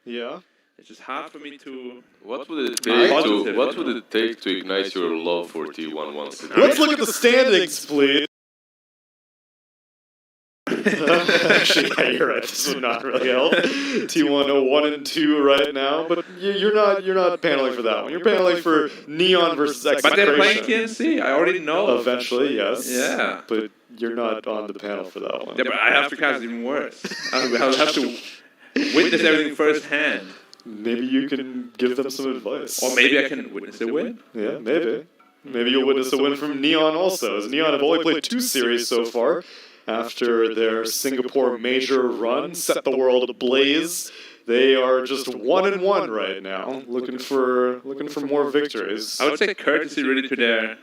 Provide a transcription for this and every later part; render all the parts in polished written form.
Yeah. It's just hard for me to... What would it take to ignite your love for T1 once again? Let's look at the standings, please. Actually, yeah, you're right. This would not really help. T1 1 and 2 right now, but you're not paneling for that one. You're paneling for Neon versus Execration. But they're playing KNC. I already know. Eventually, yes. Yeah. But you're not on the panel for that one. Yeah, but I have to cast even worse. I'll have to witness everything firsthand. Maybe you can give them some advice. Or maybe I can witness a win. Yeah, maybe. Maybe you'll witness a win from Neon also, as Neon have only played 2 series so far. After their Singapore major run set the world ablaze, they are just 1-1 right now, looking for more victories. I would say courtesy really to their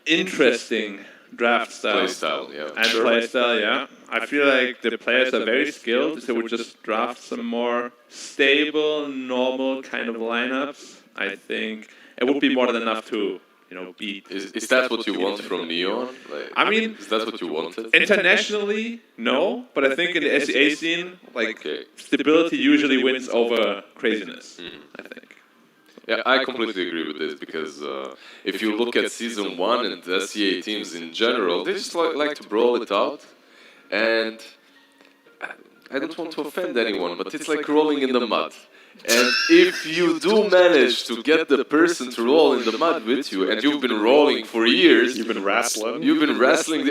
interesting draft style. Play style, yeah. And play style, yeah. I feel like the players are very skilled, so we just draft some more stable, normal kind of lineups. I think it would be more than enough to, beat. Is that what you want from Neon? I mean, is that what you wanted? Internationally, no, but I think in the SEA scene, stability usually wins over craziness. I think. Yeah, I completely agree with this because if you look at Season 1 and the SEA teams in general, they just like to brawl it out. And I don't want to offend anyone, but it's like rolling in the mud. And if you do manage to get the person to roll in the mud with you, and you've been rolling for years, you're wrestling,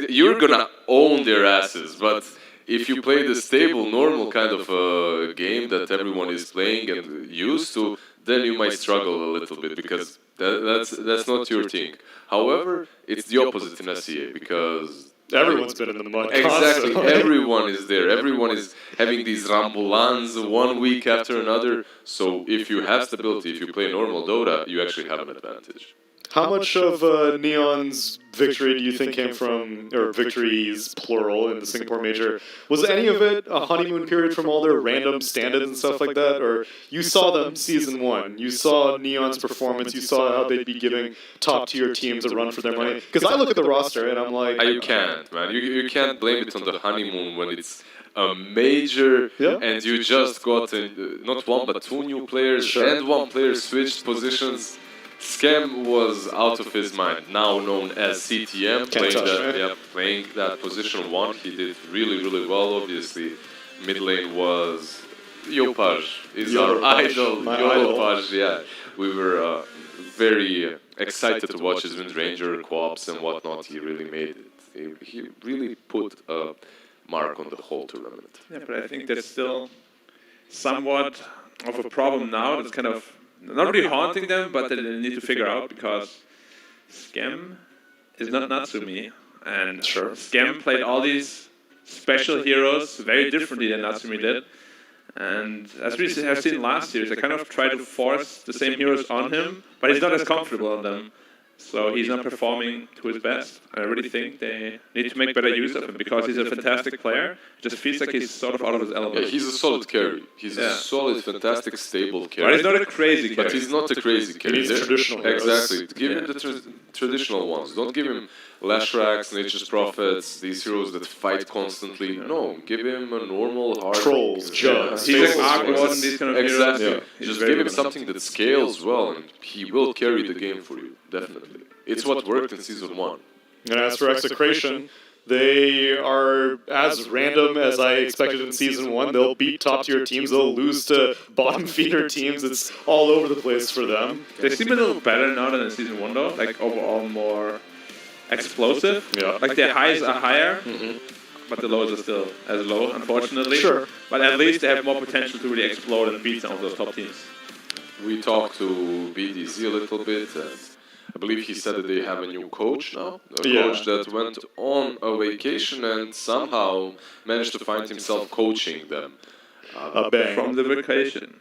you're gonna own their asses. But if you play the stable, normal kind of game that everyone is playing and used to, then you might struggle a little bit because that's not your thing. However, it's the opposite in SEA because everyone's been in the mud. Exactly, everyone is there. Everyone is having these rambulans 1 week after another. So if you have stability, if you play normal Dota, you actually have an advantage. How much of Neon's victory do you think came from, or victories, plural, in the Singapore Major? Was any of it a honeymoon period from all their random stand-ins and stuff like that? Or you saw them Season 1, you saw Neon's performance, you saw how they'd be giving top-tier teams a run for their money? Because I look at the roster and I'm like... You can't, man. You can't blame it on the honeymoon when it's a major and you just got not 1 but 2 new players and 1 player switched positions. Scam was out of his mind, now known as CTM, playing that position 1. He did really, really well, obviously. Mid lane was Yopaj, is our idol, Yopaj, yeah. We were very excited to watch his Wind Ranger co-ops and whatnot. He really made it. He really put a mark on the whole tournament. Yeah, but I think there's still somewhat of a problem now that's kind of not really haunting them, but they need to figure out because Scam is not Natsumi, and Scam played all these special heroes very differently than Natsumi did. And as we have seen last year, they kind of try to force the same heroes on him, but he's not as comfortable on them. So he's not performing to his best. I really think they need to make better use of him because he's a fantastic player. It just feels like he's sort of out of his element. Yeah, he's a solid carry. He's a solid, fantastic, stable carry. But he's not a crazy carry. But he's not a crazy carry. He needs traditional heroes. Exactly. Give him the traditional ones. Don't give him Lashraks, Nature's Prophets, these heroes that fight constantly. No, give him a normal hard... Trolls, Jugs. He's like Aqua and these kind of heroes. Exactly. Yeah. Just give him something that scales well and he will carry the game for you. Definitely. It's what worked in Season 1. And as for Execration, they are as random as I expected in Season 1. They'll beat top-tier teams. They'll lose to bottom-feeder teams. It's all over the place for them. They seem a little better now than in Season 1, though. Like, overall more explosive. Yeah. Like, their highs are higher, but the lows are still as low, unfortunately. Sure. But at least they have more potential to really explode and beat some of those top teams. We talked to BDZ a little bit, and I believe he said that they have a new coach now. A coach that went on a vacation and somehow managed to find himself coaching them. From the vacation.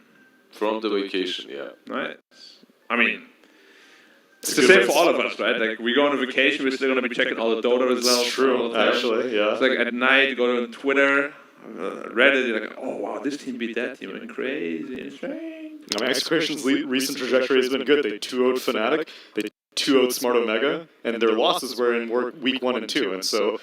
From the vacation, yeah. Right. I mean, it's the same for all of us, right? Like, we go on a vacation, we're still going to be checking all the Dota as well. It's true, actually, yeah. It's like at night, you go to Twitter, Reddit, you're like, oh wow, this team beat that team. Crazy, insane. I mean, Execration's recent trajectory has been good. They 2-0'd Fnatic, they 2-0'd Smart Omega, and their losses were in week 1 and 2. And so,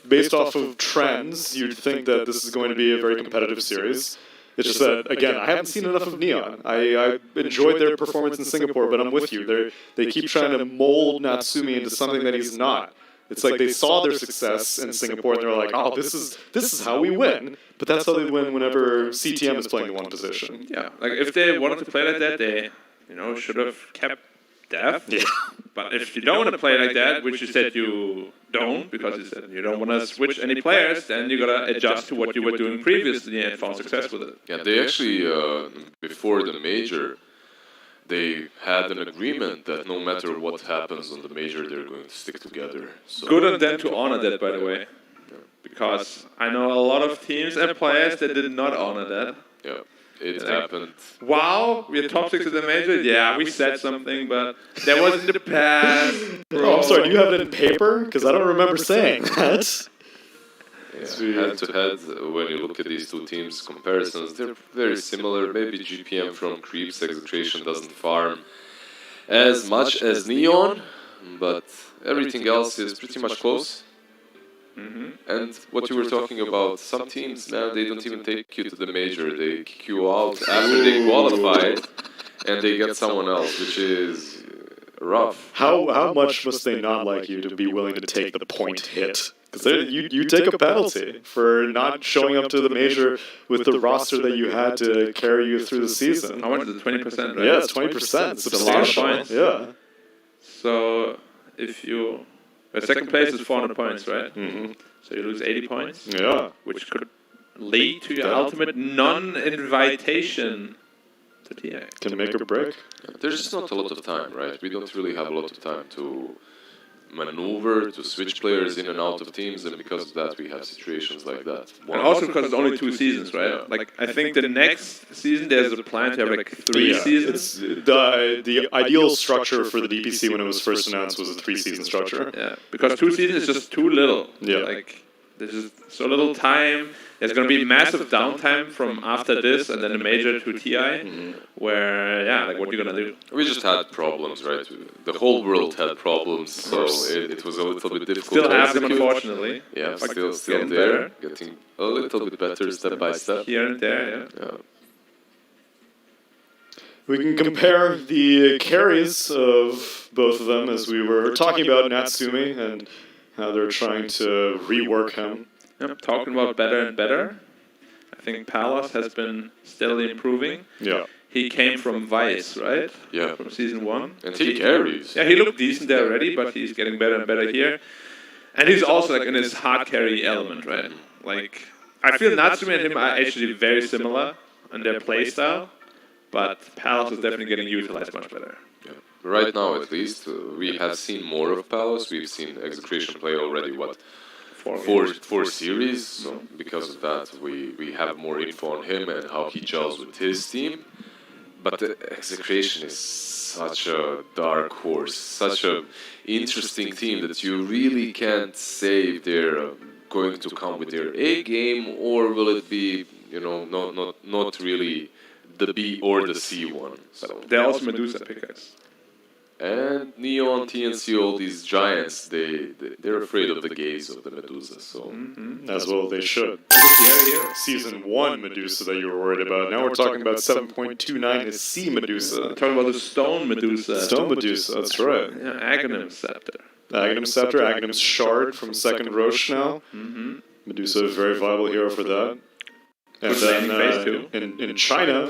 based off of trends, you'd think that this is going to be a very competitive series. It's just that, again, I haven't seen enough of Neon. I enjoyed their performance in Singapore, but I'm with you. They keep trying to mold Natsumi into something that he's not. It's like they saw their success in Singapore and they're like, oh, this is how we win. But that's how they win whenever CTM is playing the one position. Yeah, like if they wanted to play like that, they should have kept Dev. Yeah. But if you don't want to play like that, which you said you don't, because you said you don't want to switch any players, then you gotta adjust to what you were doing previously and found success with it. Yeah, they actually, before the major, they had an agreement that no matter what happens on the major, they're going to stick together. So Good on them to honor that, by the way. Because I know a lot of teams and players that did not honor that. yeah, it Like, happened. Wow, we're top 6 of the major? Yeah, we said something, but that was in the past. Oh, I'm sorry, do you have it in paper? Because I don't remember saying that. Yeah, head to head, when you look at these two teams' comparisons, they're very similar. Maybe GPM from Creeps Execration doesn't farm as much as Neon, but everything else is pretty much close. And what you were talking about, some teams, man, they don't even take you to the major. They kick you out after they qualified, and they get someone else, which is rough. How much must they not like you to be willing to take the point hit? Because you take a penalty for not showing up to the major with the roster that you had to carry you through the season. How much is it? 20%, right? Yeah, it's 20%. It's It's a lot of substantial. points. Yeah. So if you... second place is 400 points, right? Mm-hmm. So you lose 80 points, Yeah. which could lead to your ultimate non-invitation to TI. Can make or break. There's just not a lot of time, right? We don't really have a lot of time to maneuver, to switch players in and out of teams, and because of that, we have situations like that. And also because it's only 2 seasons, right? Yeah. Like, I think the next season there's a plan to have like 3 Yeah, seasons. It's the ideal structure for the DPC when it was first announced was a 3-season structure. Yeah, because 2 seasons is just too little. Yeah. Like, there's just so little time. There's going to be massive downtime from after this and then the major to TI, where, yeah, like, what are you going to do? We just had problems, right? The whole world had problems, so it was a little bit difficult. Still to have them, execute. unfortunately. Yeah, Like, still getting there, better. getting a little bit better step by step. Here and there, yeah. Yeah. We can compare the carries of both of them as we were talking about Natsumi and how they're trying to rework him. Yep, talking about better and better. I think Palos has been steadily improving. Yeah. He came from Vice, right? Yeah. From season 1. And he carries. Yeah, he looked decent there already, but he's getting better and better here. And he's also like in his hard carry element, right? Like, I feel Natsumi and him are actually very similar in their playstyle, but Palos is definitely getting utilized much better. Yeah. Right now, at least, we have seen more of Palos. We've seen Execration play already, four series. So because of that, we have more info on him and how he gels with his team. But the Execration is such a dark horse, such a interesting team that you really can't say if they're going to come with their A game, or will it be, not really the B or the C one. So. They're also Medusa pickers. And Neon, TNC, all these giants, they're afraid of the gaze of the Medusa. So As well they should. Season 1 Medusa that you were worried about. Now we're talking about 7.29 is C Medusa. Talking about the Stone Medusa. Stone Medusa, that's right. Yeah, Aghanim Scepter. Aghanim Scepter, Aghanim's Shard from second Roche now. Medusa is a very viable hero for that. And Good landing phase too. in China,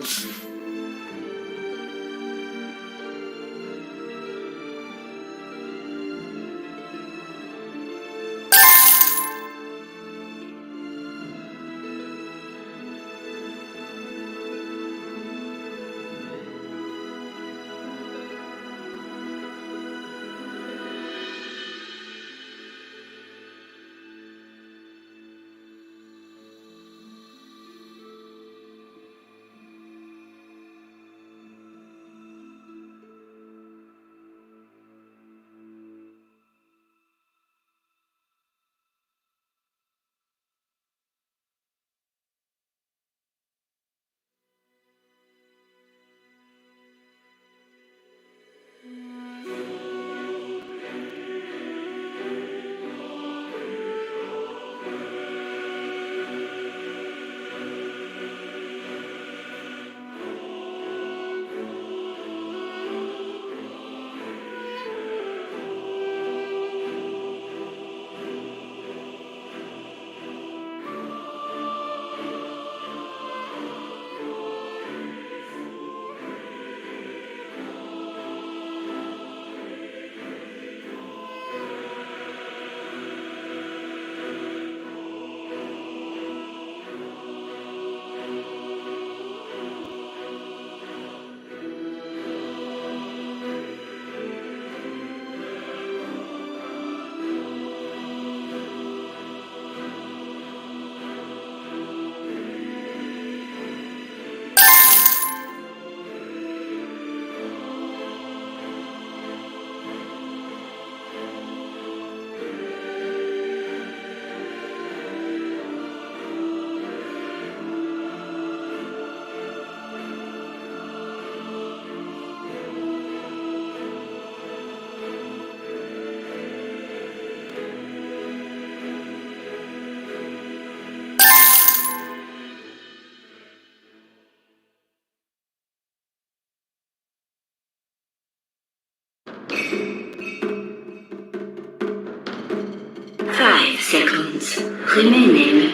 5 seconds remaining.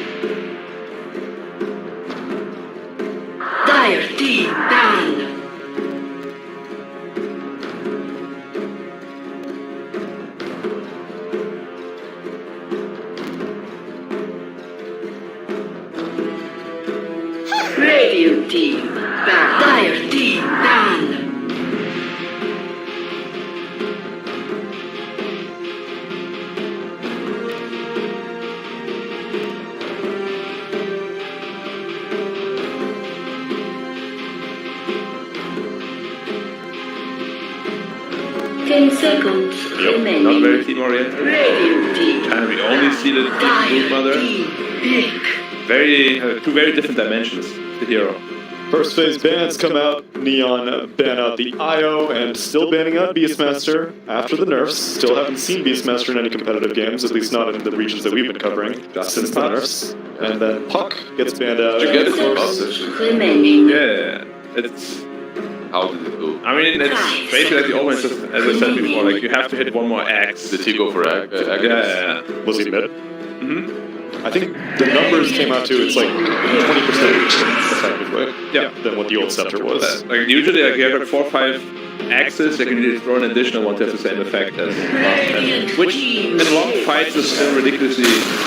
Dire team down. Radiant team down. Dire team down. 10 seconds remaining. Not very team oriented. Radiant team. And we only see the Blue Mother. Pick. Two very different dimensions, the hero. First phase bans come out. Neon ban out the IO and still banning out Beastmaster after the nerfs. Still haven't seen Beastmaster in any competitive games, at least not in the regions that we've been covering since the nerfs. And then Puck gets banned out. Did you get it from us, actually? Remaining. Yeah, it's. How did it go? I mean, it's basically like the old ones, as I said before. Like you have to hit one more axe. Did he go for Agnes? Yeah. Was he mid? Mm-hmm. I think the numbers came out to it's like 20% effectively Yeah. than what the old scepter was. Like usually, like you have like 4 or 5 axes, you can just throw an additional one to have the same effect as last time. Which in long fights is still ridiculously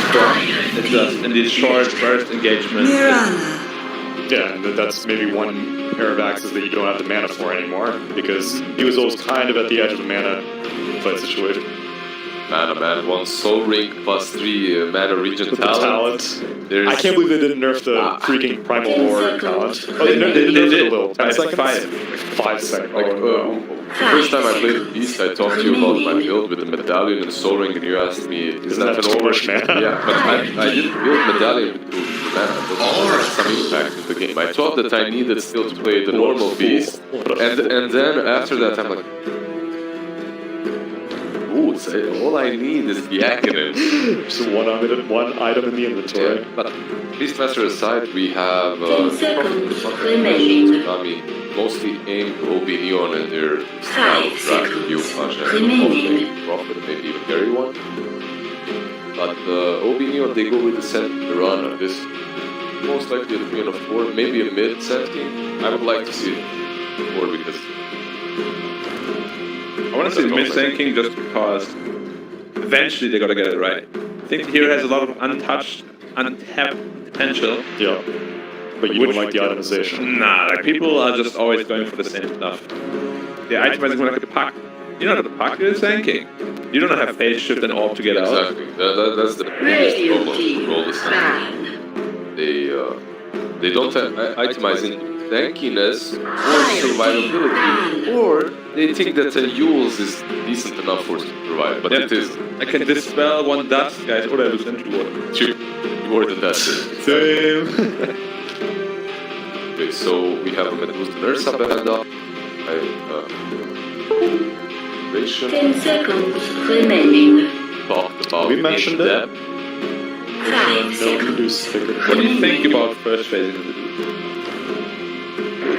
strong. It's just in these short burst engagements. Yeah, and that's maybe one pair of axes that you don't have the mana for anymore, because he was always kind of at the edge of the mana fight situation. Man, oh man, 1 Soul Ring plus 3 mana region With the talent. I can't believe they didn't nerf the freaking Primal Lore talent. Oh, they nerfed it a little. 10 seconds? 5 seconds. Like, first time I played Beast, I talked to you about my build with the Medallion and Soul Ring, and you asked me, is that an too much over? mana? Yeah, but I didn't build Medallion with the mana. It had some impact in the game. I thought that I needed still to play the normal Beast, and then after that I'm like, ooh, all I need is the Yakinen. Just one item in the inventory. Yeah, but Beastmaster aside, we have 10 seconds remaining. Tsunami, mostly aimed OB Neon and their 5 seconds remaining. Profit, maybe even carry one. But OB Neon, they go with the center run. This most likely a 3 and a 4, maybe a mid setting. I would like to see it 4 because I want to see mid sinking just because eventually they gotta get it right. I think the hero has a lot of untapped potential. Yeah. But you don't like the itemization. Nah, like people are just always going for the same stuff. The itemizing like the puck. You know the puck is sinking. You don't have phase shift and orb to get out. exactly. That's the biggest problem with all this stuff. They don't have itemizing tankiness or survivability, or they think that a Yules is decent enough for survive, but it isn't. I can dispel 1 dust, guys, or I lose into water. More than that. Same. Okay, so we have a Medusa Nursa band up. 10 seconds remaining. Talked about We mentioned in it. depth. 5 No seconds. reduce figure. What do you think about first phase in the dude?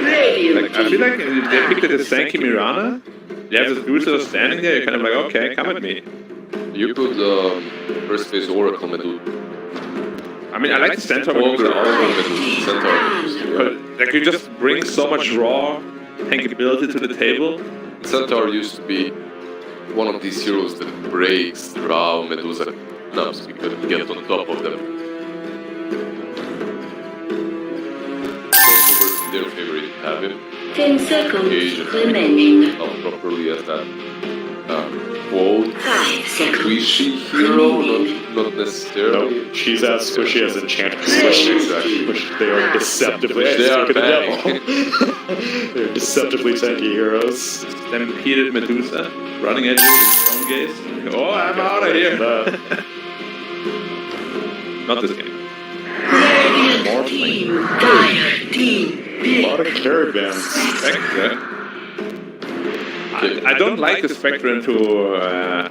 Radiant Like, I feel like if they picked the Sanky Mirana. You have this dude still standing there, you're kind of like, okay, come at me. You could first phase Oracle Medusa. I mean, I like the Centaur, but Ogre Armor Medusa Centaur Medusa. like, you just bring so much raw tankability to the table. Centaur used to be one of these heroes that breaks the raw Medusa nubs. We could get on top of them. Their favorite to have him. 10 seconds Occasionally. remaining. Not properly as that quote. 5 seconds Squishy hero, not necessarily. No, she's as squishy as enchantment Exactly. squishy, which they are deceptively Which they are look at the bang. devil. They're deceptively tanky heroes. Stampeded Medusa, running at you with strong gaze. Oh, I'm out of here. Not this game. Radiant team. Dire team. A lot of carry bands. Spectre. I don't like the Spectre into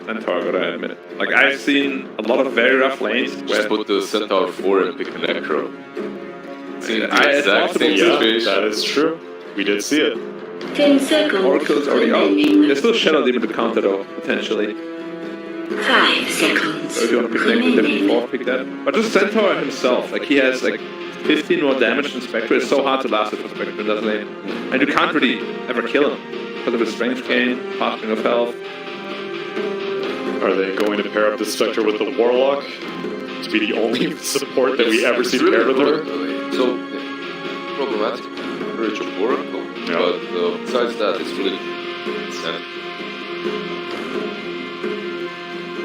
Centaur, gotta admit. Like, I've seen a lot of very rough lanes Just where put the Centaur 4 and pick a Necro. It's the it's exact possible, same Yeah, situation. that is true. We did see it. 10 seconds Oracle's already out. remaining. There's still Shadow Demon to counter though, potentially. 5 seconds. So if you want to pick Necro, definitely 4, pick that. But just Centaur himself, like he has like 15 more damage than Spectre. It's so hard to last it for Spectre in that lane. And you can't really ever kill him because of his strength gain, passing of health. Are they going to pair up the Spectre with the Warlock to be the only support that we ever see paired with her? So, problematic courage of Oracle, but besides that, it's really Sand.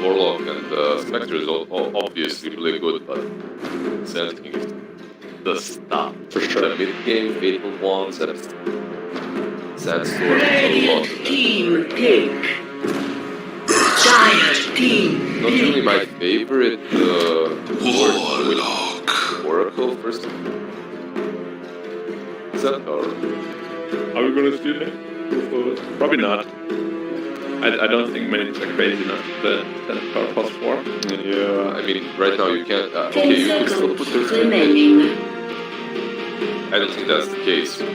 Warlock and Spectre is obviously really good, but Sand King is the stuff. For sure. The mid-game Fatal Wands and Sandstorm is a lot. Radiant team pick. Dire team Not really my favorite Oracle first. Centaur. Are we going to steal him? Probably not. I don't think many are crazy enough to Centaur plus 4. Yeah. I mean, right now you can't. 10 Okay, you can still put seconds their remaining. I don't think that's the case. 5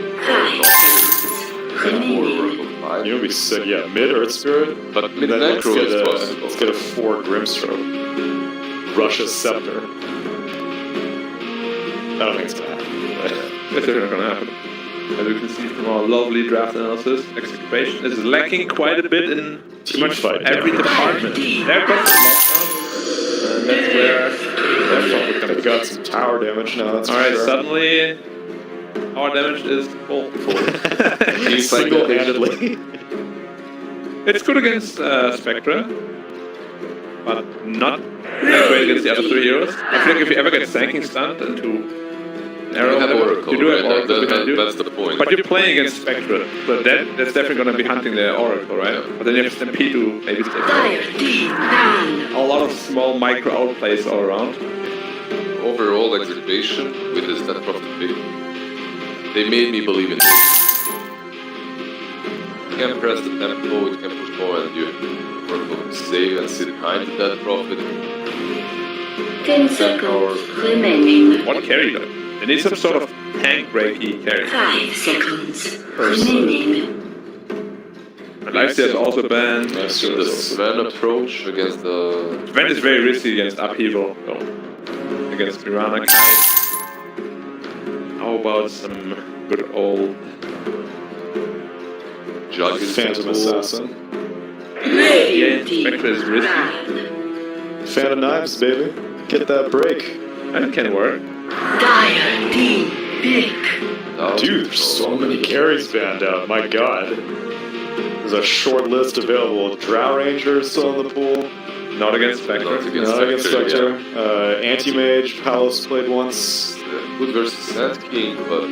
seconds remaining. Oracle 5. You know, we said, yeah, mid Earth Spirit, But mid then Necro is possible. let's get a 4 Grimstroke. Russia's Scepter. I don't think it's gonna happen. It's not going to happen. As you can see from our lovely draft analysis, Execration is lacking quite a bit in pretty Team much fight, every yeah. department. They've got some lockdown, and that's where their trouble They've comes. got some tower damage now, that's Alright, for sure. suddenly our damage is full. Single-handedly. It's good against Spectre, but not that great against the other 3 heroes. I feel like if you ever get Sanking stunned into Arrow, You have Oracle, you do have right? Oracle behind you. That's the point. But you're playing against Spectre, so that's definitely going to be hunting the Oracle, right? Yeah. But then you have Stampede to maybe stay Dire team down. a lot of small micro outplays all around. Overall execution with this net profit pick, they made me believe in this. You can press the tempo, it can push more, and you Oracle save and sit behind that profit. 10 seconds remaining. What carry though? They need some sort of tank breaky carry. 5 seconds remaining. And Lifesteal is also banned. I've seen the Sven approach against the Sven is very risky against Upheaval, though. Against Mirana Kite. How about some good old Judge Phantom Assassin. Radiant team Spectre is risky. banned. Fan of Knives, baby. Get that break. That can work. Dire team pick. Dude, there's so many carries banned out, my god. There's a short list available. Drow Ranger is still in the pool. Not against Spectre. Not against Not against Spectre, Spectre. Anti-Mage, Palos played once. Good versus Sand King, but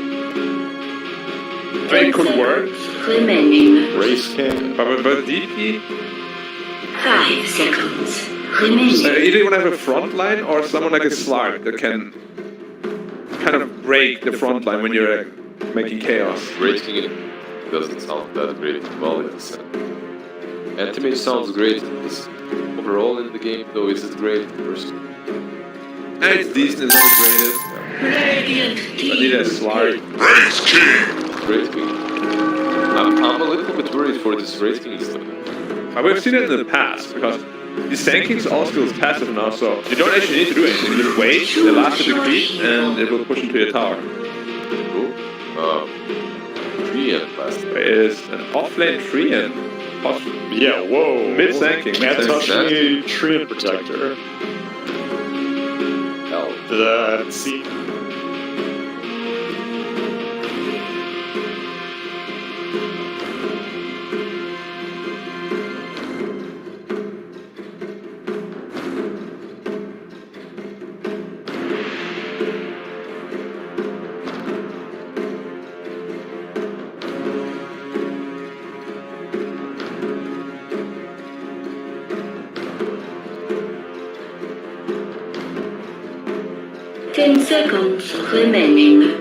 It could work. Remaining. Race King. But DP, 5 seconds either remaining. you want to have a front line or someone like a Slark that can kind of break the front line when you're making chaos. breaking it doesn't sound that great. Well, it's Anti-Mage sounds great. Overall in the game, though, is it great? And it's decent, it's not the greatest. Radiant I need a team Slark. Great King. I'm a little bit worried for this Great King stuff. But we've seen it in the past, because the Sanking's all skills passive now, so you don't actually need to do anything. You just wait, the last to defeat, and it will push into your tower. Cool. 3 and last. It is an offlane tree and Yeah, whoa. Mid-Sanking. Can't touch Mid-Sanking. me, Treant Protector. Hell. See. Ten seconds remaining.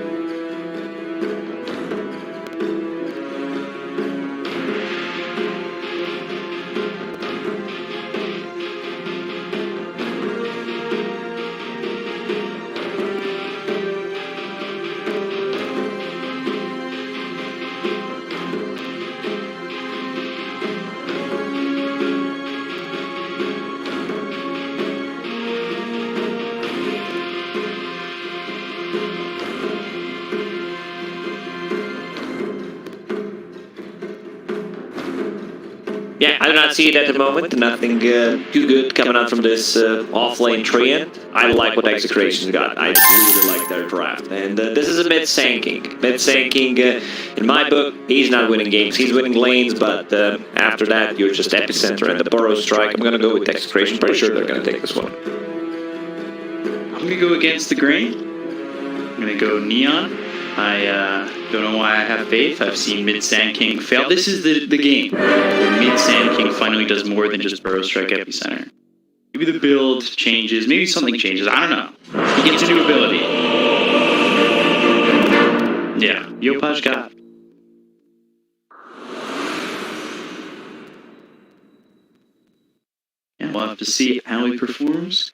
Yeah, I do not see it at the moment. Nothing too good coming out from this off-lane treant. I like what Execration's got. I really like their draft. And this is a mid-sanking. Mid-sanking, in my book, he's not winning games. He's winning lanes, but after that, you're just Epicenter and the Burrow Strike. I'm going to go with Execration. Pretty sure they're going to take this one. I'm going to go against the grain. I'm going to go Neon. I don't know why I have faith. I've seen Mid Sand King fail. This is the game. Mid Sand King finally does more than just Burrow Strike Epicenter. Maybe the build changes. Maybe something changes. I don't know. He gets a new ability. Yeah, Yopaj got. Yeah, we'll have to see how he performs.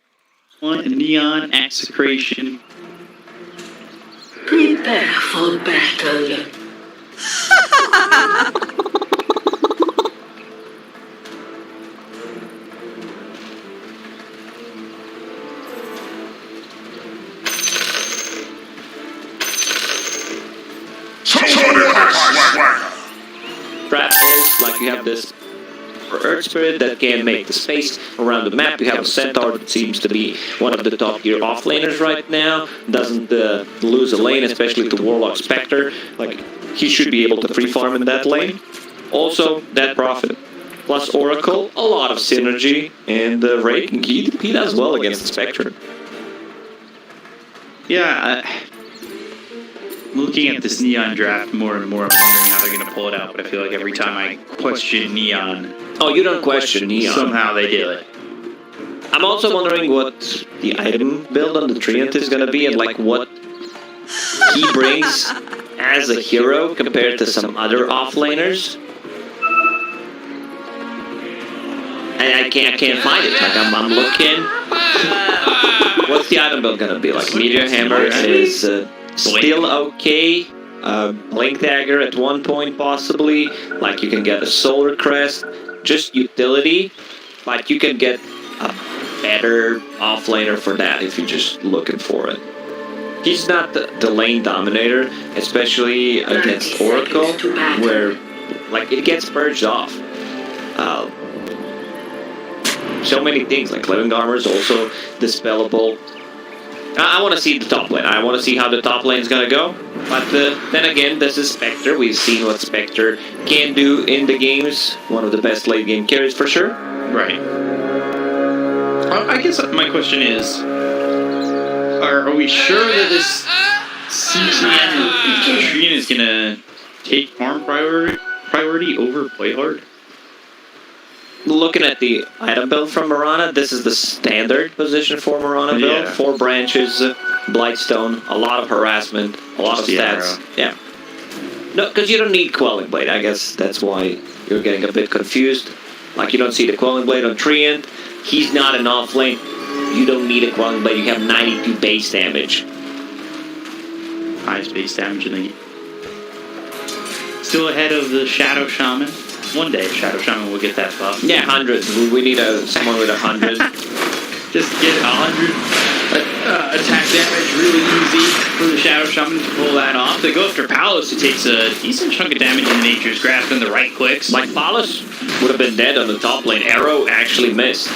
One Neon Execration. Prepare for battle. Trap is like you have this Earth Spirit that can make the space around the map. You have a Centaur that seems to be one of the top tier offlaners right now. Doesn't lose a lane, especially to Warlock Spectre. Like, he should be able to free farm in that lane. Also, that Prophet. Plus Oracle, a lot of synergy. And Raking, he does well against the Spectre. Yeah, looking at this Neon draft more and more, I'm wondering how they're going to pull it out. But I feel like every time I question Neon, oh, you don't question Neon. Somehow they do it. I'm also wondering what the item build on the Treant is going to be and like what he brings as a hero compared to some other offlaners. And I can't find it. Like I'm looking. What's the item build going to be? Like Meteor Hammer is still okay. Blink Dagger at one point possibly. Like you can get a Solar Crest. Just utility. But you can get a better offlaner for that if you're just looking for it. He's not the lane dominator, especially against Oracle, where like it gets purged off. So many things, like Living Armor is also dispellable. I want to see the top lane. I want to see how the top lane is going to go. But then again, this is Spectre. We've seen what Spectre can do in the games. One of the best late game carries for sure. Right. I guess my question is, are we sure that this CTN Treant is going to take farm priority over play hard? Looking at the item build from Mirana, this is the standard position for Mirana build. Yeah. 4 branches, Blightstone, a lot of harassment, a lot of stats. Yeah. No, because you don't need Quelling Blade. I guess that's why you're getting a bit confused. Like you don't see the Quelling Blade on Treant. He's not an off lane. You don't need a Quelling Blade. You have 92 base damage. Highest base damage in the game. Still ahead of the Shadow Shaman. One day, Shadow Shaman will get that buff. Yeah, 100. We need someone with 100. Just get 100 attack damage really easy for the Shadow Shaman to pull that off. They go after Palos, who takes a decent chunk of damage in Nature's Grasp and the right clicks. Like Palos would have been dead on the top lane. Arrow actually missed.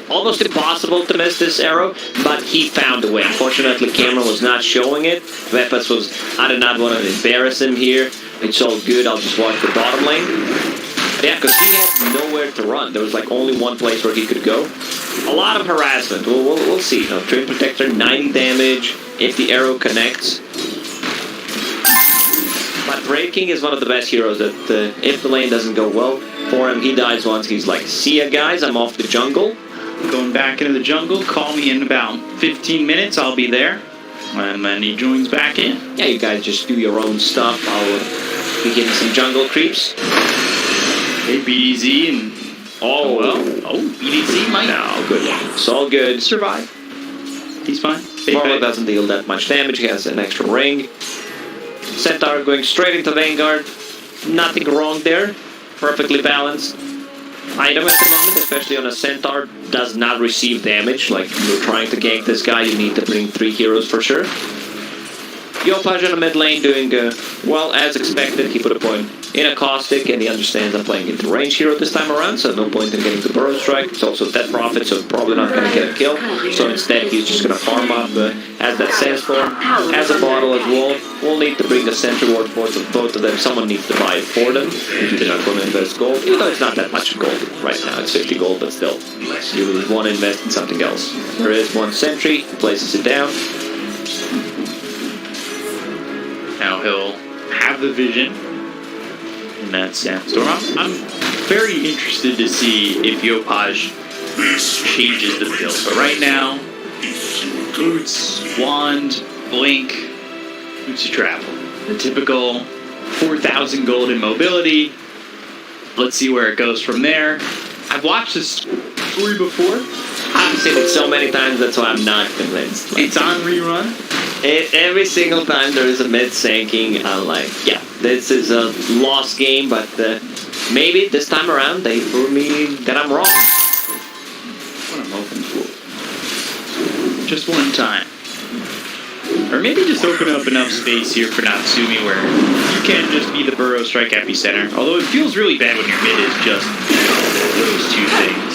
Almost impossible to miss this arrow, but he found a way. Unfortunately, camera was not showing it. Vepas was, I did not want to embarrass him here. It's all good, I'll just watch the bottom lane. Yeah, because he had nowhere to run. There was like only one place where he could go. A lot of harassment. We'll see. You know, Twin Protector, 90 damage if the arrow connects. But Raking is one of the best heroes that if the lane doesn't go well for him, he dies once. He's like, see ya guys, I'm off the jungle. Going back into the jungle, call me in about 15 minutes, I'll be there. And then he joins back in. Yeah, you guys just do your own stuff. I'll be getting some jungle creeps. Hey, BDZ and... Oh, well. Oh, BDZ might... No, good. It's all good. Survive. He's fine. Marla doesn't deal that much damage. He has an extra ring. Centaur going straight into Vanguard. Nothing wrong there. Perfectly balanced. Item at the moment, especially on a Centaur, does not receive damage. Like, you're trying to gank this guy, you need to bring 3 heroes for sure. Yopaj in the mid lane doing, well, as expected. He put a point in a caustic, and he understands I'm playing into range hero this time around, so no point in getting the burrow strike. It's also dead profit, so probably not going to get a kill. So instead, he's just going to farm up, has that sandstorm, has a bottle as well. We'll need to bring a sentry ward for both of them. Someone needs to buy it for them if they're not going to invest gold. Even though it's not that much gold right now, it's 50 gold, but still, you would want to invest in something else. There is one sentry, he places it down. Now he'll have the vision in that sandstorm. I'm very interested to see if Yopaj changes the build. But right now, boots, wand, blink, boots to travel. The typical 4,000 gold in mobility. Let's see where it goes from there. I've watched this story before. I've seen it so many times, that's why I'm not convinced. Like, It's on rerun. every single time there is a mid sanking, I'm like, yeah, this is a lost game, but maybe this time around they prove me that I'm wrong. What I'm hoping for. Just one time. Or maybe just open up enough space here for Natsumi where you can't just be the burrow strike epicenter. Although it feels really bad when your mid is just those two things.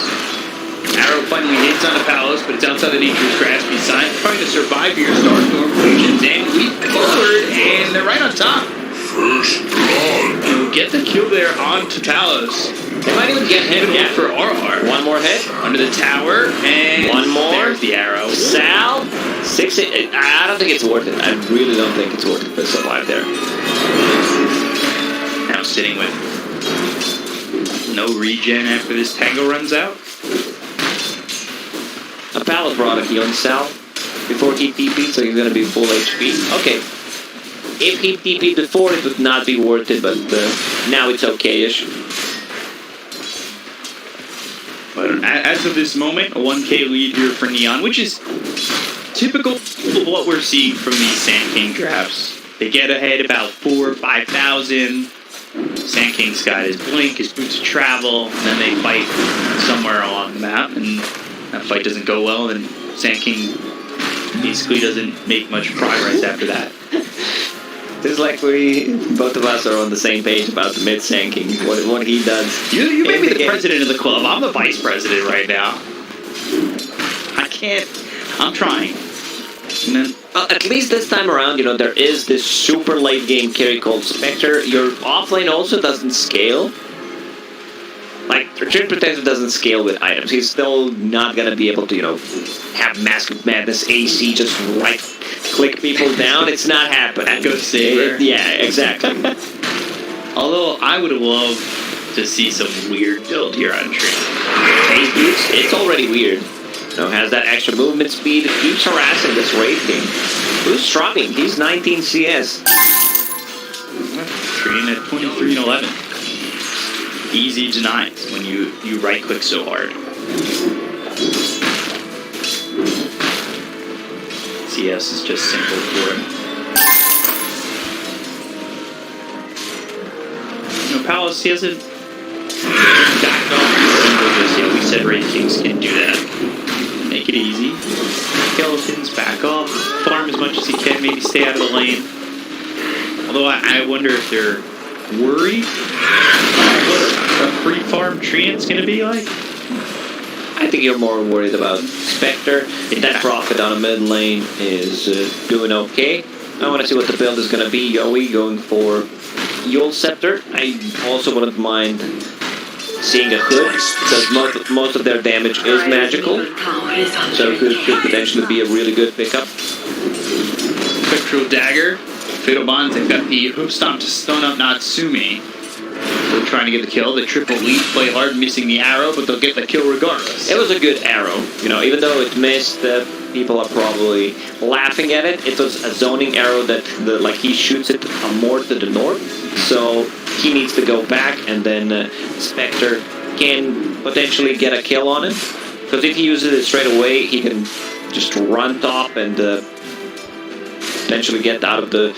Arrow finally hits on the Palos, but it's outside the Nature's Grasp. He's trying to survive here. Starstorm Fusions and leap forward, and they're right on top. First blood. He'll get the kill there on Palos. They might even get him, yeah. For RR. One more hit. Under the tower, and One more. There's the arrow. Sal, 6 hit. I don't think it's worth it. I really don't think it's worth it to survive there. Now sitting with no regen after this Tango runs out. A pallet brought a healing Sal before he TP'd, so he's going to be full HP. Okay. If he TP'd before, it would not be worth it, but now it's okay-ish. But as of this moment, a 1k lead here for Neon, which is typical of what we're seeing from these Sand King drafts. They get ahead about 4,000 or 5,000. Sand King's got his blink, his boots of travel, and then they fight somewhere along the map, and that fight doesn't go well, and Sand King basically doesn't make much progress after that. It's like both of us are on the same page about the mid sanking, what he does. You may in be the game. president of the club. I'm the vice president right now. I can't. I'm trying. And then, Well, at least this time around, you know, there is this super late game carry called Spectre. Your offlane also doesn't scale. Like, Return Protector doesn't scale with items. He's still not gonna be able to, you know, have Mask Madness AC just right-click people down. It's not happening. Echo Saber. Yeah, exactly. although I would have loved to see some weird build here on Tree. Phase boots, it's already weird. You know, has that extra movement speed. It keeps harassing this raid king. Who's struggling? He's 19 CS. Tree at 23 and 11. Easy denies when you right-click so hard. CS is just simple for him. You know, Palace, he hasn't backed off. We said Raid Kings can do that. Make it easy. Skeletons, back off. Farm as much as he can, maybe stay out of the lane. Although I wonder if they're worried what a free farm treant's gonna be like. I think you're more worried about Spectre. That profit on a mid lane is doing okay. I want to see what the build is going to be. Yowie going for Yule Scepter. I also wouldn't mind seeing a hood, because most of their damage is magical. So could potentially be a really good pickup. Spectral Dagger. Fatal Bonds, they've got the Hoof Stomp to stun up Natsumi. They're trying to get the kill. The triple leap, play hard, missing the arrow, but they'll get the kill regardless. It was a good arrow. You know, even though it missed, people are probably laughing at it. It was a zoning arrow that, like, he shoots it more to the north. So he needs to go back, and then Spectre can potentially get a kill on him. Because if he uses it straight away, he can just run top and potentially get out of the...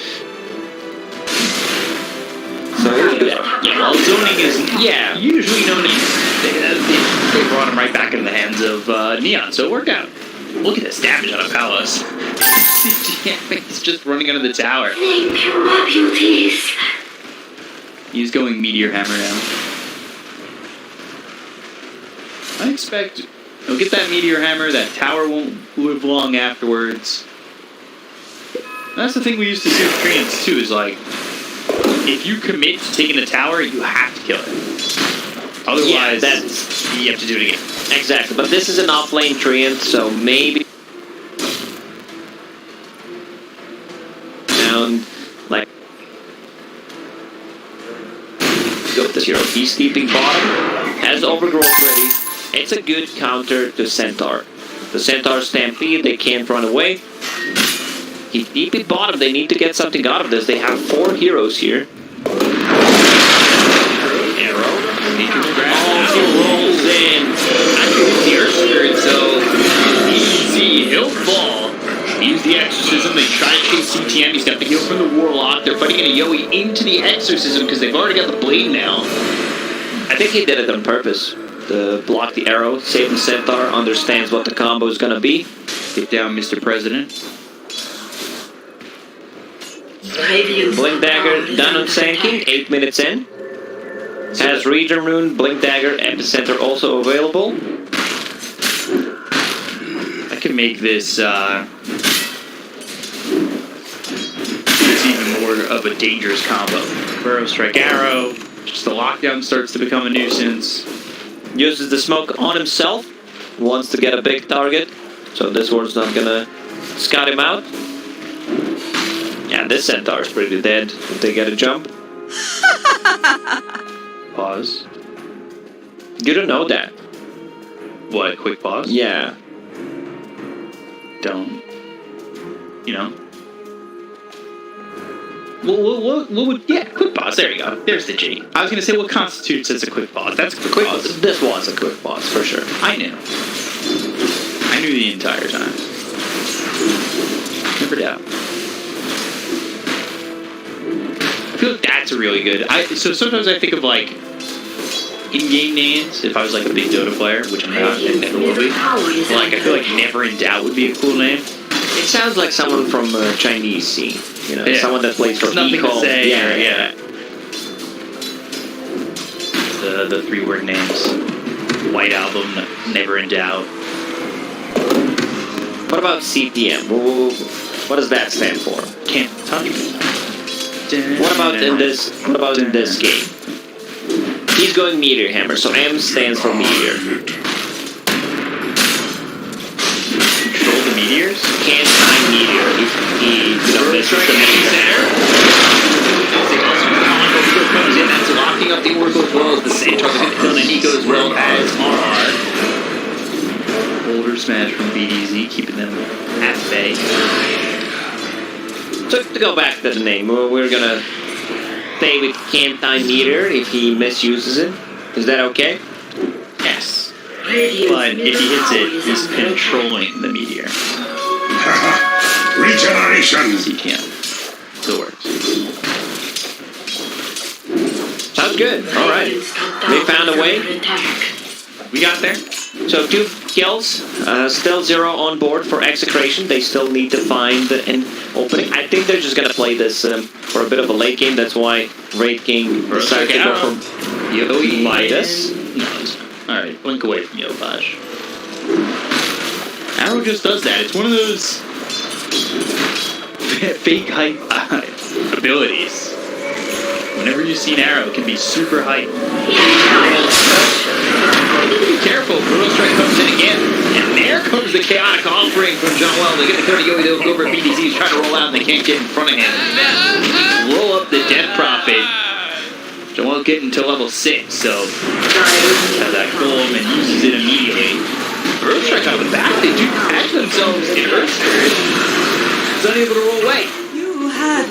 So yeah, well, zoning is usually known as... They brought him right back in the hands of Neon, so it worked out. Look at this damage on a Palace. He's just running under the tower. Thank you, my beauties. He's going Meteor Hammer now. I expect he'll get that Meteor Hammer, that tower won't live long afterwards. That's the thing we used to see with Treants too, is like, if you commit to taking a tower, you have to kill it. Otherwise, you have to do it again. Exactly, but this is an off-lane Treant, so maybe... Down, like... Go with this hero. He's keeping bottom, has Overgrowth ready. It's a good counter to Centaur. The Centaur stampede, they can't run away. He's deep in bottom, they need to get something out of this. They have 4 heroes here. Arrow. He rolls in. Actually, the Earth Spirit, so easy. He'll fall. Use the Exorcism. They try to chase CTM. He's got the heal from the Warlock. They're fighting a Yowie into the Exorcism because they've already got the Blade now. I think he did it on purpose. To block the arrow. Save the Centaur. Understands what the combo is going to be. Get down, Mr. President. Blink Dagger done on Sand King, 8 minutes in. Has Region Rune, Blink Dagger, Epicenter also available. I can make this even more of a dangerous combo. Burrow Strike Arrow, just the lockdown starts to become a nuisance. Uses the smoke on himself, wants to get a big target, so this one's not gonna scout him out. Yeah, this Centaur's pretty dead if they get a jump. Pause. You don't know that. What, quick pause? Yeah. Don't. You know? What would... Yeah, quick pause. There you go. There's the G. I was going to say what constitutes as a quick pause. That's a quick pause. This was a quick pause, for sure. I knew. I knew the entire time. Never doubt. I feel like that's a really good... So sometimes I think of, like, in-game names, if I was, like, a big Dota player, which I'm not, and never will be. Like, I feel like Never in Doubt would be a cool name. It sounds like someone from Chinese scene. You know, yeah. someone that plays for nothing to say. Yeah. The 3-word names. White Album, Never in Doubt. What about CTM? What does that stand for? Can't touch me. What about in this? What about in this game? He's going Meteor Hammer, so M stands for Meteor. Control the meteors? Can't time Meteor. He misses the meteor. Combo comes in, that's locking up the Oracle as well as the Centaur. They're going to kill Nico as well as RR. Boulder Smash from BDZ, keeping them at bay. So to go back to the name, we're gonna stay with Can't Time Meteor if he misuses it. Is that okay? Yes. But if he hits it, he's controlling the meteor. Regeneration! CTM. Still works. Sounds good. Alright. They found a way. We got there. So 2 kills, still 0 on board for Execration. They still need to find an opening. I think they're just gonna play this for a bit of a late game. That's why Raid King decided to go from Yowie Midas. No, alright, blink away from Yovash. Arrow just does that. It's one of those fake hype abilities. Whenever you see an arrow, it can be super hype. Be careful, Brutal Strike comes in again, and there comes the chaotic offering from John Well. They get the 30 Yowie, they'll go over at BDZ, he's trying to roll out and they can't get in front of him. Roll up the Death Prophet. John Well getting to level 6, so has that golem and uses it immediately. Brutal Strike out of the back, they do catch themselves in Earth Spirit. He's unable to roll away.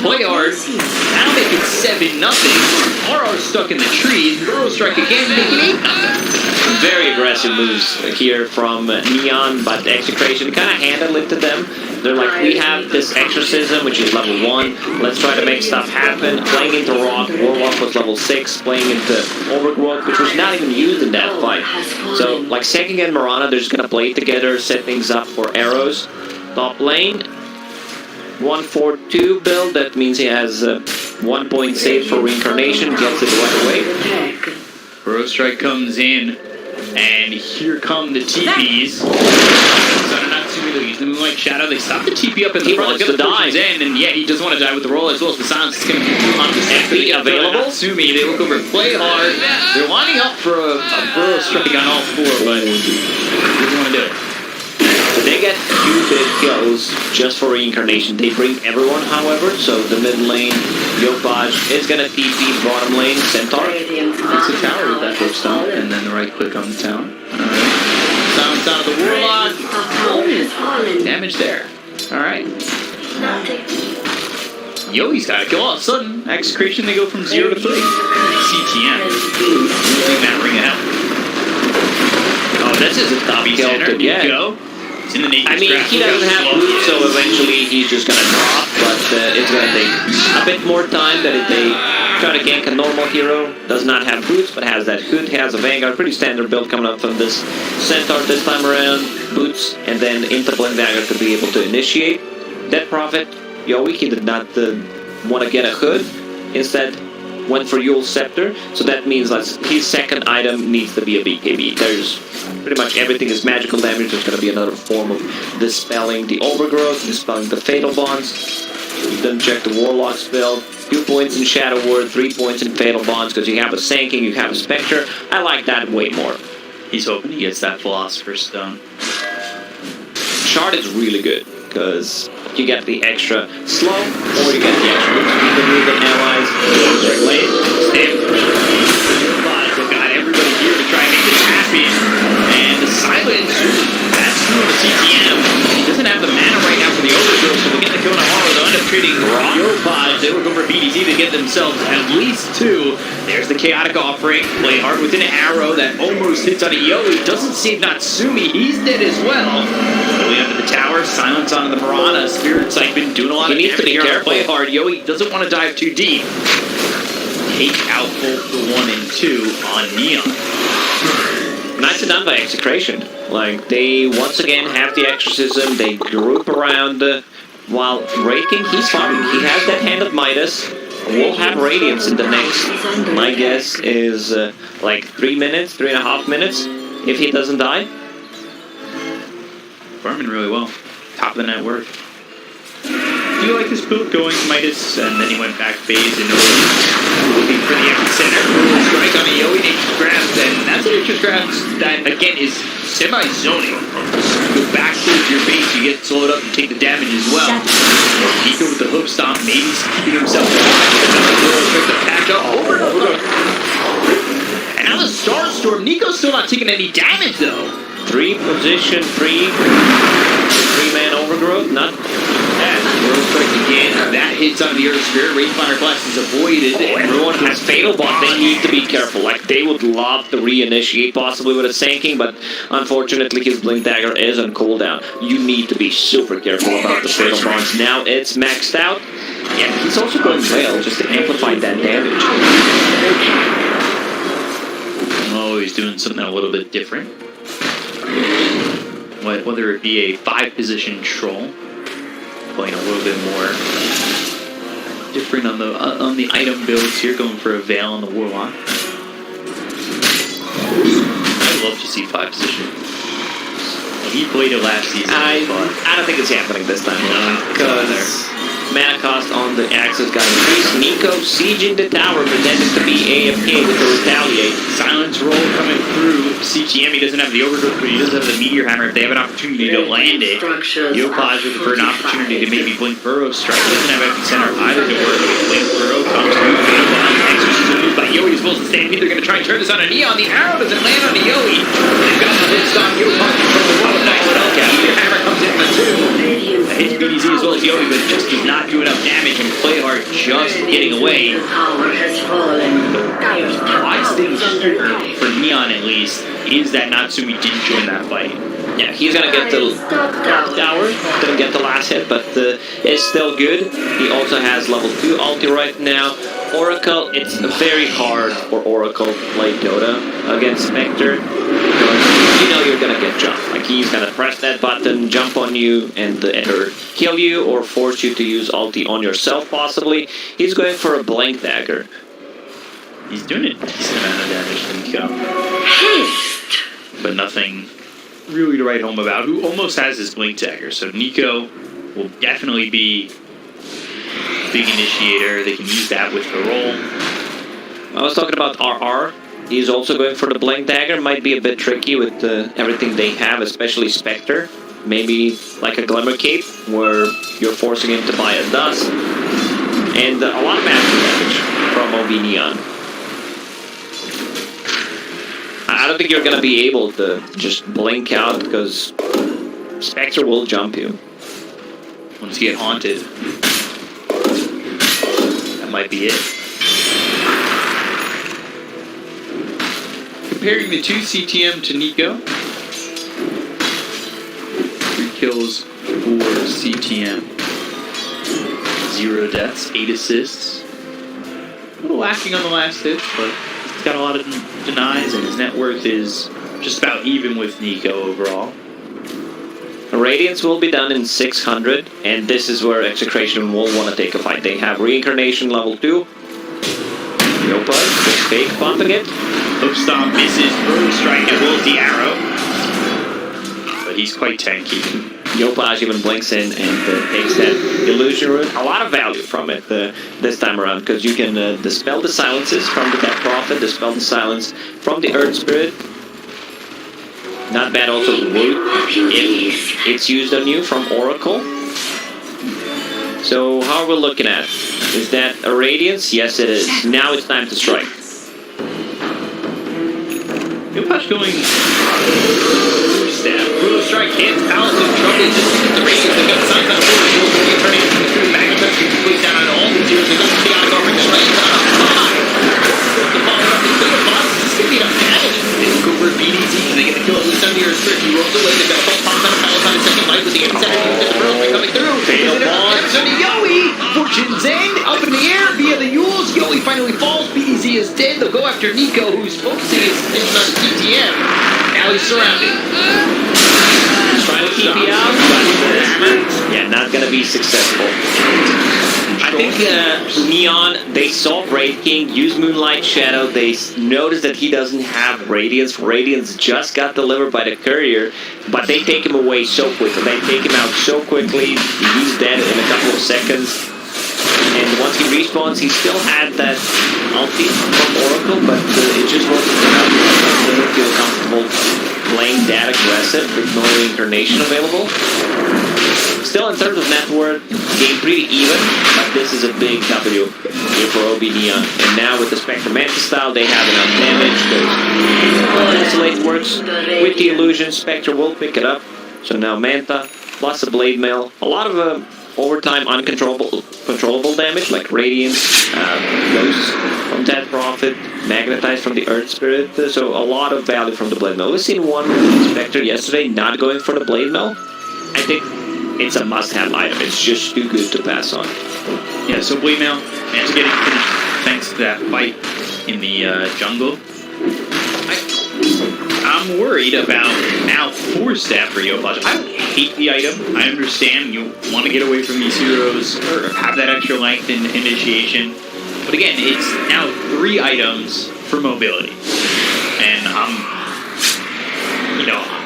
Play hard. Now make it 7-0. RR stuck in the trees. Burrow Strike again, make it 8-0. Very aggressive moves here from Neon, but Execration kind of handed it to them. They're like, we have this Exorcism, which is level 1. Let's try to make stuff happen. Playing into Rock, Warlock was level 6. Playing into Overgrowth, which was not even used in that fight. So, like, Senking and Mirana, they're just gonna play together, set things up for arrows. Top lane, 1-4-2 build. That means he has 1 point saved for Reincarnation. Gets it right away. Burrow Strike comes in, and here come the TPs. Use the Moonlight Shadow. They stop the TP up in the front. He wants to die. And yeah, he doesn't want to die with the roll as well as the silence is going to be on the FP available. Sumi, they look over and play hard. They're lining up for a Burrow Strike on all 4, but doesn't want to do it. They get 2 big kills just for Reincarnation. They bring everyone, however, so the mid lane, Yopaj is going to TP bottom lane, Centaur. It's a tower with that first stone, and then the right click on the tower. Alright. Silence out of the Warlock. Damage there. Alright. Yoi's got a kill. All of a sudden, Execration, they go from 0 to 3. CTM. Using that ring out. Oh, this is a Dobby center. Nico. It's in the I mean, he doesn't have boots, so eventually he's just gonna drop, but it's gonna take a bit more time than if they try to gank a normal hero. Does not have boots, but has that hood, has a Vanguard. Pretty standard build coming up from this Centaur this time around. Boots, and then into Blend Dagger to be able to initiate. Dead Prophet, Yoi, he did not want to get a hood. Instead, went for Yule's Scepter, so that means that his second item needs to be a BKB. There's pretty much everything is magical damage. There's going to be another form of dispelling the Overgrowth, dispelling the Fatal Bonds. You didn't check the Warlock's build. 2 points in Shadow Word, 3 points in Fatal Bonds, because you have a Sanking, you have a Spectre. I like that way more. He's hoping he gets that Philosopher's Stone. Shard is really good, because you get the extra slow, or you get the extra move than allies. Lane, Stim. They've got everybody here to try and make this happen. And the silence, that's through the CTM. He doesn't have the mana right now for the Overgrowth, so we'll get the kill on Amaro. They'll end up trading Yopaj. They will go for BDC to get themselves at least 2. There's the Chaotic Offering. Play hard with an arrow that almost hits on a Yoi. Doesn't save Natsumi. He's dead as well. Going up to the tower. Silence on the Mirana. Spirit's like been doing a lot of damage here. Play hard. Yoi doesn't want to dive too deep. Take out both the 1 and 2 on Neon. Nicely done by Execration. Like, they once again have the Exorcism. They group around while Raking. He's fine. He has that Hand of Midas. We'll have Radiance in the next, my guess is like 3 minutes, 3.5 minutes, if he doesn't die. Farming really well. Top of the net worth. Do you like this build going to Midas? And then he went back phase and looking for the epicenter. Strike on a Yoi Nature's Grasp, and that's a Nature's Grasp that, again, is semi-zoning. Go back towards your base, you get slowed up and take the damage as well. Nico with the hook stomp, maybe he's keeping himself alive. The patch up over and over. And now the Starstorm. Nico's still not taking any damage, though. 3 position, 3-man Overgrowth, not bad. World Strike again. That hits on the Earth Spirit. Wraithfire Blast is avoided. Everyone has Fatal Bond. They need to be careful. Like, they would love to reinitiate possibly with a Sanking, but unfortunately his Blink Dagger is on cooldown. You need to be super careful about the Fatal Bonds. Now it's maxed out. Yeah, he's also going Veil just to amplify that damage. Oh, he's doing something a little bit different. Whether it be a 5-position troll, playing a little bit more different on the item builds here, going for a Veil on the Warlock. I'd love to see 5-position. He played it last season. I don't think it's happening this time, because mana cost on the Axis got increased. Nico sieging the tower, pretending to be AFK with the Retaliate. Silence roll coming through. CTM, he doesn't have the Overgrowth, but he does have the Meteor Hammer. If they have an opportunity to land it, Yopaj looking for an opportunity to maybe blink Burrow Strike. He doesn't have Epicenter either to work. Blink Burrow comes through. Exorcism used by Yoi as well as the Stampede. They're going to try and turn this on a Neon. The arrow doesn't land on a Yoi. They've got the hit stop. Yopaj from the wall. Meteor Hammer comes in for 2. A hit to BDZ as well as Yoi, but just does not do enough damage, and Play Hard just getting away. Wise things here for Neon. Neon at least is that Natsumi didn't join that fight. Yeah, he's gonna get the tower. Didn't get the last hit, but it's still good. He also has level 2 ulti right now. Oracle, it's very hard for Oracle to play Dota against Spectre because you know you're gonna get jumped. Like he's gonna press that button, jump on you, and either kill you or force you to use ulti on yourself possibly. He's going for a blank dagger. He's doing a decent amount of damage to Nico. Haste. But nothing really to write home about. Who almost has his blink dagger, so Nico will definitely be big initiator. They can use that with the roll. I was talking about RR. He's also going for the blank dagger. Might be a bit tricky with everything they have, especially Spectre. Maybe like a Glimmer Cape, where you're forcing him to buy a dust. And a lot of magic damage from OB Neon. I don't think you're gonna be able to just blink out because Spectre will jump you. Once you get haunted, that might be it. Comparing the 2 CTM to Nico. 3 kills, 4 CTM. 0 deaths, 8 assists. A little lacking on the last hit, but he's got a lot of denies, and his net worth is just about even with Nico overall. Radiance will be done in 600, and this is where Execration will want to take a fight. They have Reincarnation level 2. Yopa is fake bumping it. Hope Stomp misses, Rogue Strike, and rolls the arrow. But he's quite tanky. Yopaj even blinks in and takes that illusion rune. A lot of value from it this time around, because you can dispel the silences from the Death Prophet, dispel the silence from the Earth Spirit. Not bad also Root if it's used on you from Oracle. So how are we looking at? Is that a Radiance? Yes it is. Now it's time to strike. Yopash going step. Rogue Strike hits, balance of trouble, just hit the Radiance. They've got the signs on the board. You'll be turning through the Magnetus, you can put down on all the zeros. They've got the chaotic offering the strike down on 5. The follow up is the boss. This is going to be enough damage. They look over at BDZ. They get the kill at least under your script. He rolls away. They've got a full pop on a palace on his second life with the inside. The Pearl Strike coming through. Fatal ball. Yowie! Fortune's End up in the air via the Yules. Yowie finally falls. BDZ is dead. They'll go after Nico, who's focusing his attention on CTM. Now he's surrounded. Trying to keep you out, but yeah, not gonna be successful. I think Neon, they saw Brave King use Moonlight Shadow. They noticed that he doesn't have Radiance. Radiance just got delivered by the courier, but they take him away so quickly. They take him out so quickly. He's dead in a couple of seconds. And once he respawns, he still had that ulti from Oracle, but it just wasn't enough. He doesn't feel comfortable playing that aggressive with no reincarnation available. Still, in terms of net worth, game pretty even, but this is a big W here for OB Neon. And now with the Spectre Manta style, they have enough damage. Isolate works with the illusion. Spectre will pick it up. So now Manta plus a Blade Mail. A lot of overtime controllable damage like Radiance, Ghosts from Death Prophet, Magnetized from the Earth Spirit. So a lot of value from the Blade Mail. We've seen one Spectre yesterday not going for the Blade Mail. I think it's a must-have item. It's just too good to pass on. Yeah, so Blade Mail managed to get it finished thanks to that fight in the jungle. I'm worried about now 4-step for Yopash. I don't hate the item. I understand you want to get away from these heroes or have that extra length in initiation. But again, it's now 3 items for mobility. And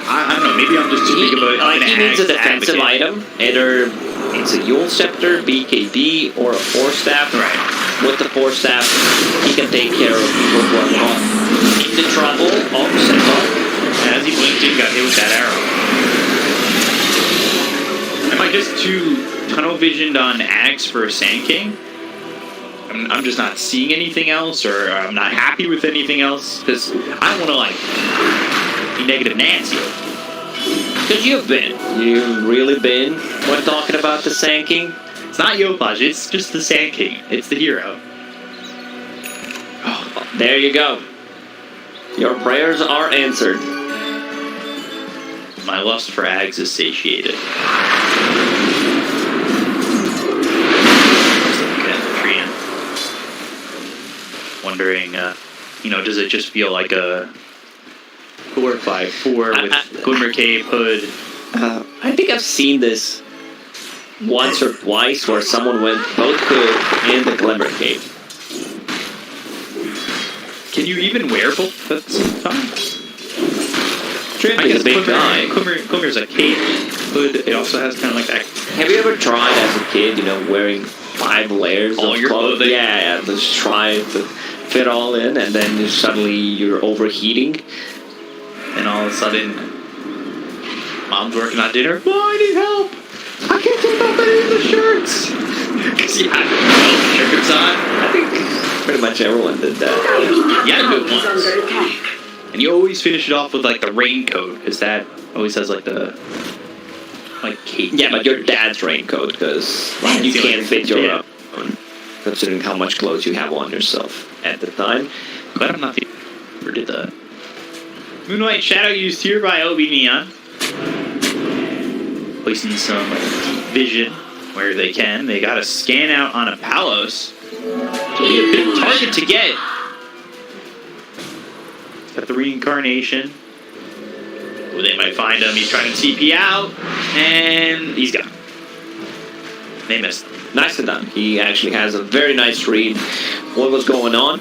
I don't know, maybe I'm just too big of an he needs a defensive advocate. item. Either it's a Yule Scepter, BKB, or a 4-staff. Right. With the 4-staff, he can take care of people who are not into trouble. Oh, Sentinel. As he blinked in, got hit with that arrow. Am I just too tunnel visioned on Axe for Sand King? I'm just not seeing anything else, or I'm not happy with anything else, because I don't want to, be negative Nancy. Because you've really been when talking about the Sand King. It's not Yopash, it's just the Sand King. It's the hero. Oh, there you go. Your prayers are answered. My lust for Ags is satiated. Wondering, does it just feel like a 4x4 with Glimmer Cape, Hood? I think I've seen this once or twice where someone went both Hood and the Glimmer Cape. Can you even wear both at the same time? Trinity is a big guy. Glimmer's a cape. Hood, it also has kind of like that. Have you ever tried as a kid, wearing 5 layers all of your clothing? Yeah, just try to fit all in, and then suddenly you're overheating. And all of a sudden, Mom's working on dinner. Oh, I need help! I can't take off any of the shirts! Because you had shirts on. I think pretty much everyone did that. You had a good one. And you always finish it off with like the raincoat, because that always has like the cape. Yeah, but your dad's raincoat, because you can't fit your own, considering how much clothes you have on yourself at the time. Glad I'm not the where did the Moonlight Shadow used here by OB Neon. Placing some deep vision where they can. They got a scan out on a Palos. So be a big target to get. Got the reincarnation. Well, they might find him. He's trying to TP out, and he's gone. They missed. Nicely done. He actually has a very nice read. What was going on?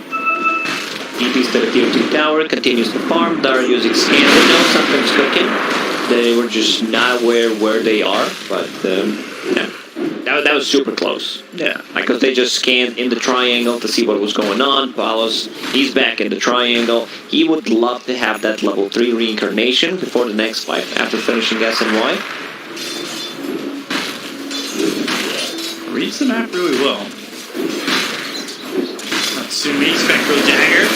DP's to the tier 2 tower, continues to farm. They're using scans. They know something's cooking. They were just not aware where they are, but yeah. That was super close. Yeah. Because they just scanned in the triangle to see what was going on. Palos, he's back in the triangle. He would love to have that level 3 reincarnation before the next fight after finishing SNY. Reads the map really well. Natsumi, Spectral Dagger.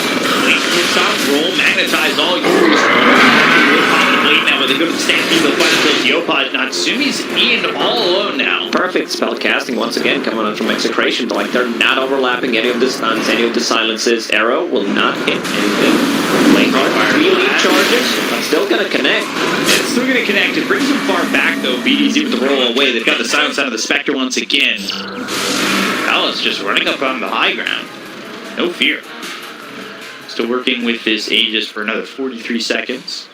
Blink hits off, roll, magnetize all yours. Blade now, but they go to the Stampede, they'll find themselves Yopod. Natsumi's in all alone now. Perfect spell casting once again coming on from Execration. Like they're not overlapping any of the stuns, any of the silences. Arrow will not hit anything. Blade hard, really charges, but still gonna connect. It's still gonna connect. It brings them far back though. BD's able to roll away. They've got the silence out of the Spectre once again. Palos just running up on the high ground. No fear. Still working with his Aegis for another 43 seconds.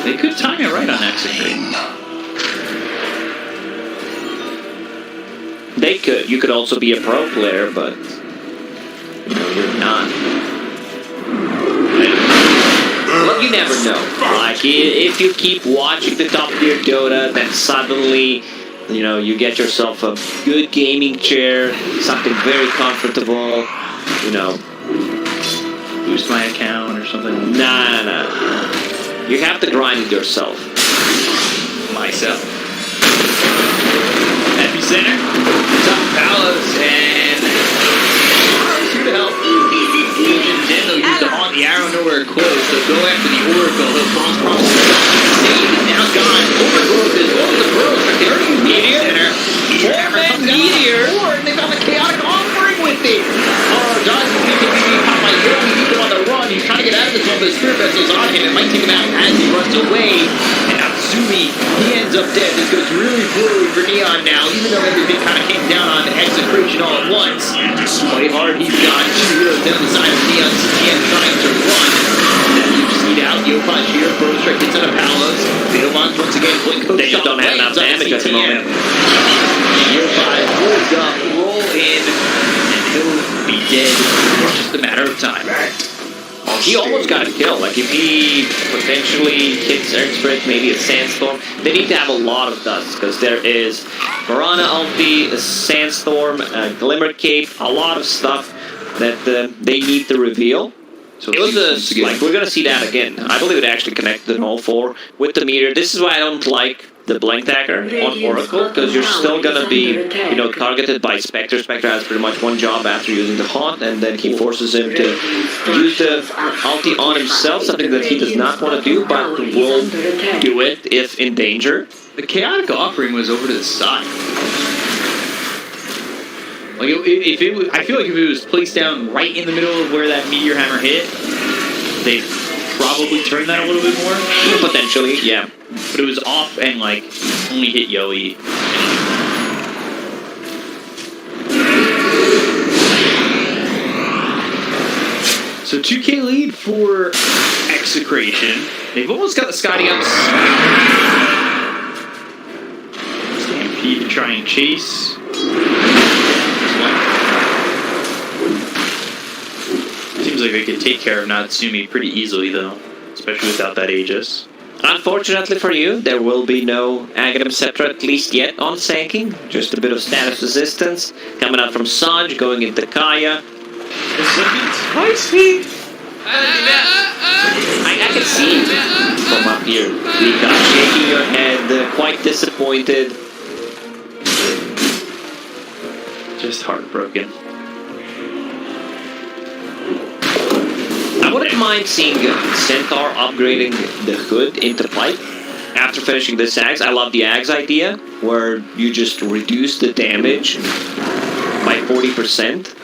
They could time it right on Execrate. They could. You could also be a pro player, but you're not. Well, you never know. Like, if you keep watching the top tier Dota, then suddenly, you get yourself a good gaming chair, something very comfortable, Boost my account or something. Nah. You have to grind it yourself. Myself. Epicenter. Top Palos and here to help. Fusion Zen, they'll use the haunt the arrow nowhere close. They'll go after the Oracle. He'll false promise. He's now gone. Overgrowth is over the growth, but they're in Meteor. Four-man Meteor. And they got a chaotic offering with it. John's caught by Yogi. He's on the run. He's trying to get out of this one, but the Spirit Vessel's on him. It might take him out as he runs away. And Natsumi, he ends up dead. This goes really poorly for Neon now, even though everything kind of came down on Execration all at once. Play hard, he's got 2 heroes down the side of Neon. CTN trying to run. Then you see out, Yopaj here, Pro Strike hits on a Palos. Beetlemons once again, Blink Hook. They just don't have enough damage at the moment. Yopaj pulls up, roll in, and he'll be dead in just a matter of time. He almost got a kill. Like, if he potentially hits Earthsprit, maybe a Sandstorm, they need to have a lot of dust, because there is Piranha ulti, a Sandstorm, a Glimmer Cape, a lot of stuff that they need to reveal. So it was we're going to see that again. I believe it actually connected in all 4 with the meter. This is why I don't like the Blank Dagger on Oracle, because you're still going to be, targeted by Spectre. Spectre has pretty much one job after using the Haunt, and then he forces him to use the ulti on himself, something that he does not want to do, but will do it if in danger. The chaotic offering was over to the side. Like if it was, I feel like if it was placed down right in the middle of where that meteor hammer hit, they'd probably turn that a little bit more. Potentially, yeah. But it was off and like only hit Yoey. So 2K lead for Execration. They've almost got the Scotty up. Stampede to try and chase. Seems like they could take care of Natsumi pretty easily though, especially without that Aegis. Unfortunately for you, there will be no Aghanim Scepter at least yet on Sanking. Just a bit of status resistance. Coming out from Sanj, going into Kaya. Spicy! I can see from up here. Vika shaking your head, quite disappointed. Just heartbroken. I wouldn't mind seeing Centaur upgrading the hood into pipe after finishing the Ags. I love the Ags idea, where you just reduce the damage by 40%.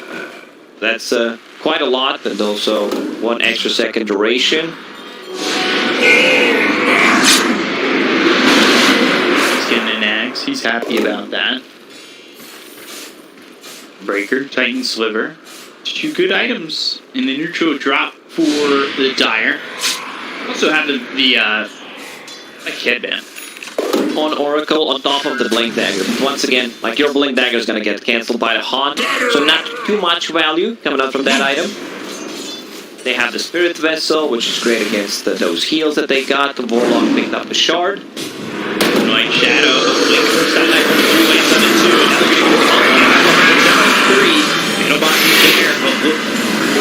That's quite a lot, and also 1 extra second duration. He's getting an axe. He's happy about that. Breaker, Titan Sliver. 2 good items in the neutral drop for the Dire. Also have the headband. On Oracle on top of the Blink Dagger. Once again, like your Blink Dagger is going to get cancelled by the Haunt, so not too much value coming out from that item. They have the Spirit Vessel, which is great against those heals that they got. The Warlock picked up the Shard. Night Shadow, Blink first that night from 3 ways 7-2, and now they're getting more on 3. Nobody there, but look,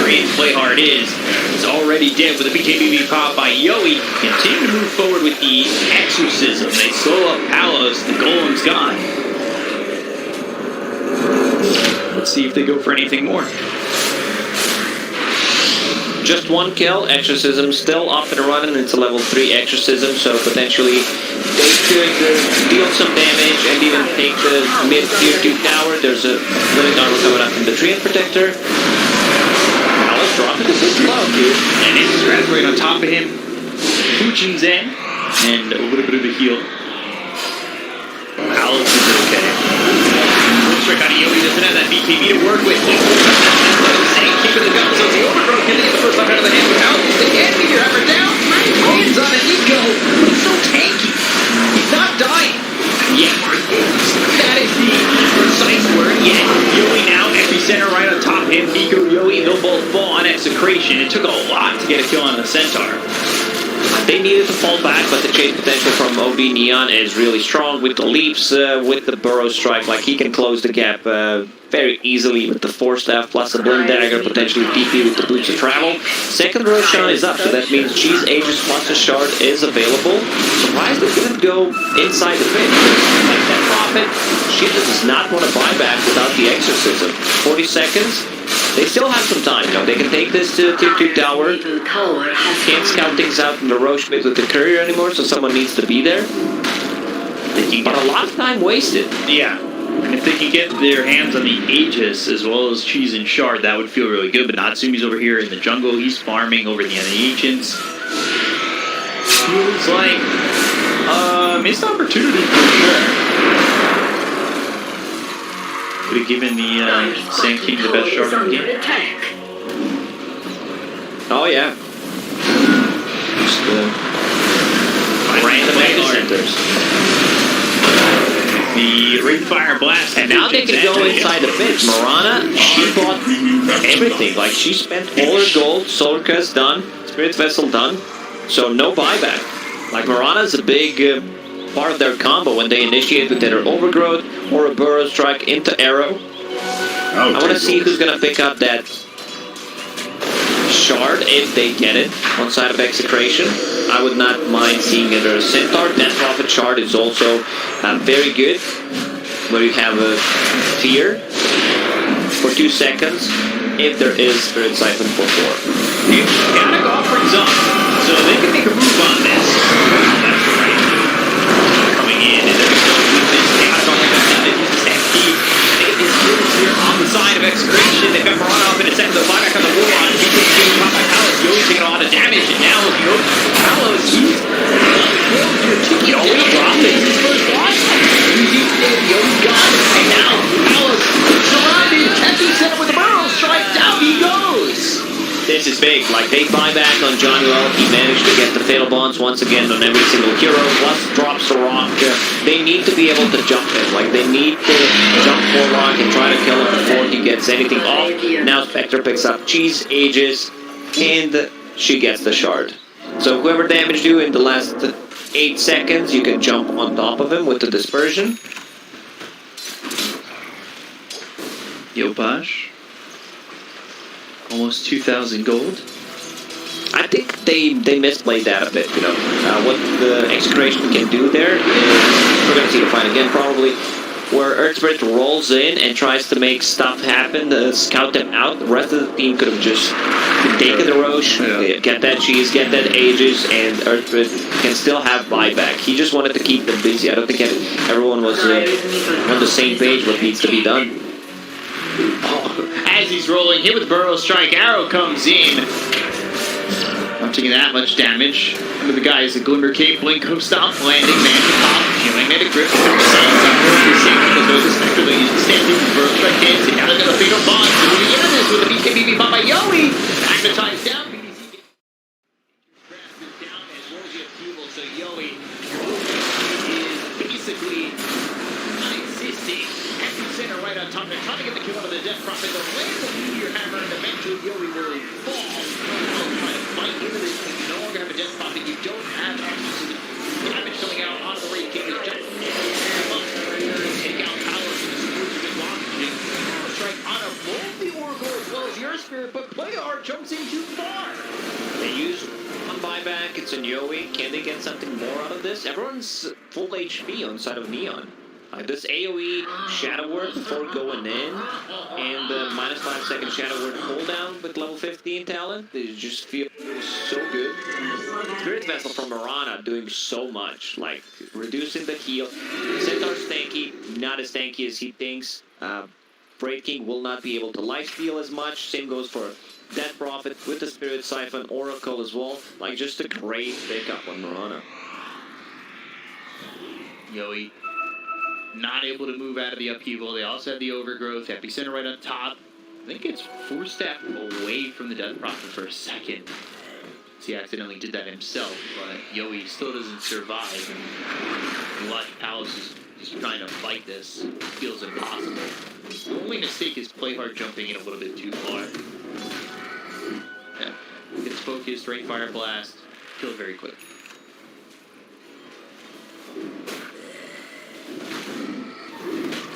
great play hard is. It's already dead with a BKB pop by Yoey. Continue to move forward with the Exorcism. They slow up Palos. The Golem's gone. Let's see if they go for anything more. Just 1 kill. Exorcism still up and running. It's a level 3 Exorcism, so potentially they could deal some damage and even take the mid-tier 2 tower. There's a Living Armor coming up from the Treant Protector. Dropping this is low, dude. And it's Scratch right on top of him. Fuchin's in. And a little bit of a heal. Alex is okay. Trick out of Yoey doesn't have that BKB to work with. Same keeping the gun, so it's the overgrowth. Can they get the first life out of the hand with Alex? They can't be here. Ever down. Hands on it. Nico. He's so tanky. He's not dying. Yeah. That is the precise word. Yeah. Yoey now, epicenter right on top of him. Nico, Yoey, they'll both fall on Execration. It took a lot to get a kill on the Centaur. They needed to fall back, but the chase potential from OB Neon is really strong with the leaps, with the Burrow Strike. Like, he can close the gap very easily with the Force Staff, plus the Blink Dagger, potentially TP with the Boots of Travel. Second Roshan is up, so that means G's Aegis plus a Shard is available. Surprised they didn't go inside the pit. Like that Prophet, she does not want to buy back without the Exorcism. 40 seconds. They still have some time, you know. They can take this to tier 2 tower. Can't scout things out in the Roche pit with the courier anymore, so someone needs to be there. But a lot of time wasted. Yeah. And if they can get their hands on the Aegis as well as Cheese and Shard, that would feel really good. But Natsumi's over here in the jungle. He's farming over the Ancients. Feels like missed opportunity for sure. Could have given the Sand King the best shard in the game. Oh yeah. Just random mega centers. The Ring Fire Blast. And now they can go inside the pit. Marana, she bought everything. Like, she spent all her gold. Solar Crest done. Spirit Vessel done. So no buyback. Like, Marana's a big part of their combo when they initiate with either Overgrowth or a Burrow Strike into Arrow. I want to see who's going to pick up that Shard if they get it on side of Execration. I would not mind seeing either a Centaur. That Prophet Shard is also very good, where you have a Fear for 2 seconds if there is Spirit Siphon for 4. Chaotic Offering's up, so they can make a move on this. That's right. Coming in, and they're going to go with this Chaotic Offering. They use the Stampede. It is really clear on the damage, and now Palos, he's Yowie dropping his first loss. Yowie gone, and now Palos surrounded, catching center with the barrel strike, down he goes. This is big, like they buy back on Johnny Well, he managed to get the Fatal Bonds once again on every single hero, plus drops the rock. They need to be able to jump him, like they need to jump Warlock and try to kill him before he gets anything off. Now Spectre picks up Cheese, Aegis, and she gets the shard. So whoever damaged you in the last 8 seconds, you can jump on top of him with the dispersion. Yopaj. Almost 2,000 gold. I think they misplayed that a bit, you know. What the Execration can do there is, we're going to see the fight again probably, where Earth Spirit rolls in and tries to make stuff happen, scout them out. The rest of the team could have just taken the Roche, get that Cheese, get that Aegis, and Earth Spirit can still have buyback. He just wanted to keep them busy. I don't think everyone was on the same page what needs to be done. Oh, as he's rolling, hit with Burrow Strike, arrow comes in. Not taking that much damage. Under the guys, a Glimmer Cape, Blink, Hook Stomp, landing, man to top, healing, Medic Grip, saying something, because those especially standing with Burrow Strike dancing. Now they're going to Fatal Bonds, and we end this with a BKB by Yowie. Magnetized down, BDC grabs this down as Rosie Upheaval, so Yowie is basically non-existing. Center right on top of it, trying to get the kill out of the Death Prophet. The land the Meteor Hammer, and eventually Yowie will fall. Trying to fight into this. You no longer have a Death Prophet. You don't have access to the damage coming out onto the Raid King. Just take out powers and the supports have been launching. Strike on a multi-Oracle as well as your Spirit, but Playhard jumps in too far. They use one buyback, it's a Yowie. Can they get something more out of this? Everyone's full HP on the side of Neon. This AoE Shadow Word before going in, and the minus 5 second Shadow Word cooldown with level 15 talent, they just feel so good. Spirit Vessel from Mirana doing so much, like reducing the heal. Centaur's tanky, not as tanky as he thinks. Braid King will not be able to lifesteal as much. Same goes for Death Prophet with the Spirit Siphon, Oracle as well. Like just a great pickup on Mirana. Yowie not able to move out of the upheaval. They also have the overgrowth. Epicenter right on top. I think it's 4 step away from the Death Prophet for a second. He accidentally did that himself, but Yowie still doesn't survive. And watch Palace is just trying to fight this. It feels impossible. The only mistake is Playhard jumping in a little bit too far. Yeah. Gets focused, right fire blast, killed very quick.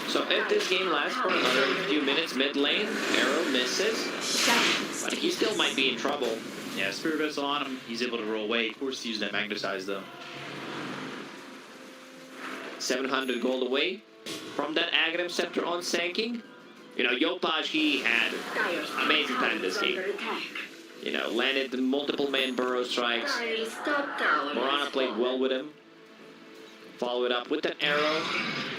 So if this game lasts for another few minutes mid lane, Arrow misses, but he still might be in trouble. Yeah, Spirit Vessel on him, he's able to roll away. Of course, to use that Magnetize though. 700 gold away from that Aghanim Scepter on Sanking. You know, Yopaj, he had amazing time this game. You know, landed multiple man burrow strikes. Mirana played well with him. Follow it up with an arrow.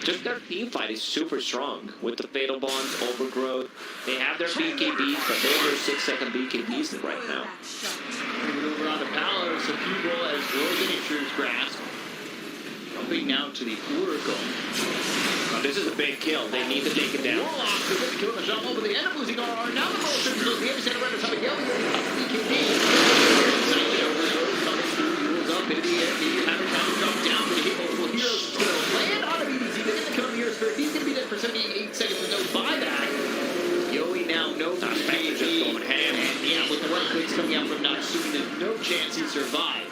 Just their team fight is super strong with the Fatal Bonds, Overgrowth. They have their BKBs, but those are 6 second BKBs right now. Over on the Palos, a few goal as Rosen intrudes grasp. Jumping now to the Oracle. Now, this is a big kill. They need to take it down. Warlock to get the kill on the jump over the end of losing RR. Now the motion goes the epicenter right on top of Yellow. BKB. Silent Overgrowth coming through. Mules up into the air. Meteor Hammer trying to jump down to hit multiple heroes. It's going to land on a BDC. They're going to kill him here. He's going to be dead for 78 seconds with no buyback. Yowie now no BKB. Just going ham. And yeah, with the right clicks coming out from Natsumi, there's no chance he survives.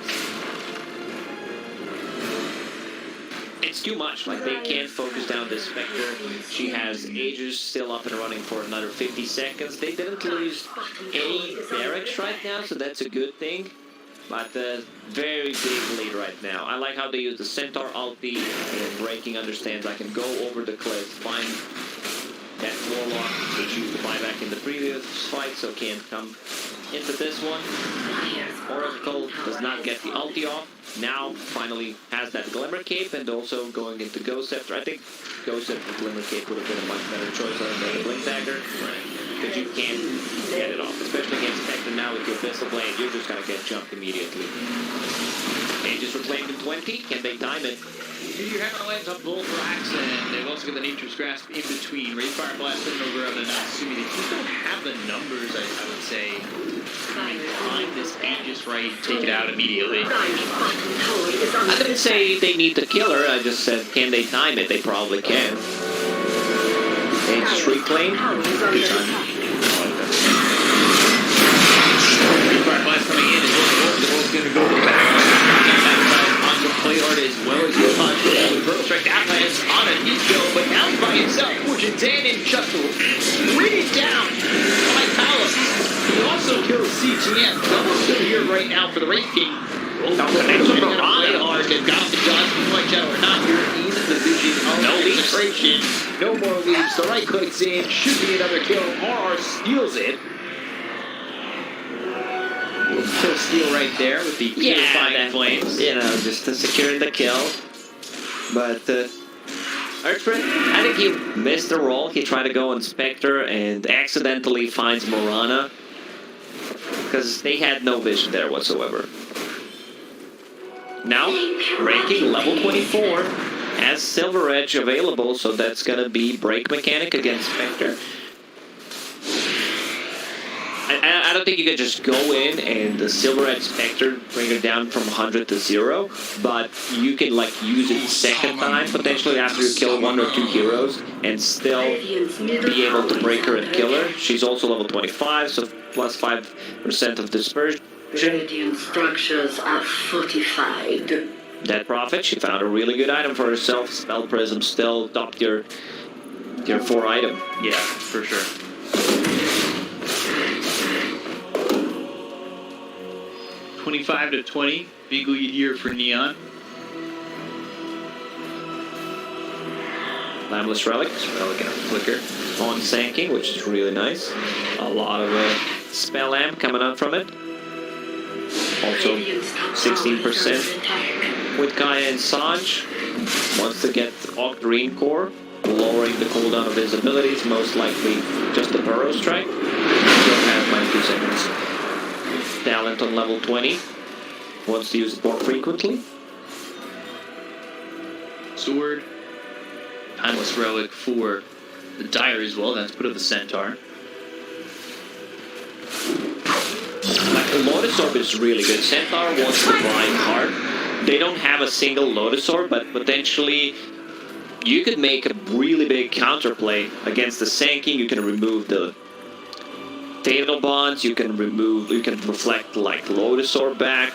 It's too much. Like, they can't focus down this Spectre. She has Aegis still up and running for another 50 seconds. They didn't lose any barracks right now, so that's a good thing. But very big lead right now. I like how they use the Centaur ulti, and Breaking understands I can go over the cliff, find that Warlock, which used the buyback in the previous fight, so can't come into this one. Oracle does not get the ulti off. Now, finally, has that Glimmer Cape, and also going into Ghost Scepter. I think Ghost Scepter Glimmer Cape would have been a much better choice than the Blink Dagger, because you can't get it off, especially against Spectre now with your pistol blade, you're just gonna get jumped immediately. Aegis reclaimed in 20. Can they time it? Meteor Hammer lands on both racks, and they've also got the Nature's Grasp in between. Raise Fire Blast sitting over on the Natsumi. They just don't have the numbers, I would say, behind this Aegis right, take it out immediately. I didn't say they need the killer, I just said, can they time it? They probably can. Aegis reclaimed. Good time. Raise Fire Blast coming in, the ball's going to go back. Onto play art as well as the punch. With Pearl Strike, that lands on a Nico, but now by himself, pushing Dan and Shuttle. Really down by Palos. He also kills CGM. Double kill here right now for the Wraith King. Play art and got the dodge from White Shadow or not. You're in the vision of no concentration. No more leaves. The right clicks in. Should be another kill. RR steals it. Kill steal right there with the purifying flames. You know, just to secure the kill. But Archfred, I think he missed the roll. He tried to go on Spectre and accidentally finds Morana. Because they had no vision there whatsoever. Now, ranking level 24. Has Silver Edge available, so that's going to be Break Mechanic against Spectre. I don't think you can just go in and the Silver Edge Spectre bring it down from 100 to 0, but you can like use it second time, potentially after you kill 1 or 2 heroes, and still be able to break her and kill her. She's also level 25, so plus 5% of dispersion. Radiant structures are fortified. Dead Prophet, she found a really good item for herself. Spell Prism still top tier 4 item. Yeah, for sure. 25 to 20, big lead here for Neon. Timeless Relic and a Flicker on Sanking, which is really nice. A lot of spell amp coming out from it. Also 16% with Kaya and Sanj. Wants to get Octarine Core, lowering the cooldown of his abilities, most likely just the Burrow Strike. Still have 92 seconds. Talent on level 20. Wants to use it more frequently. Sword. Timeless Relic for the Dire as well. That's put up the Centaur. Lotus Orb is really good. Centaur wants to grind hard. They don't have a single Lotus Orb, but potentially you could make a really big counterplay against the Sanking. You can remove the Fatal Bonds, you can reflect like Lotus Orb back.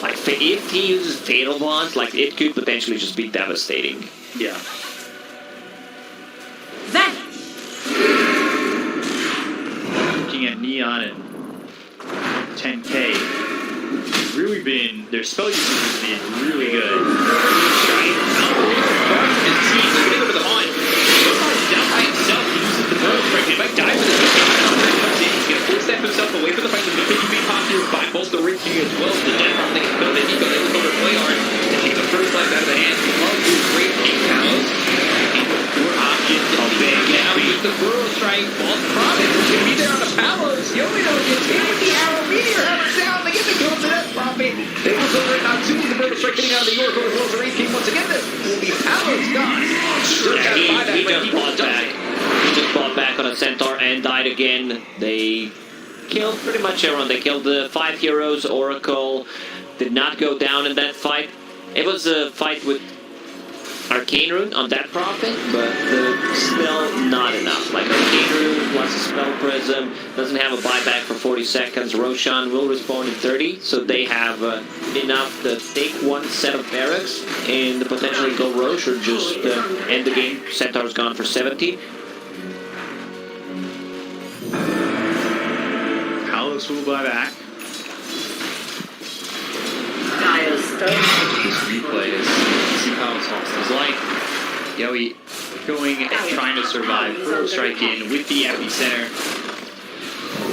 Like if he uses Fatal Bonds, like it could potentially just be devastating. Yeah. Looking at Neon and 10K, really been, their spell usage has been really good. Giant over the hunt. Down by himself, he uses the burrow strike. He might die with it. He's going to full step himself away from the fight. He's going to be popular by both the Wraith King as well as the Death. I think he's going to Nico. They look over to play hard and take the first life out of the hands of the Wraith King Palos. Poor options. Now he used the burrow strike. False Prophet is going to be there on the Palos. Yomino gets hit with the arrow. Meteor Hammer down. They get the kill to Death Prophet. They look over at Natsumi. The burrow strike getting out of the Yorko as well as the Wraith King. Once again, this will be Palos gone. He just bought back. He just bought back on a Centaur and died again. They killed pretty much everyone. They killed the 5 heroes. Oracle did not go down in that fight. It was a fight with Arcane Rune on that Prophet, but still not enough. Like Arcane Rune plus a Spell Prism doesn't have a buyback for 40 seconds. Roshan will respawn in 30, so they have enough to take one set of barracks and potentially go Roche or just end the game. Centaur's gone for 70. Palos will buy back. These replays, see Palos lost his life. Yowie going and trying to survive. Burrow strike in with the epicenter.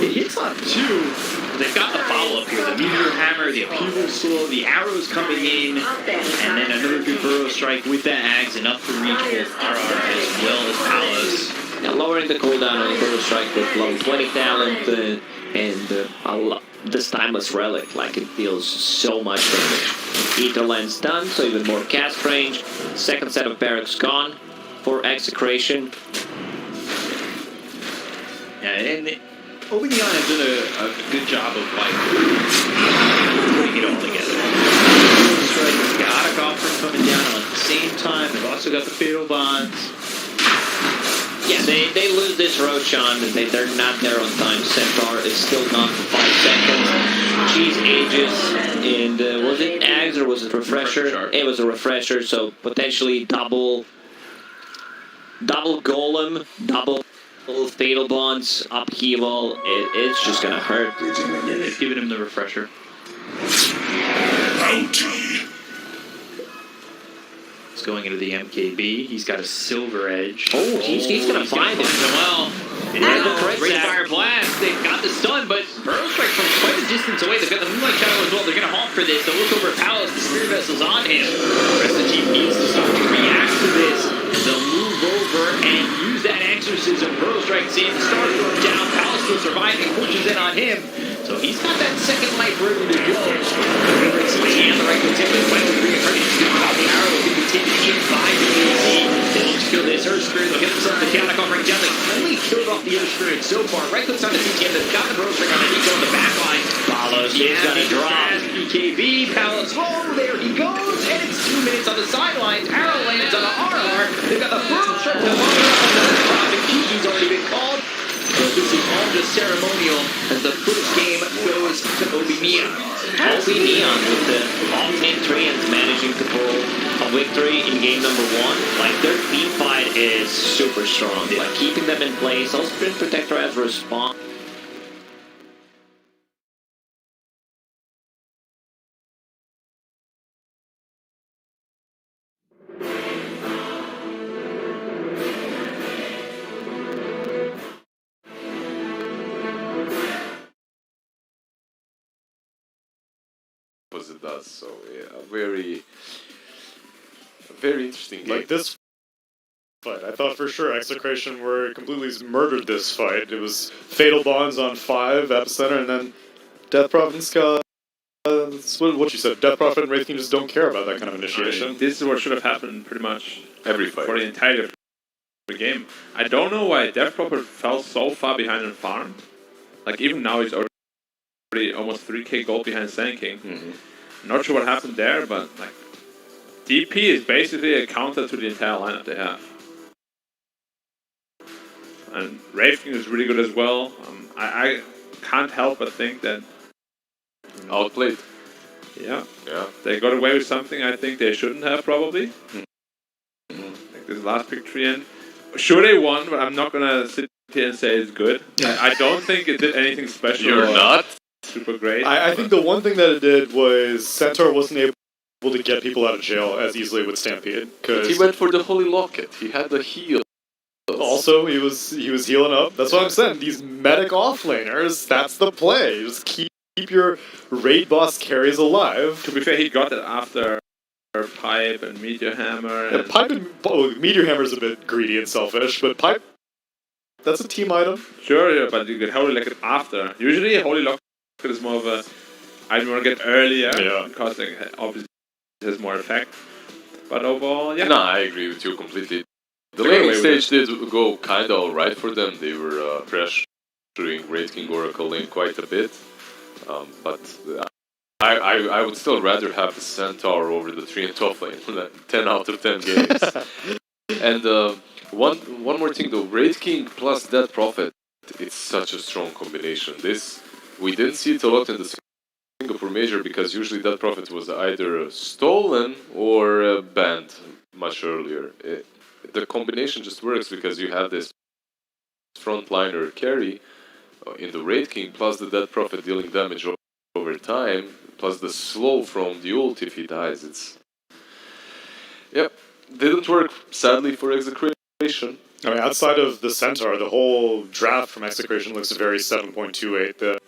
It hits on 2. They've got the follow-up here. The Meteor Hammer, the Upheaval Soul, the arrows coming in, and then another good Burrow strike with the Ags, enough to reach both RR as well as Palos. Now lowering the cooldown on the Burrow Strike with level 20 talent, and this timeless relic, like it deals so much damage. Ether Lens done, so even more cast range. Second set of barracks gone for Execration. Yeah, and Obineon has done a good job of like putting it all together. Strike, got a Goblin coming down at the same time. They've also got the Fatal Bonds. Yeah, they lose this Roshan, and they're not there on time. Centaur is still gone for 5 seconds. Cheese ages, and was it Ags or was it Refresher? It was a Refresher, so potentially double Golem, double Fatal Bonds, upheaval. It's just gonna hurt. Yeah, they've given him the Refresher. Bounty. He's going into the MKB. He's got a Silver Edge. Oh, he's gonna find it. Well, And there's the crit Great sack. Fire Blast. They've got the stun, but Burrow Strike from quite a distance away. They've got the Moonlight Shadow as well. They're going to halt for this. They'll look over at Palace. The Spirit Vessel's on him. The rest of the team needs to start to react to this. They'll move over and use that Exorcism. Burrow Strike seeing the Starstorm down. Palace still surviving. Pushes in on him. So he's got that second life ready to go. Over at CT and the right continues. Finally bring it ready to do. The arrow will continue inside the DPC. They'll kill this Earth Spirit. They'll get themselves the counter covering down. They only killed off the Earth Spirit so far. Right clicks on the CTN. They've got the Burrow Strike on the Nico on the back line. Follows. He's gonna drop. BKB. Palace. Oh, there he goes. And it's 2 minutes on the sidelines. Arrow lands on the RR. They've got the Burrow Strike to follow up on the top. And Kiki's already been called. So this is all just ceremonial as the first game goes to Obi Neon. Obi Neon with the off-lane 3 and managing to pull a victory in game number 1. Like, their team fight is super strong. Like, keeping them in place. Also, Sprint Protector has respawn. As it does, so yeah, very interesting game. Like this fight, I thought for sure Execration were completely murdered this fight. It was Fatal Bonds on 5, Epicenter, and then Death Prophet and Ska. What you said, Death Prophet and Wraith King just don't care about that kind of initiation. This is what should have happened pretty much Every fight. for the entirety of the game. I don't know why Death Prophet fell so far behind in farm. Like, even now he's already almost 3k gold behind Sand King. Not sure what happened there, but like DP is basically a counter to the entire lineup they have. And Wraith King is really good as well. I can't help but think that Outplayed. yeah, Yeah. they got away with something I think they shouldn't have probably. Like this last victory, and sure they won, but I'm not gonna sit here and say it's good. I don't think it did anything special. You're or not? super great. I think the one thing that it did was Centaur wasn't able to get people out of jail as easily with Stampede. He Because went for the Holy Locket. He had the heal. also he was healing up. That's what I'm saying. These medic offlaners, that's the play. Just keep your raid boss carries alive. To be fair, he got it after Pipe and Meteor Hammer. And Pipe and Meteor Hammer's a bit greedy and selfish, but Pipe, that's a team item. Sure, yeah, but you get Holy Locket after. Usually, Holy Locket is more of a I want to get earlier because like, obviously it has more effect. But overall, yeah. No, I agree with you completely. The They got laning away with stage did go kind of alright for them. They were pressuring Great King Oracle lane quite a bit. But I would still rather have the Centaur over the 3 and 12 lane. 10 out of 10 games. And one more thing though, Great King plus Dead Prophet, it's such a strong combination. We didn't see it a lot in the Singapore Major because usually Dead Prophet was either stolen or banned much earlier. The combination just works because you have this frontliner carry in the Raid King plus the Dead Prophet dealing damage over time, plus the slow from the ult if he dies. Yep, didn't work sadly for Execration. I mean, outside of the Centaur, the whole draft from Execration looks very 7.28.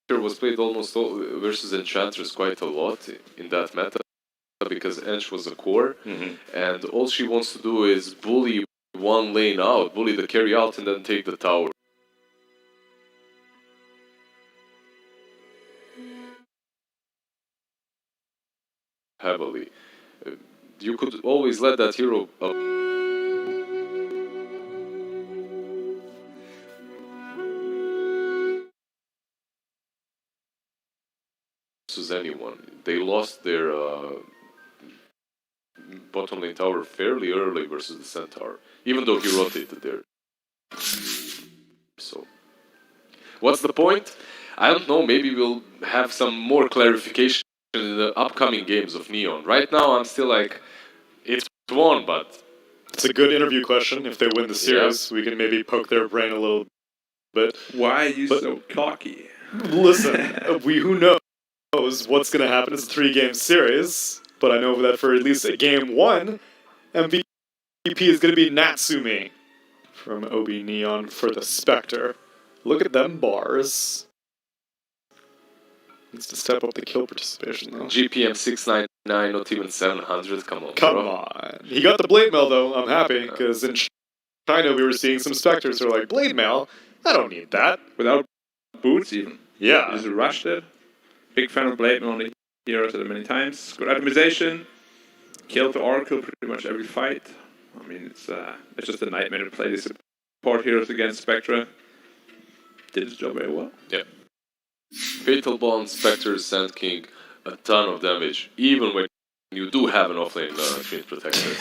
Was played almost versus Enchantress quite a lot in that meta, because Ench was a core, and all she wants to do is bully one lane out, bully the carry out, and then take the tower. Heavily. You could always let that hero versus anyone. They lost their bottom lane tower fairly early versus the Centaur, even though he rotated there. So, what's the point? I don't know, maybe we'll have some more clarification in the upcoming games of Neon. Right now, I'm still like, it's won, but... It's a good interview question. If they win the series, we can maybe poke their brain a little bit. Why are you so cocky? Listen, who knows what's going to happen? It's a 3-game series, but I know that for at least game 1, MVP is going to be Natsumi from OB Neon for the Spectre. Look at them bars. Needs to step up the kill participation, though. GPM 699, not even 700. Come on. Come bro. on. He got the Blade Mail, though. I'm happy, because in China we were seeing some Spectres who are like, Blade Mail? I don't need that. Without boots, even. Yeah. Just rushed it. Big fan of Blade on the heroes at many times. Good optimization. Kill to Oracle pretty much every fight. I mean, it's just a nightmare to play these support heroes against Spectra. Did his job very well. Yep. Fatal Bond, Spectre, Sand King, a ton of damage, even when you do have an offlane Fiend Protector.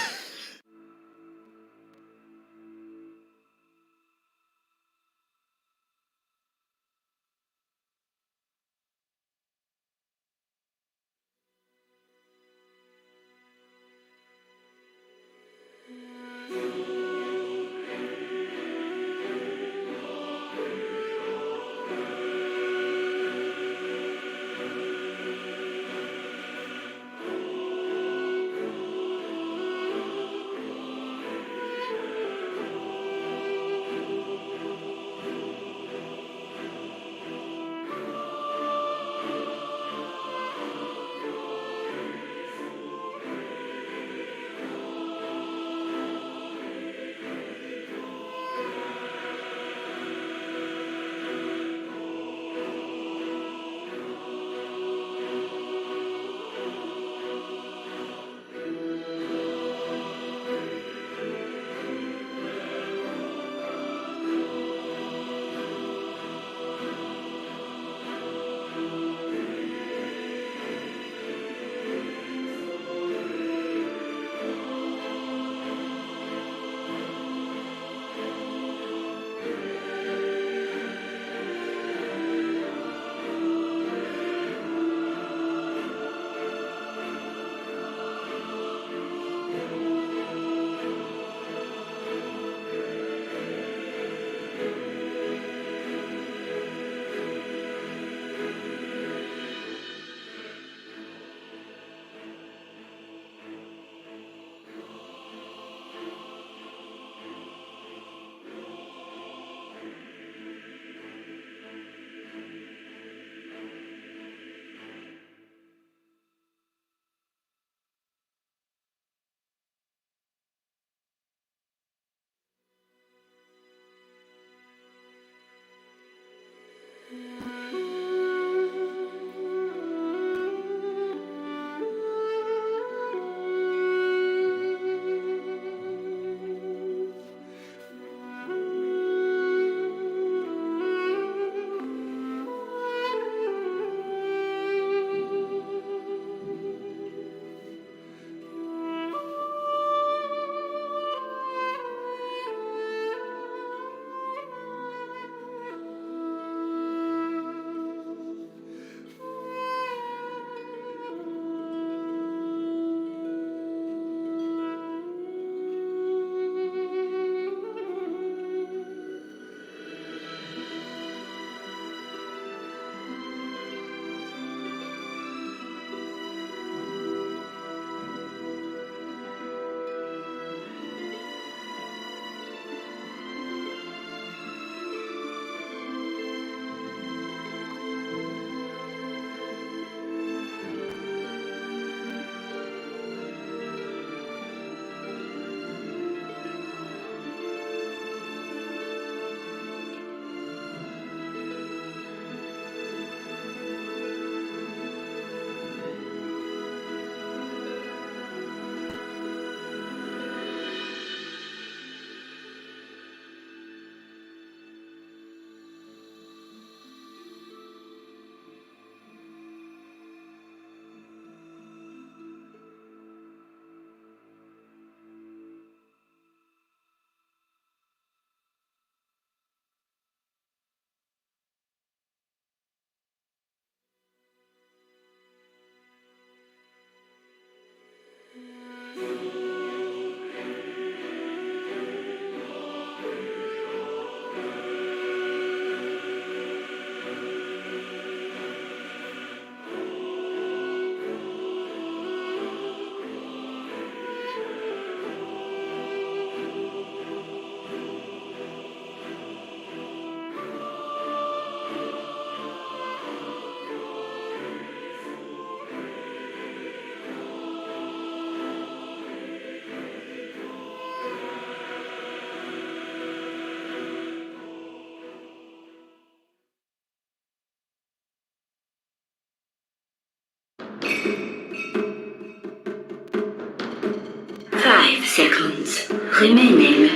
seconds remaining.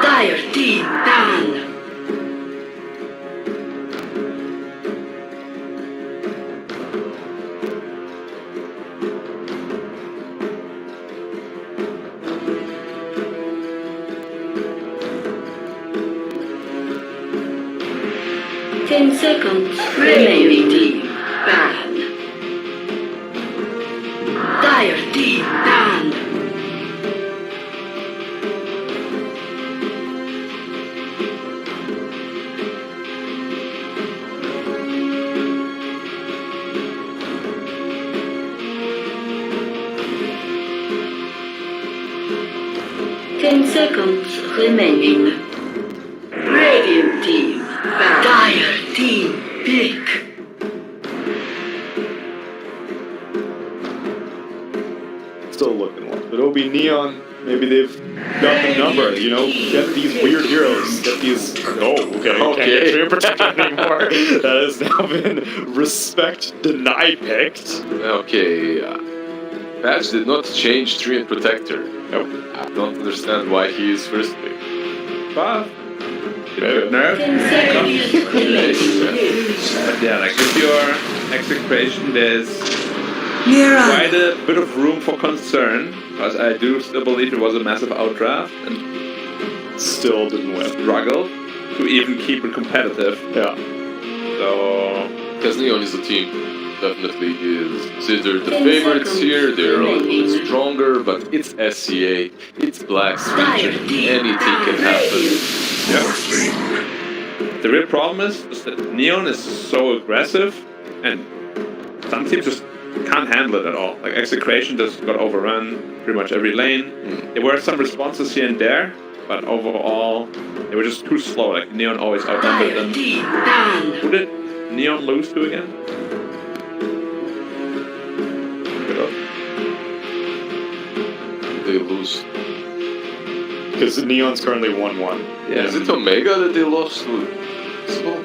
Dire team ban. Ten seconds remaining. Team ban. Dire team ban. Ten seconds remaining. Radiant team ban. Dire team pick. Still looking like. But it'll be Neon. Maybe they've got the number, you know? Get these weird heroes. Get these. Oh, okay. Can't get Tree and Protect anymore. That has now been Respect Deny picked. Okay, Patch did not change Tree and Protector. Nope. I don't understand why he is first pick. But Maybe. nerf. 10 seconds remaining. But yeah, like with your execration, there's quite a bit of room for concern, because I do still believe it was a massive outdraft and Still didn't win. struggled to even keep it competitive. Yeah. So Because Neon is a team definitely is considered the 10 favorites seconds here. They're a little remaining. bit stronger, but it's SCA, it's Black's region, anything can happen. the real problem is that Neon is so aggressive, and some teams just can't handle it at all. Like execration just got overrun pretty much every lane. There were some responses here and there, but overall they were just too slow. Like Neon always outnumbered Dire them. team ban. Who did Neon lose to again? They lose. Because Neon's currently 1-1. Yeah. Is it Omega that they lost to?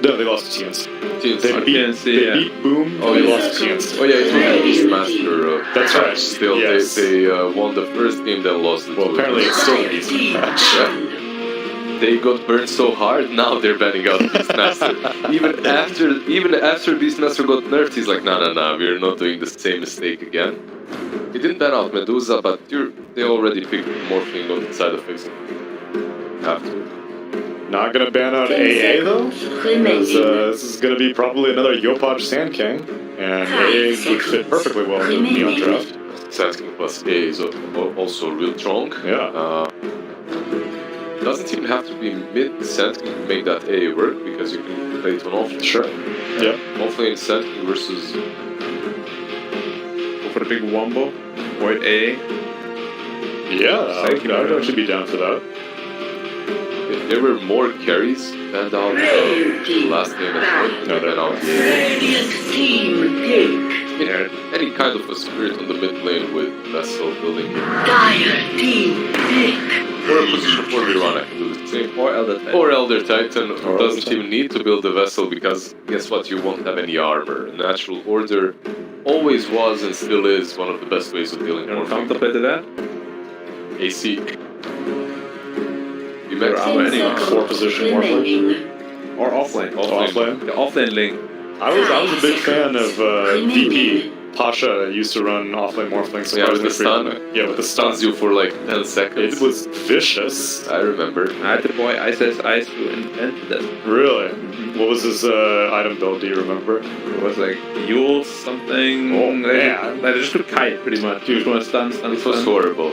No, they lost to TNC. Teams. They beat, TNC, they yeah. beat Boom, Oh, they yeah. lost to TNC. Oh yeah, it was the Beastmaster. That's right. Still, Yes. they won the first game, then lost it. Well, to apparently it's still a Dire decent team match. ban. They got burned so hard. Now they're banning out Beastmaster. even after Beastmaster got nerfed, he's like, no, we're not doing the same mistake again. He didn't ban out Medusa, but they already picked Morphling on the side of Fixing. Have to. Not gonna ban out 10 AA though. seconds 'Cause, remaining. this is gonna be probably another Yopaj Sand King, and AA would fit perfectly well with the Neon draft. Sand King plus A is also real strong. Yeah. Doesn't even have to be mid Sand King to make that A work, because you can play it on offlane. Sure. Yeah. Offlane Sand King versus Go for the big wombo. Void A. Yeah. I would actually be down for that. there were more carries banned out last game as well. No, they're out. Radiant team pick. Yeah, any kind of a spirit on the mid lane with Vessel building it. Dire team pick. Or a position for Mirana, I can do the same. Or Elder Titan. Or Elder Titan, who Or doesn't Elder even need to build a vessel, because guess what, you won't have any armor. Natural Order always was and still is one of the best ways of dealing You with don't contemplate that? AC. You There met are many. Four position Morphling. remaining. Or offlane. Offlane. The offlane link. I was a big fan of DP. Pasha used to run offlane Morphling Yeah, with surprisingly the stun. frequently. Yeah, with the stuns stuns. you for like 10 seconds. It was vicious. I remember. I had the boy Ice Ice who invented that. Really. What was his item build? Do you remember? It was like Yule something. Oh, like, man. Like just took kite pretty much. You just want to stun. It was horrible.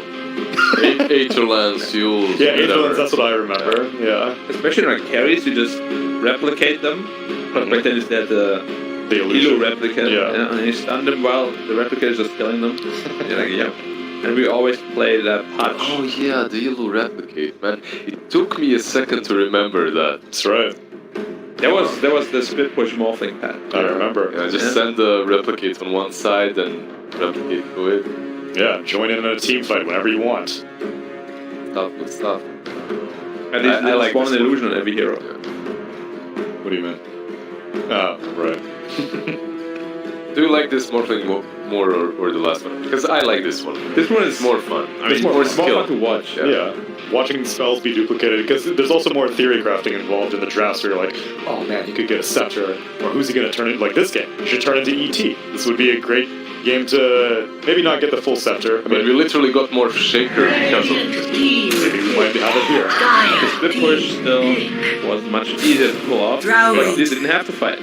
Aetherlands, Yule. Yeah, Aetherlands, that's what I remember. Yeah. Especially like carries, you just replicate them. But back then instead the The Elo illusion. replicate. Yeah. And you stun them while the replicate is just killing them. You're like, yeah. And we always play that patch. Oh yeah, the Yellow replicate, man. It took me a second to remember that. That's right. There was the split push morphling patch. I remember. Yeah, just Yeah. send the replicate on one side and replicate to it. Yeah, join in a team fight whenever you want. Stuff with stuff. At least I like spawn this an illusion on every hero. What do you mean? Oh, right. Do you like this Morphling more or the last one? Because I like this one. This one is It's more fun. I mean, It's more more skill. fun to watch. Yeah. Watching spells be duplicated, because there's also more theory crafting involved in the drafts where you're like, oh man, he could get a scepter, or who's he going to turn into, like this game, you should turn into ET. This would be a great game to maybe not get the full scepter, I but mean, we literally got more Shaker because of Radiant team. maybe we might have it here. The split push still was much easier to pull off, but you didn't have to fight.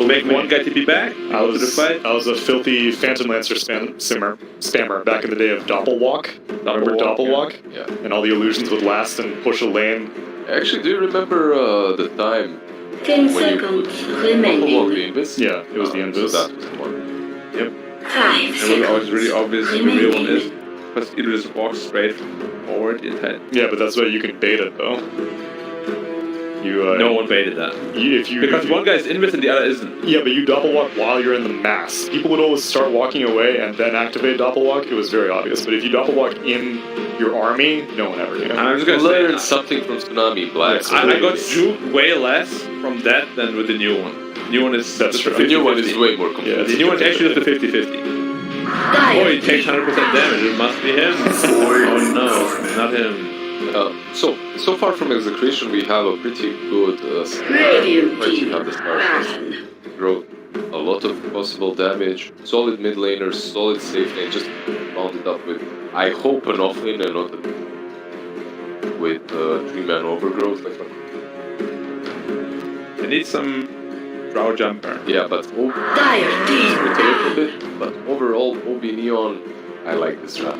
Make one guy TP back, I go to the fight. was a filthy Phantom Lancer spammer back in the day of Doppelwalk. Remember Doppelwalk, Doppelwalk? Yeah. And all the illusions would last and push a lane. Actually, do you remember the time 10 when you seconds put remaining. the Invis? Yeah, it was the So Invis. that was the one. 5 It was seconds always really obvious who the real one is. remaining. Because it just walks straight forward the entire. Yeah, but that's why you can bait it though. You No one baited that. if you Because if you- one guy's invis and the other isn't. Yeah, but you doppelwalk while you're in the mass. People would always start walking away and then activate doppelwalk. It was very obvious. But if you doppelwalk in your army, no one ever knew. I'm just gonna Learn say, something from Tsunami Black. Yes, I got juked way less from that than with the new one. New one is That's just true. a The new one is 50-50. way more complete. Yeah, The new one's actually just a 50-50. Oh, Dire he takes 100% damage. It must be him. Oh no, not him. So far from Execration, we have a pretty good Radiant right, you team. have the start. Ban. Grow a lot of possible damage, solid mid laners, solid safe lane, just round it up with, I hope, an off lane and not with 3-man overgrowth. Like, I need some draw jumper. yeah, but Dire team. a little bit. But overall, OB Neon, I like this strat.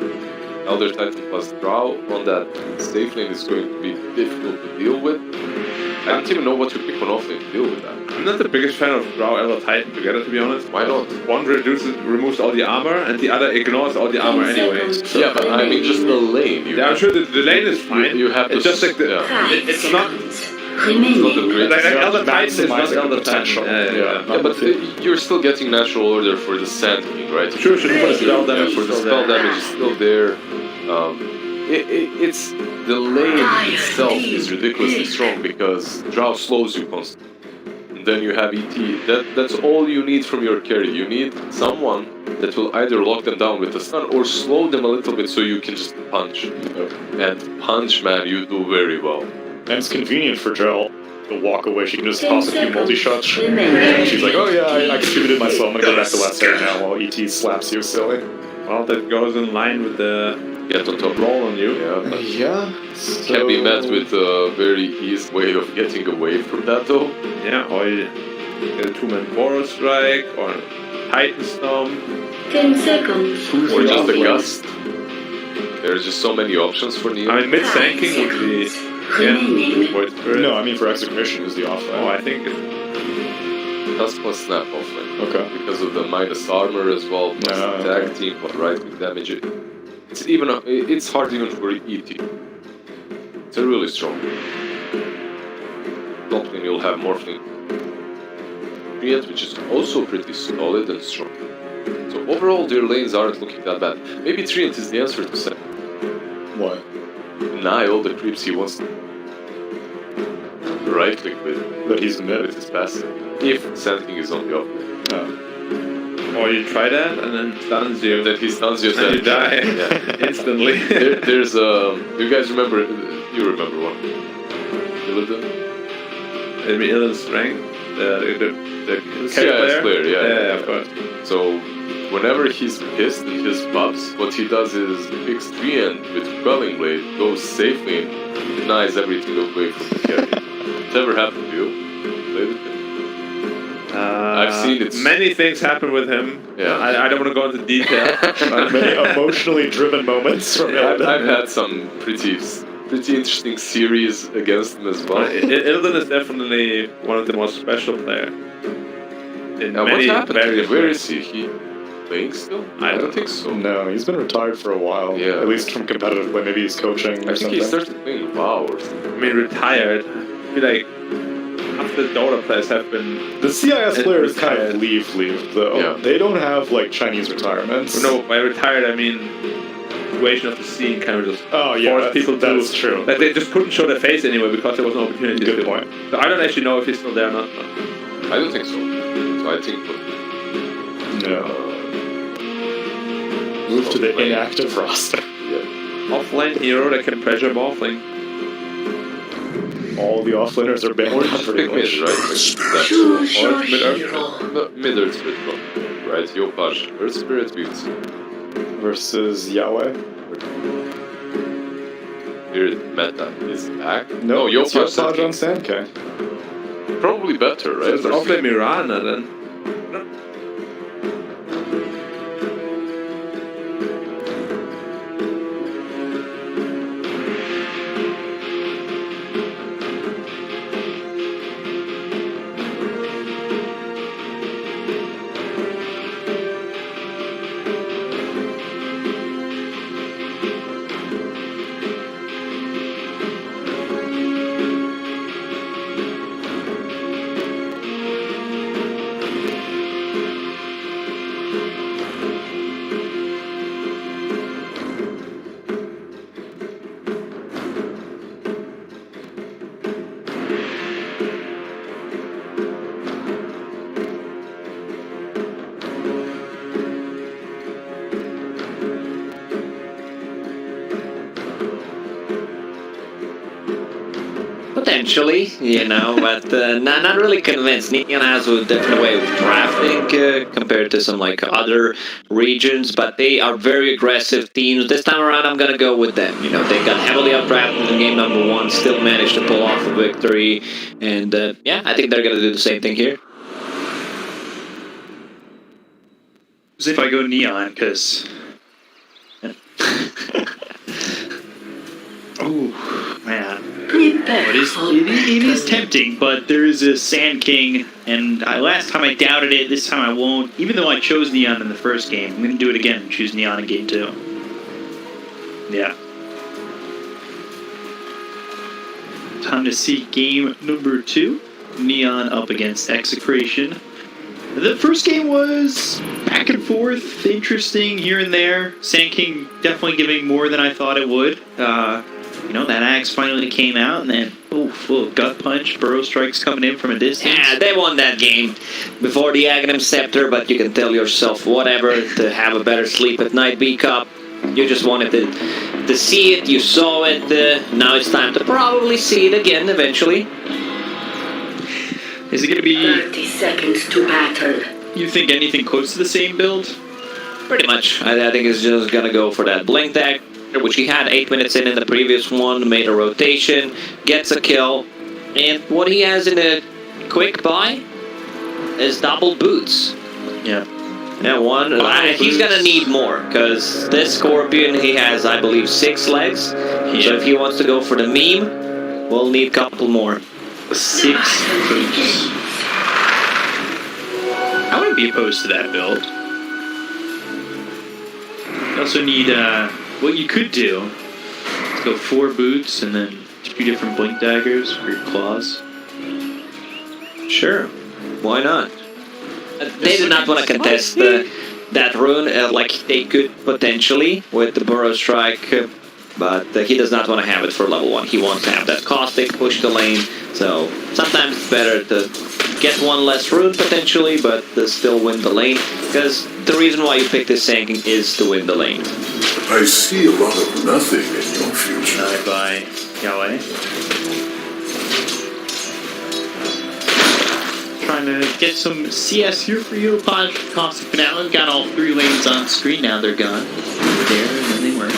Elder Titan plus Drow on that safe lane is going to be difficult to deal with. I don't even know what to pick on off lane to deal with that. I'm not the biggest fan of Draw Elder Titan together, to be honest. Why not? One removes all the armor, and the other ignores all the armor anyway. Yeah, but I mean, just the lane. Yeah, I'm sure the lane is fine. You have it's to just like the. yeah. It's not. Remaining. Not the greatest. Like Elder Titan is not Maximizing Elder the potential. Titan. Yeah. Yeah, but you're still getting natural order for the Sand King, right? Sure, for the spell damage. Yeah, for the spell damage is still there. It's the lane itself is ridiculously strong because Drow slows you constantly. And then you have ET. That's all you need from your carry. You need someone that will either lock them down with a stun or slow them a little bit so you can just punch. And punch, man, you do very well. And it's convenient for Drell to walk away. She can just toss a few multi-shots. Remaining. She's like, oh yeah, I contributed myself. I'm gonna go back to West Air now while ET slaps you silly. Well, that goes in line with the Get on top. roll on you. Yeah, but Yeah. can be met with a very easy way of getting away from that though. Yeah, or you get a 2-man Boros Strike, or Titan Storm. 10 seconds. Or just a remaining. gust. There's just so many options for Neo. I mean, mid sanking would be. Yeah, Remaining. Void Spirit. No, I mean for execution is the off Oh, I think it, That's plus snap offline. Okay. Because of the minus armor as well, plus Ah, attack okay. team, plus right click damage. It's even it's hard even for ET. It's a really strong. Top lane you'll have Morphling Treant, which is also pretty solid and strong. So overall their lanes aren't looking that bad. Maybe Treant is the answer to set. What? Deny all the creeps he wants to right click with But he's mid. with his passive. If Sand King is on the off lane. Oh. or you try that and then stuns you. Then he stuns you And you die Yeah. instantly. There's you guys remember? You remember one? Illidan? It'd be Illidan's strength. The CIS player, yeah. Yeah, of course. So whenever he's pissed in his buffs, what he does is picks 3 and with Quelling Blade goes safely and denies everything away from the carry. It's ever happened to you? Played with him? I've seen it. Many things happen with him. Yeah. I don't want to go into detail. Many emotionally driven moments from I've Illidan. had some pretty interesting series against him as well. Illidan is definitely one of the most special players. In Now, what many happened to various him? Where ways. is he? He playing still? I don't think so. No, he's been retired for a while. Yeah. At least from competitive play. Maybe he's coaching or I think something. he started playing WoW or something. I mean, retired. I feel like half the Dota players have been. The CIS players kind of Retired. leave though. Yeah. They don't have like Chinese retirements. No, by retired I mean situation of the scene kind of just Oh yeah, forced people to. that's true. Like they just couldn't show their face anyway because there was no opportunity. Good to. point. So I don't actually know if he's still there or not. I don't think so. So I think No. Move to the inactive roster. Offlane hero that can pressure Morphling. All the offlaners are banned pretty Pick mid, much. right? Like, Choose your Or mid-earth. hero. no, mid Earth Spirit, right? Yopaj, Earth Spirit builds. Versus Yahweh. Spirit meta is back. No, it's Yopaj Yopaj on Sand King. Sand King. Probably better, right? It's offlane Mirana then. Potentially, you know, but not really convinced. Neon has a different way of drafting compared to some like other regions, but they are very aggressive teams. This time around, I'm gonna go with them. You know, they got heavily outdrafted in game number 1, still managed to pull off a victory, and yeah, I think they're gonna do the same thing here. As if I go Neon, because... Oh, man. Prepare It is, for it is battle. tempting, but there is a Sand King, and last time I doubted it, this time I won't. Even though I chose Neon in the first game, I'm going to do it again and choose Neon in game 2. Yeah. Time to see game number 2. Neon up against Execration. The first game was back and forth, interesting here and there. Sand King definitely giving more than I thought it would. You know, that axe finally came out, and then, full gut punch, burrow strikes coming in from a distance. Yeah, they won that game before the Aghanim Scepter, but you can tell yourself whatever to have a better sleep at night, B-Cup. You just wanted to see it, you saw it, now it's time to probably see it again eventually. Is it going to be, 30 seconds to battle. you think, anything close to the same build? Pretty much. I think it's just gonna go for that blink tag, which he had 8 minutes in the previous one, made a rotation, gets a kill, and what he has in a quick buy is double boots. Yeah. Yeah, one. He's gonna need more, because this Scorpion, he has, I believe, 6 legs. So if he wants to go for the meme, we'll need a couple more. 6 boots. I wouldn't be opposed to that build. You also need, what you could do is go 4 boots and then 2 different blink daggers for your claws. Sure, why not? They did not want to contest that rune, like they could potentially with the Burrow Strike, but he does not want to have it for level 1. He wants to have that caustic, push the lane, so sometimes it's better to get one less rune potentially, but still win the lane, because the reason why you pick this Sanking is to win the lane. I see a lot of nothing in your future. By Yahweh. Trying to get some CS here for you. Caustic Finale. Got all 3 lanes on screen. Now they're gone. There, and then they weren't.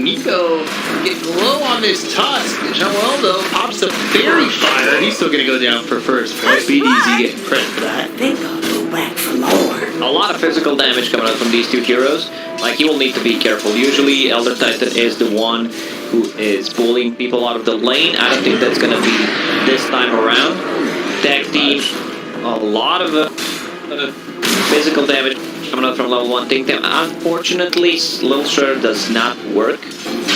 Nico getting low on this Tusk. Joel, though, pops the Fairy Fire. He's still going to go down for first. Speed Easy getting credit for that. They got to back for more. A lot of physical damage coming out from these 2 heroes. Like, you will need to be careful. Usually, Elder Titan is the one who is bullying people out of the lane. I don't think that's going to be this time around. Tag team, a lot of physical damage coming out from level 1 Think Team. Unfortunately, Little Shredder does not work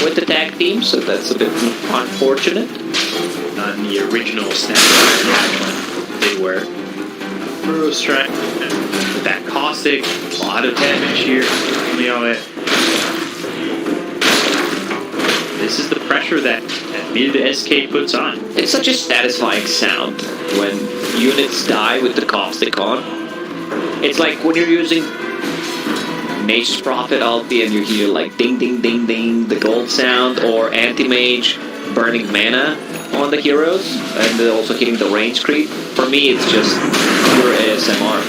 with the tag team, so that's a bit unfortunate. Not in the original Snapdragon, they were. Burrow Strike, with that Caustic, a lot of damage here. You know it. This is the pressure that mid SK puts on. It's such a satisfying sound when units die with the caustic on. It's like when you're using Nature's Prophet ulti and you hear like ding ding ding ding, the gold sound, or Anti-Mage burning mana on the heroes, and also hitting the range creep. For me, it's just pure ASMR.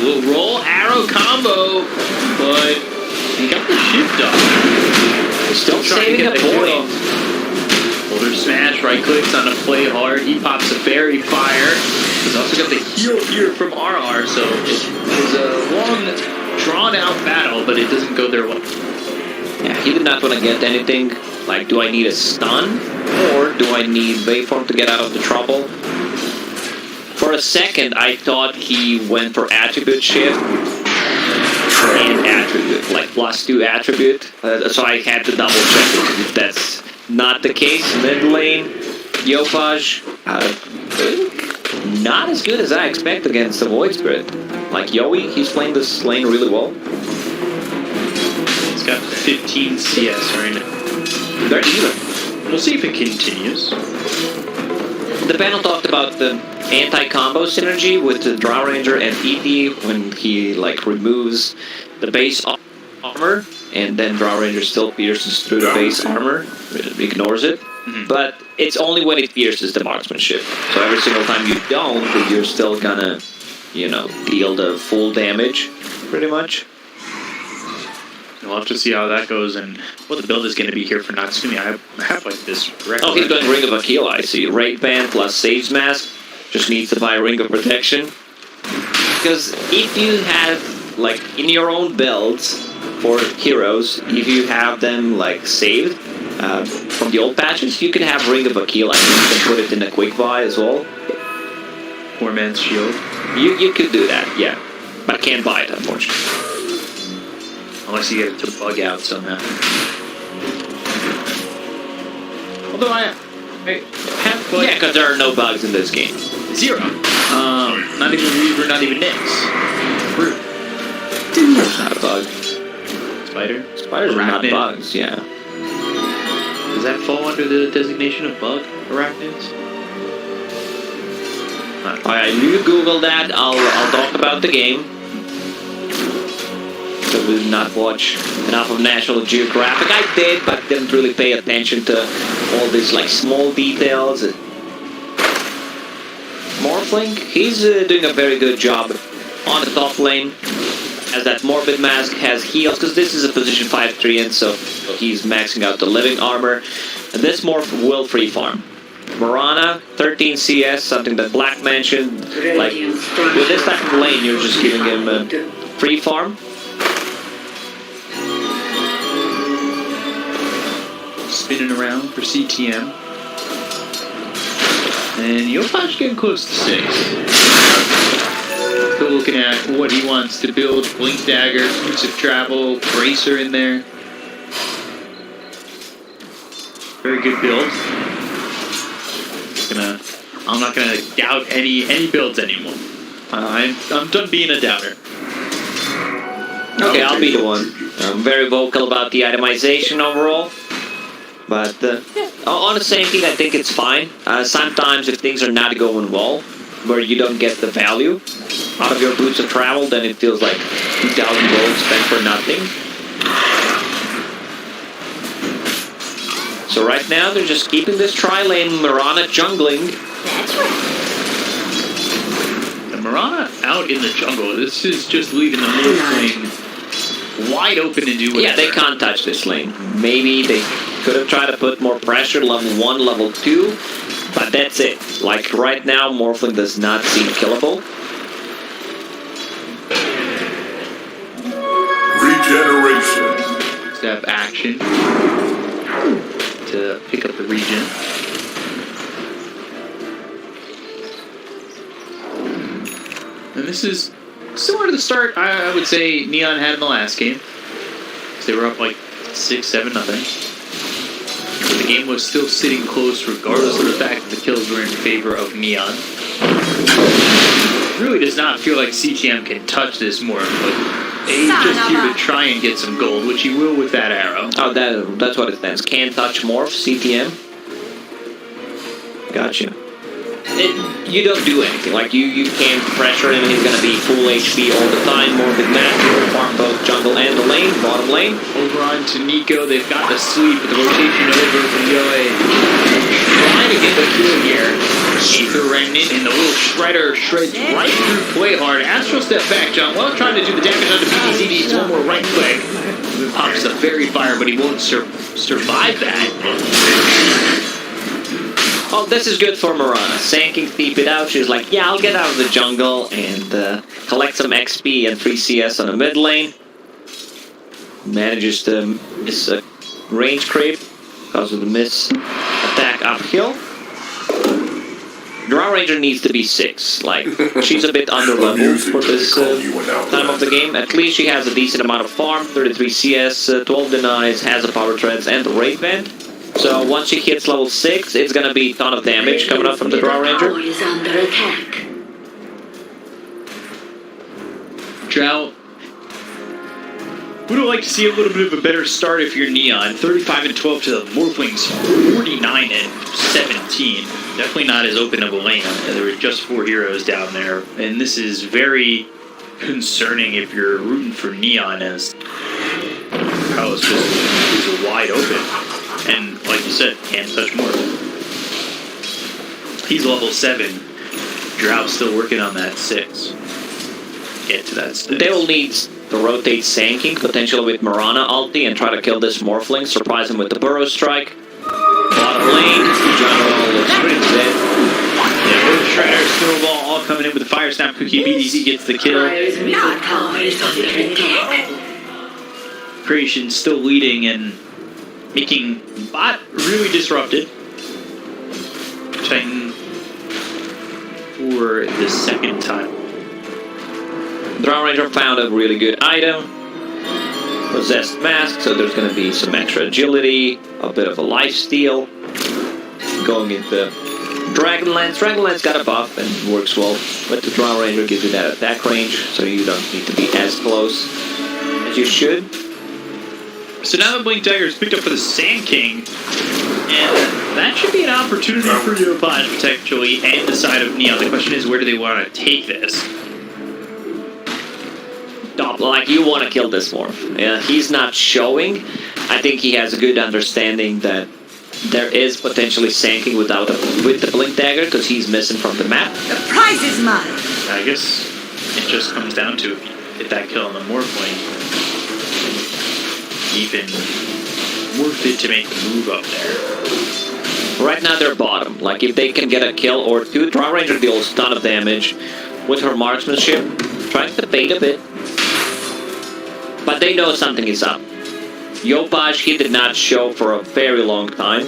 Ooh, roll arrow combo, but he got the shift up. Still trying to saving get a the point. kill. Shoulder smash, right clicks on a play hard. He pops a fairy fire. He's also got the heal here from RR, so it was a long, drawn out battle, but it doesn't go their way. Yeah, he did not want to get anything. Like, do I need a stun? Or do I need Waveform to get out of the trouble? For a second, I thought he went for Attribute Shift and Attribute, like +2 Attribute. So I had to double check it if that's not the case. Mid lane, Yopaj, not as good as I expect against the Void Spirit. Like Yowie, he's playing this lane really well. He's got 15 CS right now. They're even. We'll see if it continues. The panel talked about the anti-combo synergy with the Drow Ranger and PT when he like removes the base armor and then Drow Ranger still pierces through the base armor, ignores it. But it's only when it pierces the marksmanship. So every single time you don't, you're still gonna, you know, deal the full damage, pretty much. We'll have to see how that goes and what the build is going to be here for Natsumi. I have like this record. Oh, he's going Ring of Akila, I see. Raid Band plus Sage Mask. Just needs to buy Ring of Protection. Because if you have, like, in your own builds for heroes, if you have them, like, saved from the old patches, you can have Ring of Akila. You can put it in a quick buy as well. 4-man's shield. You could do that, yeah. But can't buy it, unfortunately. Unless you get it to bug out somehow. Although I have played... Yeah, because there are no bugs in this game. 0. Not even Reaver, not even Nyx. Rude. It's not a bug. Spider? Spiders are not Arachnid. bugs, yeah. Does that fall under the designation of bug, arachnids? Alright, you Google that. I'll talk about the game. So we did not watch enough of National Geographic. I did, but didn't really pay attention to all these like small details. Morphling, he's doing a very good job on the top lane. As that Morbid Mask has heals, because this is a position 5-3 and so he's maxing out the living armor. And this Morph will free farm. Morana, 13 CS, something that Black mentioned. Like, with this type of lane, you're just giving him a free farm. Spinning around for CTM. And Yopaj getting close to 6. Still looking at what he wants to build. Blink Dagger, Roots of Travel, Bracer in there. Very good build. I'm not gonna doubt any builds anymore. I'm done being a doubter. Okay, I'll be the one. I'm very vocal about the itemization overall. But on the same thing, I think it's fine. Sometimes if things are not going well, where you don't get the value out of your Boots of Travel, then it feels like 2,000 gold spent for nothing. So right now, they're just keeping this tri-lane Mirana jungling. That's right. The Mirana out in the jungle. This is just leaving the middle lane wide open to do whatever. Yeah, they can't touch this lane. Maybe they could have tried to put more pressure, level 1, level 2, but that's it. Like right now, Morphling does not seem killable. Regeneration. Step action to pick up the regen. And this is similar to the start I would say Neon had in the last game. They were up like 6-7 nothing. But the game was still sitting close regardless of the fact that the kills were in favor of Neon. It really does not feel like CTM can touch this more, but he's just here to try and get some gold, which he will with that arrow. Oh, that's what it stands. Can't touch morph, CTM. Gotcha. you don't do anything. Like, you can't pressure him, he's gonna be full HP all the time. More big master, farm both jungle and the lane, bottom lane. Over on to Nico, they've got the sweep with the rotation over from Yoe. Trying to get the kill here. Aether Remnant and the little Shredder shreds right through Play Hard. Astral step back, John. Well, trying to do the damage onto BDC, needs one more right click. Pops the Fairy Fire, but he won't survive that. Oh, this is good for Mirana. Sanking Thief it out. She's like, yeah, I'll get out of the jungle and collect some XP and free CS on the mid lane. Manages to miss a range creep because of the miss attack uphill. Drow Ranger needs to be 6. Like, she's a bit under level for this time of the game. At least she has a decent amount of farm, 33 CS, 12 denies, has a power treads and a raid band. So once she hits level 6, it's gonna be a ton of damage coming up from the Drow Ranger. Is under attack. Drow would have liked to see a little bit of a better start if you're Neon. 35 and 12 to the Morphlings, 49 and 17. Definitely not as open of a lane. There were just 4 heroes down there, and this is very concerning if you're rooting for Neon, as Carlos is wide open. And like you said, can't touch more. He's level 7. Drow's still working on that 6. Get to that 6. They will need to rotate Sanking, potentially with Mirana ulti, and try to kill this Morphling, surprise him with the Burrow Strike. Bottom lane, Jungle looks pretty dead. Yeah, both Shredder, Snowball all coming in with the Fire Snap Cookie. BDC gets the kill. Dire's middle tower is under attack. Creation still leading and making bot really disrupted. Titan for the second time. Drow Ranger found a really good item. Possessed Mask, so there's going to be some extra agility, a bit of a lifesteal. Going into Dragonlance. Dragonlance got a buff and works well, but the Drow Ranger gives you that attack range, so you don't need to be as close as you should. So now the Blink Dagger is picked up for the Sand King, and that should be an opportunity for Yopaj potentially, and the side of Neon. The question is, where do they want to take this? Like, you want to kill this Morph. Yeah, he's not showing. I think he has a good understanding that there is potentially Sanking with the Blink Dagger, because he's missing from the map. The prize is mine! I guess it just comes down to if you get that kill on the Morphling, even worth it to make the move up there. Right now they're bottom. Like, if they can get a kill or 2, Drow Ranger deals a ton of damage with her marksmanship, trying to bait a bit. But they know something is up. Yopaj, he did not show for a very long time.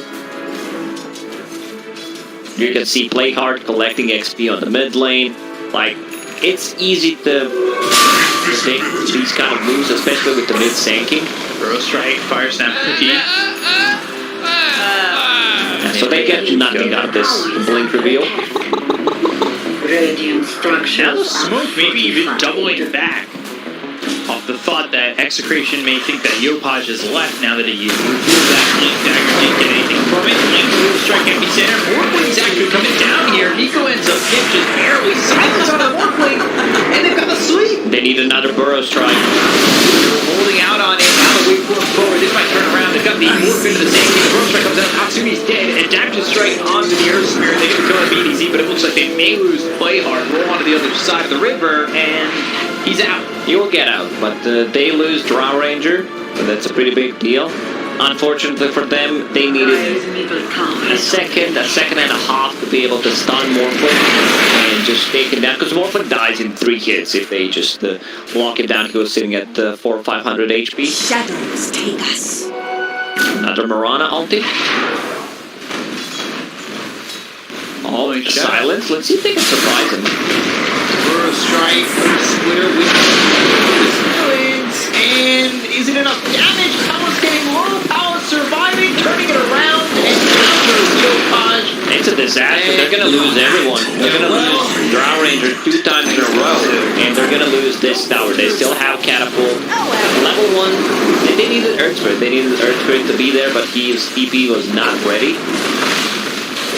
You can see Play Hard collecting XP on the mid lane. Like, it's easy to take these kind of moves, especially with the mid Sanking. Burrow Strike, Fire Snap Cookie. So they get nothing out of this Blink reveal. Radiant structure. Now the smoke maybe even doubling back. Off the thought that Execration may think that Yopaj is left now that he revealed that Blink Dagger didn't get anything from it. Blink will strike empty center. Morphling's actually coming down here. Nico ends up hit just barely. Silence on the Morphling, and they've got the sweep. They need another Burrow Strike. Holding out on it. Now the wave forward. This might turn around. They've got the Morph into the same thing. The Burrow Strike comes out. Natsumi's dead. And Damage Strike onto the Earth Spirit. They get the kill on BDC, but it looks like they may lose Play Hard. Roll onto the other side of the river, and he's out. He will get out, but they lose Drow Ranger, so that's a pretty big deal. Unfortunately for them, they needed a second and a half to be able to stun Morphling and just take him down, because Morphling dies in 3 hits if they just lock him down. He was sitting at 400 or 500 HP. Shadows take us. Another Mirana ulti. Oh, silence. Let's see if they can surprise him. Burrow Strike, Splitter with Silence, and is it enough damage? Power's getting low, Power's surviving, turning it around, and now goes Yopaj. It's a disaster. They're gonna lose everyone. They're gonna lose Drow Ranger 2 times in a row, and they're gonna lose this tower. They still have Catapult. Level 1, they needed Earth Spirit. They needed Earth Spirit to be there, but his TP was not ready.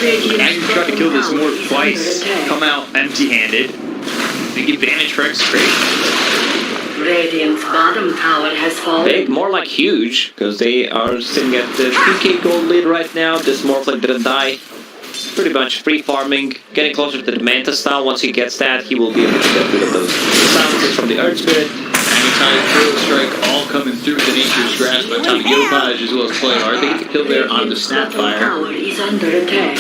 Now you try to kill this morph twice, come out empty-handed. Big advantage for execration. Radiant's bottom tower has fallen. Big, more like huge, because they are sitting at the 2k gold lead right now. This Morphling didn't die. Pretty much free farming, getting closer to the Manta style. Once he gets that, he will be able to get rid of those silences from the Earth Spirit. Anytime Drill Strike all coming through the Nature's Grasp by the time Yopaj as well as Playhard, they get the kill there on the Snapfire. Tower is under attack.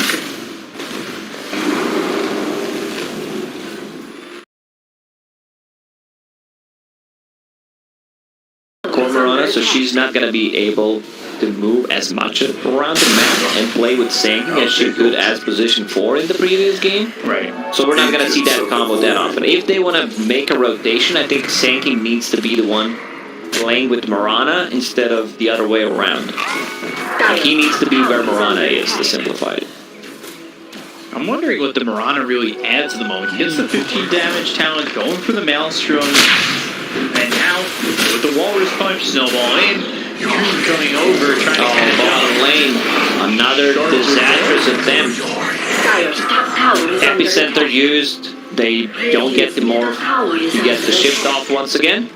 Cormorana, so she's not going to be able to move as much around the map and play with Sanking as she could as position 4 in the previous game. Right. So we're not going to see that combo that often. If they want to make a rotation, I think Sanking needs to be the one playing with Marana instead of the other way around. He needs to be where Marana is, to simplify it. I'm wondering what the Marana really adds at the moment. He gets the 15 damage talent, going for the Maelstrom, and now with the Walrus Punch, Snowball in. Dream coming over, trying to catch bottom lane. Another disastrous attempt. Dire's top tower is under Epicenter attack. used. They don't get the morph. You get the shift off once again.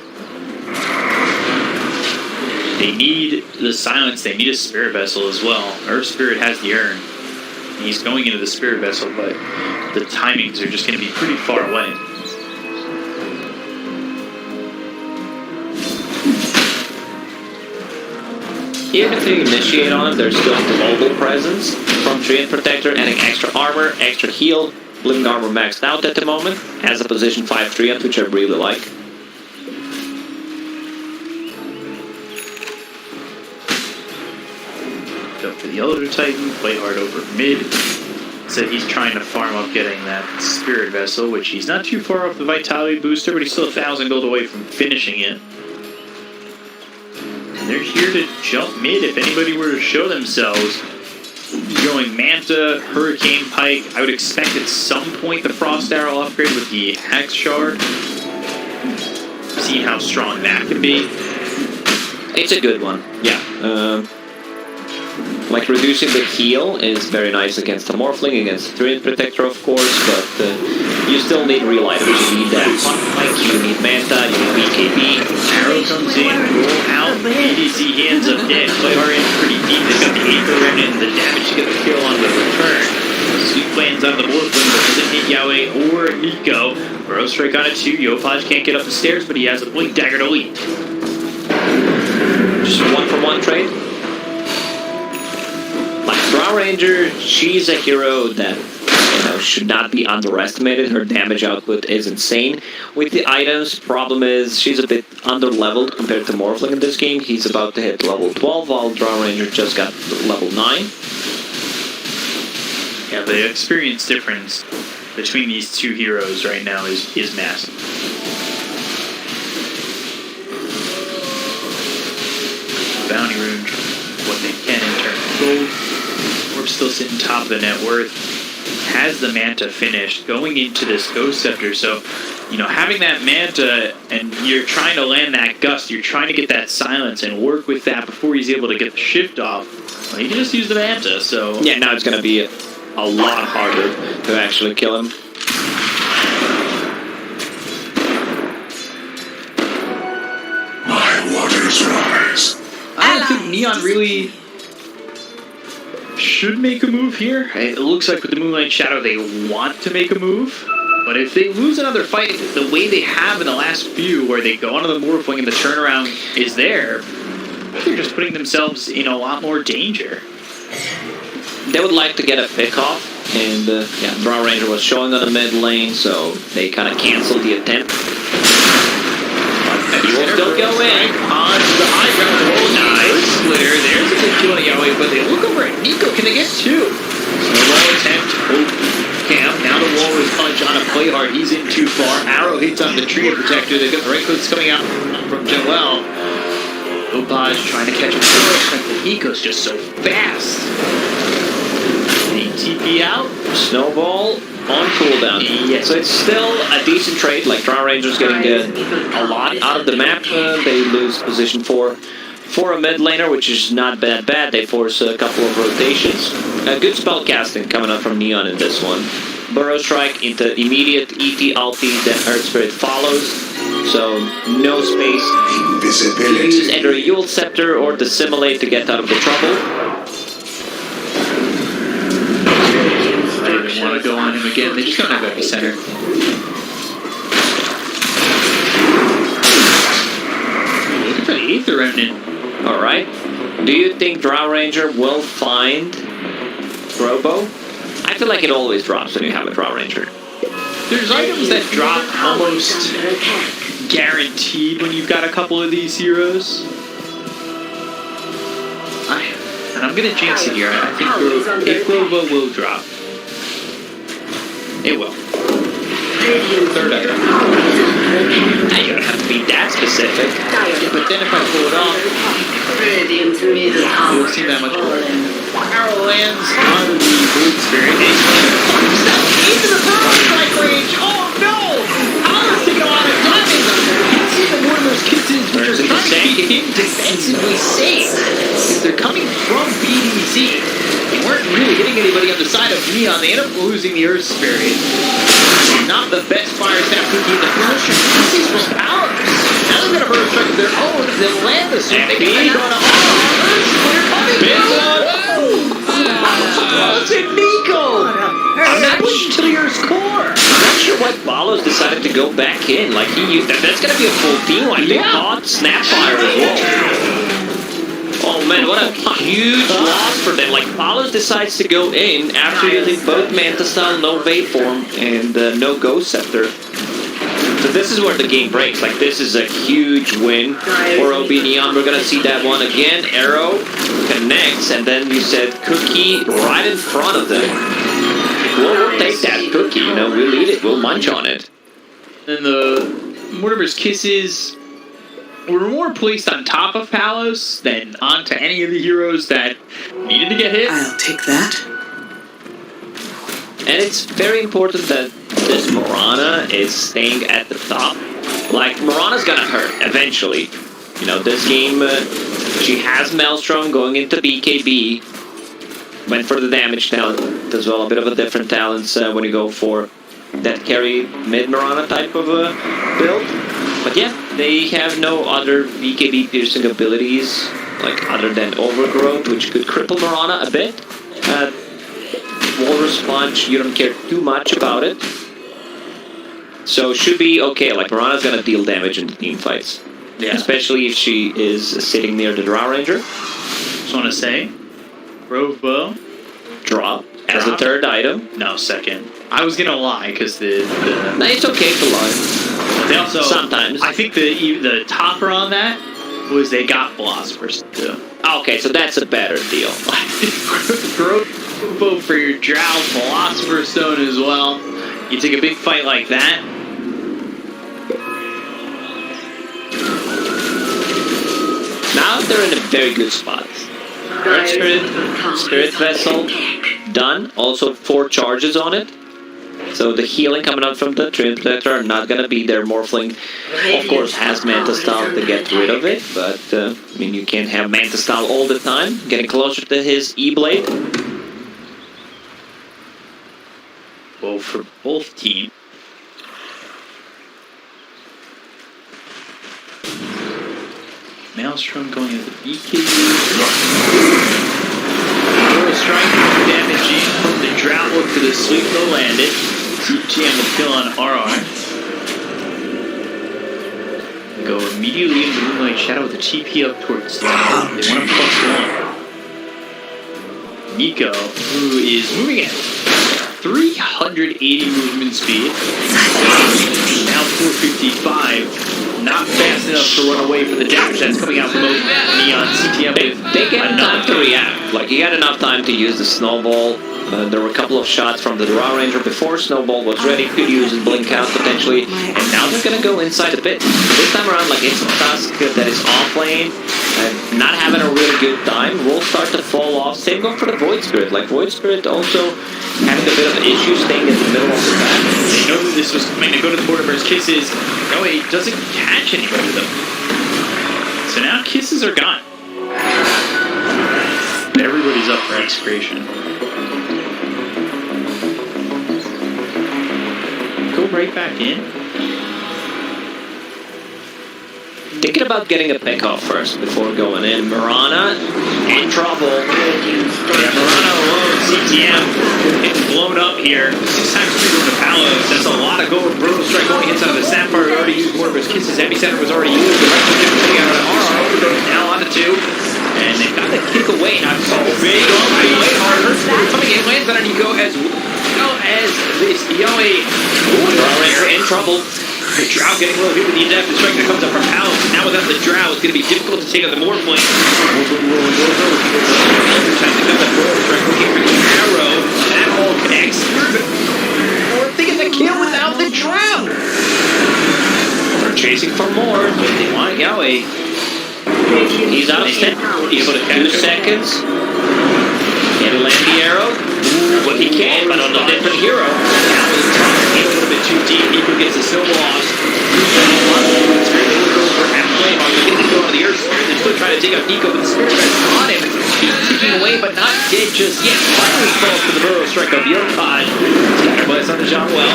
They need the silence, they need a Spirit Vessel as well. Earth Spirit has the urn. He's going into the Spirit Vessel, but the timings are just going to be pretty far away. Even if they initiate on him, there's still global presence from Treant Protector, adding extra armor, extra heal. Living armor maxed out at the moment, has a position 5 Treant, which I really like. Go for the Elder Titan, play hard over mid. So he's trying to farm up getting that Spirit Vessel, which he's not too far off the Vitality booster, but he's still 1,000 gold away from finishing it. And they're here to jump mid if anybody were to show themselves. Going Manta, Hurricane Pike. I would expect at some point the Frost Arrow upgrade with the Hex Shard. See how strong that can be. It's a good one, yeah. Like reducing the heal is very nice against the Morphling, against the Treant Protector of course, but you still need real items. You need that Pike, you need Manta, you need BKB. Arrow comes in, roll out, DPC hands up dead. Playhard in pretty deep, they got the Aether Remnant and the damage to get the kill on the return. Sweep lands on the Morphling, but doesn't hit Yahweh or Nico. Burrow Strike on it too, Yopaj can't get up the stairs, but he has a Blink Dagger to leap. Just a 1-for-1 trade. Like Drow Ranger, she's a hero that should not be underestimated. Her damage output is insane. With the items, problem is she's a bit under-leveled compared to Morphling in this game. He's about to hit level 12, while Drow Ranger just got level 9. Yeah, the experience difference between these two heroes right now is massive. Bounty Rune, what they can in terms of gold. We're still sitting top of the net worth. Has the Manta finished going into this Ghost Scepter, so having that Manta and you're trying to land that Gust, you're trying to get that silence and work with that before he's able to get the shift off. Well, he can just use the Manta, so yeah, now it's gonna be a lot harder to actually kill him. My waters rise. I don't think Neon really should make a move here. It looks like with the Moonlight Shadow they want to make a move. But if they lose another fight the way they have in the last few, where they go onto the Morphling and the turnaround is there, they're just putting themselves in a lot more danger. They would like to get a pick off, and Drow Ranger was showing on the mid lane, so they kind of canceled the attempt. He will still go in on the high ground. Oh, nice splitter. There's a good kill on Yahweh, but they look over at Nico. Can they get two? Snowball attempt. Oh, Cam. Now the Walrus Punch on a Playhard. He's in too far. Arrow hits on the Treant Protector. They've got the right clicks coming out from Joel. Opaj trying to catch him first, but Nico's just so fast. They TP out. Snowball on cooldown. Yes. So it's still a decent trade. Like Drow Ranger's getting a lot out of the map. They lose position 4. for a mid laner, which is not that bad. They force a couple of rotations. Good spell casting coming up from Neon in this one. Burrow Strike into immediate ET ulti, then Earth Spirit follows. So no space to use either a Yule Scepter or Dissimulate to get out of the trouble. I didn't want to go on him again. They just don't have Epicenter. Looking for the Aether Remnant. Alright. Do you think Drow Ranger will find Robo? I feel like it always drops when you have a Drow Ranger. There's items that drop almost guaranteed when you've got a couple of these heroes. And I'm gonna jinx it here. I think Robo will drop. It will. Third item. You don't have to be that specific. But then if I pull it off, it won't seem that much better. Arrow lands on the Void Spirit. Into the Burrow Strike range! Oh no! Alice taking a lot of damage! You can see the Mortimer's Kisses, which are trying to keep him defensively safe. Because they're coming from BDC. They weren't really hitting anybody on the side of Neon. They end up losing the Earth Spirit. Not the best fire snap cookie in the Burrow Strike. Kisses was power. Now they're going to Burrow Strike of their own. They'll land the suit. They can go to Earth Spirit coming through! Oh, it's a Nico! Savage to the Earth's core! I'm not sure why Balos decided to go back in. Like, he used that. That's gonna be a full team. Like, they caught Snapfire as well. Oh man, what a huge loss for them. Like, Balos decides to go in after using both Manta Style, no Waveform, and no Ghost Scepter. So this is where the game breaks. Like, this is a huge win for OB Neon. We're gonna see that one again. Arrow connects, and then you said Cookie right in front of them. We'll take that Cookie, you know, we'll eat it, we'll munch on it. And the Mortimer's Kisses were more placed on top of Palos than onto any of the heroes that needed to get hit. I'll take that. And it's very important that this Mirana is staying at the top. Like, Mirana's gonna hurt eventually. You know, this game, she has Maelstrom going into BKB. Went for the damage talent as well, a bit of a different talents when you go for that carry mid-Mirana type of build. But yeah, they have no other BKB piercing abilities, like other than Overgrowth, which could cripple Mirana a bit. Walrus Punch, you don't care too much about it. So should be okay, like Mirana's gonna deal damage in the team fights. Yeah. Especially if she is sitting near the Drow Ranger. Just want to say, Grove Bow. Drop as a third item. No, second. I was gonna lie because the No, it's okay to lie. they also Sometimes. I think the topper on that was they got Philosophers too. Okay, so that's a better deal. Grove Bow for your Drow Philosopher's Stone as well. You take a big fight like that. Now they're in a very good spot. Earth Spirit Vessel, done. Also 4 charges on it. So the healing coming out from the Trim Protector are not going to be there. Morphling, of course, has Manta Style to get rid of it. But, I mean, you can't have Manta Style all the time. Getting closer to his E-Blade. Well, for both teams. Maelstrom going into BKB. Strike damaging from the Drought. Look for the sweep, they'll land it. CGM will kill on RR. Go immediately into Moonlight Shadow with a TP up towards the lane. They want to +1. Nico, who is moving at 380 movement speed. Now 455. Not fast enough to run away for the damage that's coming out from both Neon CTM. They get time to react. Like, you got enough time to use the Snowball. There were a couple of shots from the Drow Ranger before Snowball was ready. Could use his Blink out potentially. And now they're going to go inside a bit. This time around, like, it's Tusk that is off lane. And not having a really good time. Will start to fall off. Same going for the Void Spirit. Like, Void Spirit also having a bit of an issue staying in the middle of the map. They know that this was coming to go to the Mortimer's Kisses. No, he doesn't catch anybody though. So now Kisses are gone. is up for execration. Go right back in. Thinking about getting a pick off first before going in. Mirana in trouble. Yeah, Mirana alone, CTM getting blown up here. 6 times 3 going to Palos. That's a lot of gold. Brutal strike going inside of the Sapphire. Already used one of his kisses. Epicenter was already used. The rest of them putting out an RR. Overdose now onto 2. And they've got the kick away. Now so big on the way harder. Coming in, lands on Nico as well as this Yowie. Ooh, in trouble. Drow getting a little hit with the adaptive strike that comes up from Palace. Now without the Drow, it's going to be difficult to take out the Morphling. Morphling rolling over. Time to come up forward. Strike looking for the arrow. That all connects. Or thinking the kill without the Drow. They're chasing for more, but they want Yowie. He's out of step. He's able to 2 seconds. Can land the arrow? Well, he can, but on a different hero. Now he's trying a little bit too deep. Nico gets the silver loss. Halfway, Hard to get the go on the Earth Spirit. They're still trying to take out Nico, but the Spirit Red's on him. He's ticking away, but not dead just yet. Finally falls to the Burrow Strike of Yokad. Scatterblast on the John Well.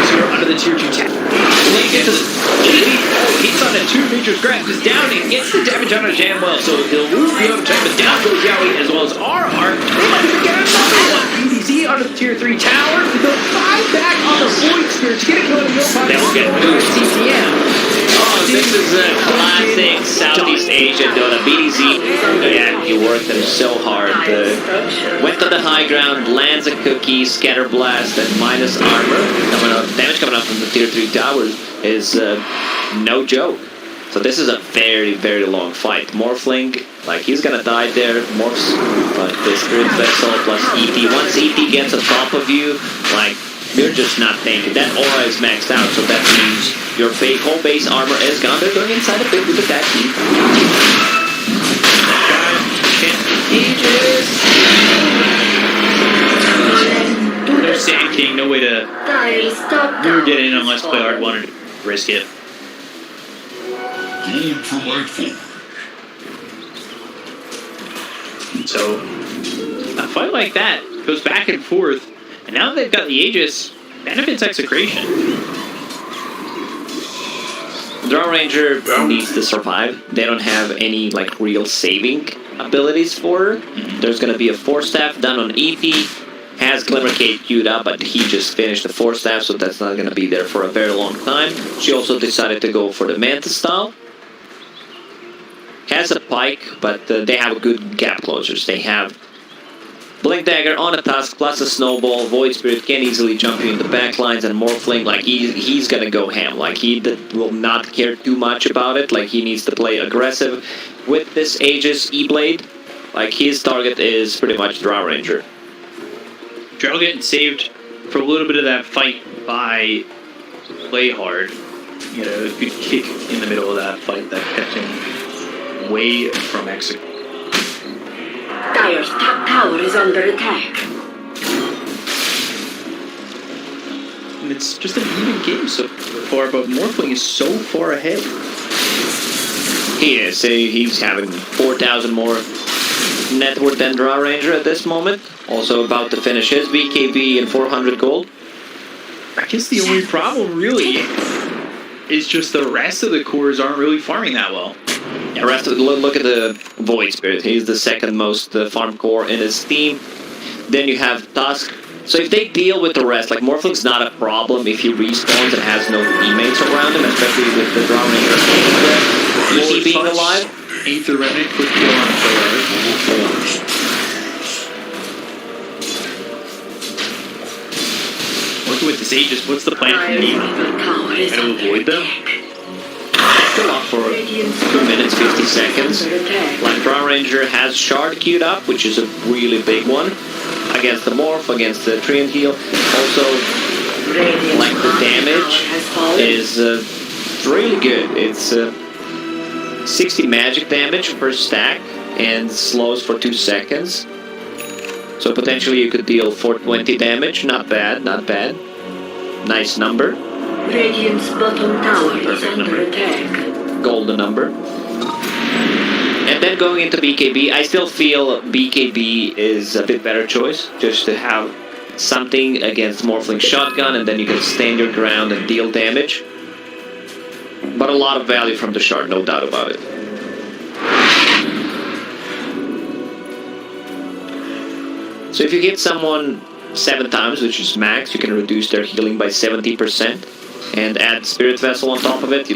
Zero under the tier 2 tap. Link into the lead. He's on a 2 major scratch. Is down and gets the damage on a Jamwell, so he'll lose the overtime, but down goes Yowie as well as RR. BDZ on the tier 3 tower. They'll fight back on the Void Spirit to get a kill on the Yokad. They'll get moved. CTM. Oh, this is a classic Southeast Asia Dota. BDZ, yeah, he worked them so hard. Went to the high ground, lands a cookie, scatter blast, and minus armor. Damage coming up from the tier 3 towers is no joke. So this is a very, very long fight. Morphling, like he's gonna die there. Morphs, but the Spirit Vessel plus ET. Once ET gets on top of you, like you're just not thinking. That aura is maxed out, so that means your whole base armor is gone. They're going inside a bit with the attack team. No Sand King, no way to get in unless Playhard wanted to risk it. Gold for Lightful. So, a fight like that goes back and forth, and now that they've got the Aegis, benefits execration. Draw Ranger needs to survive. They don't have any like real saving abilities for her. There's going to be a 4-staff done on EP. Has Glimmercade queued up, but he just finished the 4-staff, so that's not going to be there for a very long time. She also decided to go for the Mantis style. Has a Pike, but they have good gap closers. They have Blink Dagger on a Tusk, plus a Snowball. Void Spirit can easily jump you in the backlines, and Morphling, like, he's gonna go ham. Like, he will not care too much about it. Like, he needs to play aggressive. With this Aegis E-Blade, like, his target is pretty much Draw Ranger. Drow getting saved for a little bit of that fight by Playhard. You know, a good kick in the middle of that fight that kept him way from execution. Dire's top tower is under attack. And it's just an even game so far, but Morphling is so far ahead. He is. He's having 4,000 more net worth than Draw Ranger at this moment. Also about to finish his BKB and 400 gold. I guess the only problem really is just the rest of the cores aren't really farming that well. Yeah, look at the Void Spirit. He's the second most farm core in his team. Then you have Tusk. So if they deal with the rest, like Morphling's not a problem if he respawns and has no teammates around him, especially with the Draw Ranger. Is he being alive? Aether Remnant, quick kill on Playhard. Working with this Aegis, what's the plan for me? Try to avoid them? Still up for 2 minutes, 50 seconds. Like Draw Ranger has Shard queued up, which is a really big one. Against the Morph, against the Treant Heal. Also, like the damage is really good. It's 60 magic damage per stack and slows for 2 seconds. So potentially you could deal 420 damage. Not bad, not bad. Nice number. Radiant's bottom tower is under attack. Golden number. And then going into BKB, I still feel BKB is a bit better choice, just to have something against Morphling Shotgun, and then you can stand your ground and deal damage. But a lot of value from the shard, no doubt about it. So if you hit someone 7 times, which is max, you can reduce their healing by 70%, and add Spirit Vessel on top of it.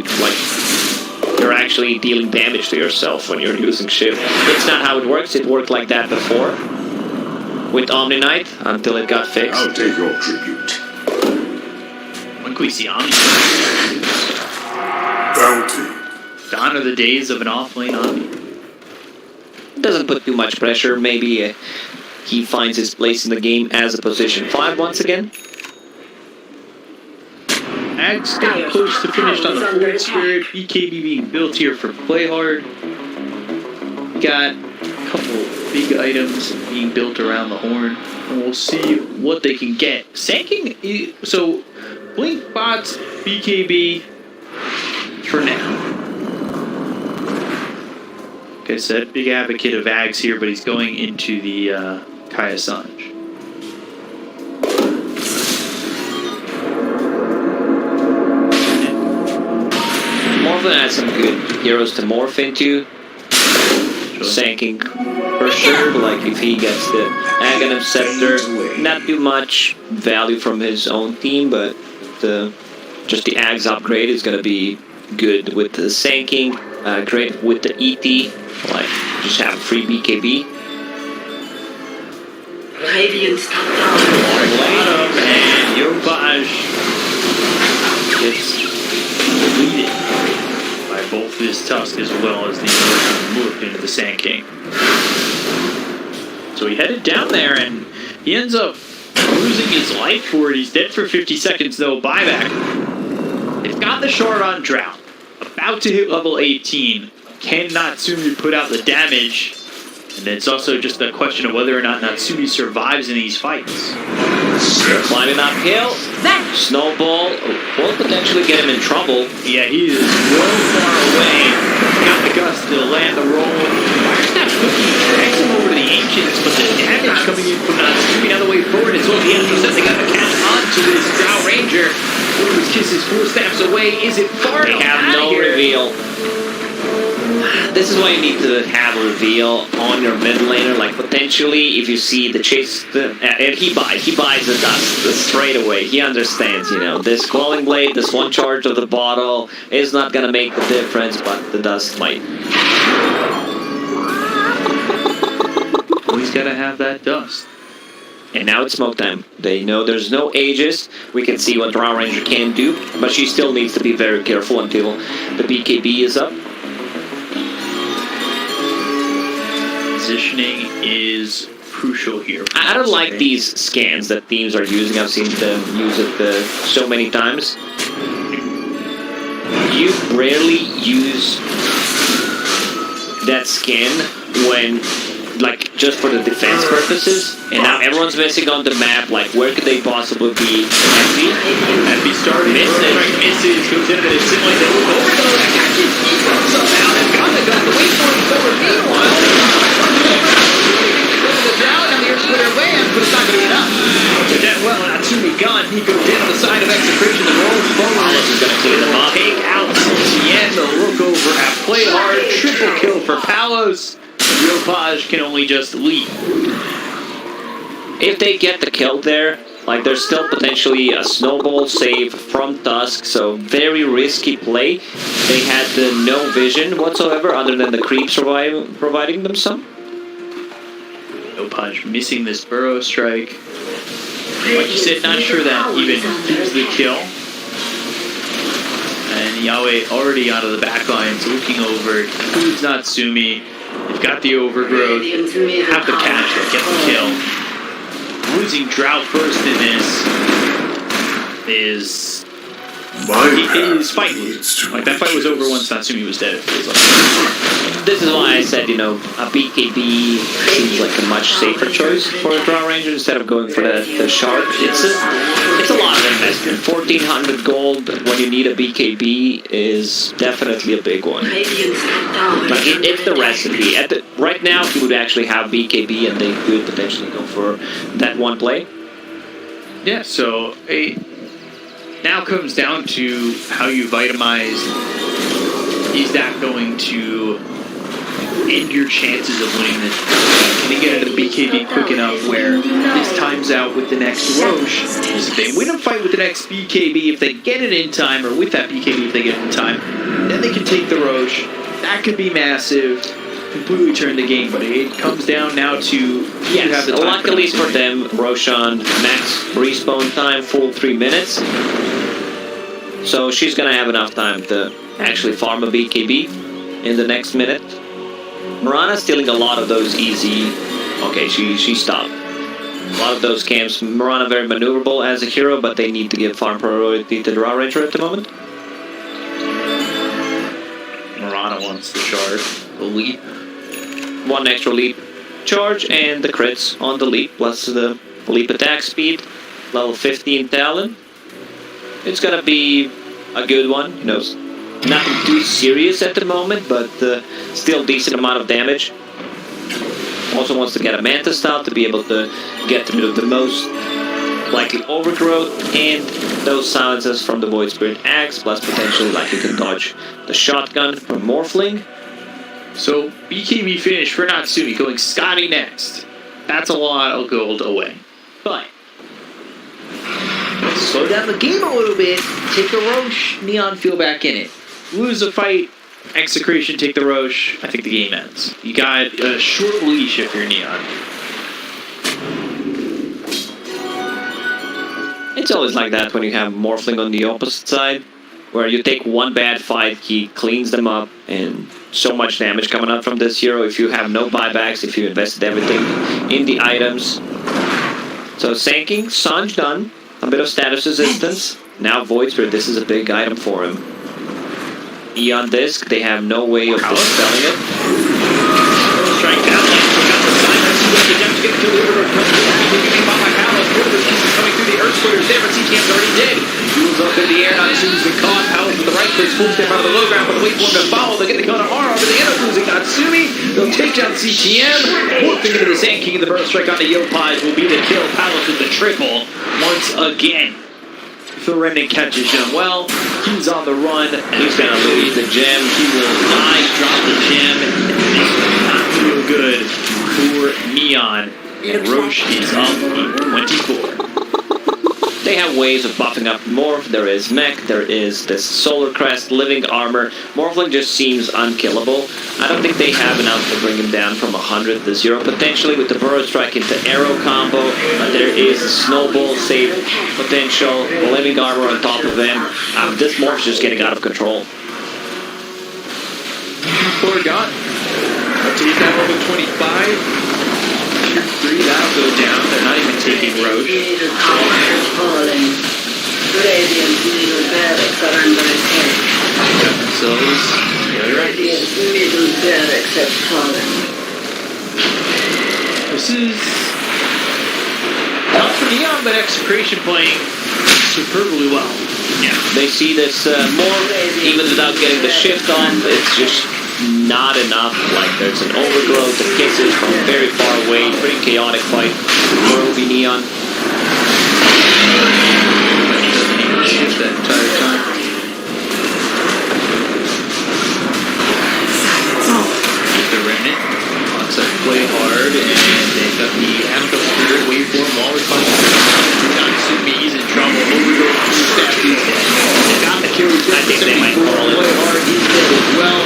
You're actually dealing damage to yourself when you're using Shift. It's not how it works. It worked like that before with Omni Knight until it got fixed. I'll take your tribute. When can we see Omni? Bounty. Gone are the days of an off-lane Omni. Doesn't put too much pressure. Maybe he finds his place in the game as a position 5 once again. Axe getting close to finished on the Forward Spirit. BKB being built here for play hard. Got a couple big items being built around the horn. And we'll see what they can get. Sanking, so Blink bots, BKB for now. Like I said, big advocate of Axe here, but he's going into the Kaya Sanj. Morphin has some good heroes to morph into. Sanking for sure, like if he gets the Aghanim Scepter, not too much value from his own team, but just the Ags upgrade is gonna be good with the Sanking, great with the ET, like just have a free BKB. Radiant's top tower. And Yopaj gets deleted by both his Tusk as well as the emerging loop into the Sand King. So he headed down there and he ends up losing his life for it. He's dead for 50 seconds though. Buyback. They've got the shard on Drought. About to hit level 18. Can Natsumi put out the damage? And it's also just a question of whether or not Natsumi survives in these fights. climbing uphill. Snowball will potentially get him in trouble. Yeah, he is well far away. Got the guts to land the roll. Firesnap Cookie drags him over to the Ancients, but the damage coming in from Natsumi on the way forward is what the enemy said. They got to catch on to this Drow Ranger. His kiss is 4 steps away. Is it far enough? They have no reveal. This is why you need to have a reveal on your mid laner. Like potentially, if you see the chase, and he buys the dust straight away. He understands, you know, this Quelling Blade, this one charge of the bottle is not gonna make the difference, but the dust might. Always gotta have that dust. And now it's smoke time. They know there's no Aegis. We can see what Drow Ranger can do, but she still needs to be very careful until the BKB is up. Positioning is crucial here. I don't like these scans that teams are using. I've seen them use it so many times. You rarely use that scan when, like, just for the defense purposes. And now everyone's missing on the map. Like, where could they possibly be? Happy started. Misses. Goes into the simulate. They move over though. That catches. He comes up out and got the gun. The wait for him forward. Meanwhile, the down and the Earth Splitter lands, but it's not going to be enough. That well, Natsumi gun. He goes in on the side of Execration. The roll forward. This is going to clean them up. Take out Tien. The look over at play hard. Triple kill for Palos. Yopaj can only just lead. If they get the kill there, like there's still potentially a snowball save from Tusk, so very risky play. They had no vision whatsoever other than the creeps providing them some. Yopaj missing this burrow strike. Like you said, not sure that even gives the kill. And Yahweh already out of the back lines, looking over. Includes Natsumi. They've got the overgrowth. Have the catch that get the kill. Losing Drought first in this is My his path fight. leads to Like, that fight was riches. over once Natsumi was dead. It feels like. This is why I said, a BKB seems like a much safer choice for a Draw Ranger instead of going for the Shark. It's a lot of investment. 1,400 gold when you need a BKB is definitely a big one. But it's the recipe. Right now, if you would actually have BKB and they could potentially go for that one play. Yeah, so now comes down to how you vitamize. Is that going to end your chances of winning this? Can you get into the BKB quick enough where this times out with the next Roche? If they win a fight with the next BKB, if they get it in time, or with that BKB if they get it in time, then they can take the Roche. That could be massive. Completely turn the game, but it comes down now to yes, luckily for them, Roshan max respawn time full 3 minutes, so she's gonna have enough time to actually farm a BKB in the next minute. Mirana's stealing a lot of those easy. Okay, she stopped. A lot of those camps. Mirana very maneuverable as a hero, but they need to give farm priority to the Raw Ranger at the moment. Mirana wants the shard, the leap. One extra leap charge and the crits on the leap, plus the leap attack speed. Level 15 Talon. It's gonna be a good one. Nothing too serious at the moment, but still decent amount of damage. Also wants to get a Manta Style to be able to get rid of the most likely overgrowth and those silences from the Void Spirit Axe, plus potentially like you can dodge the shotgun from Morphling. So, BKB finish for Natsumi, going Scotty next. That's a lot of gold away. But, let's slow down the game a little bit. Take the Roche, Neon feel back in it. Lose a fight, Execration, take the Roche, I think the game ends. You got a short leash if you're Neon. It's always like that when you have Morphling on the opposite side, where you take one bad fight, he cleans them up, and so much damage coming out from this hero if you have no buybacks, if you invested everything in the items. So Sanking, Sanj done, a bit of status resistance. Now Void Spirit, this is a big item for him. Eon Disc, they have no way of dispelling it. Strike down, attempt to get the kill over. Coming through the Earth Splitters there, but CTM's already dead. Moves up in the air, Natsumi's been caught. Powers with the right place, full step out of the low ground, but wait for him to follow. They get the counter R, but they end up losing Natsumi. They'll take down CTM. Morphing into the Sand King, and the Burst Strike on the Yopies will be the kill. Palace with the triple once again. Phil Remnant catches him well. He's on the run. He's gonna lose the gem. He will die, drop the gem. This will not feel good for Neon. And Roche is up in 24. They have ways of buffing up Morph. There is Mech, there is this Solar Crest, Living Armor. Morphling just seems unkillable. I don't think they have enough to bring him down from 100 to 0, potentially with the Burrow Strike into Arrow combo. But there is a Snowball save potential, Living Armor on top of them. This Morph's just getting out of control. Poor God. Take that over 25. 3, that'll go down. They're not even taking Roche. Middle tower is falling. Radiant middle barracks are under attack. Got themselves the other end. Radiant middle barracks have fallen. This is tough for Neon, but Execration playing superbly well. Yeah. They see this more, even without getting the shift on. It's just not enough. Like there's an overgrowth, the kisses from very far away. Pretty chaotic fight for Obi Neon. Shift that entire time. The Remnant wants to play hard, and they've got the Amicus Spirit waveform while responsible. Natsumi's in trouble. Overgrowth, statues. They got the kill. I think they might call it. Play hard, he's dead as well.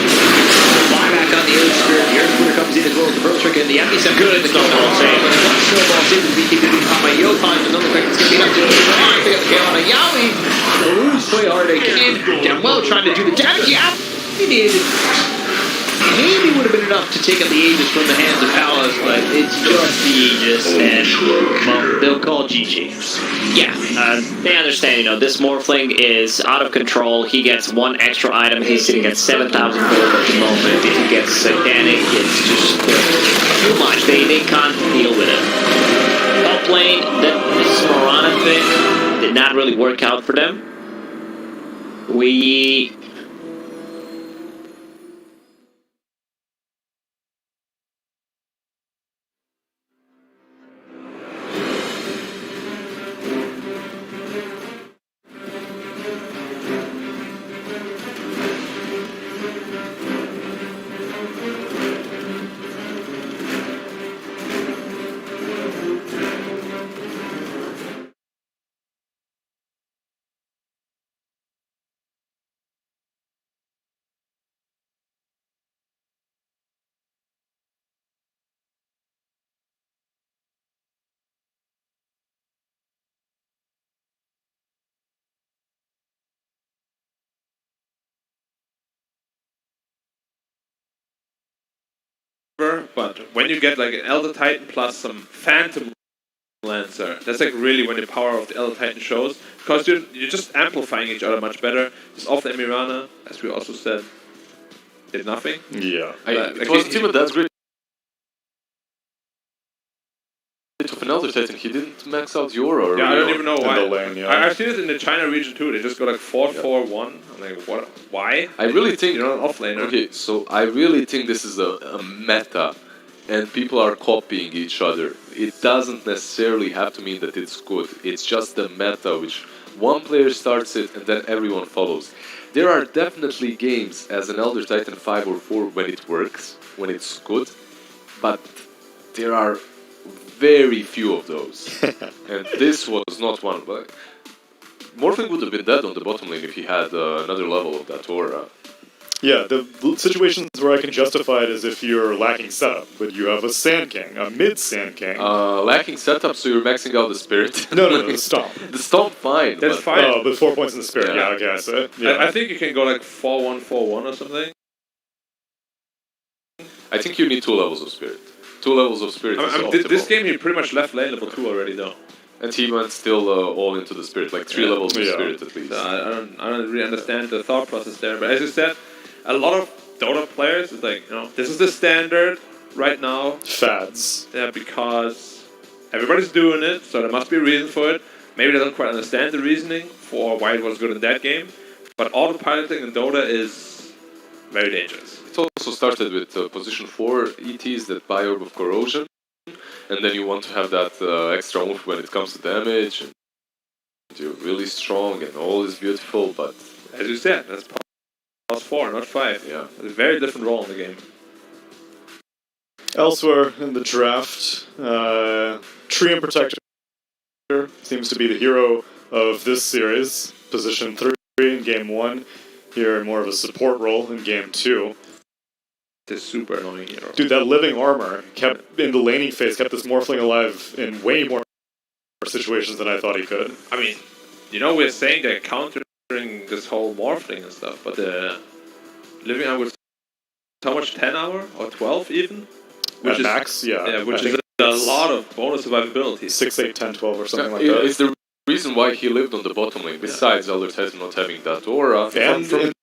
Buyback on the Earth Spirit. The Earth Spirit comes in as well as the Burst Trick, and the Empty Set good. The Snowball save. One Snowball save is BKB caught by Yopan. Another quick that's going to be up to the line. They got the kill on a Yaoi. The Lose play hard again. Down well trying to do the damage. Yeah, he did. maybe would have been enough to take up the Aegis from the hands of Palace, but it's just the Aegis, and well, they'll call GG. Yeah, they understand, you know, this Morphling is out of control. He gets one extra item. He's sitting at 7,000 gold at the moment. If he gets Satanic, it's just too much. They can't deal with it. Top lane, this Morana thing did not really work out for them. We... But when you get like an Elder Titan plus some Phantom Lancer, that's like really when the power of the Elder Titan shows, because you're just amplifying each other much better. Just off the Emirana, as we also said, did nothing. Yeah. It wasn't even that great of an Elder Titan. He didn't max out Yora. Yeah, I don't even know why. The lane, yeah. I've seen it in the China region too. They just go like 4-4-1. I'm like, what? Why? I really think you're not an offlaner. Okay, so I really think this is a meta, and people are copying each other. It doesn't necessarily have to mean that it's good. It's just the meta, which one player starts it and then everyone follows. There are definitely games as an Elder Titan 5 or 4 when it works, when it's good, but there are very few of those. And this was not one. But Morphling would have been dead on the bottom lane if he had another level of that aura. Yeah, the situations where I can justify it is if you're lacking setup, but you have a Sand King, a mid Sand King. Lacking setup, so you're maxing out the Spirit. No, the Stomp. The Stomp, fine. That's but fine. Oh, but 4 points in the Spirit, yeah, okay, I see. Yeah. I think you can go like 4-1-4-1 or something. I think you need 2 levels of Spirit. 2 levels of Spirit is optimal. This game he pretty much left lane level 2 already though. And he went still all into the Spirit, like 3 levels of Spirit at least. So I don't really understand the thought process there, but as you said, a lot of Dota players is like, you know, this is the standard right now. Fads. Yeah, because everybody's doing it, so there must be a reason for it. Maybe they don't quite understand the reasoning for why it was good in that game, but autopiloting in Dota is very dangerous. It also started with position 4 ETs that buy Orb of Corrosion, and then you want to have that extra oomph when it comes to damage, and you're really strong and all is beautiful, but... As you said, that's plus 4, not 5. Yeah. It's a very different role in the game. Elsewhere in the draft, Tree and Protector seems to be the hero of this series. Position 3 in Game 1, here in more of a support role in Game 2. It's super annoying hero. Dude, that living armor kept in the laning phase kept this Morphling alive in way more situations than I thought he could. I mean, you know, we're saying they're countering this whole morphling and stuff, but the living hour was how much? 10 hour or 12 even? Which is max, yeah. Which is a lot of bonus survivability. 6, 8, 10, 12 or something like that. It's the reason why he lived on the bottom lane, besides Elder Titan not having that aura. And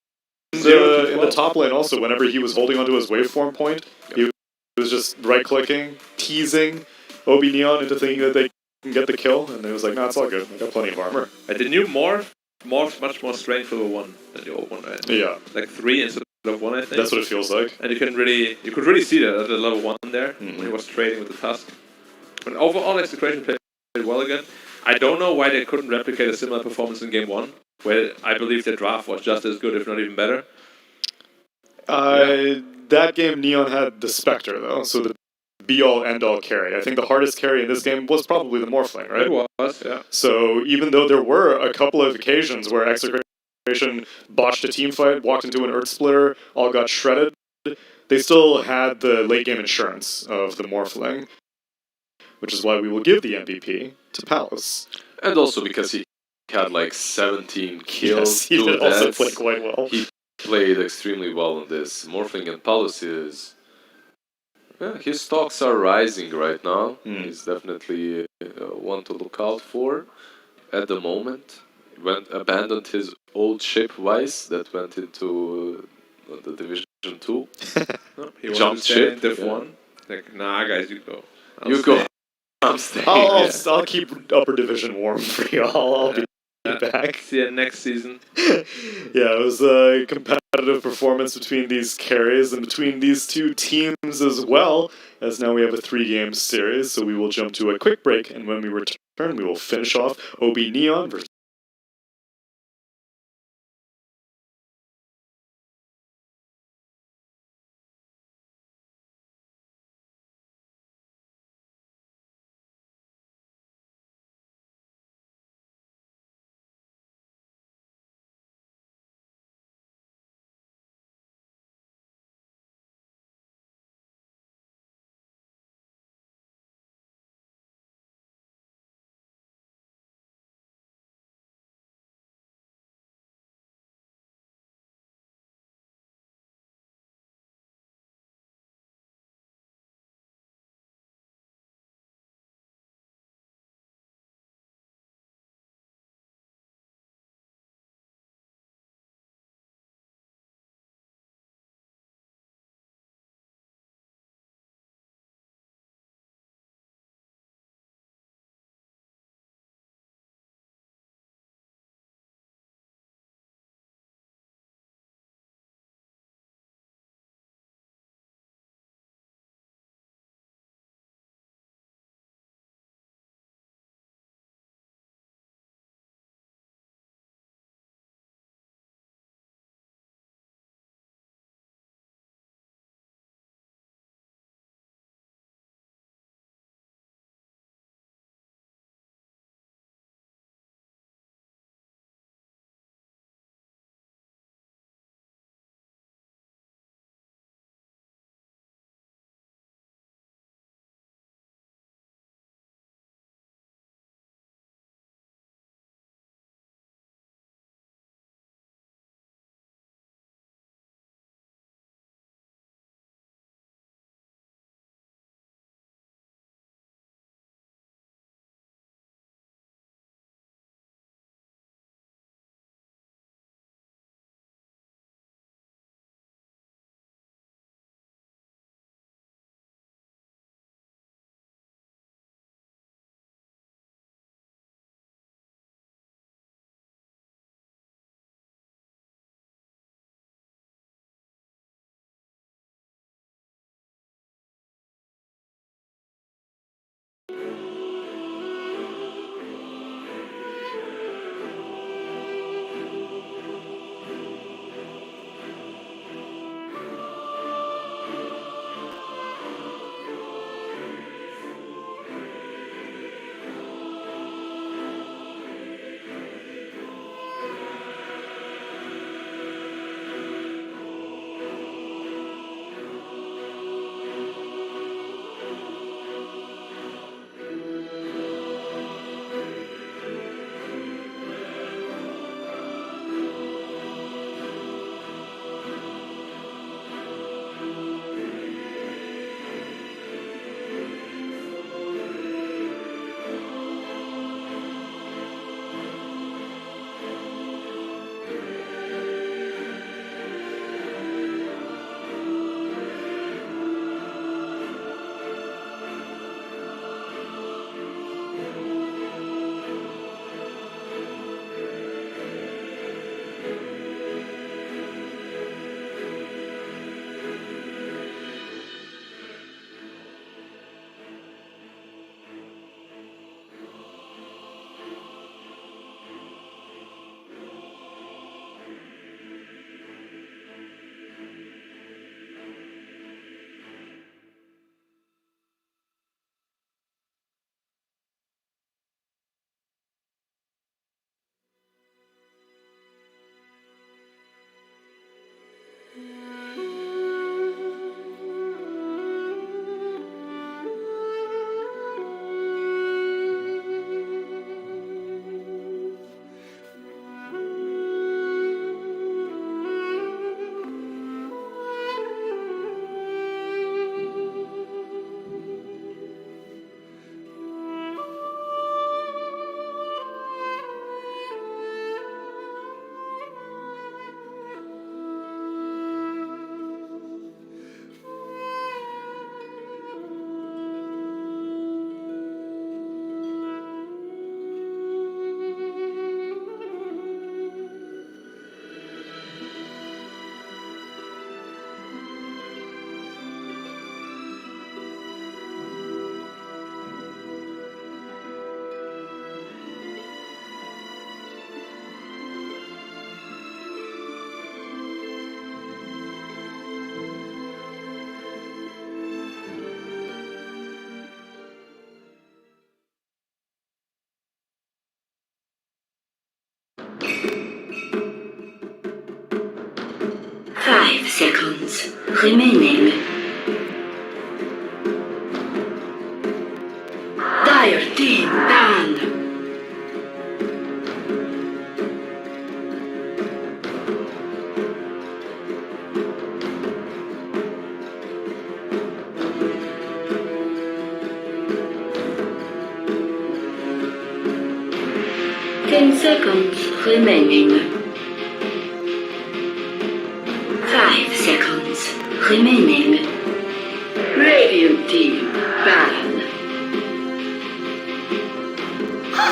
in the top lane also, whenever he was holding onto his waveform point, he was just right-clicking, teasing OB Neon into thinking that they can get the kill, and it was like, nah, it's all good, I got plenty of armor. The new morphs much more strength level 1 than the old one, right? Yeah. Like 3 instead of 1, I think. That's what it feels like. And you could really see that at the level 1 there, when he was trading with the Tusk. But overall, execution played well again. I don't know why they couldn't replicate a similar performance in Game 1, where I believe their draft was just as good, if not even better. That game, Neon had the Spectre, though, so the be-all, end-all carry. I think the hardest carry in this game was probably the Morphling, right? It was, yeah. So even though there were a couple of occasions where Execration botched a team fight, walked into an Earth Splitter, all got shredded, they still had the late-game insurance of the Morphling, which is why we will give the MVP to Palace. And also because he had like 17 kills. Yes, he did also play quite well. He played extremely well in this. Morphling and Policies. Yeah, his stocks are rising right now. He's definitely one to look out for at the moment. Abandoned his old ship Weiss that went into the Division 2. No, he wanted Jumped to stay ship, in Div yeah. 1. Like, nah, guys, you go. You go. I'm staying. I'll keep upper division warm for y'all. I'll be back. See you next season. Yeah, it was a competitive performance between these carries and between these two teams as well, as now we have a 3-game series, so we will jump to a quick break, and when we return, we will finish off OB Neon versus 5 seconds remaining. Dire team banned. Ten seconds remaining. 5 seconds remaining. Radiant team ban.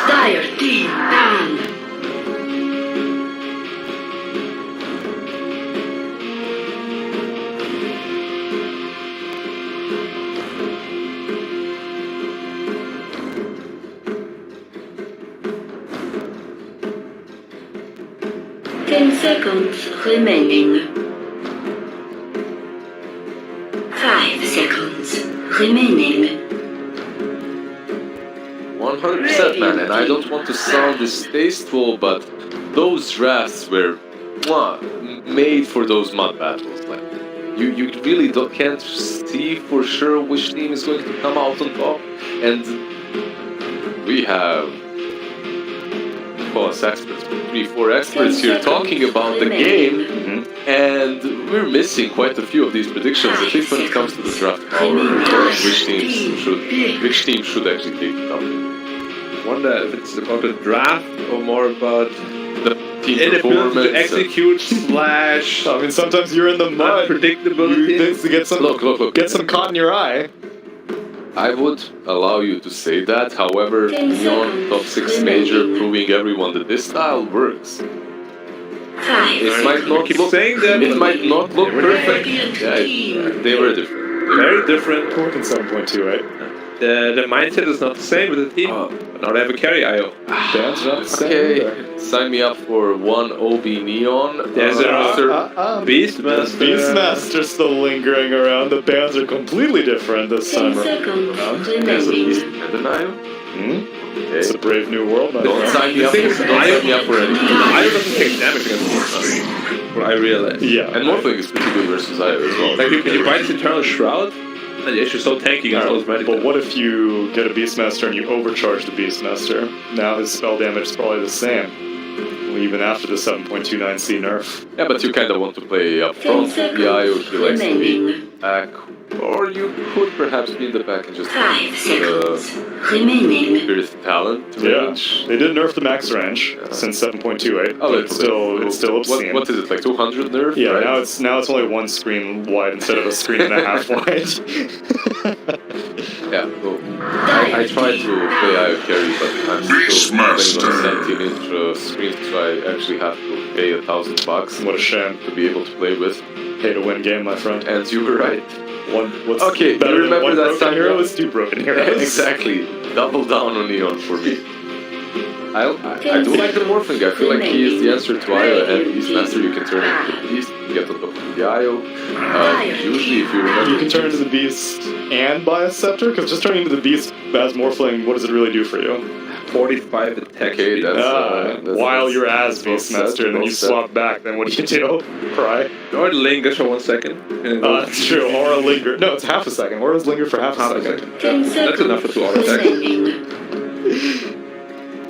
Dire team ban. Ten seconds remaining. 5 seconds remaining. 100%, man, and I don't want to sound distasteful, but those drafts were made for those mud battles. Like, you really can't see for sure which team is going to come out on top, and we have experts, 3-4 experts here talking about the game, and we're missing quite a few of these predictions, at least when it comes to the draft power, which team should actually take it up. I wonder if it's about the draft or more about The team inability performance. to execute slash I mean, sometimes you're in the mud. unpredictability. You get some, Look. get some caught in your eye. I would allow you to say that, however, Neon top 6 major proving everyone that this style works. 5 It might not Keep look, saying that. it might not look They were perfect. Radiant Yeah, team. they were different. Very different. Working 7.2, right? The mindset is not the same with the team. But now they have a carry IO. Bands not the same Okay, either. sign me up for one OB Neon. There's a Beastmaster. Beastmaster still lingering around. The bands are completely different this 10 time seconds around. There's a Beast remaining. and an IO. It's a Okay. brave new world, my Don't friend. sign me up. Don't sign me up for anything. IO doesn't take damage against Beastmaster. What I realized. Yeah. And Morphling is pretty good versus IO as well. Like, if you buy this Eternal Shroud, and you're actually so tanky against all those magic. But what if you get a Beastmaster and you overcharge the Beastmaster? Now his spell damage is probably the same, even after the 7.29C nerf. Yeah, but you kind of want to play up front. The IO, he likes to be remaining. back. Or you could perhaps be in the back and just 5 seconds remaining. Spirit Talent Yeah, range. they did nerf the max range since 7.28, Oh, but it's still obscene. What is it, like 200 nerf? Yeah, right? now it's only one screen wide instead of a screen and a half wide. Yeah, well, I try to play IO carry, but I'm still playing on 17-inch screens, so I actually have to pay $1,000 What a shame. to be able to play with. Pay to win game, my friend. And you were right. What's Okay, better you than remember one that broken time hero you- is 2 broken heroes. Exactly. Double down on Neon for me. I do like the Morphling. I feel like he is the answer to IO, and Beastmaster you can turn into the Beast, you get on top of the IO. Usually, if you remember, You can turn into the beast and buy a scepter, because just turning into the beast as Morphling, what does it really do for you? 45 attack okay, speed. that's While you're as well said, Beastmaster, and then well you said. swap back, then what do? Cry? Or lingers for 1 second. And That's true. Aura linger. No, it's half a second. Auras linger for half a second. 10 seconds That's enough for 2 auto attacks. remaining.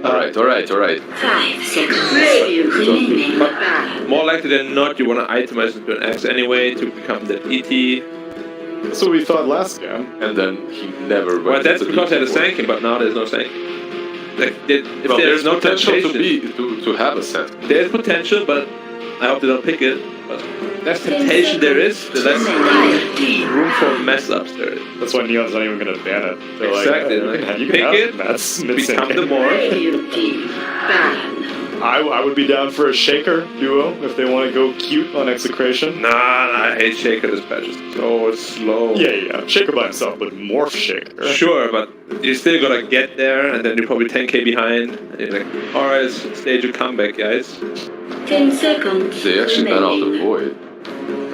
Alright. 5 seconds remaining. But more likely than not, you want to itemize into an X anyway to become the ET. That's what we thought last game. And then he never went. Well, that's into because they had a before. Sanking, but now there's no Sanking. Like, if Well, there's no potential temptation, to have a set. there's potential, but I hope they don't pick it. But less temptation there is, the less room for mess ups there is. That's why Neon's not even going to ban it. They're Exactly, Like, like, you pick can it, have Mets Become the mid-sync. more. Radiant team ban. I would be down for a Shaker duo if they want to go cute on Execration. Nah, I hate Shaker dispatches. So slow. Yeah. Shaker by himself, but Morph Shaker. Sure, but you still gotta get there, and then you're probably 10k behind. And you're like, alright, let's stage a comeback, guys. 10 seconds They actually ban out the remaining. Void.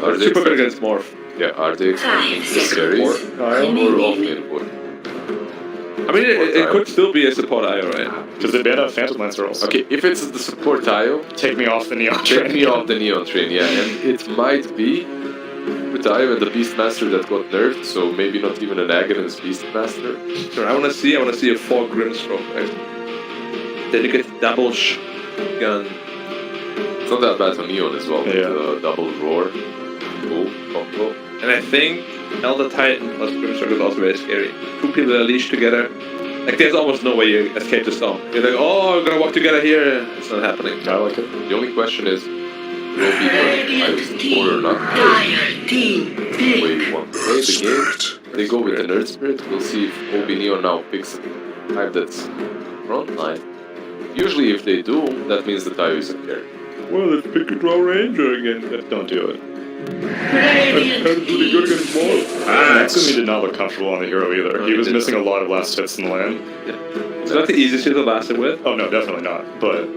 Are they Super good expecting, against Morph. yeah, are they expecting 5 to carry seconds or remaining. off lane Void? I mean, it could still be a support IO, right? Because they banned out Phantom Lancer also. Okay, if it's the support IO, Take me off the Neon train. take me off the Neon train, yeah. And it might be with IO and the Beastmaster that got nerfed, so maybe not even an Aghanim's Beastmaster. Sure, I want to see a 4 Grimstroke, right? Then you get double gun. It's not that bad on Neon as well, with Yeah. the double roar. Cool, combo. And I think Elder Titan plus Grimstroke is also very scary. 2 people are leashed together. Like, there's almost no way you escape the storm. You're like, oh, we're gonna walk together here. It's not happening. I like it. The only question is, will be support or not? Dire team. The way you want to play the game. They go with the Nerd Spirit. We'll see if OB Neon now picks a type that's front line. Usually if they do, that means the Tayo isn't carry. Well, let's pick a draw Ranger again. Don't do it. Radiant team. Natsumi did not look comfortable on the hero either. No, He he was didn't. missing a lot of last hits in the lane. It's not the easiest hit to last it with. Oh no, definitely not. But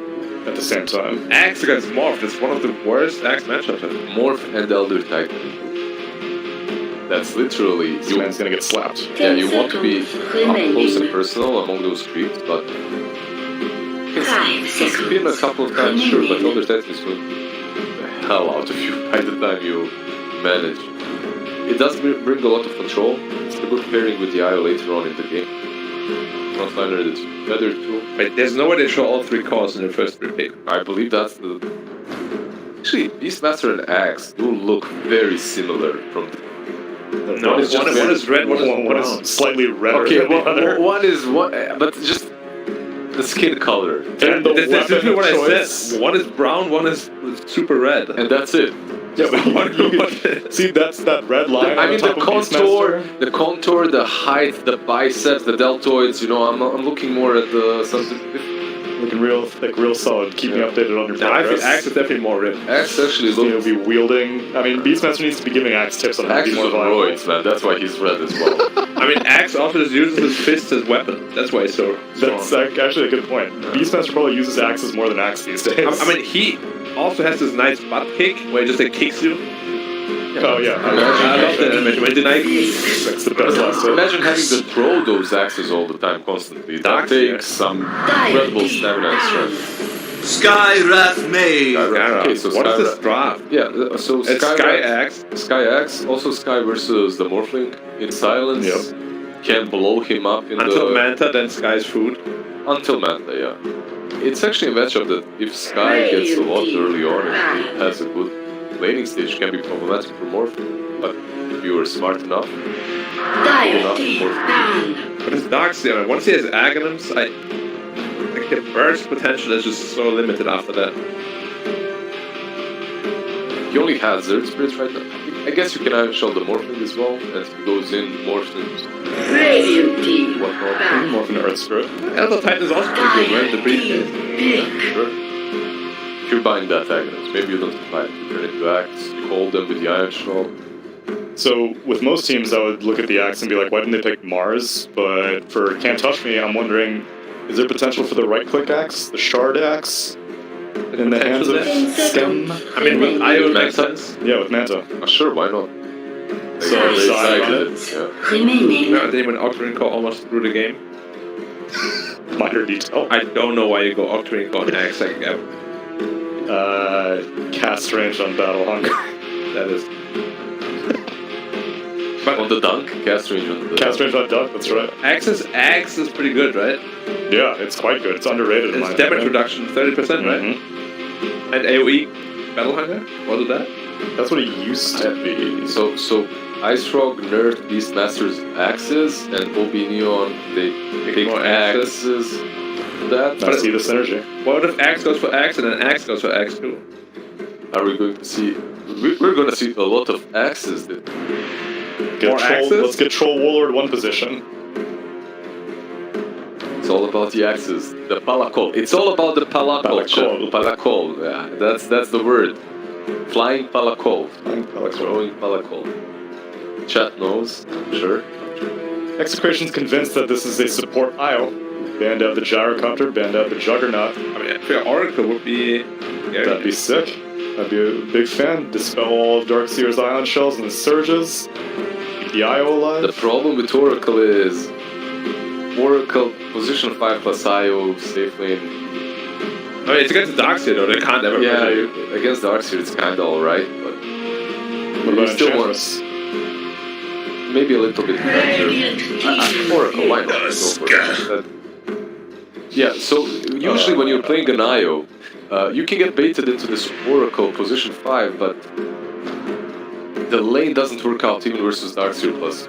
at the same time, Axe against Morph is one of the worst Axe matchups. Morph and Elder Titan. That's literally this man's gonna get slapped. Yeah, you want to be up close and personal among those creeps, but 5 it's been a couple of times, sure, but Elder Titan is going the hell out of you by the time you manage. It does bring a lot of control. It's a good pairing with the IO later on in the game. Frontliner is better too. Wait, there's no way they show all 3 cores in the first 3 pick. I believe that's the... Actually, Beastmaster and Axe do look very similar from the... No, one is red, one is One brown. is slightly redder Okay, than the other. one is one, but just the skin color, And the That's weapon literally what of I choice. said. One is brown, one is super red. and that's it. Yeah, but see, that's that red line. I on mean, the top of contour, the height, the biceps, the deltoids. You know, I'm looking more at the something. looking real solid. Keep me updated on your Now, I progress. think Axe is definitely more ripped. Axe actually He'll looks. be wielding. I mean, Beastmaster needs to be giving Axe tips on how to Axe be is more on viable. roids, man. That's why he's red as well. I mean, Axe also just uses his fists as weapon. That's why he's so strong. That's actually a good point. Beastmaster probably uses axes more than axe these days. I mean, he also has this nice butt kick where he just like kicks you. oh yeah, I love that animation. When did I? that's the best last hit. Imagine having to throw those axes all the time, constantly. That Dark, takes some incredible stamina and strength. Skywrath Maid. Okay, so What is Sky- this draft? Yeah, so It's Sky Axe. Sky Axe, also Sky versus the Morphling in silence. Yep. Can blow him up in Until the... Manta, then Sky's food. Until Manta, yeah. It's actually a matchup that if Sky gets a lot early on and he has a good laning stage, can be problematic for Morphling. But if you are smart enough, Dire team. Down. But his Dark Seer, once he has Aghanims, like the burst potential is just so limited after that. he only has Zerd Spirits right now. I guess you can outshell the Morphling as well, and he goes in, Morphling, Radiant team. whatnot. Down. More from the Earth Spirit. Elder Titan is also pretty good, right? The briefcase. Pick. Sure. If you're buying that Aghanim, maybe you don't buy it. You turn into Axe, you hold them with the Iron Shell. So with most teams, I would look at the axe and be like, why didn't they pick Mars? But for Can't Touch Me, I'm wondering, is there potential for the right-click axe, the shard axe, in the hands of Skem? I mean, with IO Manta? makes sense. Yeah, with Manta. Sure, why not? So They side on decided it. it, yeah. Remaining. Yeah, then when Octarine Core almost threw the game. Minor detail. I don't know why you go Octarine Core and Axe like ever. Cast range on Battle Hunger. That is. On the dunk, cast range on the Cast range on Duck, that's right. Axe's Axe is pretty good, right? Yeah, it's quite good. It's underrated in my It's damage opinion. reduction 30%, right? Mhm. And AoE Battle Hunger? Was it that? That's what it used to be. So Ice Frog nerfed Beastmaster's axes, and OB Neon, they take more axes. That. I see the synergy. What if Axe goes for Axe and then Axe goes for Axe too? Are we going to see... We're going to see a lot of axes. More axes? Let's get Troll Warlord 1 position. It's all about the axes. The palacol. It's all about the palacol. Palacol. Palacol. Yeah, that's the word. Flying palacol. Throwing palacol. Chat knows, I'm sure. Execration's convinced that this is a support IO. Banned out the Gyrocopter, banned out the Juggernaut. I mean, I feel Oracle would be... That'd be sick. I'd be a big fan. Dispel all of Darkseer's ion shells and the surges. Keep the IO alive. The problem with Oracle is Oracle, position 5 plus IO, safe lane. I mean, it's against the Darkseer though, they can't ever Yeah, measure you. against the Darkseer it's kinda alright, but What about still want Enchantress? maybe a little bit better. Oracle, why not? Go for it. Yeah, so usually when you're playing an IO, you can get baited into this Oracle position 5, but the lane doesn't work out even versus Darkseer plus.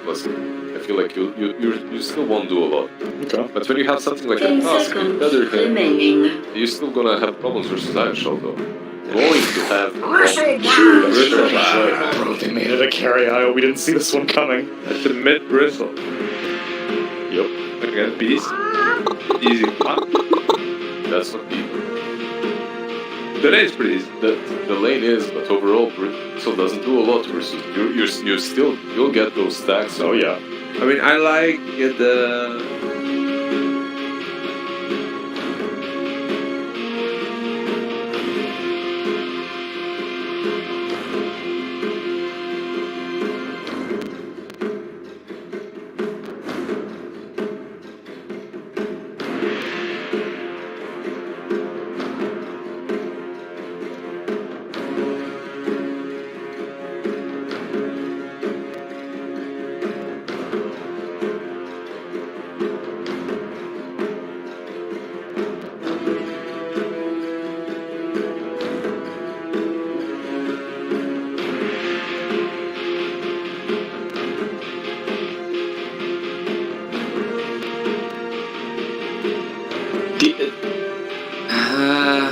I feel like you still won't do a lot. Okay. But when you have something like a 10 task on the other seconds hand, remaining. you're still gonna have problems versus Iron Shell though. Going to have Bro, they made it a carry IO. We didn't see this one coming. That's the mid bristle. Yep, Against Beast. Easy. that's what The lane's pretty easy. the lane is, but overall Bristle doesn't do a lot versus you'll get those stacks. Oh yeah. I mean, I like the...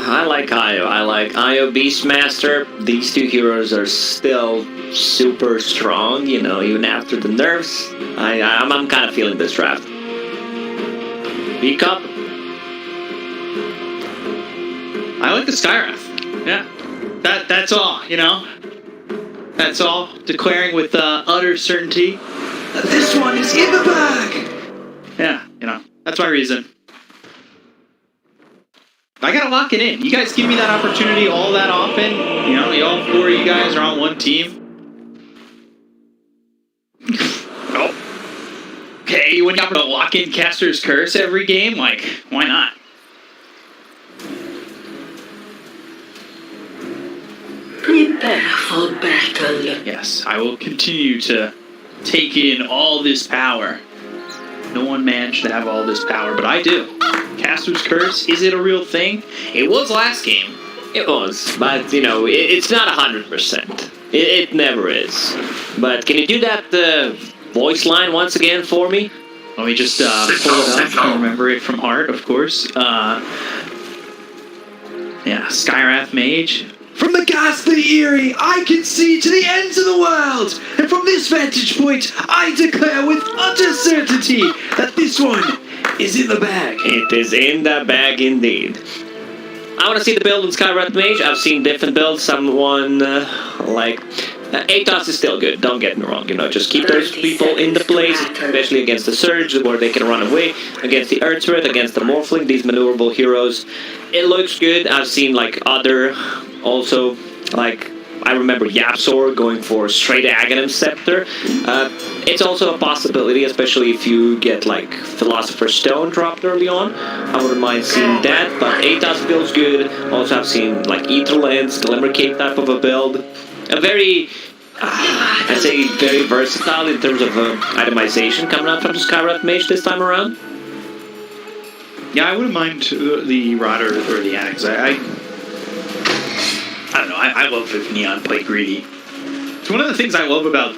I like Io. I like Io Beastmaster. These two heroes are still super strong, you know, even after the nerfs. I'm kind of feeling this draft. B-Cup? I like the Skywrath. Yeah. That's all, you know? That's all. Declaring with utter certainty that this one is in the bag! Yeah, you know, that's my reason. I gotta lock it in. You guys give me that opportunity all that often. You know, all four of you guys are on one team. Oh. Okay, when you're gonna lock in Caster's Curse every game, like, why not? Prepare for battle. Yes, I will continue to take in all this power. No one man should have all this power, but I do. Caster's Curse, is it a real thing? It was last game. It was, but, you know, it's not 100%. It never is. But can you do that voice line once again for me? Let me just pull it up and remember it from heart, of course. Yeah, Skywrath Mage. From the ghastly Eyrie, I can see to the ends of the world, and from this vantage point, I declare with utter certainty that this one is in the bag. It is in the bag indeed. I want to see the build on Skywrath Mage. I've seen different builds. Someone like Atos is still good. Don't get me wrong. You know, just keep those people in the place, especially against the Surge, where they can run away. Against the Earththread, against the Morphling, these maneuverable heroes. It looks good. I've seen like other, also like. I remember Yapsor going for straight Aghanim Scepter. It's also a possibility, especially if you get like Philosopher's Stone dropped early on. I wouldn't mind seeing that, but Atos feels good. Also, I've seen like Ether Lens, Glimmer Cape type of a build. A very, I'd say, very versatile in terms of itemization coming out from Skywrath Mage this time around. Yeah, I wouldn't mind the Rodder or the Annex. I don't know, I love if Neon played greedy. It's one of the things I love about,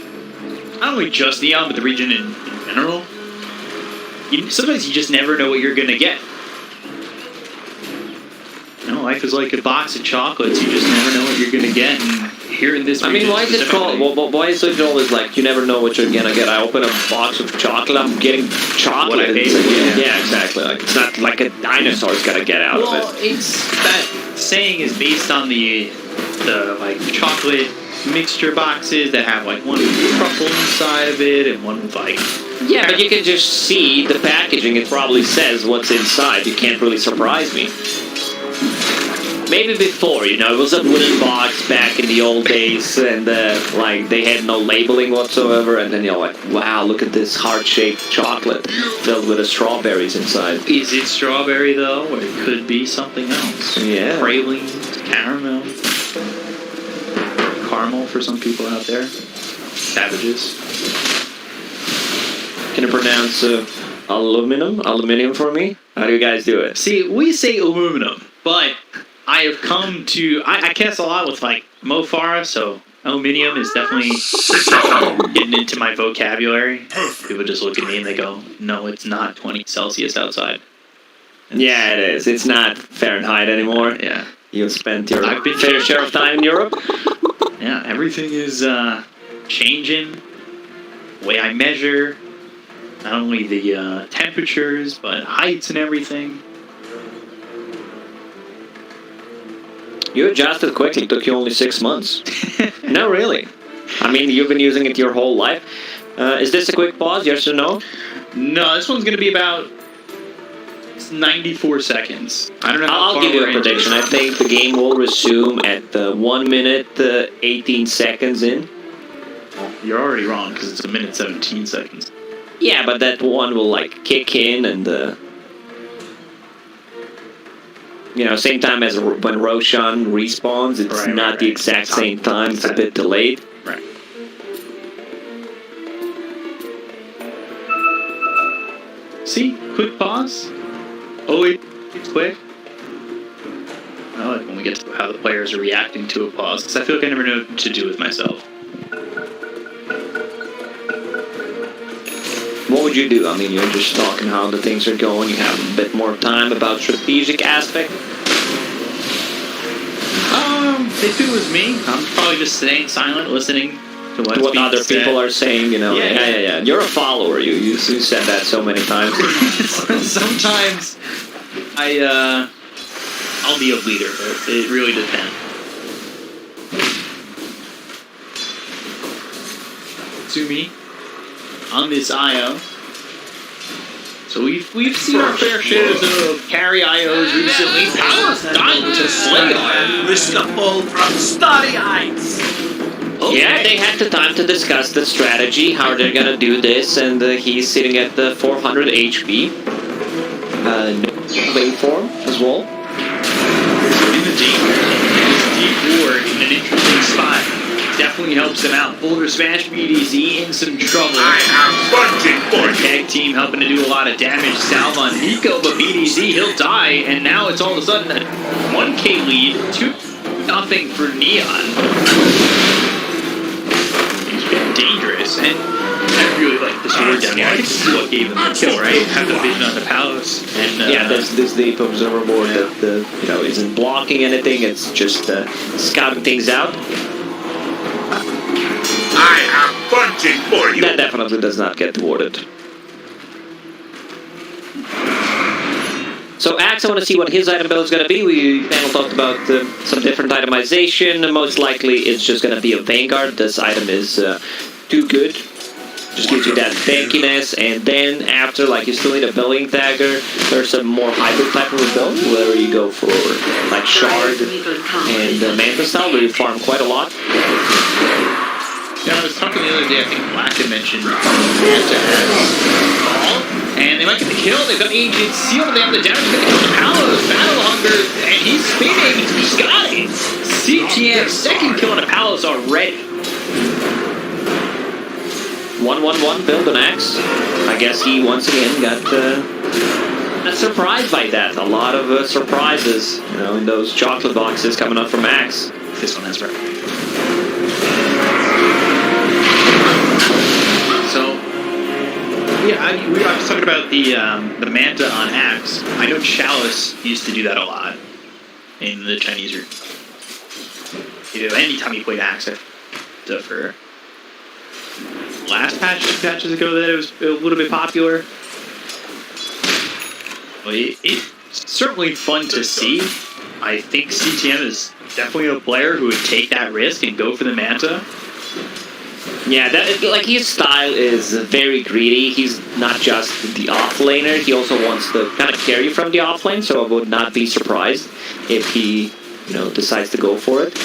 not only just Neon, but the region in general. Sometimes you just never know what you're going to get. You know, life is like a box of chocolates. You just never know what you're going to get. And here in this region, why is it called, why is it always like, you never know what you're going to get? I open a box of chocolate, I'm getting chocolate. What I paid for, yeah, exactly. Like, it's not like a dinosaur's going to get out of it. Well, it's, that saying is based on the like chocolate mixture boxes that have like one with truffle inside of it and one with like... Yeah, but you can just see the packaging. It probably says what's inside. You can't really surprise me. Maybe before, you know, it was a wooden box back in the old days, and like they had no labeling whatsoever, and then you're like, wow, look at this heart-shaped chocolate filled with the strawberries inside. Is it strawberry though, or it could be something else? Yeah. Praline, caramel, caramel for some people out there. Savages. Can you pronounce aluminum for me? How do you guys do it? See, we say aluminum, but I have come to... I cast a lot with, like, Mo Farah, so aluminium is definitely getting into my vocabulary. People just look at me and they go, no, it's not 20 Celsius outside. Yeah, it is. It's not Fahrenheit anymore. Yeah. You've spent your I've been fair share of time in Europe. Yeah, everything is changing. The way I measure, not only the temperatures, but heights and everything. You adjusted quickly. It took you only 6 months. No, really. I mean, you've been using it your whole life. Is this a quick pause, yes or no? No, this one's going to be about 94 seconds. I don't know how I'll far give you we're a into prediction. it. I think the game will resume at 1 minute 18 seconds in. You're already wrong, because it's 1 minute 17 seconds. Yeah, but that one will like kick in and you know, same time as when Roshan respawns. It's not the exact same time. It's a bit delayed. Right. See? Quick pause. Oh, it's quick. I like when we get to how the players are reacting to a pause, because I feel like I never know what to do with myself. What would you do? I mean, you're just talking how the things are going. You have a bit more time about strategic aspect. If it was me, I'm probably just staying silent, listening to what's What being other said. people are saying, you know. Yeah. You're a follower. You said that so many times. Sometimes I'll be a leader, but it really depends. To me, on this IO. So we've seen our fair shares of carry IOs recently. Palace dying to slay on. Risk a fall from starry heights. Okay. Yeah, they had the time to discuss the strategy, how they're gonna do this, and he's sitting at the 400 HP. Waveform as well. In the deep ward in an interesting spot. Definitely helps him out. Boulder Smash BDZ in some trouble. I am bunting for The tag team helping to do a lot of damage. Salve on Nico, but BDZ, he'll die, and now it's all of a sudden a 1K lead, 2-0 for Neon. He's been dangerous, and I really like the sword down here. I can see what gave them the kill, right? Have the vision on the Palos, and yeah, this deep observer board that isn't blocking anything. It's just scouting things out. I am bunting for you. That definitely does not get thwarted. So Axe, I want to see what his item build is going to be. We panel talked about some different itemization. Most likely it's just going to be a Vanguard. This item is too good. Just gives you that tankiness, and then after, like, you still need a building dagger. There's some more hybrid type of a build, where you go for, like, Shard and Manta style, where you farm quite a lot. Yeah, I was talking the other day, I think Black had mentioned Manta has Ball, and they might get the kill. They've got Agent Seal, they have the damage, they kill the Palos, Battle Hunger, and he's spinning, he's got it! CTM, second kill on the Palos already. 1-1-1, build an Axe. I guess he once again got surprised by that. A lot of surprises, you know, in those chocolate boxes coming up from Axe. This one has right. So, yeah, I was talking about the Manta on Axe. I know Chalice used to do that a lot in the Chinese room. You know, anytime he played Axe, for last patches ago that it was a little bit popular. Well, it's certainly fun to see. I think CTM is definitely a player who would take that risk and go for the Manta. Yeah, like his style is very greedy. He's not just the offlaner. He also wants to kind of carry from the offlane. So I would not be surprised if he decides to go for it.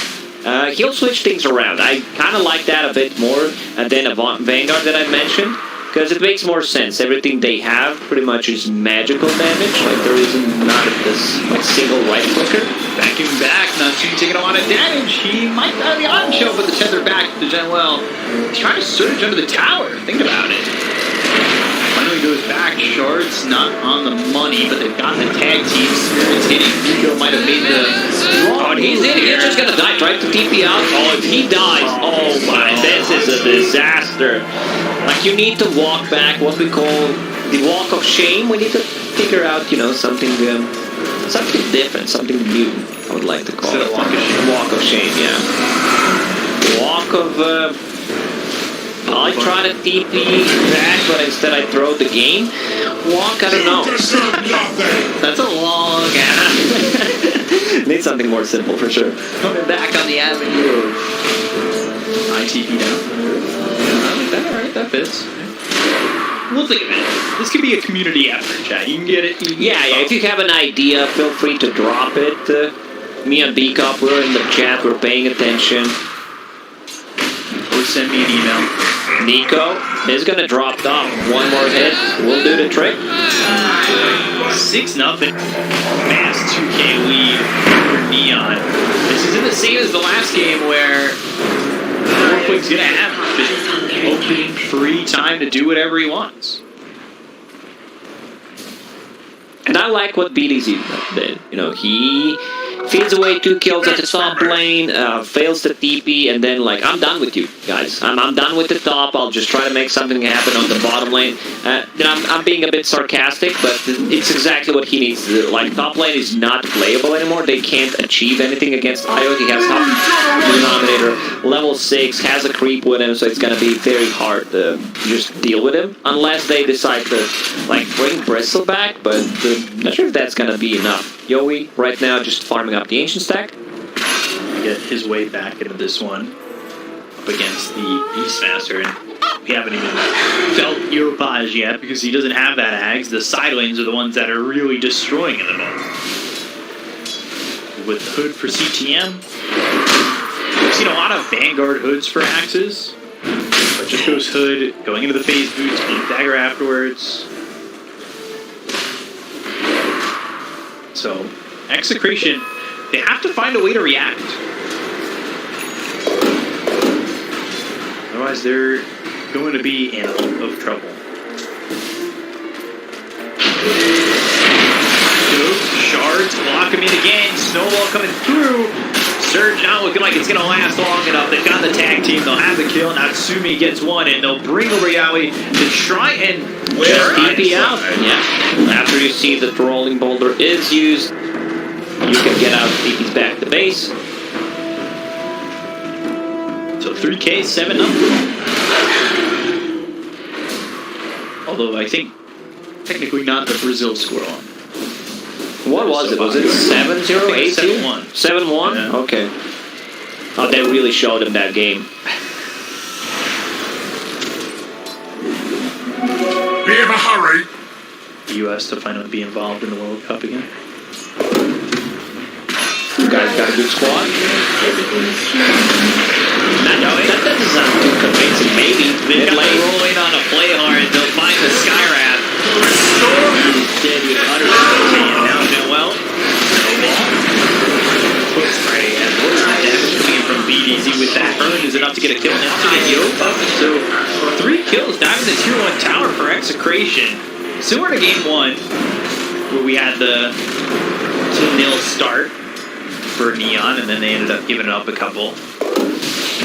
He'll switch things around. I kind of like that a bit more than a Vanguard that I mentioned, because it makes more sense. Everything they have pretty much is magical damage. Like there isn't not this single right clicker. Vacuum back, Natsu taking a lot of damage. He might have the item show, but the tether back to Genwell. He's trying to surge under the tower. Think about it. Finally goes back. Shard's not on the money, but they've got the tag team. Spirit's hitting. Nico might have made the. Oh, he's in. He's just gonna die. Trying to TP out. Oh, if he dies, oh my, this is a disaster. Like you need to walk back. What we call the walk of shame. We need to figure out, something different, something new. I would like to call it. Walk of shame. Yeah. Walk of. I try to TP back, but instead I throw the game. Walk, I don't know. That's a long ass. Need something more simple for sure. Coming back on the avenue. ITP down. Yeah, alright, that fits. We'll think of it. This could be a community effort, chat. You can get it. Yeah. If you have an idea, feel free to drop it. Me and B-Cop, we're in the chat, we're paying attention. Or send me an email. Nico is gonna drop top. One more hit, we'll do the trick. 6-0. Fast 2K lead for Neon. This isn't the same as the last game where Quick's gonna have just open free time to do whatever he wants. And I like what BDZ did. He feeds away 2 kills at the top lane, fails to TP, and then I'm done with you guys. I'm done with the top. I'll just try to make something happen on the bottom lane. I'm being a bit sarcastic, but it's exactly what he needs to do. Top lane is not playable anymore. They can't achieve anything against Io. He has top denominator, level 6, has a creep with him, so it's gonna be very hard to just deal with him unless they decide to bring Bristle back. But I'm not sure if that's gonna be enough. Yowie right now just farming up the ancient stack. Get his way back into this one up against the Beastmaster, and we haven't even felt Europage yet because he doesn't have that Ags. The side lanes are the ones that are really destroying at the moment. With Hood for CTM, we've seen a lot of Vanguard Hoods for Axes, but just goes Hood going into the phase boots, being dagger afterwards. So, Execration, they have to find a way to react. Otherwise, they're going to be in a heap of trouble. Shards block him in again. Snowball coming through. Surge not looking like it's going to last long enough. They've got the tag team. They'll have the kill. Natsumi gets one, and they'll bring over Yaoi to try and just TP out. Yeah. After you see that the rolling boulder is used, you can get out TP's back to base. So 3K, 7-0. Although I think technically not the Brazil score on. What was it? Was it 7-0, 8-2? 7-1? Yeah. Okay. Oh, they really showed him that game. Be in a hurry. The U.S. to finally be involved in the World Cup again. You guys got a good squad? That doesn't sound too convincing. Maybe. They've got to roll in on a play hard. They'll find the Skywrath. Dead with utter and now Noel. Puts right at damage coming in from BDZ with that burn is enough to get a kill now to get Yopa. So 3 kills diving the tier 1 tower for Execration. Similar to game 1, where we had the 2-0 start for Neon, and then they ended up giving up a couple.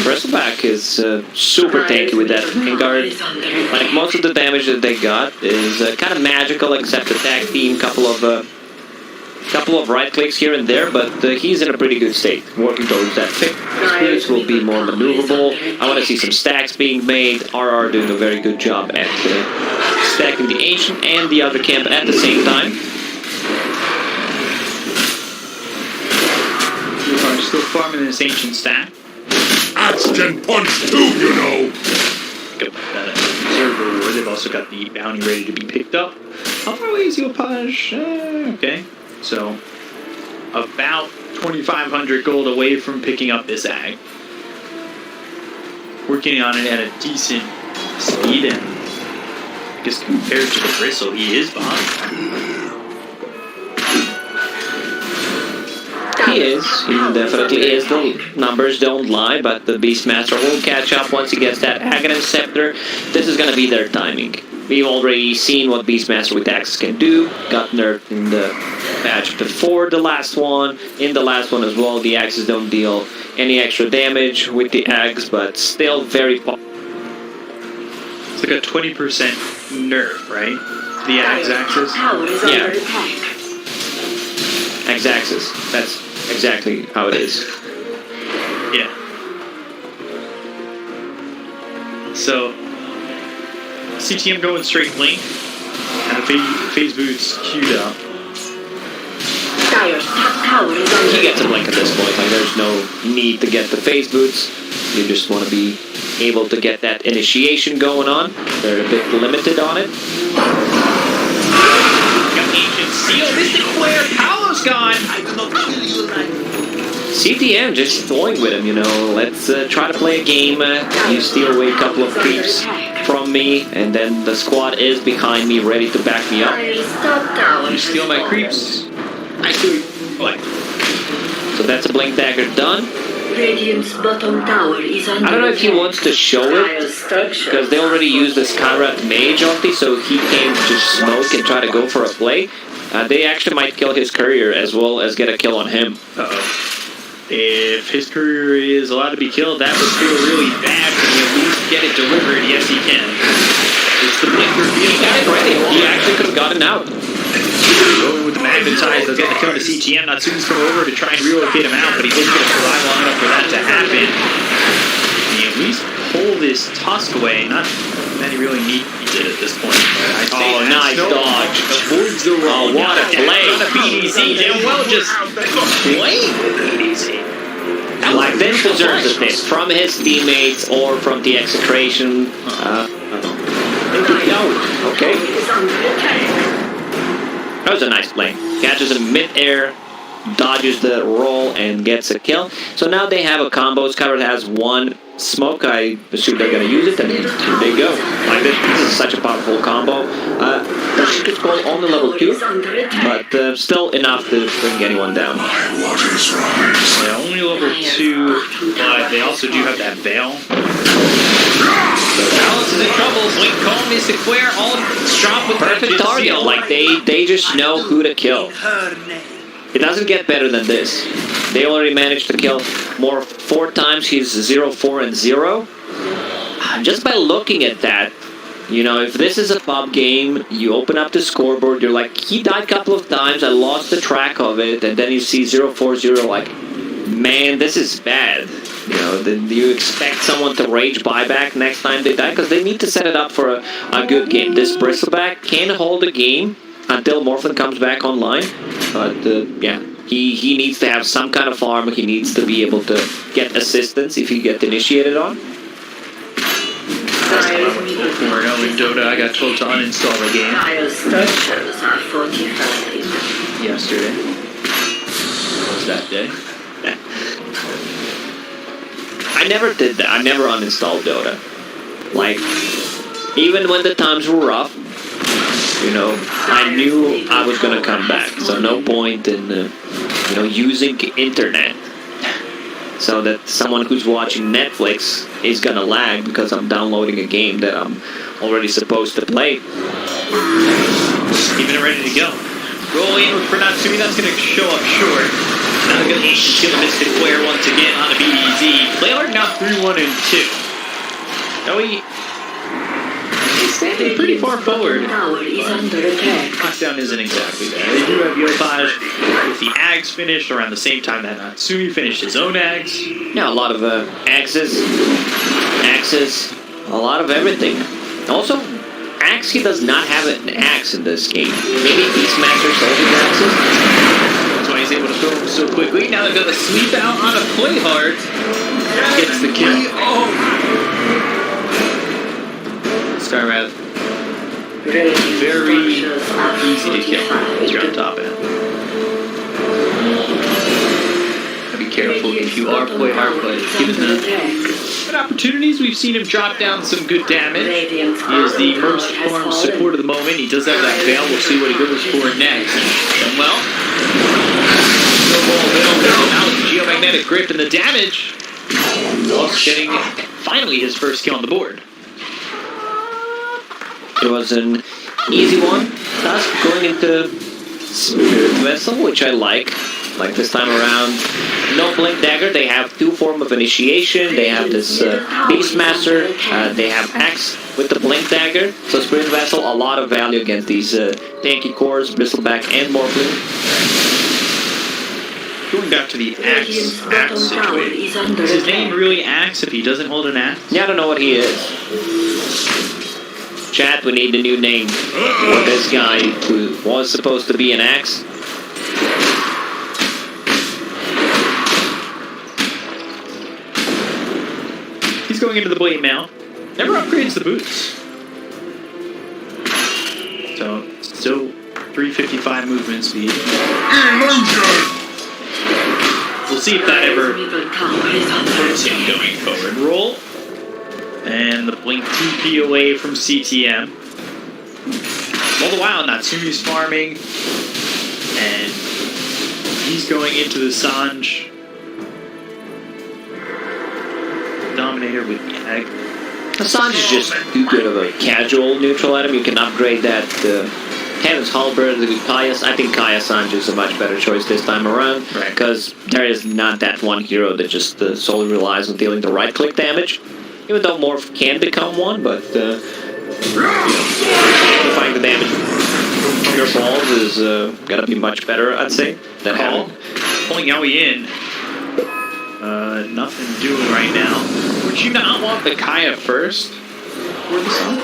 Bristleback is super tanky with that Vanguard. Most of the damage that they got is kind of magical, except the tag team, couple of right clicks here and there, but he's in a pretty good state, working towards that pick. Spirits will be more maneuverable. I want to see some stacks being made. RR doing a very good job at stacking the Ancient and the other camp at the same time. Still farming this Ancient stack. Axe can punch too, you know. Got that observer where they've also got the bounty ready to be picked up. How far away is Yopaj? Okay. So, about 2,500 gold away from picking up this ag. Working on it at a decent speed, and I guess compared to the bristle, he is behind. He is. He definitely is. The numbers don't lie, but the Beastmaster will catch up once he gets that Aghanim Scepter. This is going to be their timing. We've already seen what Beastmaster with axes can do. Got nerfed in the patch before the last one. In the last one as well, the axes don't deal any extra damage with the axe, but still very powerful. It's like a 20% nerf, right? The axe axis? Yeah. Axe axis. That's exactly how it is. Yeah. So, CTM going straight blink, and the phase boots queued up. He gets a blink at this point. Like, there's no need to get the phase boots. You just want to be able to get that initiation going on. They're a bit limited on it. Got Ancient Seal, Mystic Flare, Paolo's gone! CTM just toying with him, you know. Let's try to play a game. You steal away a couple of creeps from me, and then the squad is behind me, ready to back me up. You steal my creeps, I steal what? So that's a blink dagger done. Radiant's bottom tower is under I don't know if he wants to show it, because they already used the Skyrat Mage ulti, so he came to smoke and try to go for a play. They actually might kill his courier as well as get a kill on him. Uh-oh. If his courier is allowed to be killed, that would feel really bad. Can he at least get it delivered? Yes, he can. It's the blink reveal. He got it ready. He actually could have gotten out. Going with the magnetize, they'll get the kill to CTM. Natsu's come over to try and relocate him out, but he isn't going to survive long enough for that to happen. Can he at least pull this Tusk away? Not that he really needs it at this point. Oh, nice dodge. Avoids the roll. Oh, what a play. On the BDC. Damn well just playing the BDC. Like, this deserves a tip from his teammates or from the execration. Okay. That was a nice play. Catches him mid-air, dodges the roll, and gets a kill. So now they have a combo. Skyrat has one smoke. I assume they're going to use it, and here they go. Like, this is such a powerful combo. It's called only level 2, but still enough to bring anyone down. Yeah, only level 2, but they also do have that Veil. So Alice is in trouble. Blink Call, Mystic Flare, all strong with Perfect target. Like, they just know who to kill. It doesn't get better than this. They already managed to kill 4 times. He's 0-4-0. Just by looking at that, you know, if this is a pub game, you open up the scoreboard, you're like, he died a couple of times, I lost the track of it, and then you see 0-4-0, like, man, this is bad. You know, then you expect someone to rage buyback next time they die, because they need to set it up for a good game. This Bristleback can hold a game until Morphlin comes back online, but yeah, he needs to have some kind of farm. He needs to be able to get assistance if he gets initiated on. 4-0 in Dota. I got told to uninstall the game yesterday. What was that day? I never did that. I never uninstalled Dota. Like, even when the times were rough, you know, I knew I was gonna come back. So no point in, you know, using internet. So that someone who's watching Netflix is gonna lag because I'm downloading a game that I'm already supposed to play. Even ready to go. Roll in for Natsumi, that's gonna show up short. Now they're gonna kill the Mystic Flare once again on a BDZ. Playlord now 3-1-2. No, he's standing pretty far forward. Knockdown isn't exactly there. They do have Yopaj with the Ags finished around the same time that Natsumi finished his own Ags. Yeah, a lot of axes, a lot of everything. Also, Axe, he does not have an axe in this game. Maybe Beastmaster sold his axes. That's why he's able to throw them so quickly. Now they're going to sleep out on a play hard. Gets the kill. Skyrat. Very easy to kill. You're on top end. careful if you are play hard play. Given the good opportunities, we've seen him drop down some good damage. He is the most farm support of the moment. He does have that veil. We'll see what he goes for next. And well, now with the geomagnetic grip and the damage, Lost getting finally his first kill on the board. It was an easy one. Tusk going into Spirit Vessel, which I like. Like this time around, no Blink Dagger. They have 2 form of initiation. They have this Beastmaster. They have Axe with the Blink Dagger. So Spirit Vessel, a lot of value against these tanky cores, Bristleback, and Morphling. Going back to the axe situation. Is his name really Axe if he doesn't hold an axe? Yeah, I don't know what he is. Chat, we need a new name for this guy who was supposed to be an axe. He's going into the blade mail. Never upgrades the boots. So, still 355 movement speed. We'll see if that ever hurts him going forward. Roll. And the blink TP away from CTM. All the while, Natsumi's farming. And he's going into the Sanj. Dominator with Gag. Sanj is just too good of a casual neutral item. You can upgrade that Cannon's Halberd with Kaya. I think Kaya Sanj is a much better choice this time around. Because there is not that one hero that just solely relies on dealing the right-click damage. Even though Morph can become one, but amplifying the damage from your balls is gonna be much better, I'd say, than having. Pulling Yaoi in. Nothing doing right now. Would you not want the Kaya first? For the song?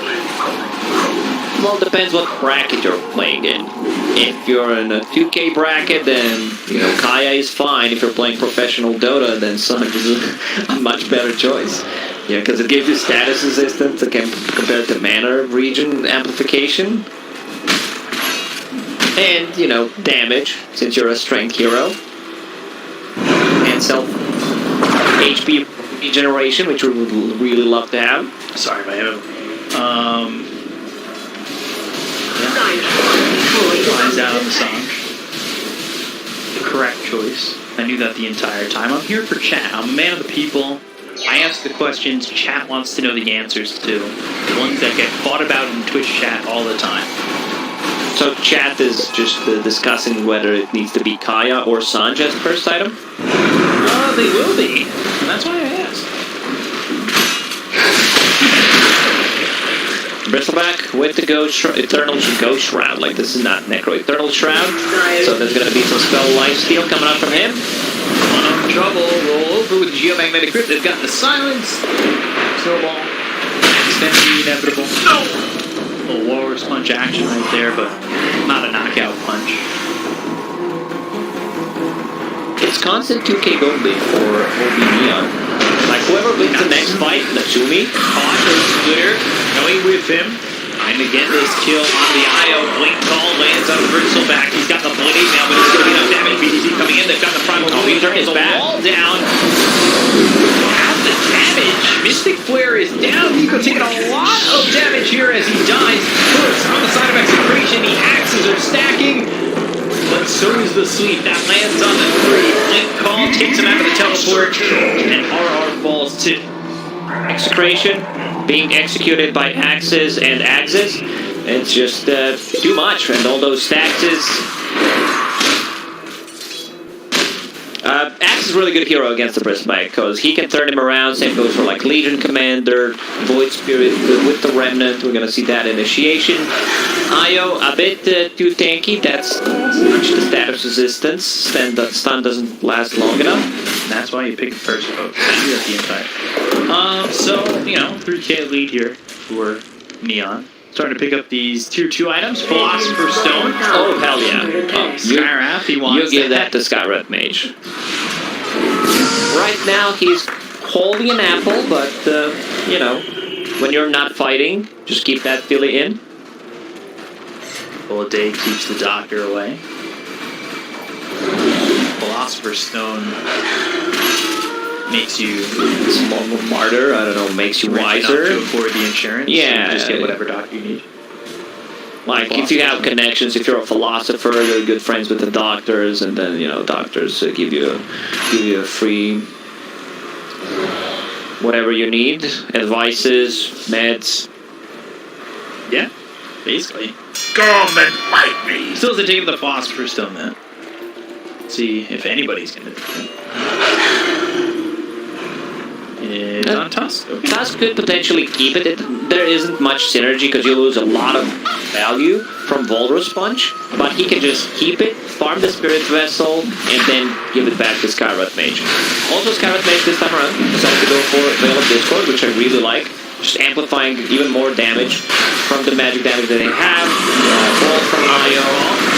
Well, it depends what bracket you're playing in. If you're in a 2K bracket, then Kaya is fine. If you're playing professional Dota, then Sanj is a much better choice. Yeah, because it gives you status resistance compared to mana region amplification. And, damage, since you're a strength hero. And self HP regeneration, which we would really love to have. Sorry, my head. Finds out on the song. The correct choice. I knew that the entire time. I'm here for chat. I'm a man of the people. I ask the questions chat wants to know the answers to. The ones that get fought about in Twitch chat all the time. So chat is just discussing whether it needs to be Kaya or Sanj as the first item? They will be. And that's why I asked. Bristleback with the Eternal Ghost Shroud. Like, this is not Necro. Eternal Shroud. So there's going to be some spell lifesteal coming out from him. One of trouble. Roll over with Geomagnetic Grip. They've got the silence. Snowball. Extend the inevitable. No! A little Walrus Punch action right there, but not a knockout punch. It's constant 2K goldie for OB Neon. Like, whoever wins the next fight, Natsumi. Cautious splitter, going with him. Trying to get this kill on the IO. Blink call lands on the Bristleback. He's got the blade now, but it's going to be enough damage. BTC coming in, they've got the primal call. He turns the wall down. Has the damage. Mystic Flare is down. Nico taking a lot of damage here as he dies. First, on the side of Execration, the axes are stacking. But so is the sweep. That lands on the 3. Blink call takes him out of the teleport. And RR falls too. Execration being executed by axes and axes. It's just too much, and all those staxes. Axe is a really good hero against the Bristleback because he can turn him around. Same goes for like Legion Commander, Void Spirit with the Remnant. We're gonna see that initiation. Io a bit too tanky. That's much the status resistance. Stun doesn't last long enough. That's why you pick the first vote. You got the entire. So 3K lead here for Neon. Starting to pick up these tier 2 items. Philosopher's Stone. Oh, hell yeah. Skywrath, he wants You give that to Skywrath Mage. Right now, he's holding an apple, but, when you're not fighting, just keep that Philly in. Bullet Day keeps the doctor away. Philosopher's Stone makes you Smarter, I don't know, makes you rich enough wiser. to afford the insurance. Yeah. And just get whatever doctor you need. Like, if you have connections, if you're a philosopher, you're good friends with the doctors, and then, you know, doctors give you a free whatever you need, advices, meds. Yeah, basically. Come and fight me! Still has to take the Philosopher's Stone, man. See if anybody's gonna do it. It's on Tusk. Okay. Tusk could potentially keep it. There isn't much synergy because you lose a lot of value from Volrus Punch, but he can just keep it, farm the Spirit Vessel, and then give it back to Skywrath Mage. Also, Skywrath Mage this time around decided to go for Veil of Discord, which I really like. Just amplifying even more damage from the magic damage that they have. Roll from IO.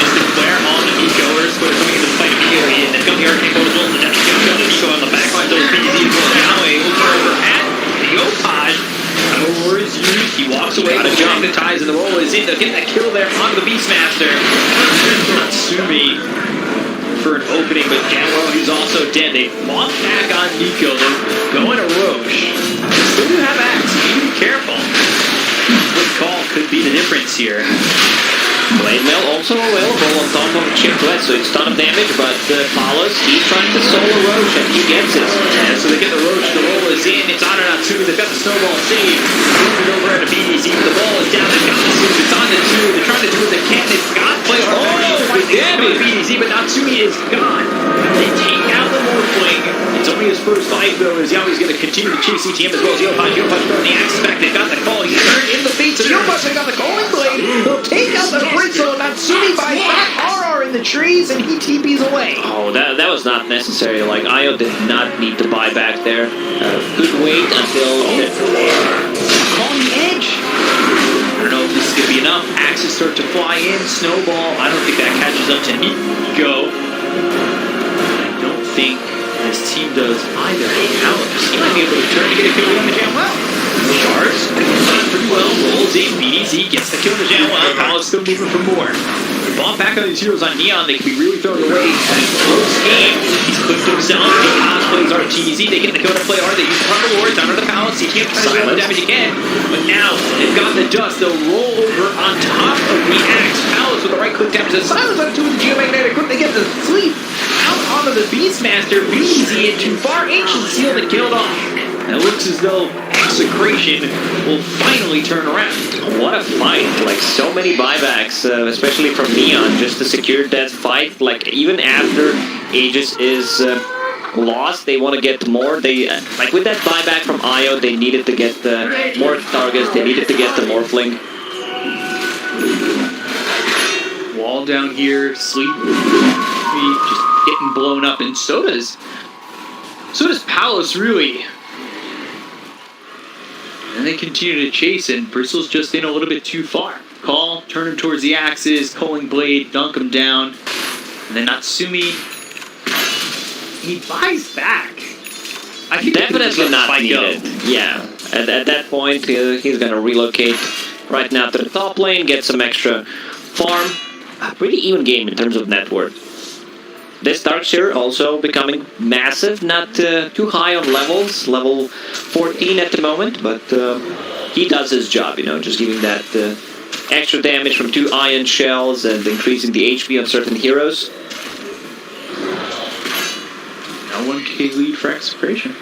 Just declare all the egoers who are coming into the fight immediately, and then come here and take those rolls and then go on the back line. Those BDs will now over at the Otage. Power is used. He walks away. Got to magnetize, and the roll is in to get that kill there onto the Beastmaster. Natsumi for an opening, but Gamwell, who's also dead. They walk back on Nico. They're going to Roche. Still do have Axe. You need to be careful. Quick call could be the difference here. Blade Mail also available on top of Chip West, so it's ton of damage, but Paulus, he's trying to solo Roche, and he gets it. Yeah, so they get the Roche, the roll is in, it's on and on two, they've got the snowball saved, moving over at a BDC, the ball is down, they've got the soup, it's on to two, they're trying to do what they can, they've got to play hard, the BDC, but Natsumi is gone. They take out the Morphling. It's only his first fight, though, as Yami's going to continue to chase CTM as well as Yopash. Yopash throwing the axes back, they've got the call, he's turned in the feet, so Yopash, they got the calling blade, they'll take out the Britzel, Natsumi buys back RR in the trees, and he TP's away. Oh, that was not necessary. Like, Io did not need to buy back there. Could wait until... Calling the edge. I don't know if this is going to be enough. Axes start to fly in. Snowball. I don't think that catches up to Nico. I don't think this team does either. Alex, he might be able to turn to get a kill on the jam well. Shards plays pretty well. Rolls in. BDZ gets the kill on the jam well. Palace still moving for more. Bomb back on these heroes on Neon, they can be really thrown away. Close game. He's clipped himself. He cosplays RTZ. They get the kill to play hard. They use Purple Lords under the palace. He can't try to damage again. But now they've got the dust. They'll roll over on top of the Axe Palace with the right click damage. The silence on two with the Geomagnetic Grip. They get the sleep out onto the Beastmaster. BZ into far ancient seal that killed off. It looks as though Execration will finally turn around. What a fight. Like, so many buybacks, especially from Neon, just to secure that fight. Like, even after Aegis is lost, they want to get more. They like, with that buyback from Io, they needed to get more targets. They needed to get the Morphling. Wall down here, sleep, just getting blown up, and so does Palos, really. And they continue to chase, and Bristle's just in a little bit too far. Call, turn him towards the axes, Culling Blade, dunk him down. And then Natsumi, he buys back. I think Definitely not needed. Yeah, at that point, he's going to relocate right now to the top lane, get some extra farm. A pretty even game in terms of net worth. This Darkseer also becoming massive, not too high on levels, level 14 at the moment, but he does his job, you know, just giving that extra damage from 2 iron shells and increasing the HP on certain heroes. Now 1k lead for Execration.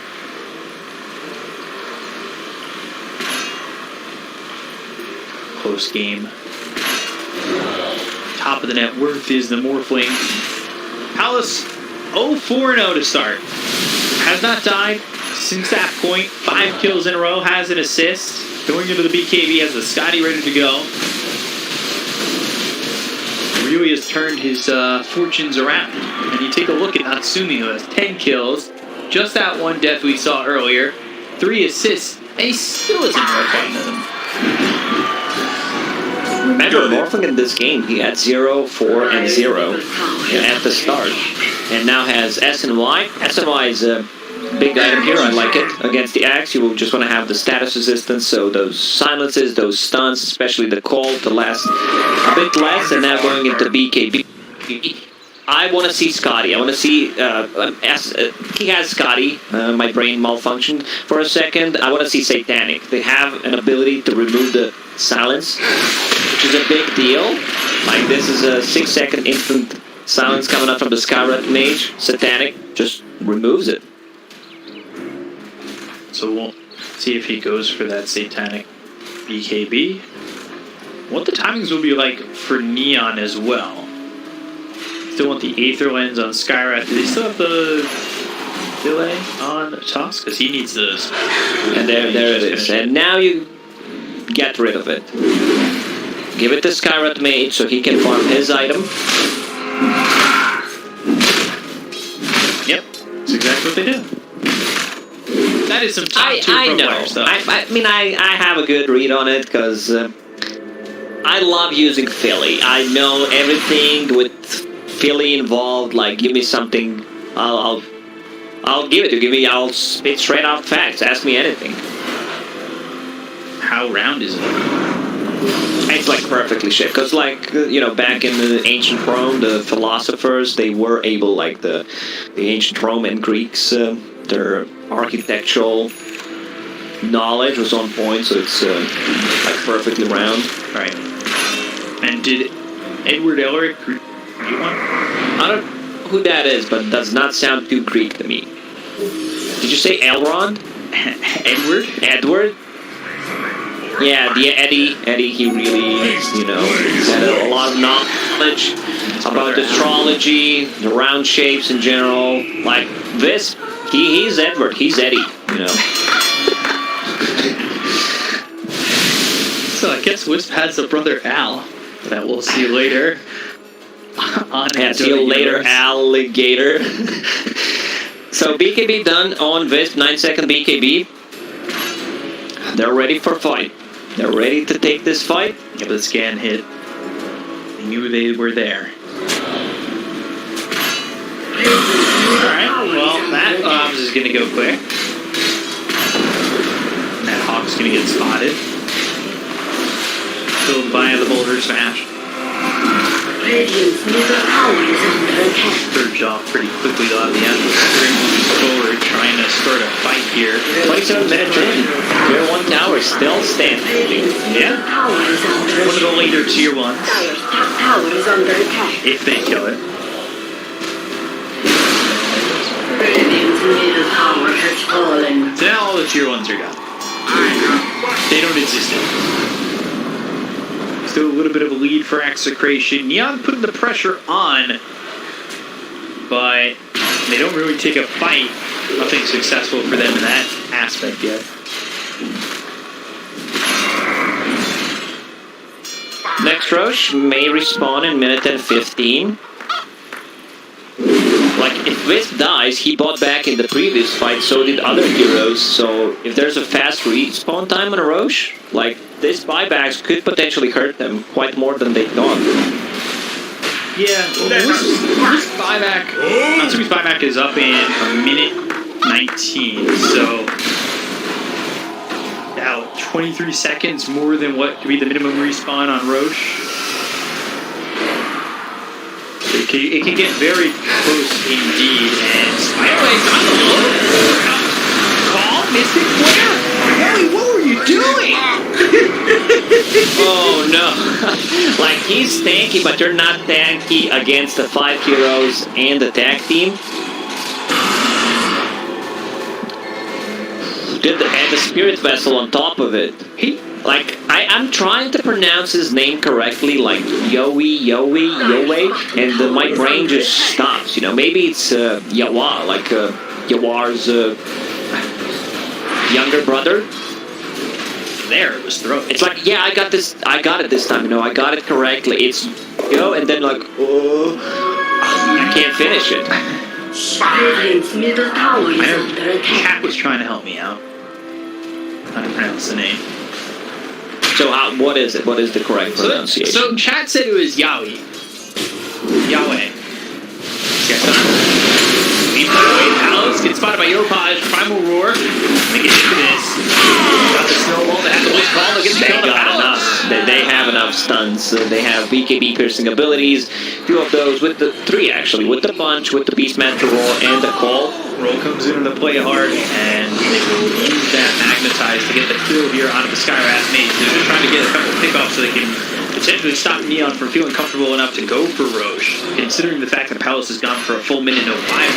Close game. Top of the net worth is the Morphling. Palace 0-4-0 to start. Has not died since that point. 5 kills in a row, has an assist. Going into the BKB, has the Scotty ready to go. Really has turned his fortunes around. And you take a look at Natsumi, who has 10 kills. Just that one death we saw earlier. 3 assists, and he still isn't more fun than him. Remember, Morphling in this game, he had 0, 4, and 0 at the start. And now has S and Y. S and Y is a big item here, I like it. Against the Axe, you will just want to have the status resistance, so those silences, those stuns, especially the call to last a bit less, and now going into BKB. I want to see Scotty. I want to see. He has Scotty. My brain malfunctioned for a second. I want to see Satanic. They have an ability to remove the silence, which is a big deal. Like, this is a 6-second instant silence coming up from the Skyrat Mage. Satanic just removes it. So we'll see if he goes for that Satanic BKB. What the timings will be like for Neon as well. Still want the Aether Lens on Skyrat. Do they still have the delay on Tusk? Because he needs those. And there it is. And now you get rid of it. Give it to Skyrat Mage so he can farm his item. Yep, that's exactly what they do. That is some top tier pro players, though. I mean, I have a good read on it because I love using Philly. I know everything with Philly involved. Like, give me something, I'll give it to. I'll spit straight out facts. Ask me anything. How round is it? It's like perfectly shaped. Because, like, you know, back in the ancient Rome, the philosophers, they were able, like the ancient Roman Greeks, their architectural knowledge was on point, so it's like perfectly round. Right. And did Edward Elric you one? I don't know who that is, but it does not sound too Greek to me. Did you say Elrond? Edward? Edward? Yeah, the Eddie, he really, you know, had a lot of knowledge about astrology, the round shapes in general. Like this, he's Edward, he's Eddie, you know. So I guess Wisp has a brother Al that we'll see later. See you later, alligator. So BKB done on Wisp, 9-second BKB. They're ready for fight. They're ready to take this fight. Yeah, the scan hit. They knew they were there. Alright, well, that Ops is going to go quick. That Hawk's going to get spotted. Filled by the boulder smash. Radiant's middle tower is under attack. Third job pretty quickly though on the end. Moving forward, trying to start a fight here. 27 minutes in. Tier 1 tower still standing. Yeah. One of the later tier 1s. Dire's top tower is under attack. If they kill it. Radiant's middle tower has fallen. So now all the tier 1s are gone. They don't exist anymore. Still a little bit of a lead for Execration. Neon putting the pressure on, but they don't really take a fight. Nothing successful for them in that aspect yet. Next Roche may respawn in minute and 15. Like, if Wisp dies, he bought back in the previous fight, so did other heroes, so if there's a fast respawn time on a Roche, like, this buybacks could potentially hurt them quite more than they thought. Yeah, Wisp buyback, Natsumi's buyback is up in a minute 19, so now 23 seconds more than what could be the minimum respawn on Roche. It can get very close indeed, and Spiderway's on the low. Call Mystic Flare. Harry, what were you doing? Oh no. Like, he's tanky, but you're not tanky against the 5 heroes and the tag team. And the Spirit Vessel on top of it. I'm trying to pronounce his name correctly, like Yowie, and my brain just stops, you know. Maybe it's Yawa, like Yawar's younger brother. There, it was thrown. It's like, yeah, I got it this time, you know, I got it correctly. It's, you know, and then like, I can't finish it. Radiant's middle tower is under attack. Cat was trying to help me out. How to pronounce the name. So what is it? What is the correct pronunciation? So chat said it was Yahweh. Yahweh. Yes, Palace gets spotted by by Yopaj. Primal Roar. They get into this. Got the snowball. They have the win call. They got enough. They have enough stuns. They have BKB piercing abilities. Two of those with the three actually. With the punch, with the Beastmaster Roar, and the call. Roll comes in the play hard, and they will use that Magnetize to get the kill here out of the Skywrath Mage. They're just trying to get a couple pickoffs so they can potentially stop Neon from feeling comfortable enough to go for Roche, considering the fact that Palace has gone for a full minute no fire.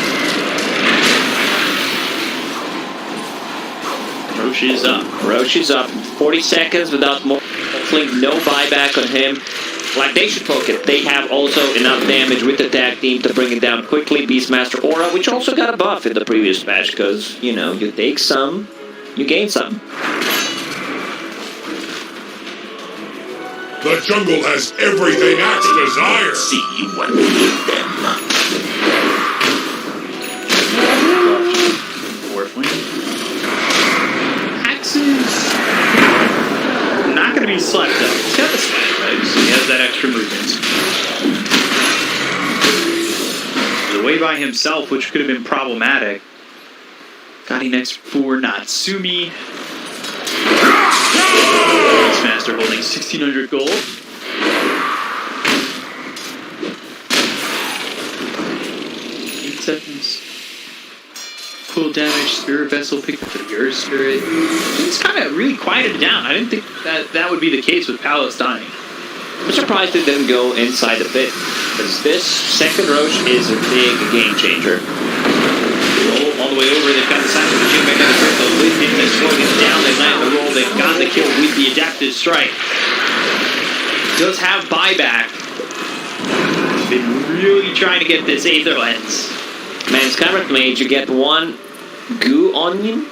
Roche is up. Roche is up. 40 seconds without more. Hopefully no buyback on him. Like, they should poke it. They have also enough damage with the tag team to bring it down quickly. Beastmaster Aura, which also got a buff in the previous match, because, you know, you take some, you gain some. The jungle has everything Axe desires. See when we need them. Warfling. Axe is not going to be slept up. He's got the spike, right? So he has that extra movement. He's away by himself, which could have been problematic. Got him next for Natsumi. Beastmaster holding 1,600 gold. 8 seconds. Full damage, Spirit Vessel picked up the Earth Spirit. It's kind of really quieted down. I didn't think that would be the case with Palace dying. I'm surprised it didn't go inside the pit, because this second Roche is a big game changer. Roll all the way over. They've got the side of the Jim back on the critical. With him, they slow him down. They land the roll. They've got the kill with the adaptive strike. Does have buyback. Been really trying to get this Aether Lens. Man, Skywrath Mage, you get one goo onion,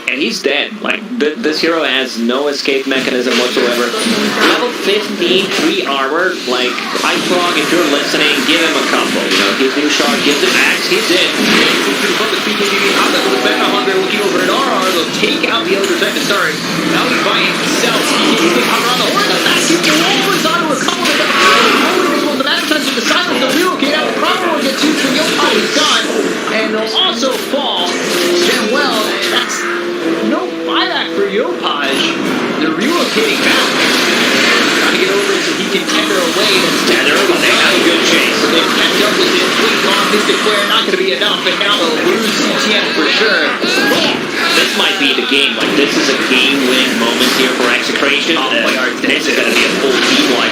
and he's dead. Like, this hero has no escape mechanism whatsoever. Level 15, 3 armor. Like, iFrog, if you're listening, give him a combo. You know, his new shard gives him axe, he's in. Looking over at RR, they'll take out the Elder Titan to start. Now he's by himself. He's going to come around the horn. The massive rolls onto a couple of them. The Magnetizer with the silence, they'll relocate out. The proper one gets used when Yopaj is gone. And they'll also fall. Then, well, that's no buyback for Yopaj. They're relocating back. Trying to get over so he can tether away. Tether, but they have a good chase. So they've kept up with him. Quick on Mystic Flare, not going to be enough. And now they'll lose CTM for sure. This might be the game. Like, this is a game-winning moment here for Execration. This is going to be a full team wipe.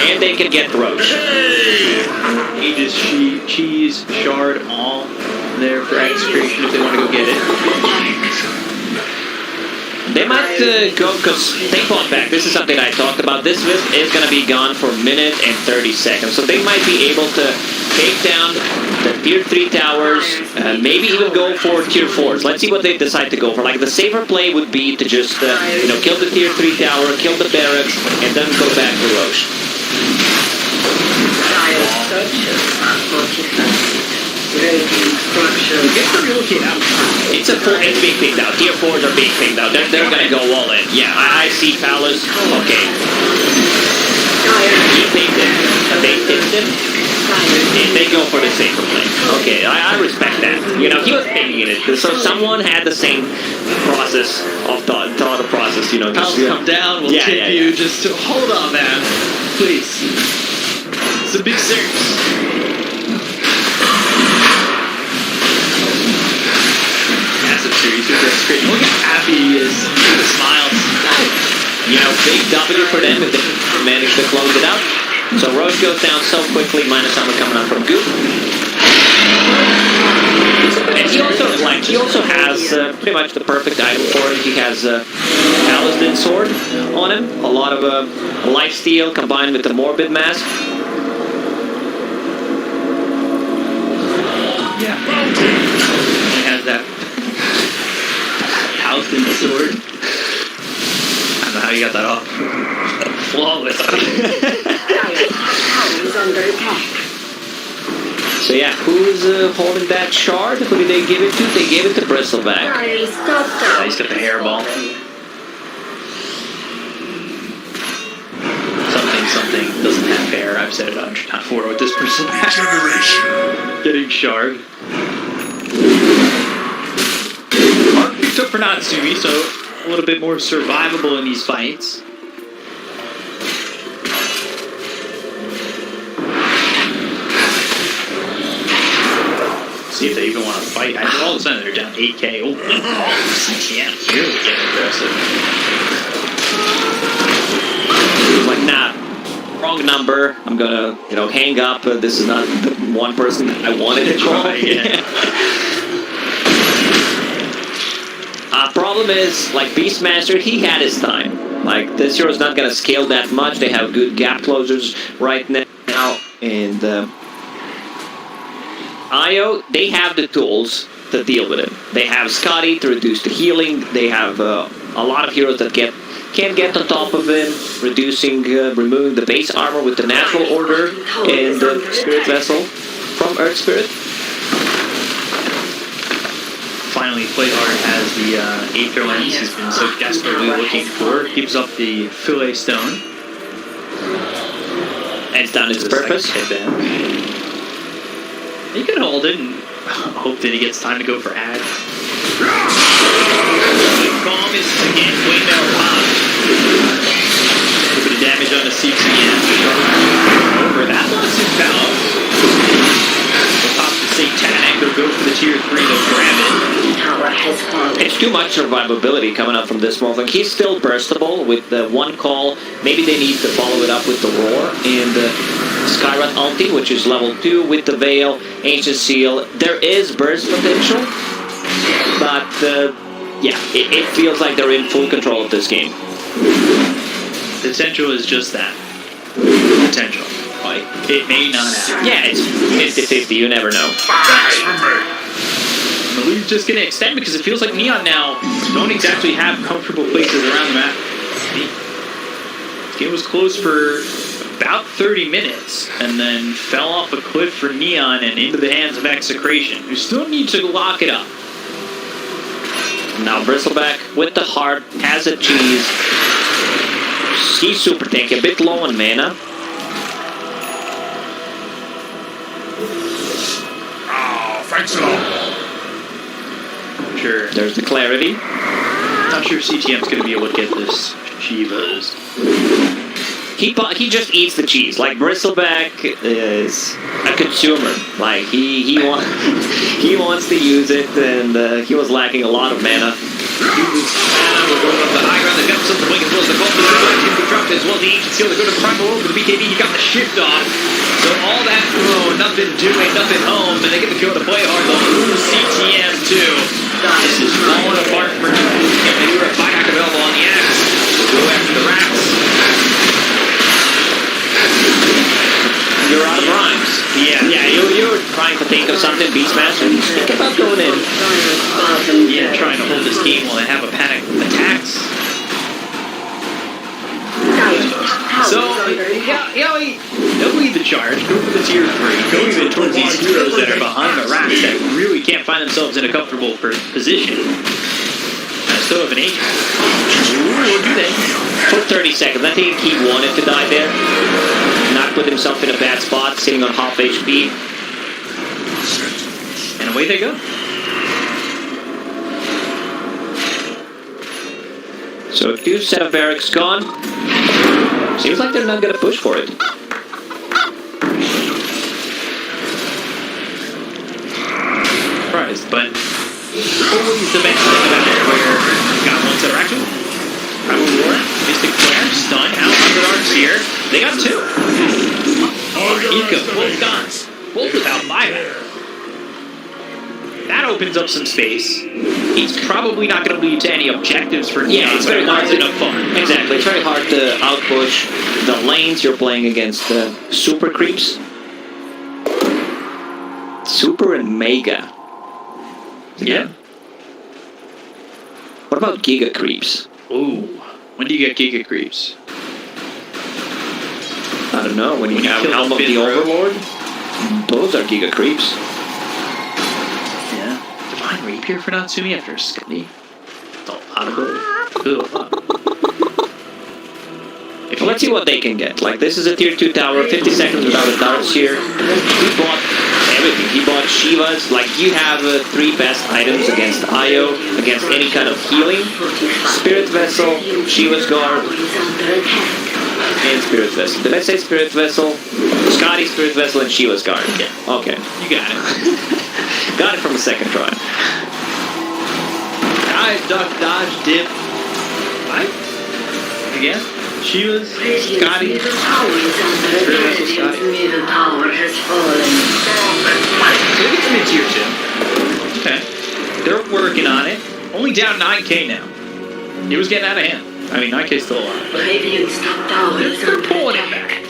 And they can get Roche. Aegis, Cheese, Shard, all there for Execration if they want to go get it. They might go, because they fought back. This is something I talked about. This Wisp is going to be gone for a minute and 30 seconds. So they might be able to take down the tier 3 towers, maybe even go for tier 4s. Let's see what they decide to go for. Like, the safer play would be to just, you know, kill the tier 3 tower, kill the barracks, and then go back to Roche. It's being picked out. Tier 4s are being picked out. They're gonna go all in. Yeah, I see Palace. Okay. He picked him. They picked him. And they go for the safer play. Okay, I respect that. You know, he was picking it. So someone had the same process of thought process, you know. Palace come down, we'll tip you. Just to hold on, man. Please. It's a big series. Massive series with this great. Look how happy he is. The smiles. You know, big W for them if they manage to close it out. So Roche goes down so quickly, minus armor coming up from Goop. And he also has pretty much the perfect item for it. He has Paladin Sword on him, a lot of lifesteal combined with the Morbid Mask. Yeah. He has that Paladin Sword. I don't know how you got that off. Flawless. So yeah, who's holding that shard? Who did they give it to? They gave it to Bristleback. Yeah, he's got the hairball. Something doesn't have hair. I've said it 100 times before with this Bristleback. Generation. Getting shard. short for Natsumi, so a little bit more survivable in these fights. See if they even want to fight. All of a sudden they're down 8k. Oh, CTM really getting aggressive. Like, nah, wrong number. I'm gonna, hang up. This is not the one person I wanted to try. Problem is, like, Beastmaster, he had his time. Like, this hero's not gonna scale that much. They have good gap closers right now, and IO, they have the tools to deal with it. They have Scotty to reduce the healing. They have a lot of heroes that can get on top of him, removing the base armor with the natural order and the Spirit Vessel from Earth Spirit. Finally, Playhard has the Aether Lens he's been so desperately looking for. Keeps up the Fillet Stone. And it's done its purpose. He can hold it and hope that he gets time to go for ads. Calm is again way better pop. A bit of damage on the CTM. Over that one's in balance. We'll pop the Satanic, they'll go for the tier 3, they'll grab it. It's too much survivability coming up from this Morphling. He's still burstable with the one call. Maybe they need to follow it up with the Roar and the Skyrod ulti, which is level 2 with the Veil, Ancient Seal. There is burst potential, but yeah, it feels like they're in full control of this game. The potential is just that. Potential. Like, it may not happen. Yeah, it's 50-50, you never know. The lead's just going to extend because it feels like Neon now don't exactly have comfortable places around the map. This game was closed for about 30 minutes and then fell off a cliff for Neon and into the hands of Execration, who still need to lock it up. Now Bristleback with the heart has a cheese. He's super tanky, a bit low on mana. Oh, thanks a lot. Sure. There's the clarity. Not sure CTM's going to be able to get this Chivas. He just eats the cheese. Like, Bristleback is a consumer. Like, he wants to use it, and he was lacking a lot of mana. We're going up the high ground. They've got something wing as well as the gold. The Bristleback can be dropped as well. The Ancient Seal, they go to the Primal over the BKB. He got the shift off. So all that nothing doing, nothing home, and they get the kill to play hard. They'll lose CTM too. This is falling apart for them. They do have buyback available on the axe. Go after the racks. You're out of rhymes. Yeah, you're trying to think of something, Beastmaster. Think about going in. Yeah, trying to hold this game while they have a panic attacks. So, they'll lead the charge, go for the tier 3, go even towards these heroes that are behind the racks that really can't find themselves in a comfortable position. I still have an 8. What do they? For 30 seconds. I think he wanted to die there. Not put himself in a bad spot, sitting on half HP. And away they go. So a few set of barracks gone. Seems like they're not gonna push for it. Surprised, but always the best thing about it, where you got one set of action. Primal Roar, Mystic Flare, stun, out on the dark sphere. They got 2. Ika, both gone. Both without buyback. That opens up some space. He's probably not going to lead to any objectives for Neon. Yeah, it's very hard to enough fun. Exactly, it's very hard to outpush the lanes you're playing against super creeps. Super and Mega. Yeah. What about Giga creeps? Ooh. When do you get Giga creeps? I don't know. When you have kill Helm of the Overlord, those are Giga creeps. Yeah. Divine Rapier for Natsumi after a Scotty. It's a lot of good. Let's see what they can get. Like, this is a tier 2 tower, 50 seconds without a Dark Shear. He bought everything. He bought Shivas. Like, you have 3 best items against Io, against any kind of healing. Spirit Vessel, Shiva's Guard, and Spirit Vessel. Did I say Spirit Vessel? Scotty, Spirit Vessel, and Shiva's Guard. Yeah. Okay. You got it. Got it from the second try. Dive, duck, dodge, dip. Again? Shiva's, Scotty. Middle tower is under attack. Scotty. Middle tower has fallen. Look at the mid-tier 2. Okay. They're working on it. Only down 9k now. It was getting out of hand. I mean, 9k's still alive. Radiant's top tower is They're under pulling it attack. back.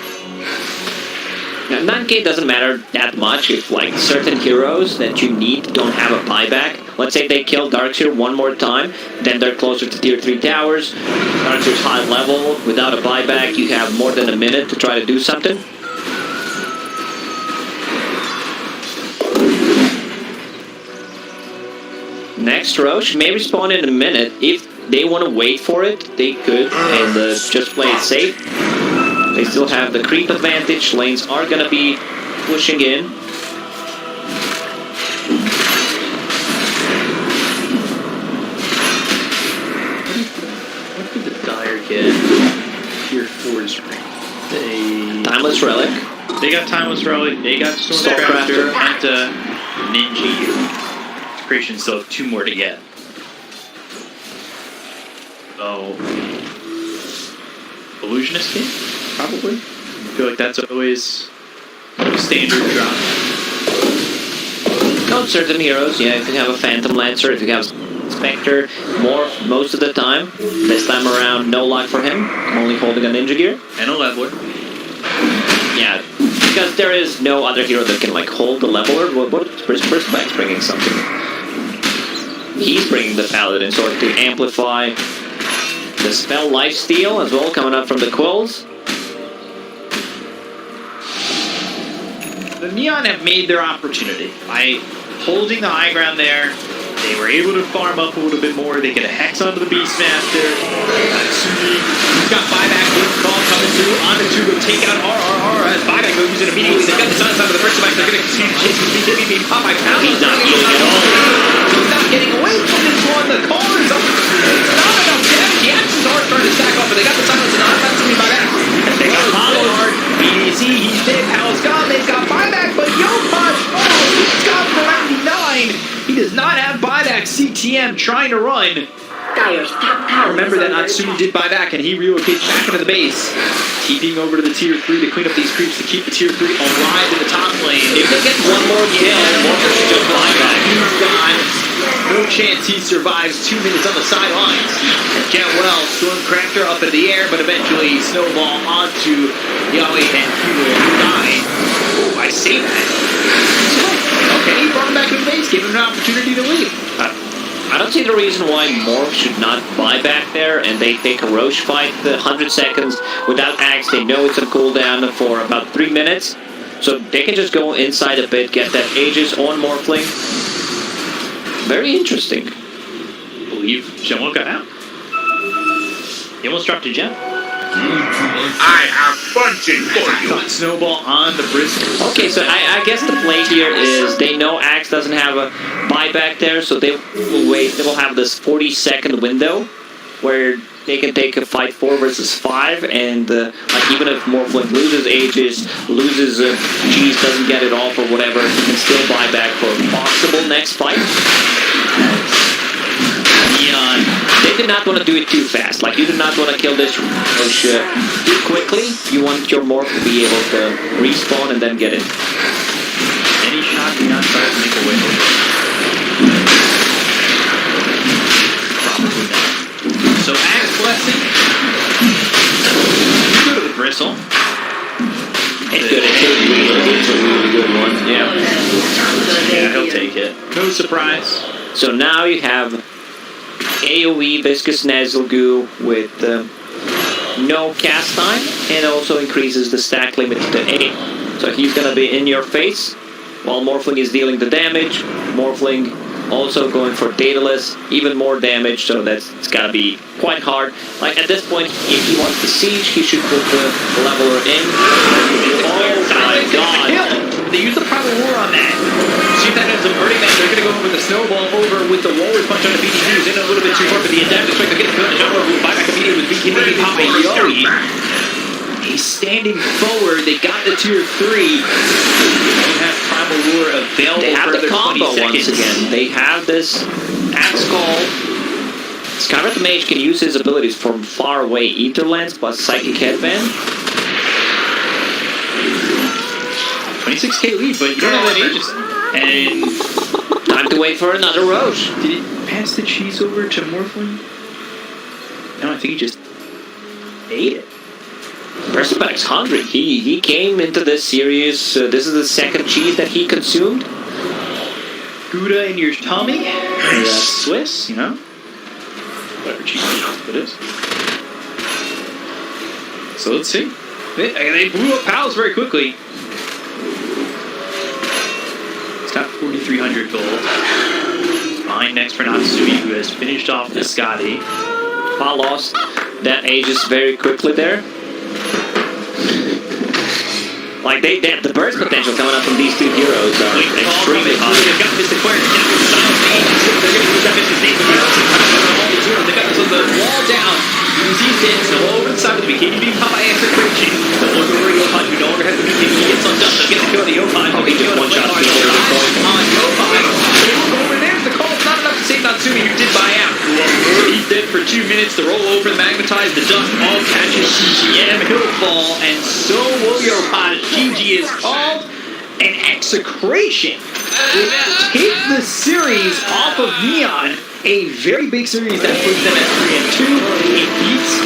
Now, 9k doesn't matter that much if, like, certain heroes that you need don't have a buyback. Let's say they kill Darkseer one more time, then they're closer to tier 3 towers. Darkseer's high level, without a buyback, you have more than a minute to try to do something. Next Roche may respawn in a minute. If they want to wait for it, they could, and just play it safe. They still have the creep advantage. Lanes are going to be pushing in. What did the Dire get? Tier 4's rank. Timeless Relic. They got Timeless Relic, they got Stormcrafter, Penta, Ninja. Creation still have 2 more to get. Oh. Illusionist King? Probably. I feel like that's always a standard drop. No, certain heroes, yeah, if you have a Phantom Lancer, if you have Spectre, most of the time. This time around, no luck for him, only holding a Ninja Gear. And a Leveler. Yeah, because there is no other hero that can, like, hold the Leveler. Perspect's bringing something. He's bringing the Paladin, so to amplify the spell Lifesteal as well, coming up from the Quills. The Neon have made their opportunity. By holding the high ground there, they were able to farm up a little bit more. They get a Hex onto the Beastmaster. He's got buyback, Blitz Call coming through. On the 2 go take out RRR as buyback goes use it immediately. They've got the Sun Side of the first back. They're going to continue to chase the BKB. Pop by pound. He's not healing at all. He's not getting away from this one. The call is up. It's not enough damage. The actions are starting to stack up, but they got the Sun Side. Not to be buyback. They got followed hard. BDC, he's dead. Pal's gone. They've got buyback, but Yopash, he's got for 99. He does not have buyback. CTM trying to run. Dire's top tower. Remember that Natsumi did buyback, and he relocates back into the base. TPing over to the tier 3 to clean up these creeps to keep the tier 3 alive in the top lane. If they get one more kill, Morpher should just buyback. He's gone. No chance he survives 2 minutes on the sidelines. Get well, Stormcrafter up in the air, but eventually Snowball onto Yahweh, and he will die. Oh, I see that. Okay, he brought him back to the base, gave him an opportunity to leave. I don't see the reason why Morph should not buy back there, and they take a Roche fight the 100 seconds without Axe. They know it's a cooldown for about 3 minutes, so they can just go inside a bit, get that Aegis on Morphling. Very interesting. I believe Shenlong got out. He almost dropped a gem. I am punching for you. Got Snowball on the Brisk. Okay, so I guess the play here is they know Axe doesn't have a buyback there, so they will wait. They will have this 40-second window where they can take a fight 4 versus 5, and like even if Morphling loses Aegis, loses Cheese, doesn't get it off or whatever, he can still buy back for a possible next fight. Neon. They did not want to do it too fast. Like, you do not want to kill this Roche too quickly. You want your Morph to be able to respawn and then get in. Any shot Neon tries to make a way over. Probably not. So Axe Blessing. Go to the Bristle. It's good. It's a really good one. Yeah. Yeah, he'll take it. No surprise. So now you have AoE Viscous Nasal Goo with no cast time, and also increases the stack limit to 8. So he's gonna be in your face while Morphling is dealing the damage. Morphling also going for Daedalus, even more damage, so it's gotta be quite hard. Like at this point, if he wants to siege, he should put the leveler in. Oh my god! but they use the Primal Roar on that. See if that ends up hurting them. They're going to go with the Snowball over with the Walrus Punch on the BDC. Who's in a little bit too far for the Adaptive Strike. They're getting good. The Jumbo will buy back immediately with BKB Papa Yowie. He's standing forward. They got the tier 3. They don't have Primal Roar available. They have for the combo 20 once seconds. again. They have this Axe Call. Skywrath the Mage can use his abilities from far away. Etherlands plus Psychic Headband. 26k lead, but you don't have that Aegis. And Time to wait for another Roche. did it pass the cheese over to Morphling? No, I think he just ate it. Perspec's hungry. He came into this series. This is the second cheese that he consumed. Gouda in your tummy. Swiss, you know? Whatever cheese it is. So let's see. They blew up Pals very quickly. It's got 4,300 gold. Behind next for Natsui, who has finished off the Scotty. Pa lost that Aegis very quickly there. Like the burst potential coming up from these two heroes are extremely high. They've got Mystic Query down with Silence Aegis. They're going to use that Mystic State, but they've got this on the wall down. He's in, so over the side with the BKB being Papa Execration. The look over Yohan, who no longer has the BKB. He gets on dust, they'll get the kill to Yohan. Oh, he just one-shot people at the point. On Yohan. Over there's the call. It's not enough to save Natsumi, who did buy out. He's dead for 2 minutes. The roll over, the magnetize, the dust all catches CGM. He'll fall, and so will Yohan. GG is called. An Execration will take the series off of Neon. A very big series that puts them at 3-2. It beats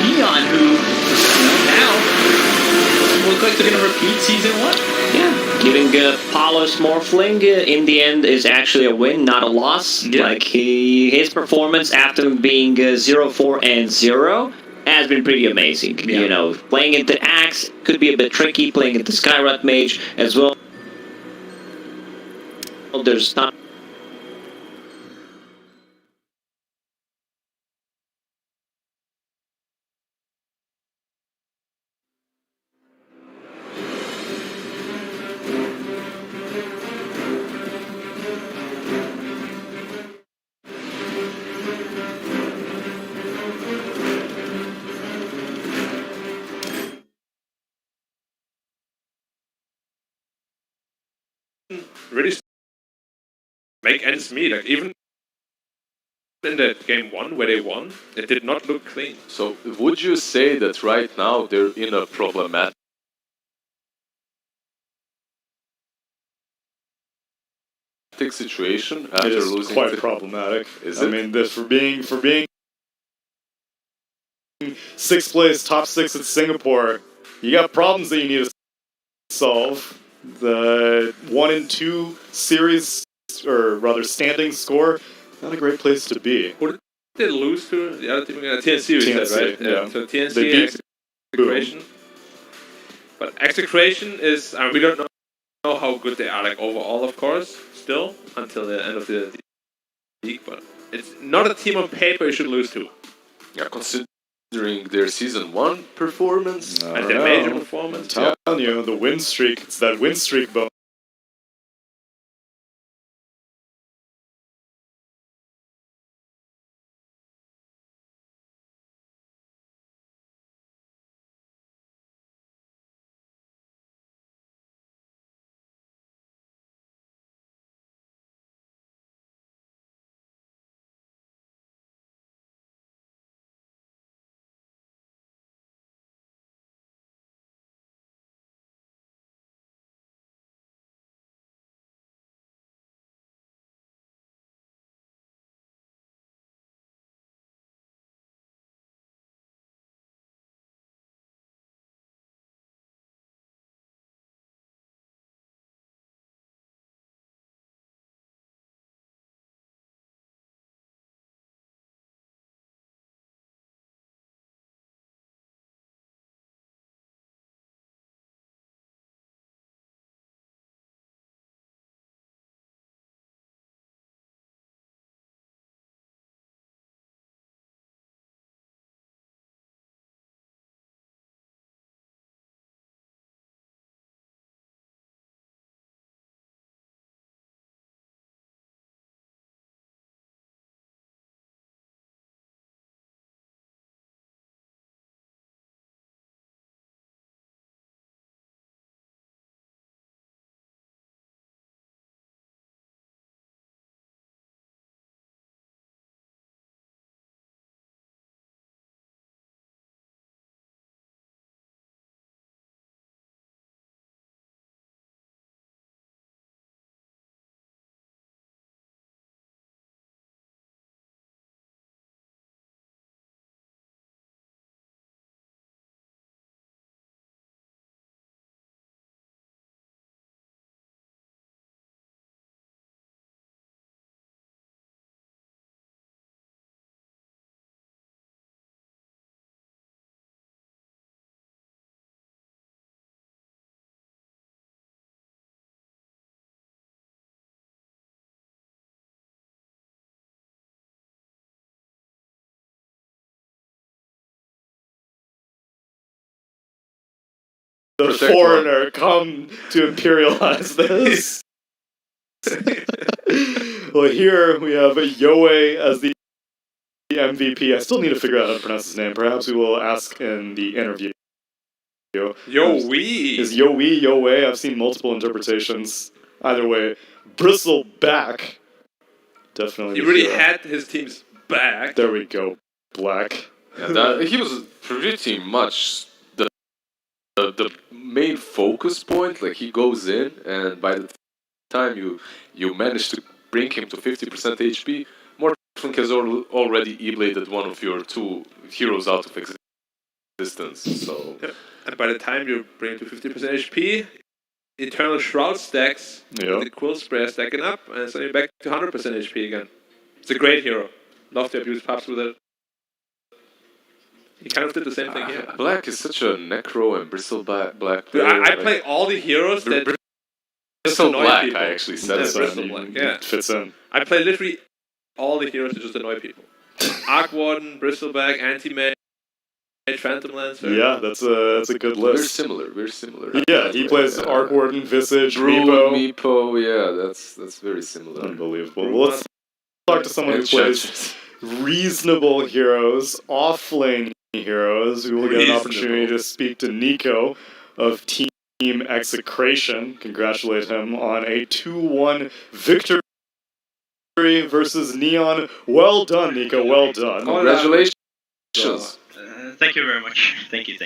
Neon, who now look like they're going to repeat season 1. Yeah, giving Palos Morphling in the end is actually a win, not a loss. Yeah. Like his performance after being 0-4-0 has been pretty amazing. Yeah. You know, playing into Axe could be a bit tricky. Playing into Skywrath Mage as well. There's not. Really make ends meet. Like even in that game 1 where they won, it did not look clean. So would you say that right now they're in a problematic situation after It is losing? quite problematic. Is I it? mean, this for being 6th place, top 6 at Singapore, you got problems that you need to solve. The 1 and 2 series, or rather standing score, not a great place to be. Who did they lose to? The other team? TNC, we said, TNC, right? yeah. So They TNC beat Execration. But Execration is, we don't know how good they are, like overall, of course, still, until the end of the league, but it's not a team on paper you should lose to. Yeah, considering their season 1 performance. And their major performance. I'm telling you, the win streak, it's that win streak bonus. Protect foreigner come to imperialize this. Well, here we have Yoei as the MVP. I still need to figure out how to pronounce his name. Perhaps we will ask in the interview. Yo-wee! Is Yoei, Yoei? I've seen multiple interpretations. Either way, Bristleback. Definitely. He really had his team's back. There we go, Black. Yeah, he was pretty much the main focus point. Like he goes in, and by the time you manage to bring him to 50% HP, Morphling has already E-bladed one of your two heroes out of existence. So, and by the time you bring him to 50% HP, Eternal Shroud stacks, the Quill Spray stacking up, and so you're back to 100% HP again. It's a great hero. Love to abuse Paps with it. He kind of did the same thing here. Black is such a Necro and Bristleback Black Dude, player. I play all the heroes that Bristle annoy Black, people. I actually said Yeah, it. Bristle Black, yeah. Fits in. I play literally all the heroes that just annoy people. Arc Warden, Bristleback, Anti-Mage, Phantom Lancer. Yeah, that's a good list. We're similar. Yeah, he plays Arc Warden, Visage, Brood, Meepo. Meepo, yeah, that's very similar. Unbelievable. Well, let's talk to someone who plays reasonable heroes, off-lane heroes. We will get an opportunity to speak to Nico of Team Execration. Congratulate him on a 2-1 victory versus Neon. Well done, Nico. Well done. Congratulations. Thank you very much. Thank you.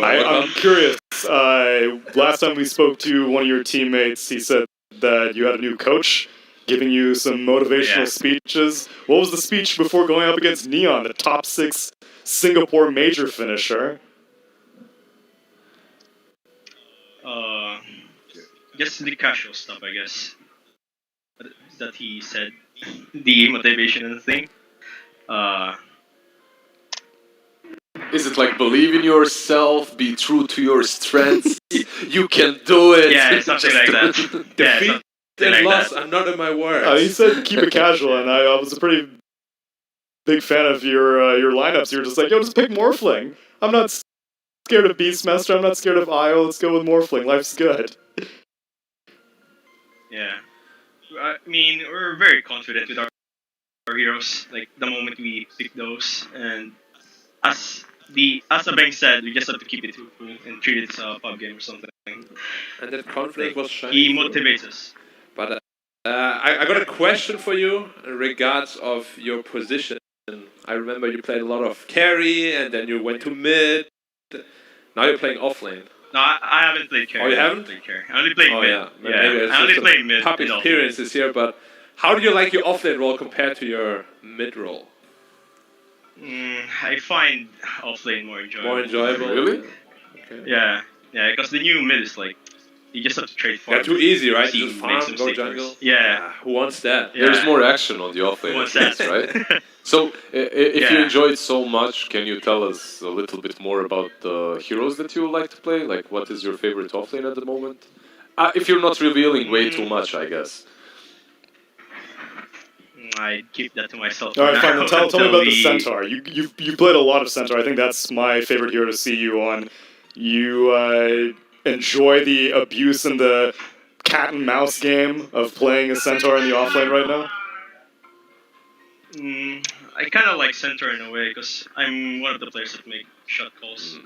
I'm curious. Last time we spoke to one of your teammates, he said that you had a new coach giving you some motivational speeches. What was the speech before going up against Neon, the top 6 Singapore major finisher? Just the casual stuff, I guess. That he said. The motivation thing. Is it like believe in yourself, be true to your strengths, you can do it? Yeah, something like that. Defeat and like loss that. are not in my words. He said keep it casual, and I was a pretty big fan of your lineups. You were just like, yo, just pick Morphling. I'm not scared of Beastmaster, I'm not scared of Io, let's go with Morphling, life's good. Yeah. I mean, we're very confident with our heroes, like the moment we pick those, and as Abeng said, we just have to keep it and treat it as a pub game or something. And that conflict was shining. He motivates us. But I got a question for you in regards of your position. I remember you played a lot of carry, and then you went to mid. Now you're playing offlane. No, I haven't played carry. Oh, you haven't? I only played mid. Yeah. I only played mid. Top experiences here, but how do you like your offlane role compared to your mid role? I find offlane more enjoyable. More enjoyable? Really? Okay. Yeah, because the new mid is like, you just have to trade farm. Yeah, too easy, right? See, Just farm, make some go stickers. jungle. Yeah. Who wants that? Yeah. There's more action on the offlane, What's that? right? So, if you enjoyed so much, can you tell us a little bit more about the heroes that you like to play? Like, what is your favorite offlane at the moment? If you're not revealing way too much, I guess. I keep that to myself. All right, fine. Then tell me about the the Centaur. You played a lot of Centaur. I think that's my favorite hero to see you on. You enjoy the abuse and the cat and mouse game of playing a Centaur in the offlane right now? I kind of like Centaur in a way because I'm one of the players that make shot calls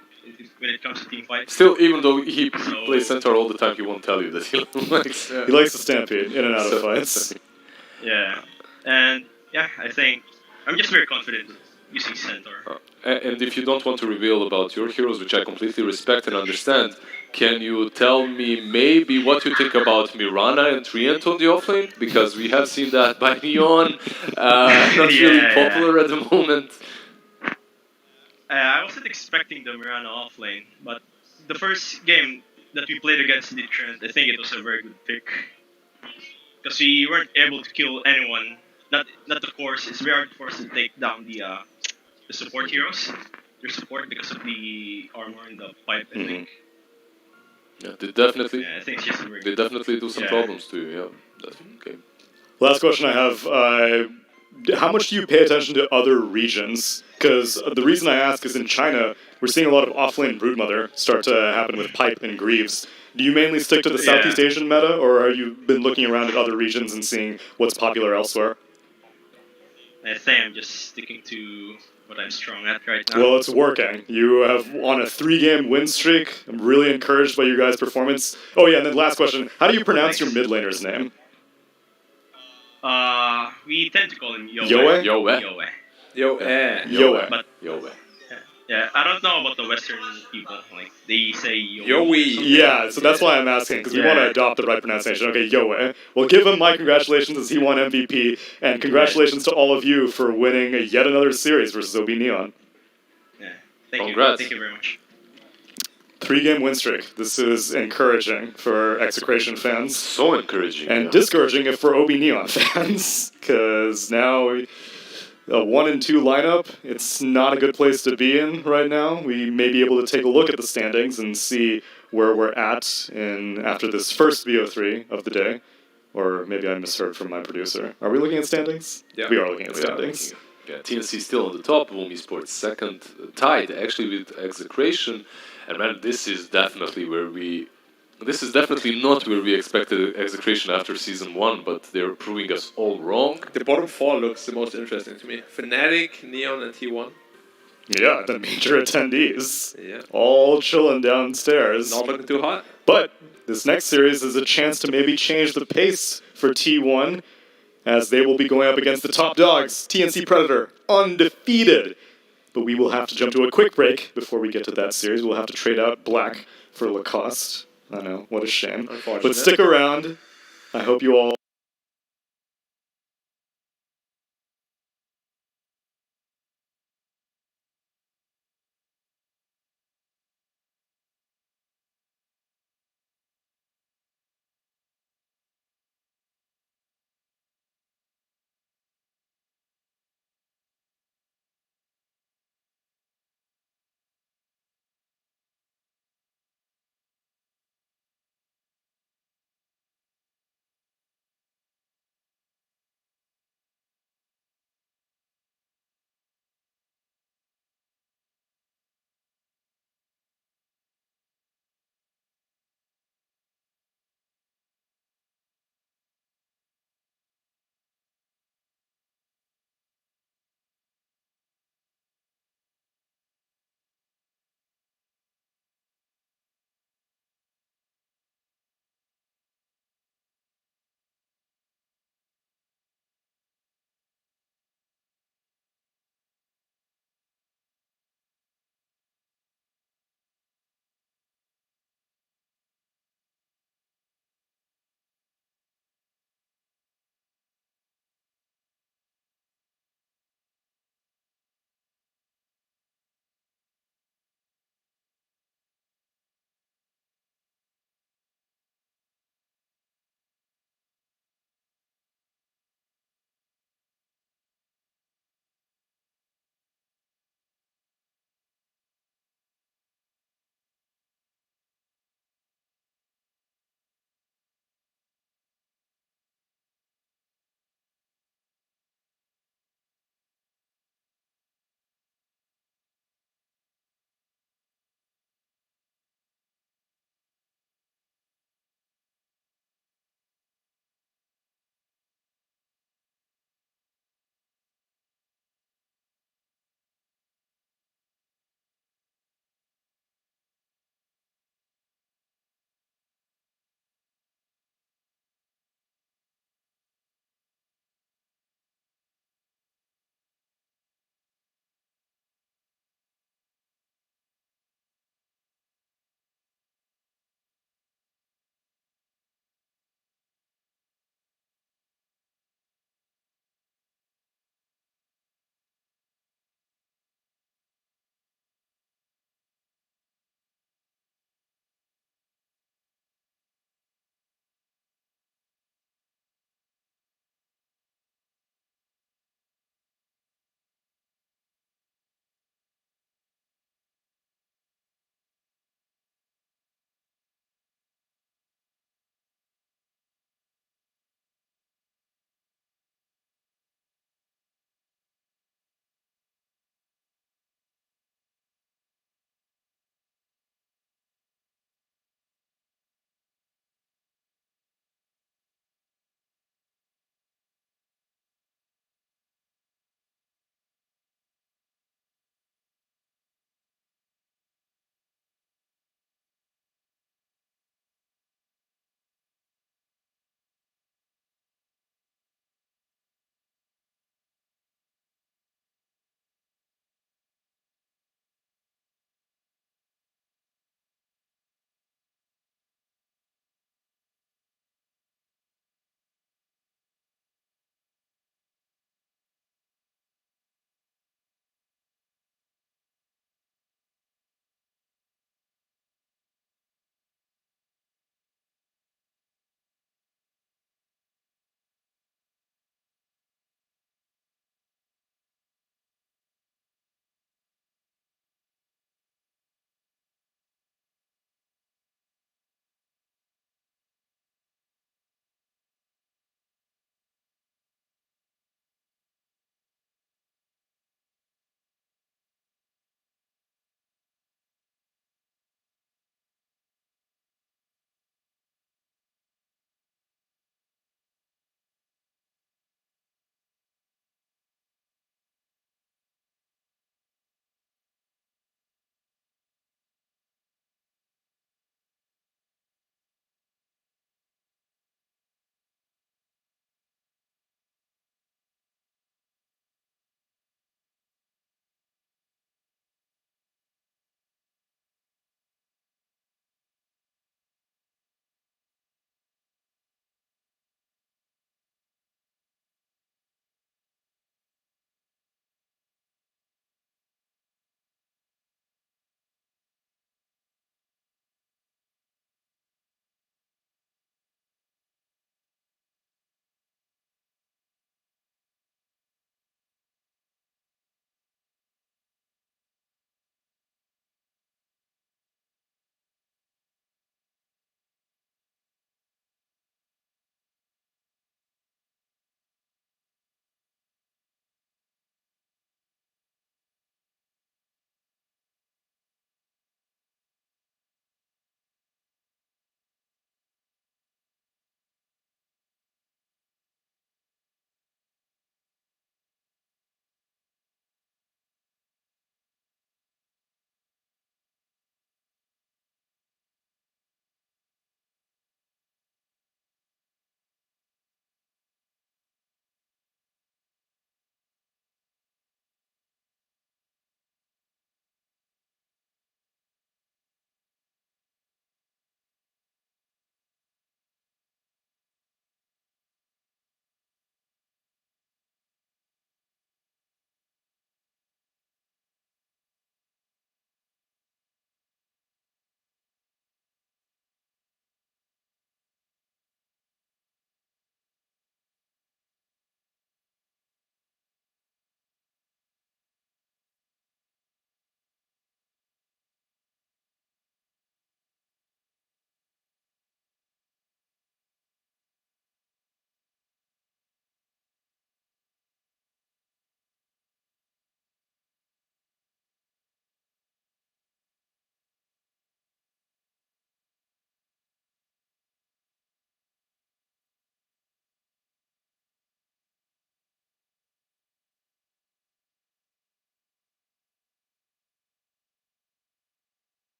when it comes to team fights. Still, even though he plays Centaur all the time, he won't tell you that he likes. He likes to stampede in and out of fights. Yeah, and yeah, I think I'm just very confident using Centaur. And if you don't want to reveal about your heroes, which I completely respect and understand, can you tell me maybe what you think about Mirana and Treant on the offlane? Because we have seen that by Neon, not really popular at the moment. I wasn't expecting the Mirana offlane, but the first game that we played against the Treant, I think it was a very good pick. Because we weren't able to kill anyone. Not the cores. It's very hard for us to take down the support heroes. Their support because of the armor and the pipe, I think. Yeah, they definitely. Yeah, I think it's just very they definitely do some problems to you. Yeah, definitely. Okay. Last question I have. how much do you pay attention to other regions? Because the reason I ask is in China, we're seeing a lot of offlane broodmother start to happen with Pipe and Greaves. Do you mainly stick to the Southeast Asian meta, or have you been looking around at other regions and seeing what's popular elsewhere? I think I'm just sticking to what I'm strong at right now. Well, it's working. You have on a 3-game win streak. I'm really encouraged by your guys' performance. Oh yeah, and then last question: how do you pronounce your mid laner's name? We tend to call him Yoe. Yoe? Yoe. Yoe. But Yoe. yeah, I don't know about the Western people. Like they say Yoe. Yoe. Yeah, so that's why I'm asking, because we want to adopt the right pronunciation. Okay, Yoe. Well, give him my congratulations as he won MVP, and congratulations to all of you for winning yet another series versus OB Neon. Yeah, thank Congrats. you. Thank you very much. 3-game win streak. This is encouraging for Execration fans. So encouraging. And discouraging if for OB Neon fans, because now a 1 and 2 lineup, it's not a good place to be in right now. We may be able to take a look at the standings and see where we're at after this first VO3 of the day. Or maybe I misheard from my producer. Are we looking at standings? Yeah. We are looking at standings. Yeah, TNC still on the top, Boom Esports second, tied actually with Execration. And man, this is definitely not where we expected Execration after season 1, but they're proving us all wrong. The bottom 4 looks the most interesting to me. Fnatic, Neon, and T1. Yeah, the major attendees. Yeah. All chilling downstairs. Not looking too hot. But this next series is a chance to maybe change the pace for T1, as they will be going up against the top dogs, TNC Predator, undefeated. But we will have to jump to a quick break before we get to that series. We'll have to trade out Black for Lacoste. I know, what a shame. But stick around. I hope you all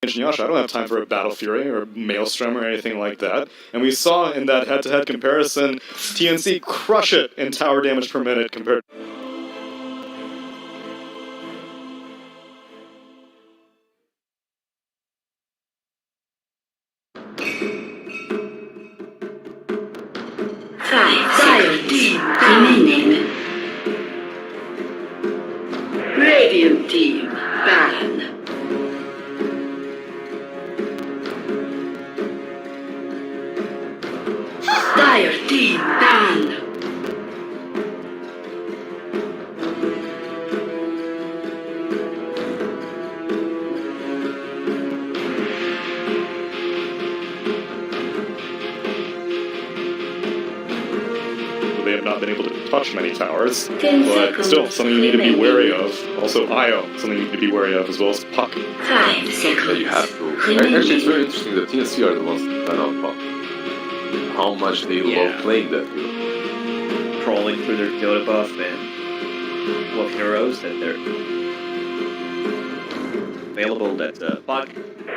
Yasha, I don't have time for a Battle Fury or Maelstrom or anything like that. And we saw in that head-to-head comparison, TNC crush it in tower damage per minute compared. Dire team remaining. Radiant team ban. Dire team ban. They have not been able to touch many towers, 10 but seconds still something you need to be remaining. wary of. Also, IO, something you need to be wary of, as well as Puck. 5 seconds. that you have to. remaining. Actually, it's very interesting that TNC are the ones that ban out Puck. How much they love playing that hero. Crawling through their DOTA buff and what heroes that they're available that Puck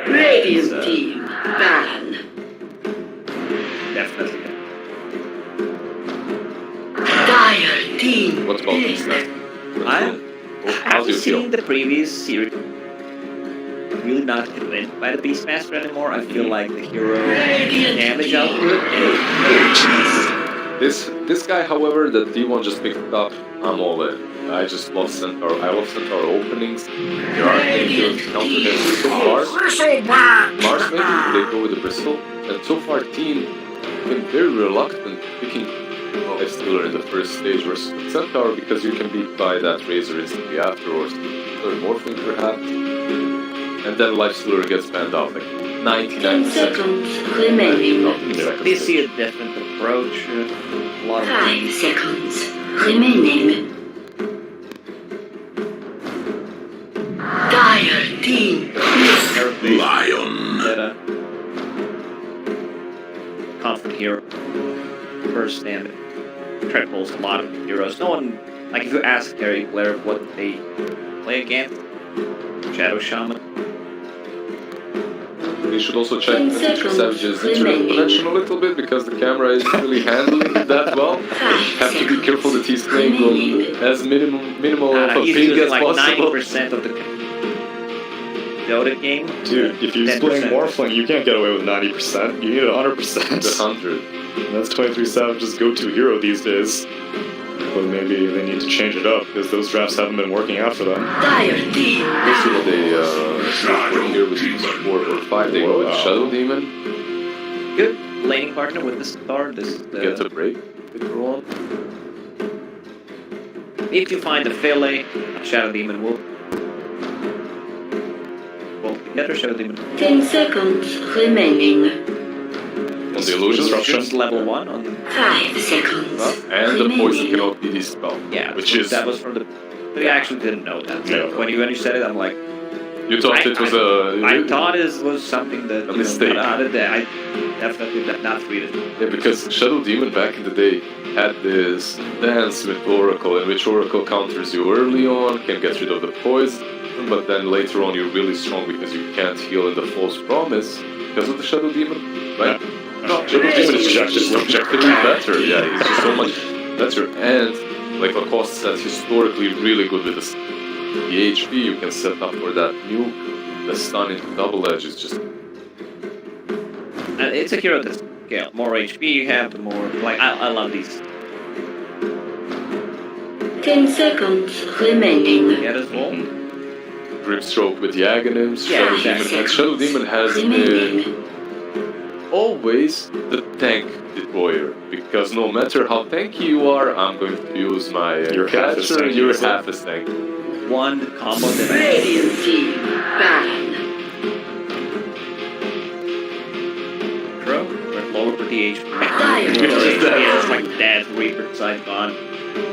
Radiant is team ban. definitely. Dire team What about this dead. now? How do After you feel? seeing the previous series, I'm really not convinced by the Beastmaster anymore. I feel like the hero damage output is This guy, however, that D1 just picked up, I'm all in. I just love Centaur. I love Centaur openings. There aren't many heroes to counter him so far. Mars maybe they go with the Bristol, and so far team been very reluctant picking Lifestealer in the first stage versus the Centaur because you can beat by that Razor instantly after or Morphling perhaps. And then Lifestealer gets banned out like 99%. 10 seconds remaining. they see a different approach. A lot of 5 seconds remaining. Dire team Lion. that confident hero first stand triples a lot of heroes. No one, like if you ask carry player what they play against, Shadow Shaman. We should also check 10 the seconds Savage's remaining. internet connection a little bit because the camera isn't really handling it that well. 5 Have to be careful that he's playing on as minimal of a He's ping using as like possible. 90% of the Dota game. Dude, if you're 10%. playing Morphling, you can't get away with 90%. You need 100%. The 100. And that's 23 Savage's go-to hero these days. But maybe they need to change it up, because those drafts haven't been working out for them. Dire team We'll see what they work here with these 4 or 5. They go with Shadow Demon, Good laning partner with the star. This is the, get a break later on. if you find a fillet, Shadow Demon will together. Shadow Demon 10 seconds remaining. On the illusion just level 1 on 5 seconds and the poison remaining. cannot be dispelled. which is that was from the. I actually didn't know that. Yeah. When you said it, I'm like, You thought it was I thought it was something that A mistake. I definitely did not read it. Yeah, because Shadow Demon back in the day had this dance with Oracle, in which Oracle counters you early on, can get rid of the poison, but then later on you're really strong because you can't heal in the false promise because of the Shadow Demon, right? No, Shadow Demon is just objectively better. Yeah, he's just so much better, and like Lacoste says, historically really good with the HP you can set up for that nuke. The stun into double edge is just. And it's a hero that's scale. More HP you have, the more like I love these. 10 seconds remaining. Get as well. Grimstroke with the Aghanim's, Yeah, Shadow Demon, and that's Shadow Demon has been remaining. always the tank deployer, because no matter how tanky you are, I'm going to use my You're half as catcher, tanky you're as well. half as tanky. One combo that Radiant team ban. Crow, we're lower for the HP. Dire Yeah, it's like dead, Reaper side gone.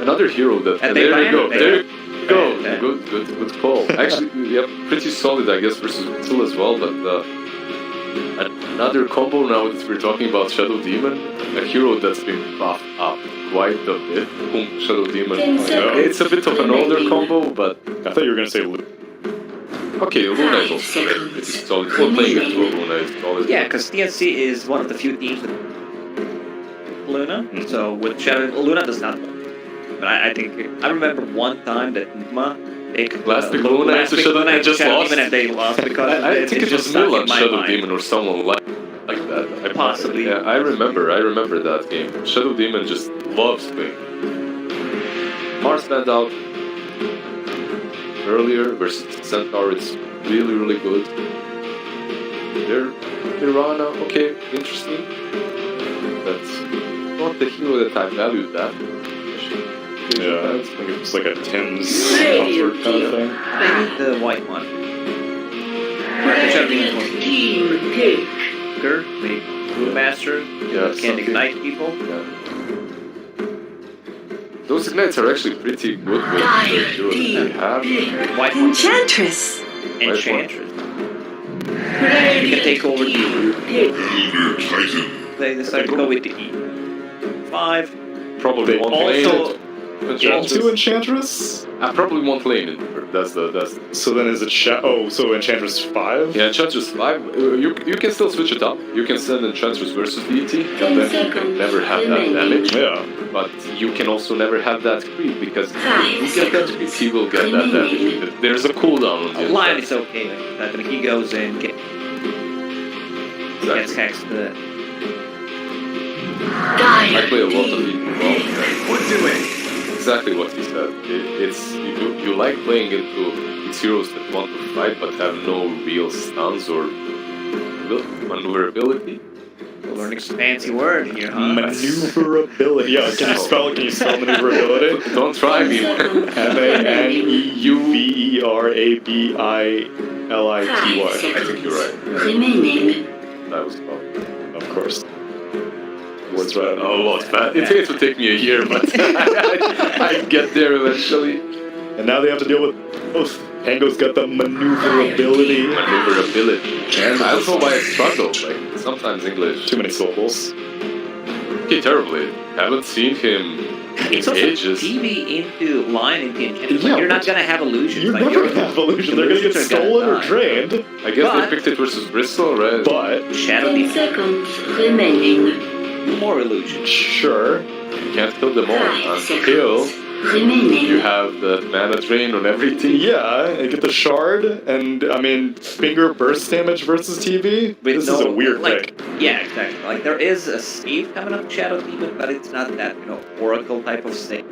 Another hero that, And they there you ban go, it, they there you go, ban it. good call. Actually, yeah, pretty solid, I guess, versus Till as well, but another combo now that we're talking about Shadow Demon, a hero that's been buffed up quite a bit. Boom, Shadow Demon. 10 seconds It's a bit of an older remaining. combo, but I thought you were going to say Luke. Okay, Luna is also pretty solid. For playing it for Luna is solid. Yeah, because TNC is one of the few teams with Luna. So with Shadow, Luna does not. But I think I remember one time that Numa picked Last pick Luna into Shadow and just lost. Demon and they lost because I think it just was stuck Milan in my Shadow mind. Demon or someone like that. Possibly. Yeah, I remember that game. Shadow Demon just loves playing. Mars stand out earlier versus Centaur. It's really good. Piranha, okay, interesting. That's not the hero that I valued that. Yeah, I think it's like a Tim's comfort kind of thing. I need the white one. Team pick. The Blue Master can ignite people. Yeah. Those ignites are actually pretty good with the heroes that we have. White one. Enchantress. Enchantress. You can take over the Elder Titan. They decide to go with the E5. Probably won't Also, lane it. Two Enchantress? I probably won't lane it. That's the. So then is it so Enchantress 5? Yeah, Enchantress 5. You can still switch it up. You can send Enchantress versus deity, and then you can never have that damage. Yeah. But you can also never have that creep, because if you get that creep, he will get that damage. There's a cooldown on the Lion is okay with that, but he goes in, gets hexed. I play a lot of it well. We're doing Exactly what he said. It's you like playing into these heroes that want to fight but have no real stuns or maneuverability. learning some fancy word here, huh? Maneuverability. Yeah, can you spell maneuverability? Don't try me. MANEUVERABILITY. I think you're right. Remaining. That was fun. Of course. What's right? A lot, man. It would take me a year, but I'd get there eventually. And now they have to deal with both. Pango's got the maneuverability. And I don't know why I struggle. Like, sometimes English. Too many syllables. Okay, terribly. Haven't seen him It's in also ages. TV into line into enchantress. Yeah, You're not gonna have illusions. You're like never gonna have illusion. They're gonna get illusions are gonna stolen or die. drained. I guess But- they picked it versus Bristol, right? But Shadow 10 Demon, seconds remaining. more illusions. sure. You can't kill them all 5 until seconds remaining. you have the mana drain on everything. Yeah, and get the shard, and I mean, finger burst damage versus TV. With This no, is a weird like, thing. Yeah, exactly. Like there is a save coming up, Shadow Demon, but it's not that Oracle type of save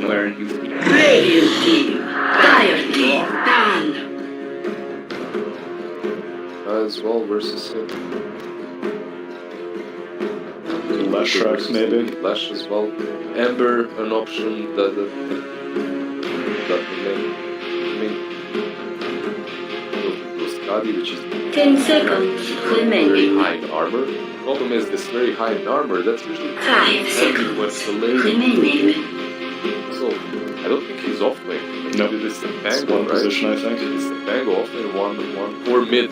where you. Radiant team. Fire team. Done. As well versus him. Lash tracks, maybe. Lash as well. Ember, an option that which is 10 seconds very remaining. high in armor. Problem is this very high in armor, that's usually 5 heavy seconds when it's the lane. remaining. So I don't think he's off lane. Nope. It's the It's Pango, one right? position, I think. It's the Pango off lane, one or mid.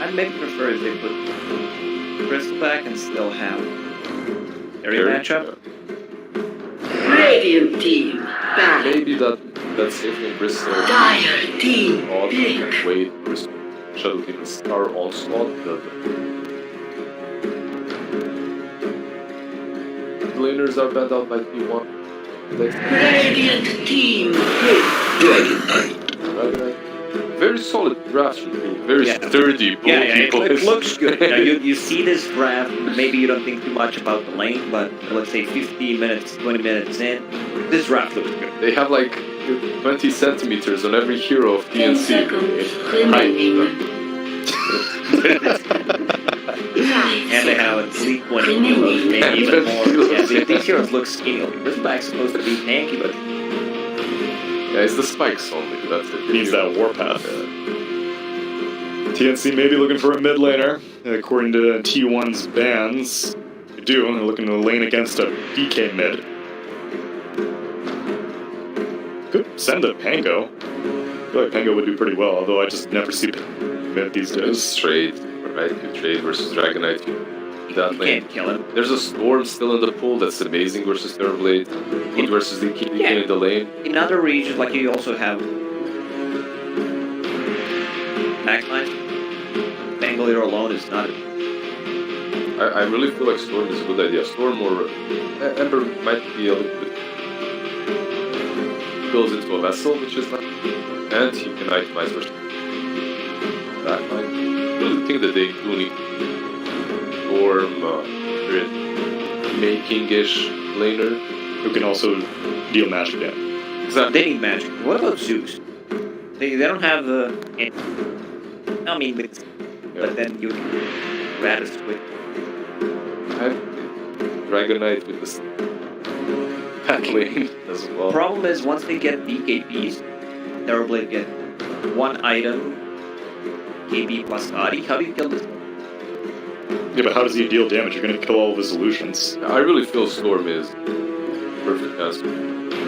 I'd maybe prefer if they put Crystal back and still have area matchup. Radiant team. Back. Maybe that's safe in Bristol. Dire team. Odd Pick. and wait, Shadow Demon Star Onslaught. The laners are banned out by P1. Radiant team. Pick. Dragon Knight. Very solid draft, very sturdy. Yeah, it bulky looks good. You see this draft, maybe you don't think too much about the lane, but let's say 15 minutes, 20 minutes in, this draft looks good. They have like 20 centimeters on every hero of 10 TNC. seconds remaining. And they have at least 20 heroes, maybe even more. Yeah, these heroes look skinny. Bristleback's supposed to be tanky, but Yeah, it's the spikes only, that's it. Needs that warpath. TNC may be looking for a mid laner, according to T1's bans. They do, and they're looking to lane against a PK mid. Could send a Pango. I feel like Pango would do pretty well, although I just never see mid these days. It's trade, right? You trade versus Dragon Knight. in that You lane. can't kill him. There's a Storm still in the pool that's amazing versus Terrorblade. Good versus DK in the lane. In other regions, like you also have backline. Bangalore alone is not. I really feel like Storm is a good idea. Storm or Ember might be a little bit goes into a vessel, which is nice, and he can itemize versus backline. I really think that they do need Storm, making-ish laner Who can also deal magic damage. Exactly. They need magic. What about Zeus? They don't have the. I mean, but then you rather switch. Dragonite with this back lane as well. Problem is, once they get BKBs, Terrorblade get one item, KB plus Adi. How do you kill this? Yeah, but how does he deal damage? You're going to kill all of his illusions. I really feel Storm is perfect answer.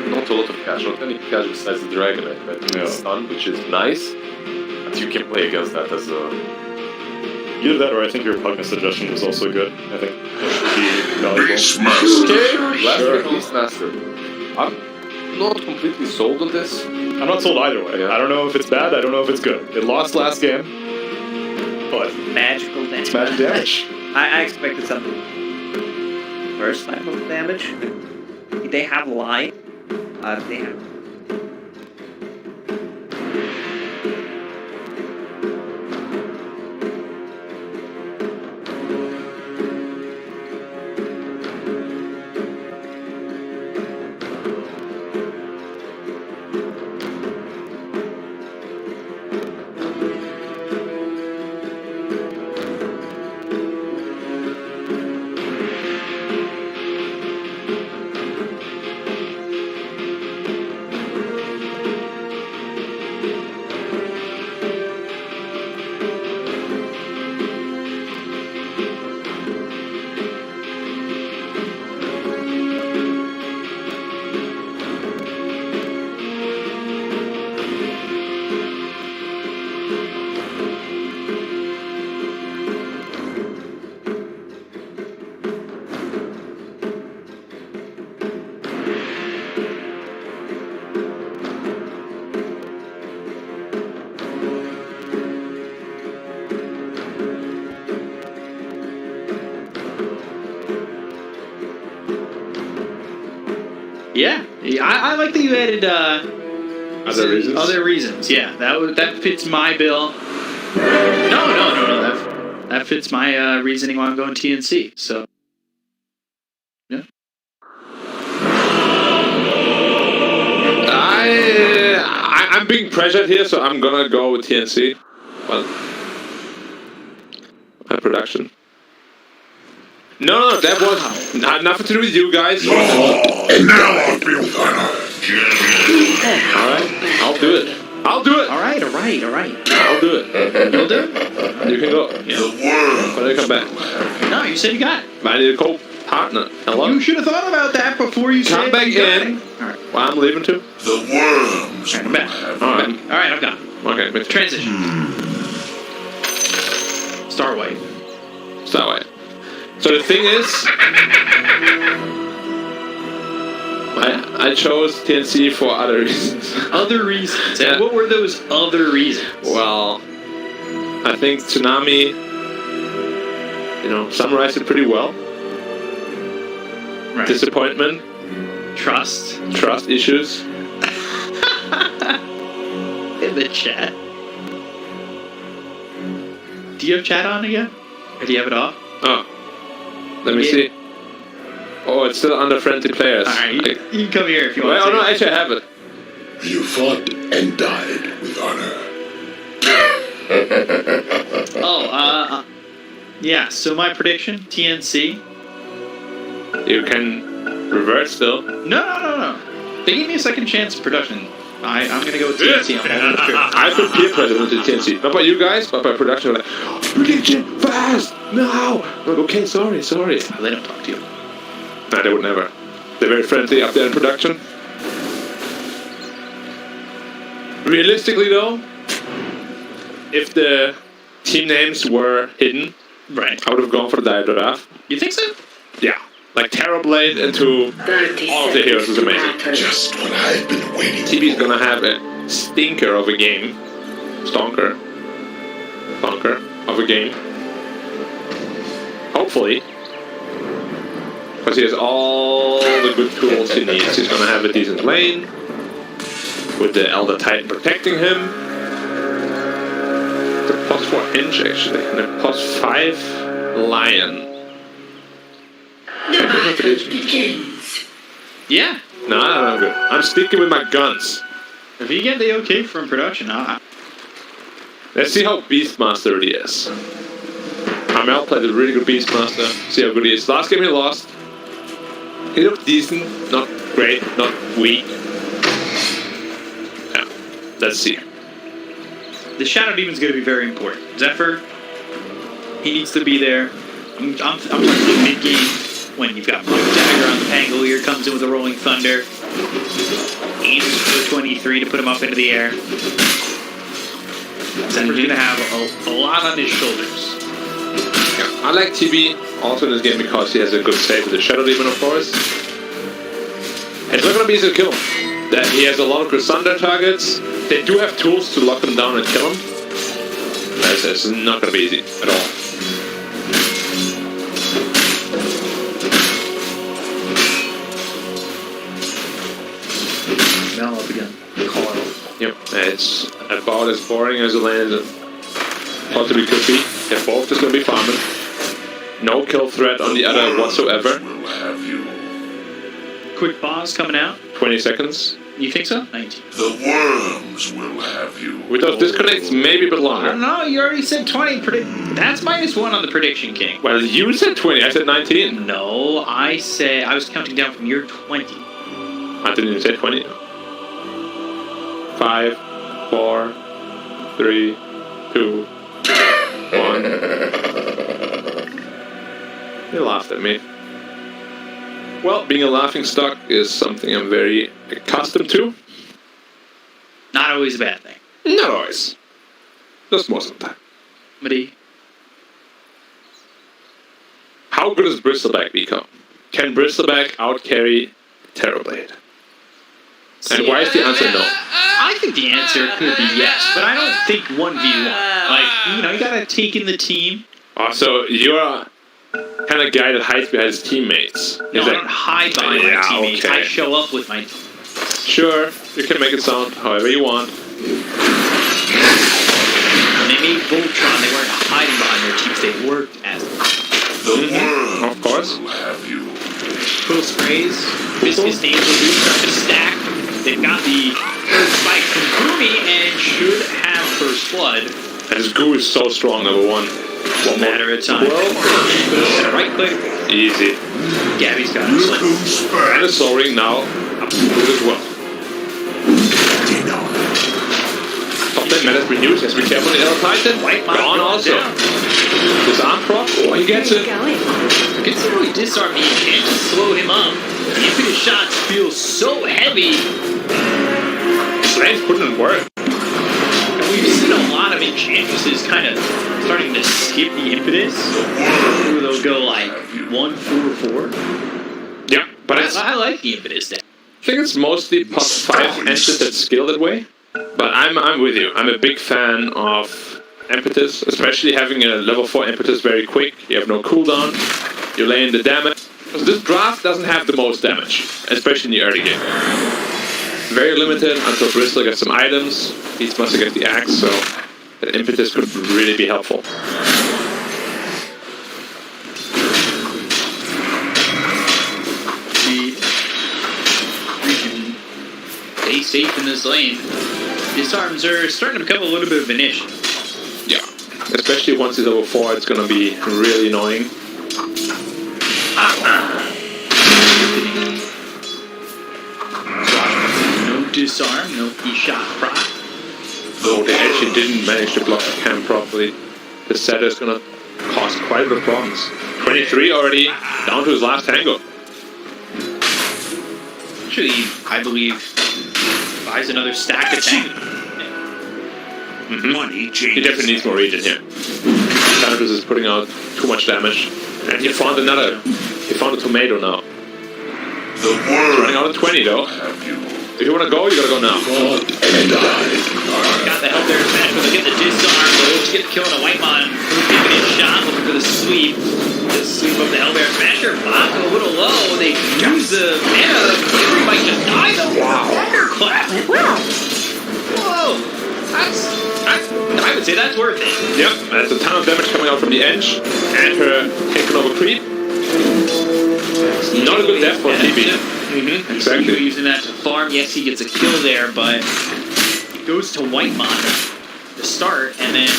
Not a lot of cash, not any cash besides the Dragonite, but stun, which is nice. But you can play against that as a... Either that, or I think your Pugna suggestion was also good. I think that should be valuable. Beastmaster. Okay, last but not least, Master. I'm not completely sold on this. I'm not sold either way. I don't know if it's bad, I don't know if it's good. It lost last game, but Magical damage. it's magic damage. I expected something. First type of damage. They have line. They have. Yeah, I like that you added Other reasons? Other reasons, yeah. That fits my bill. No. That fits my reasoning why I'm going TNC. So, yeah. I'm being pressured here, so I'm gonna go with TNC. Well, my production. No, that was had nothing to do with you guys. And now I feel honored. Alright, I'll do it. I'll do it. All right. I'll do it. You'll do it? You can go. The worm. When I come back. No, you said you got it. But I need a co-partner. Hello? You should have thought about that before you Come said back you got in. it. All right. Well, I'm leaving too. The worms. I'm back. Alright. All right, I'm gone. Okay, make sure. Transition. Star White. So that way. So the thing is, I chose TNC for other reasons. Other reasons. Yeah. And what were those other reasons? Well, I think Tsunami, summarized it pretty well. Right. Disappointment, Trust. trust issues. In the chat. Do you have chat on again? Or do you have it off? Oh, let me see. Oh, it's still under friendly players. Alright, you can come here if you want Well, to. no, actually I have it. You fought and died with honor. Yeah, so my prediction, TNC. You can reverse still. No. They gave me a second chance in production. I'm gonna go with TNC. I'm holding the trigger. I put peer pressure into TNC. Not by you guys, but by production. Like, prediction fast now. Like, okay, sorry. They don't talk to you. Nah, they would never. They're very friendly up there in production. Realistically, though, if the team names were hidden, Right. I would have gone for the Diadraf. You think so? Yeah. Like Terrorblade into 30 all of the heroes is amazing. seconds. Just what I've been waiting for. TB's gonna have a stinker of a game. Stonker of a game. Hopefully. Because he has all the good tools he needs. He's gonna have a decent lane. With the Elder Titan protecting him. The +4 Hinge actually. And a +5 Lion. The battle begins. Yeah. No, I'm good. I'm sticking with my guns. If you get the okay from production, Let's see how Beastmaster really is. Amel played a really good Beastmaster. See how good he is. Last game he lost. He looked decent, not great, not weak. Yeah, let's see. the Shadow Demon's going to be very important. Zephyr, he needs to be there. I'm talking mid-game when you've got Blue Dagger on the Pangolier, comes in with a Rolling Thunder. Aims for 23 to put him up into the air. Zephyr's going to have a lot on his shoulders. Yeah, I like TB also in this game because he has a good save with the Shadow Demon, of course. It's not going to be easy to kill him. That he has a lot of Crusader targets. They do have tools to lock them down and kill him. It's not going to be easy at all. Now up again. Yep, it's about as boring as the lane possibly could be. They're both just going to be farming. No kill threat on the other whatsoever. Will have you. Quick pause coming out. 20 seconds. You think so? 19. The worms will have you. With those disconnects, maybe a bit I longer. don't know, you already said 20. That's -1 on the prediction, King. Well, you said 20, I said 19. No, I was counting down from your 20. I didn't even say 20. 5, 4, 3, 2, 1. You laughed at me. Well, being a laughing stock is something I'm very accustomed to. Not always a bad thing. Not always. Just most of the time. Buddy. How good does Bristleback become? Can Bristleback outcarry Terrorblade? And why is the answer no? I think the answer could be yes, but I don't think 1v1. Like, you gotta take in the team. Oh, so you're kind of guy that hides behind his teammates. No, I don't hide behind my teammates. Okay. I show up with my... Sure, you can make it sound however you want. When they made Voltron, they weren't hiding behind their teams, they worked as them. Of course. Will have you. Cool sprays, Viscous Names will do start to stack. They've got the third spike from Gumi and should have First Blood. And his goo is so strong, number one. One matter of time. Well, right click. Easy. Gabby's got it. And a Soul Ring now up to good as well. Top 10 metas renewed. Has to be careful. The Elder Titan. Gone also. Disarm proc. Oh, he gets it. Considering disarm, you can't just slow him up. The infinite shots feel so heavy. Slane's putting in work. And we've seen a lot of enchantresses kind of starting to skip the impetus. Where they'll go like 1-4-4. Yeah, but I like the impetus deck. I think it's mostly +5 entries that skill that way. But I'm with you. I'm a big fan of impetus, especially having a level 4 impetus very quick. You have no cooldown. You lay in the damage. Because this draft doesn't have the most damage, especially in the early game. Very limited until Bristol gets some items. Beastmaster gets the axe, so that impetus could really be helpful. Stay safe in this lane. Disarms are starting to become a little bit of an issue. Yeah. Especially once he's over 4, it's going to be really annoying. No disarm, no e-shot proc. Though they actually didn't manage to block the camp properly. The setter is going to cause quite a bit of problems. 23 already, down to his last tango. Actually, I believe buys another stack of tank. He definitely needs more regen here. Enchantress is putting out too much damage. And he found another. He found a tomato now. The He's word running out of 20 though. If you want to go, you gotta go now. Got the help there, Smash, but they'll get the disarm. They'll get the kill on a Whitemon. Taking his shot, looking for the sweep. The sweep of the Hellbear Smasher. Bach a little low. They use the mana. Fury might just die though. Wow. Thunderclap. Wow. Whoa. I would say that's worth it. Yep, that's a ton of damage coming out from the edge. And her taking over creep. Not a good death for TB. Exactly. Using that to farm. Yes, he gets a kill there, but it goes to Whitemon to start, and then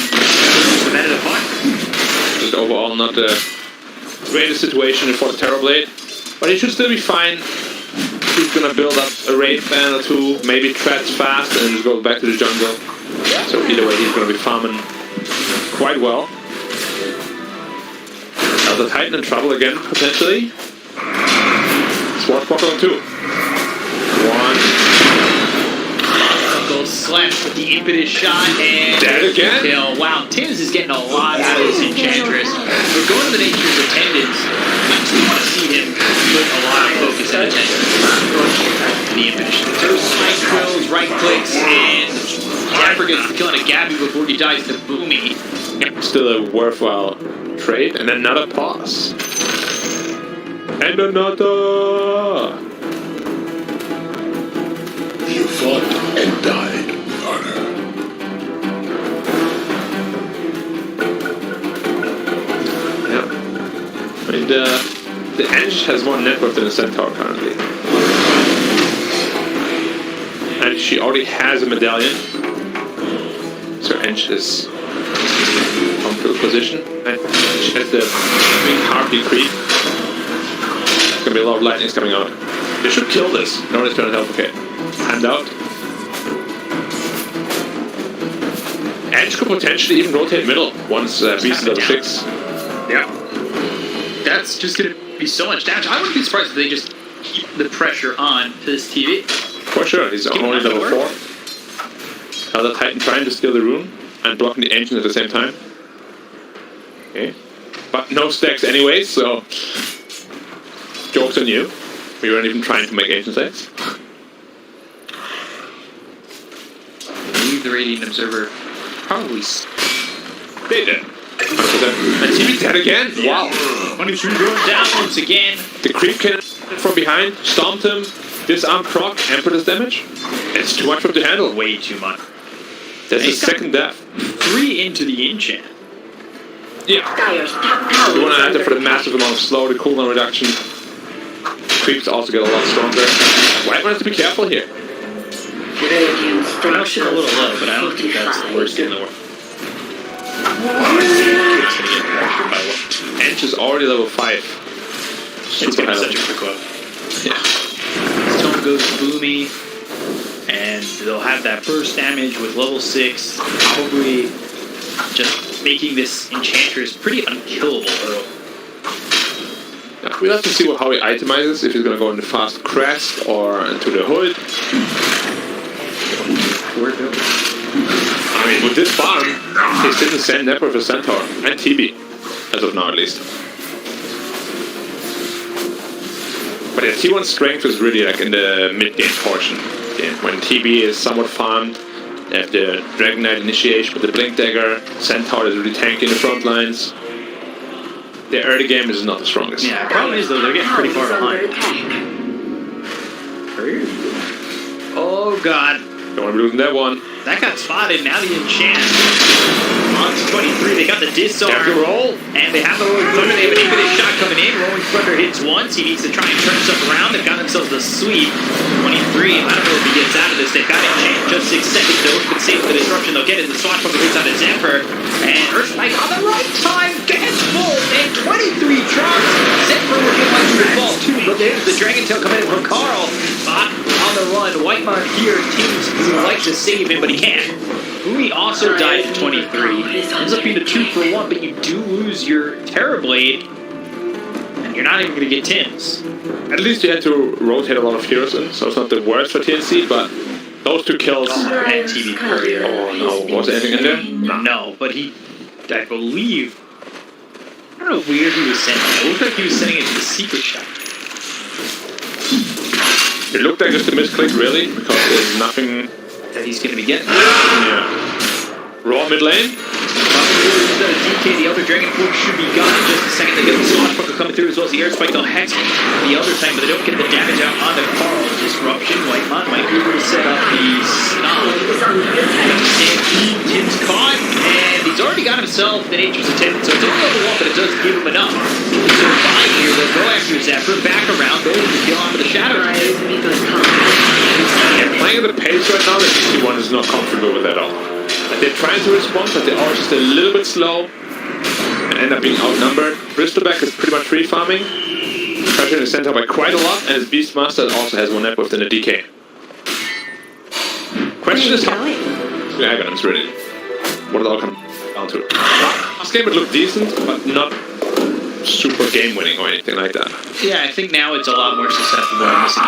competitive fight. Just overall not the greatest situation for the Terrorblade, but he should still be fine. He's gonna build up a raid fan or two, maybe treads fast and just go back to the jungle. So either way, he's gonna be farming quite well. Now the Titan in trouble again, potentially. Swashbuckle on 2. 1. Goes slash with the impetus shot and Dead again? kill. Wow, Tims is getting a lot out of this Enchantress. We're going to the Nature's Attendants. We do want to see him put a lot of focus and attention. The impetus. Those spike drills, right clicks, and Jaffer gets the kill on a Gabby before he dies to Boomy. Still a worthwhile trade, and another pause. And another! You fought and died with honor. Yeah. I mean, the Edge has more net worth than the Centaur currently. And she already has a medallion. So Edge is on field position. And she has the Harpy creep. There's gonna be a lot of lightnings coming out. They should kill this. Nobody's trying to help. Okay. Hand out. Edge could potentially even rotate middle once Beast is level 6. Yeah. That's just going to be so much damage. I wouldn't be surprised if they just keep the pressure on to this TV. For sure, he's only level 4. Now the Titan trying to steal the rune and blocking the ancient at the same time. Okay. But no stacks anyway, so joke's on you. We weren't even trying to make ancient stacks. Leave the Radiant Observer probably. They did. And TV's dead again? Wow. 23 going down once again. The creep cannon from behind, stomped him, disarmed proc, and put his damage. It's too much for him to handle. Way too much. That's his second death. 3 into the enchant. Yeah. You want to enter for the massive amount of slow, the cooldown reduction. Creeps also get a lot stronger. White has to be careful here. Radiant structure A little low, but I don't think that's the worst in the world. Ench is already level 5. It's going to be such a quick whip. Yeah. Stone goes Boomy, and they'll have that burst damage with level 6, probably just making this Enchantress pretty unkillable early. Yeah, we'll have to see how he itemizes, if he's going to go into fast crest or into the hood. I mean, with this farm, he's still the same network as Centaur and TB, as of now at least. But yeah, T1's strength is really like in the mid-game portion. Yeah, when TB is somewhat farmed, they have the Dragon Knight initiation with the Blink Dagger, Centaur is really tanky in the front lines. The early game is not the strongest. Yeah, the problem is though, they're getting pretty far behind. Oh god. Don't want to be losing that one. That got spotted, now the enchant. On to 23, they got the disarm. Have to roll. And they have the Rolling Thunder, they have an infinite shot coming in. Rolling Thunder hits once, he needs to try and turn stuff around. They've got themselves the sweep. 23, I don't know if he gets out of this. They've got enchant just 6 seconds though. But save the disruption, they'll get it. The Swashbuckler hits out of Zephyr. And Earthstrike on the right time gets full. And 23 charges. Zephyr will get one to the fall too, but there's the Dragon Tail coming in from Carl. Bot on the run. Whitemon here, teams who would like to save him, but he can't. Umi also died at 23. Ends up being a 2-for-1, but you do lose your Terrorblade, and you're not even going to get Tims. At least you had to rotate a lot of heroes in, so it's not the worst for TNC, but those 2 kills... And TV Courier. Oh no, was there anything in there? No, but he, I believe, don't know where he was sending it. It looked like he was sending it to the secret shop. It looked like just a misclick, really, because there's nothing that he's going to be getting. Yeah. Raw mid lane. DK, the Elder Dragon Force should be gone in just a second. They get the Swashbuckler coming through as well as the Air Spike. They'll hex the Elder Tank, but they don't get the damage out on the Carl. Disruption. Whitemon might be able to set up the Snog. Tim's caught, and he's already got himself the Nature's Attendant, so it's only level 1, but it does give him enough. So by here, they'll go after Zephyr, back around, go to the kill onto the Shadow. Yeah, playing at the pace right now, the DC1 is not comfortable with that at all. Like, they're trying to respond, but they are just a little bit slow and end up being outnumbered. Bristleback is pretty much free farming, pressuring the center by quite a lot, and his Beastmaster also has one net within a DK. Question is how Aghanim's really. What it all comes down to. Last game it looked decent, but not super game winning or anything like that. Yeah, I think now it's a lot more susceptible to missing.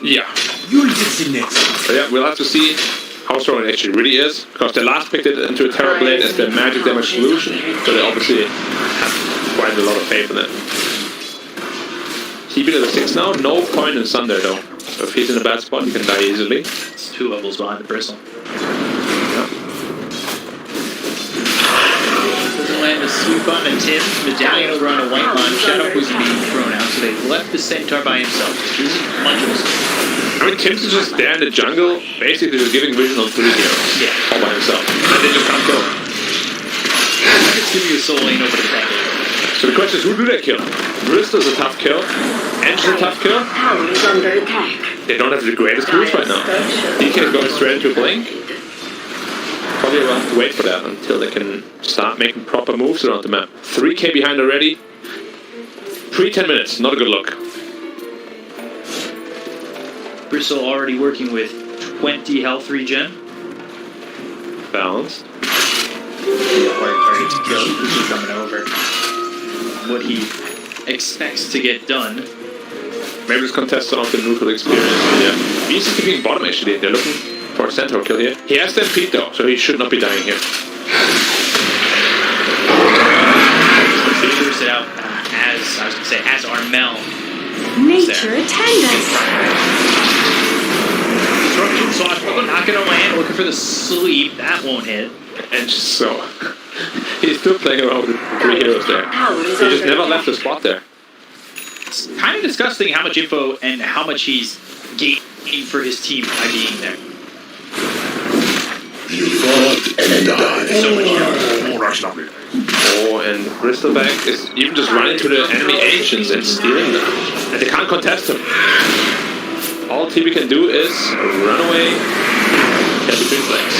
Yeah. You'll get in next. So yeah, we'll have to see how strong it actually really is, because they last picked it into a Terrorblade as their magic damage solution, so they obviously have quite a lot of faith in it. He beat level 6 now, no point in Sunder though. So if he's in a bad spot, he can die easily. It's 2 levels behind the Bristle. Yeah. Doesn't land a swoop on a Tim. Medallion over on a Whitemon. Shadow was being thrown out, so they've left the Centaur by himself, which isn't much of a I mean, Tim's is just there in the jungle, basically just giving vision on 3 heroes. Yeah. All by himself. And they just can't kill him. Just give you a soul lane over the tank. So the question is, who do they kill? Bristol's a tough kill. Edge's a tough kill. They don't have the greatest moves right now. DK is going straight into a blink. Probably will have to wait for that until they can start making proper moves around the map. 3k behind already. Pre-10 minutes, not a good look. Bristle already working with 20 health regen. Balanced. Ready to kill. He's coming over. What he expects to get done. Maybe this contest on the neutral experience. Yeah. He's keeping bottom actually. They're looking for a centaur kill here. He has Stampede though, so he should not be dying here. Figures it out as I was gonna say as Armel. Nature attendants. Disruption Swashbuckler not gonna land, looking for the sleep. That won't hit. And just so he's still playing around with the 3 heroes there. He just never left the spot there. It's kind of disgusting how much info and how much he's gaining for his team by being there. You fought and died. So much info. Oh, and Bristleback is even just running to the enemy ancients and stealing them. And they can't contest him. All TV can do is run away, get between legs.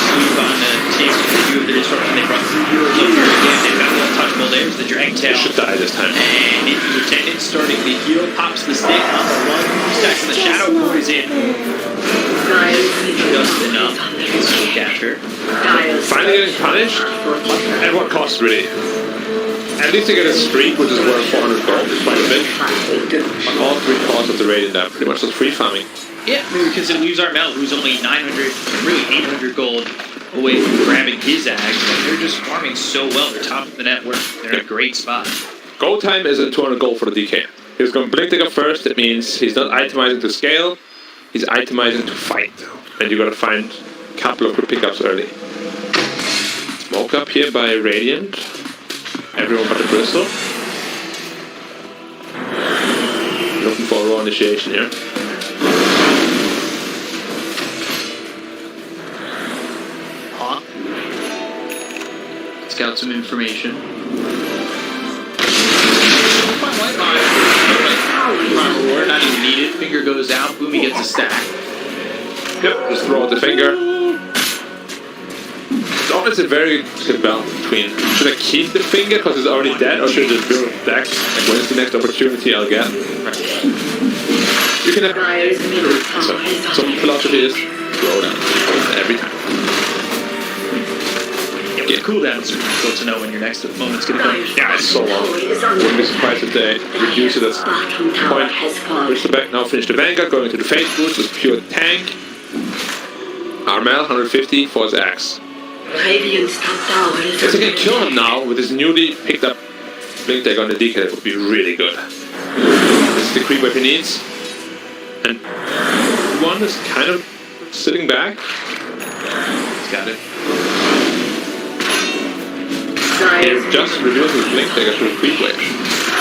Sleep on Tim, review of the disruption they brought through Euro again. They've got the untouchable. There's the Drag Tail. He should die this time. And Nature's Attendant starting the heal, pops the stick on the one, stacks the Shadow Ward is in. Just enough. Soul capture. Finally getting punished? At what cost, really? At least they get a streak, which is worth 400 gold, quite a bit. On all 3 costs of the raid in that, pretty much just free farming. Yeah, because it leaves Armel, who's only 900, really 800 gold away from grabbing his axe. And they're just farming so well. They're top of the net worth. They're in a great spot. Go time is a 200 gold for the DK. He's going Blink Digger first. It means he's not itemizing to scale. He's itemizing to fight. And you gotta find a couple of good pickups early. Smoke up here by Radiant. Everyone but the Bristle. Looking for a raw initiation here. Huh? Scout some information. We're not even needed. Finger goes out. Boomy gets a stack. Yep, just throw out the finger. It's always a very good balance between should I keep the finger because it's already dead, or should I just build a deck? Like, when's the next opportunity I'll get? You can have some philosophy is throw down every time. Yeah, the cooldown is difficult to know when your next moment's gonna come. Yeah, it's so long. Wouldn't be surprised if they reduce it as point. Bristleback now finished the Vanguard, going to the Fate Boost with pure tank. Armel 150 for his axe. Radiant's top tower is If they under can kill him now with his newly picked up blink dagger on the DK, that would be really good. This is the creep wave he needs. And one is kind of sitting back. He's got it. He just revealed his blink dagger through the creep wave.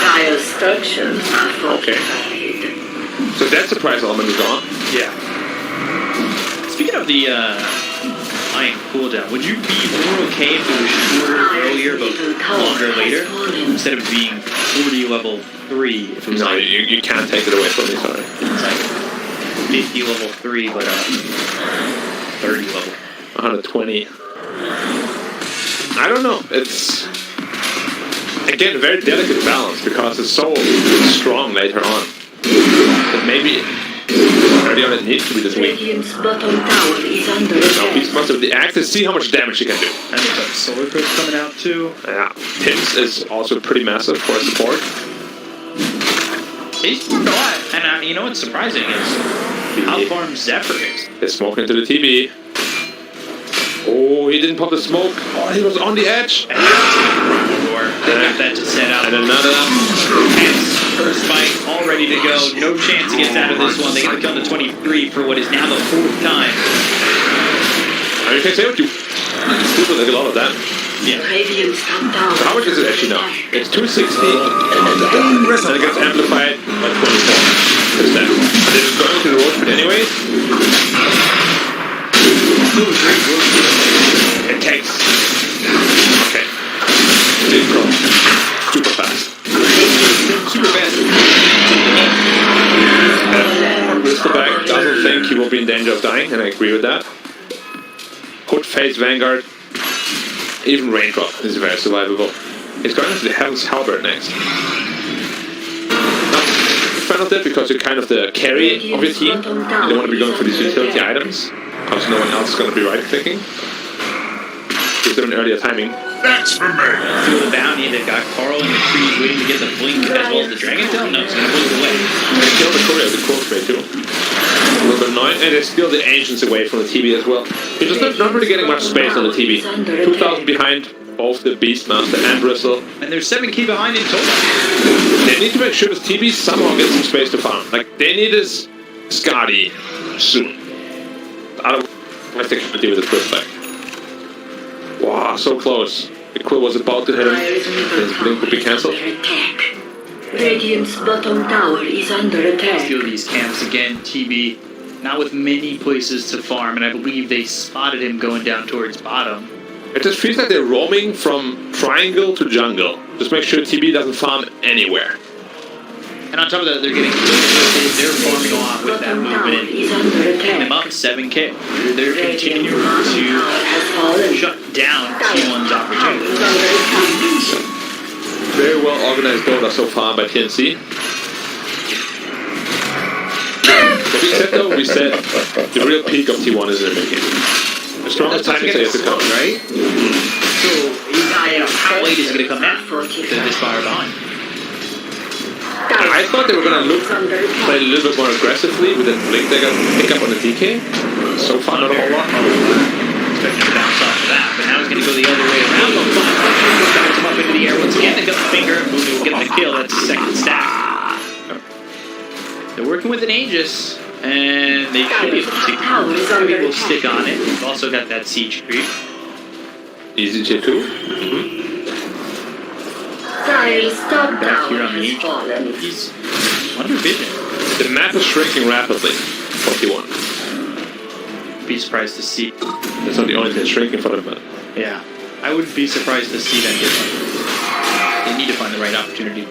Dire structures are fortified. So that surprise element is gone. Yeah. Speaking of the iron cooldown, would you be more okay if it was shorter earlier but longer later? Instead of being 40 level 3, if it was No, like, you can't take it away from me, sorry. it's like 50 level 3 but 30 level. 120. I don't know. It's again a very delicate balance because it's so strong later on. But maybe early on it needs to be this weak. Radiant's bottom tower is under Now attack. Beast must have the axe to see how much damage he can do. And there's like Solar Crypt coming out too. Yeah, Pims is also pretty massive for support. He's doing a lot. And you know what's surprising is how far Zephyr is. They smoke into the TB. Oh, he didn't pop the smoke. Oh, he was on the edge. And they got that to set up. And another. First fight, all ready to go. No chance he gets out of this one. They get the kill to 23 for what is now the 4th time. And you can say what you. Still like a lot of that. Yeah. Radiant's top tower. So how much is it actually now? It's 260. And it gets amplified by 24. Is that? This is going to the road pit anyways. It takes. Okay. Big pro. Super fast. Super fast. Bristleback doesn't think he will be in danger of dying, and I agree with that. Hood face Vanguard. Even Raindrop is very survivable. He's going into the Heaven's Halberd next. Not a fan of that because you're kind of the carry of your team. You don't want to be going for these utility items. Because no one else is going to be right-clicking. Gives them an earlier timing. That's for me. Through the bounty, they've got Carl in the trees waiting to get the blink as well as the Dragon Tail. No, it's going to pull it away. They kill the courier, the court spray too. A little bit annoying, and they steal the ancients away from the TB as well. You're just not really getting much space on the TB. 2,000 behind both the Beastmaster and Bristle. And there's 7k behind in total. They need to make sure this TB somehow gets some space to farm. Like, they need this Skadi soon. I don't know if they can deal with the Quill back. Wow, so close. The Quill was about to hit him. His blink would be cancelled. Radiant's bottom tower is under attack. Steal these camps again, TB. Not with many places to farm, and I believe they spotted him going down towards bottom. It just feels like they're roaming from triangle to jungle. Just make sure TB doesn't farm anywhere. And on top of that, they're farming a lot with that movement and picking them up 7k. They're continuing to shut down T1's opportunity. Very well organized DOTA so far by TNC. What we said though, we said the real peak of T1 is in the mid game. The strongest timing is yet to come, right? So, how late is it going to come out to this fire behind? I thought they were going to play a little bit more aggressively with a blink dagger pick up on the DK. So far, not a whole lot. Expecting to bounce off of that, but now he's going to go the other way around. Bounce him up into the air once again. They got the finger, and Boone will get the kill. That's the second stack. They're working with an Aegis, and they should be able to take the maybe we'll stick on it. We've also got that siege creep. Easy J2. Back here on the Aegis. He's under vision. The map is shrinking rapidly for T1. Be surprised to see. That's not the only thing shrinking for them, but Yeah. I wouldn't be surprised to see them get one. They need to find the right opportunity.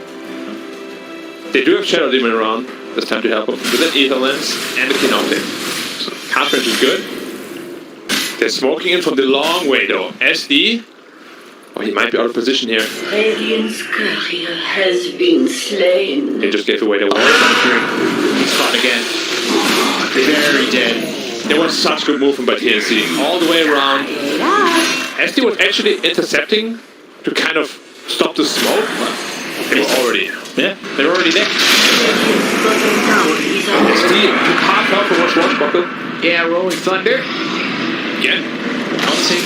they do have Shadow Demon around. It's time to help them with an Ether Lens and the Kinoptic. So counterrange is good. They're smoking in from the long way though. SD. Oh, he might be out of position here. Radiant's courier has been slain. He just gave away the wall. He's fought again. Very dead. It was such good movement by TNC. All the way around. SD was actually intercepting to kind of stop the smoke, but they were already. Yeah, they're already there. SD took half health from Swashbuckle. Yeah, Rolling Thunder. Again. Bouncing.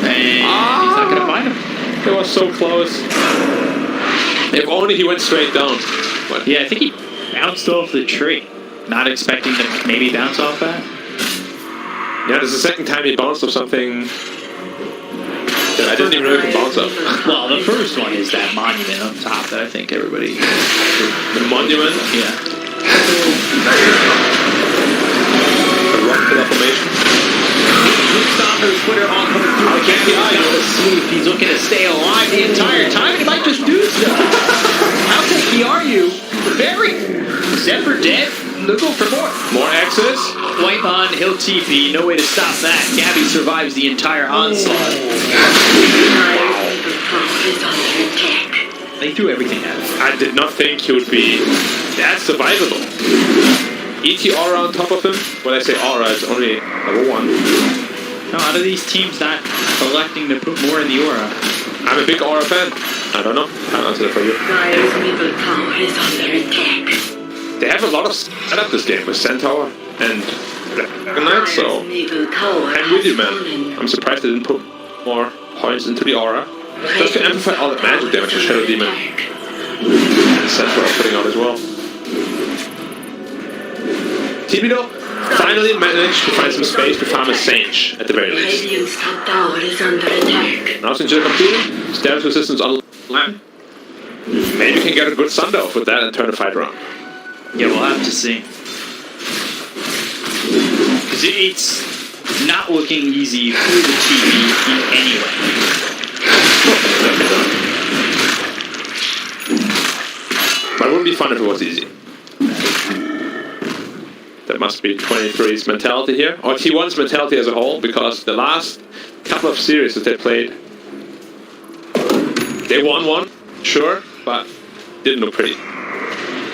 And he's not gonna find him. It was so close. If only he went straight down. But Yeah, I think he bounced off the tree. Not expecting to maybe bounce off that. yeah, this is the second time he bounced off something that I didn't even know he could bounce off. Well, the first one is that monument on top that I think everybody. The monument, Yeah. the rock killer formation. Twitter all coming through. I can't see if he's looking to stay alive the entire time. He might just do so. How tanky are you? Very. Zephyr dead. They'll go for more. More access. Wipe on, he'll TP. No way to stop that. Gabby survives the entire onslaught. They threw everything at him. I did not think he would be that survivable. ET aura on top of him. When I say aura, it's only level 1. No, out of these teams not electing to put more in the aura. I'm a big aura fan. I don't know. I'll answer that for you. Dire's middle tower is under attack. They have a lot of setup this game with Centaur and Dragon Knight, so I'm with you, man. I'm surprised they didn't put more points into the aura. Just to amplify all the magic damage that Shadow Demon and Centaur are putting out as well. TV though finally managed to find some space to farm a Sage at the very least. Radiant's top tower is under attack. Now since you're completed, status resistance online. Maybe you can get a good Sundown with that and turn the fight around. Yeah, we'll have to see. Because it's not looking easy for the TV anyway. But it wouldn't be fun if it was easy. That must be 23's mentality here, or T1's mentality as a whole, because the last couple of series that they played, they won one, sure, but didn't look pretty.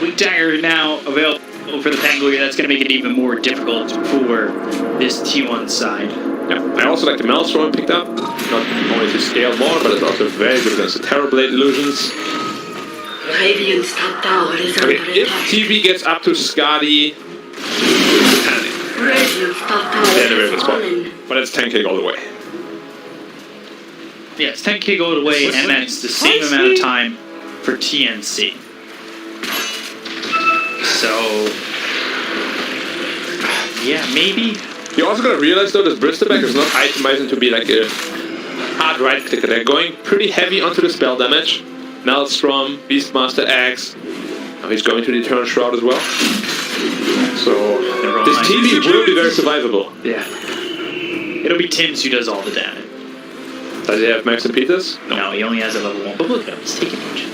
Weak Dagger now available for the Pangolier. That's going to make it even more difficult for this T1 side. Yeah, I also like the Maelstrom picked up, not only to scale more, but it's also very good against the Terrorblade illusions. Radiant's top tower is under Okay, if attack. TV gets up to Skadi, panic. Radiant's top tower They're in a very is good spot. fallen. But it's 10k all the way. Yeah, it's 10k gold away, and that's the same amount of time for TNC. So, yeah, maybe. You also gotta realize though that Bristerback is not itemizing to be like a hard right clicker. They're going pretty heavy onto the spell damage. Maelstrom, Beastmaster Axe. Now he's going to the Eternal Shroud as well. So this TV will be very survivable. Yeah. It'll be Tim's who does all the damage. Does he have Max and Peters? No, he only has a level 1. But look at him, he's taking damage.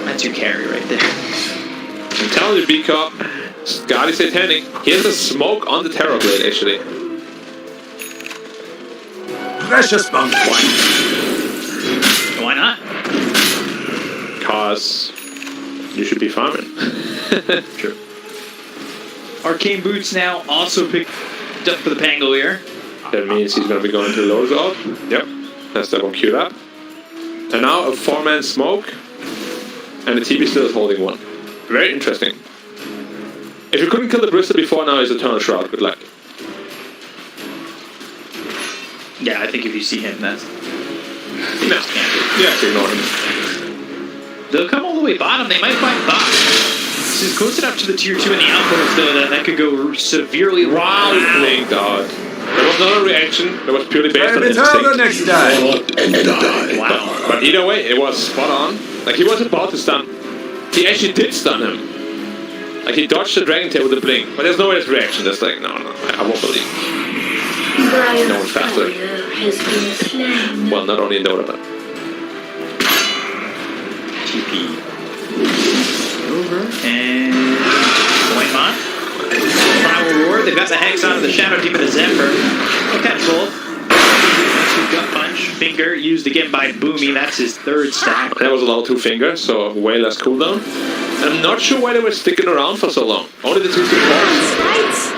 That's your carry right there. I'm telling you, B-Cop, Skadi Satanic. He has a smoke on the Terrorblade actually. Precious bunk. Why not? Cause you should be farming. True. Arcane Boots now also picked up for the Pangolier. That means he's going to be going to Loadout. Yep, that's that one queued up. And now a 4-man smoke, and the TP still is holding one. Very interesting. If you couldn't kill the Brister before, now he's Eternal Shroud. Good luck. Yeah, I think if you see him, that's... No, you have to ignore him. They'll come all the way bottom. They might find Box. This is close enough to the tier 2 in the outpost, though, that could go severely wrong. Wow, thank God. There was not a reaction. That was purely based on instinct. next time. Wow. But either way, it was spot on. Like, he was about to stun. He actually did stun him. Like, he dodged the Dragon Tail with a blink. But there's no way there's reaction. That's like, no, I won't believe. Brian's No one faster. warrior has been slain. Well, not only in Dota, but... TP. Over. And... Pointmon. Flower Roar. They've got the Hex onto the Shadow Demon of Zephyr. Potential. Gut Punch. Finger used again by Boomy. That's his third stack. That was a level 2 finger, so way less cooldown. I'm not sure why they were sticking around for so long. Only the 2 supports.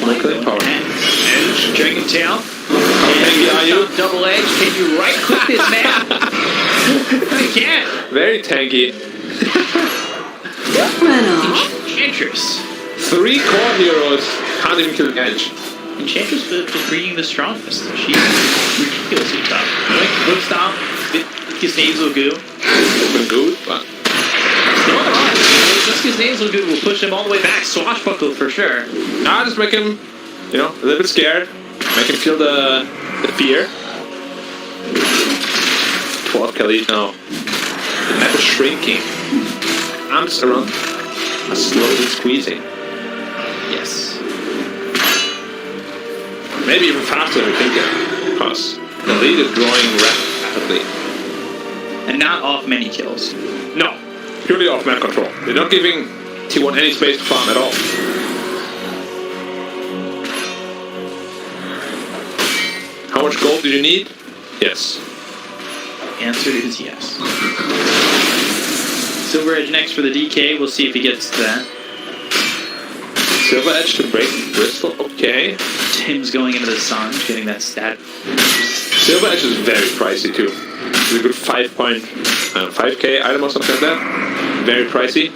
Nuclear power. Edge. Dragon Tail. How tanky are you? Double Edge. Can you right click this man? I can't. Very tanky. Run off. Enchantress. 3 core heroes can't even kill Edge. Enchantress just bringing the strongest. She's ridiculously tough. Whip Stomp, Viscous Nasal Goo. Open good, but Still on the run. Viscous Nasal Goo will push him all the way back. Swashbuckle for sure. nah, just make him, you know, a little bit scared. Make him feel the fear. 12 Khalid now. The map is shrinking. Arms around are slowly squeezing. Yes. Maybe even faster than we think yet. Because the lead is growing rapidly. And not off many kills. No, purely off map control. They're not giving T1 any space to farm at all. How much gold do you need? Yes. Answer is yes. Silver Edge next for the DK. We'll see if he gets to that. Silver Edge to break Bristol. Okay. Tim's going into the sun, getting that stat. Silver Edge is very pricey too. It's a good 5K item or something like that. Very pricey.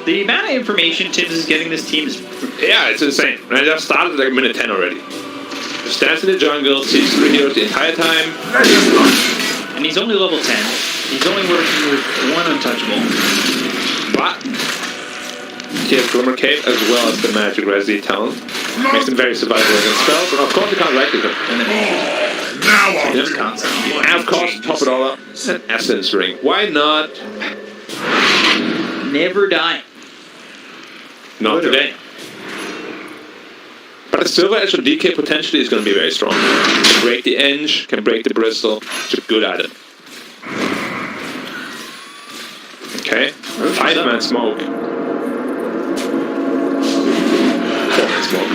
The amount of information Tims is getting this team is... Yeah, it's insane. And I just started like minute 10 already. Just stands in the jungle, sees 3 heroes the entire time. And he's only level 10. He's only working with one untouchable. But he has Glimmer Cape as well as the Magic Resi talent. Makes him very survivable against spells. And of course you can't right click him. And then And of course, top it all up, an Essence Ring. Why not? never die. Not today. But the Silver Edge of DK potentially is going to be very strong. Can break the Enge, can break the Bristle. It's a good item. Okay, 5-man smoke. 4-man smoke.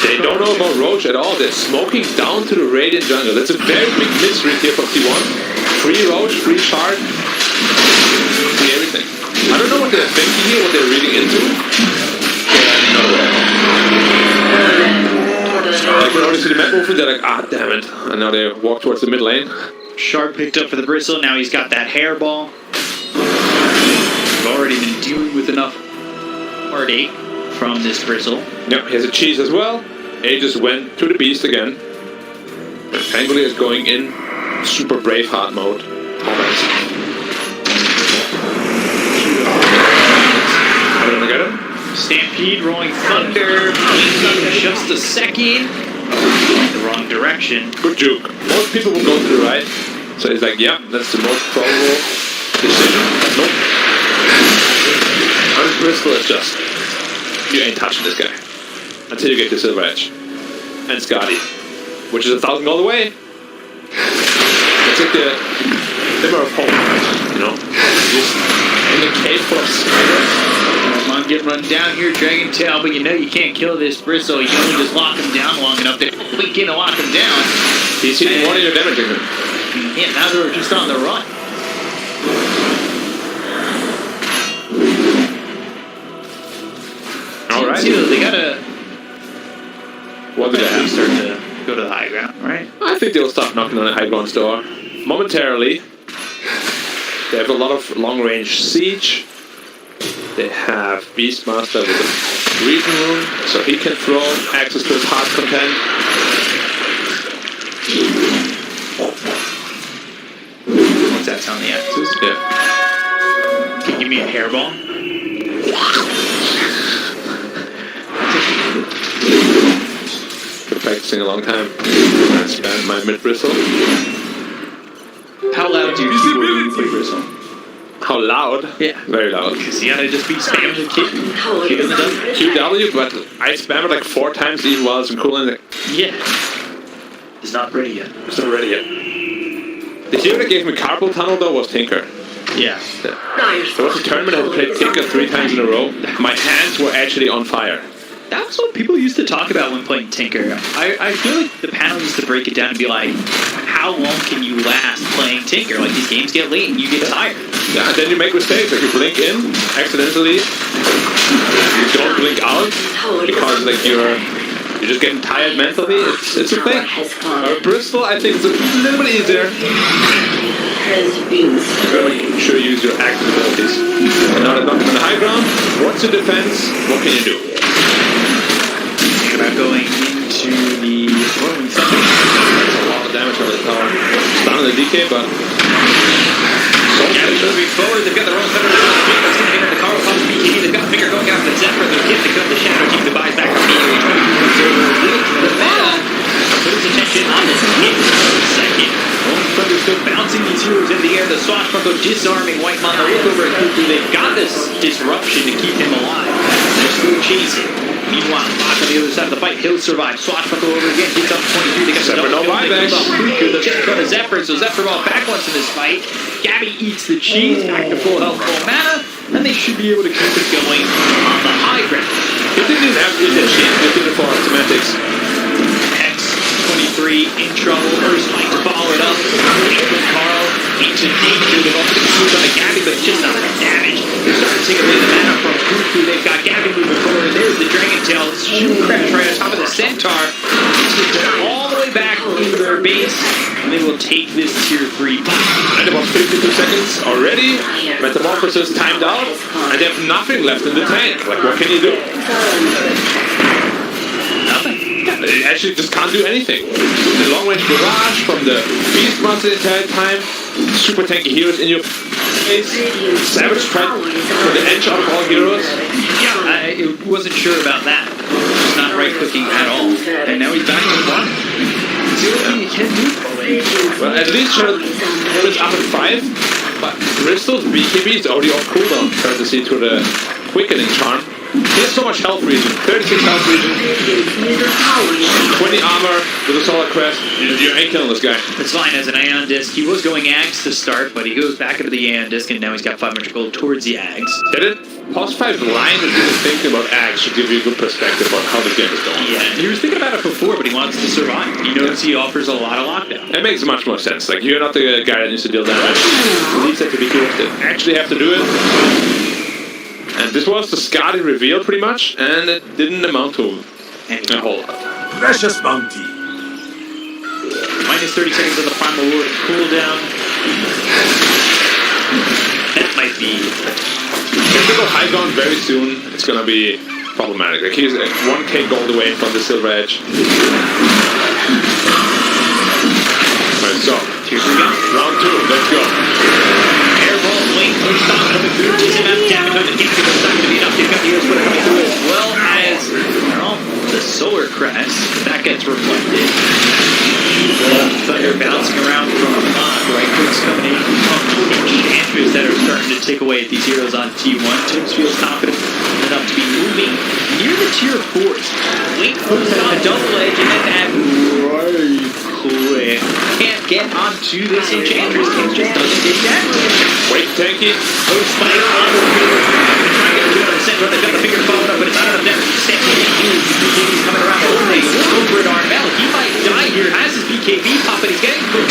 They don't know about Roach at all. They're smoking down to the Radiant jungle. That's a very big misread here from T1. Free Roach, free Shard, free everything. I don't know what they're thinking here, what they're reading into. Like when I see the map movement, they're like, ah, damn it. And now they walk towards the mid lane. Shard picked up for the Bristle. Now he's got that hairball. We've already been dealing with enough heartache from this Bristle. Yep, he has a cheese as well. A just went to the beast again. And Pangolier is going in super Braveheart mode. I'm gonna get him. Stampede, Rolling Thunder, just a second. The wrong direction. Good juke. Most people will go to the right. So he's like, yeah, that's the most probable decision. Nope. And Bristol is just, you ain't touching this guy. Until you get the Silver Edge. And Skadi. Which is 1,000 gold away. It's like the Glimmer of Hope. You know? Just in the cave full of spiders. I'm getting run down here, Dragon Tail, but you know you can't kill this Bristle. You can only just lock him down long enough to begin to lock him down. He's hitting one of your damaging him. Yeah, now they're just on the run. Alright. They gotta... What do they have? Start to go to the high ground, right? I think they'll stop knocking on the high ground door. Momentarily. They have a lot of long-range siege. They have Beastmaster with a Reason Rune, so he can throw access to his heart content. What's that sound, the axes? Yeah. Can you give me a hairball? Been practicing a long time. I spanned my mid-bristle. How loud do your keyboard when you play Bristle? How loud? Yeah. Very loud. See how they just be spamming the kid? He doesn't do QW, but I spammed it like 4 times even while it's in cooling. Yeah. It's not ready yet. It's not ready yet. The hero that gave me Carpal Tunnel though was Tinker. Yeah. There was a tournament I had played Tinker 3 times in a row. My hands were actually on fire. That's what people used to talk about when playing Tinker. I feel like the panel used to break it down and be like, how long can you last playing Tinker? Like, these games get late and you get tired. Yeah, and then you make mistakes. Like, you blink in accidentally. You don't blink out because, like, you're just getting tired mentally. It's a thing. Bristol, I think, is a little bit easier. You gotta make sure you use your active abilities. And now they're knocking on the high ground. What's your defense? What can you do? about going into the Rolling Thunder. That's a lot of damage on the tower. Stun on the DK, but... Gabby moving forward, they've got the Rolling Thunder down the street. That's going to get into Carl Pumps BKB. They've got a finger going after the Zephyr. They're getting to cut the Shadow Team to buy back immediately. 22 points over. The meta. Put his attention on this hit for a second. Rolling Thunder still bouncing these heroes in the air. The Swashbuckle disarming White Mamba. Look over at Cuckoo. They've got this disruption to keep him alive. They're still chasing. Meanwhile, Bach on the other side of the fight. He'll survive. Swashbuckle over again. Gets up 23. They got the double kill. They kill off Cuckoo. They'll just cut a Zephyr. So Zephyr ball back once in this fight. Gabby eats the cheese. Back to full health, full mana. And they should be able to keep it going on the high ground. If they didn't have to do that shit, they did it for automatics. X23 in trouble. First fight to follow it up. With Carl into danger. They've also moved on to Gabby, but it's just not enough damage. They're starting to take away the mana from Cuckoo. They've got Gabby moving forward. There's the Dragon Tail. Shoot crash right on top of the Centaur. Takes them all the way back into their base. And they will take this tier 3 fight. And about 52 seconds already. Metamorphosis timed out. And they have nothing left in the tank. Like, what can you do? Nothing. They actually just can't do anything. The long range barrage from the Beast Monster the entire time. Super tanky heroes in your face. Savage threat for the edge out of all heroes. Yeah, I wasn't sure about that. It's not right clicking at all. And now he's back to the one. See what he can do. Well, at least Charlotte is up at 5. But Bristol's BKB is already off cooldown. Courtesy to the quickening charm. He has so much health regen, 36 health regen, 20 armor with a solid crest. You ain't killing this guy. It's fine as an Aeon Disc. He was going Ags to start, but he goes back into the Aeon Disc, and now he's got 500 gold towards the Ags. Did it? Pulse 5's line that he was thinking about Ags should give you a good perspective on how the game is going. Yeah, he was thinking about it before, but he wants to survive. He knows he offers a lot of lockdown. It makes much more sense. Like, you're not the guy that needs to deal damage. You need to be heroes that actually have to do it. And this was the Skadi reveal, pretty much, and it didn't amount to a whole lot. Precious bounty. Minus 30 seconds on the Primal Lord cooldown. That might be... If they go high ground very soon, it's gonna be problematic. Like, he's 1k gold away from the Silver Edge. Right, so, here we go. Round 2, let's go. Airball, Blink, push stop, coming through. Decent amount of damage on the game. It's not going to be enough. They've got the Earth Splitter coming through as well as the Solar Crest. That gets reflected. Thunder bouncing around from Mach. Right clicks coming in from Enchantress that are starting to tick away at these heroes on T1. Tibbs feels confident enough to be moving near the tier 4s. Blink moves on a double edge and then that right quick. Can't get onto this Enchantress. It just doesn't get damage. Wait, tanky. Oh, spike on the field. Trying to get to the center. They've got the finger followed up, but it's not enough damage. He's standing in huge. BKB's coming around the whole thing. Over at Armel. He might die here. Has his BKB pop, but he's getting close.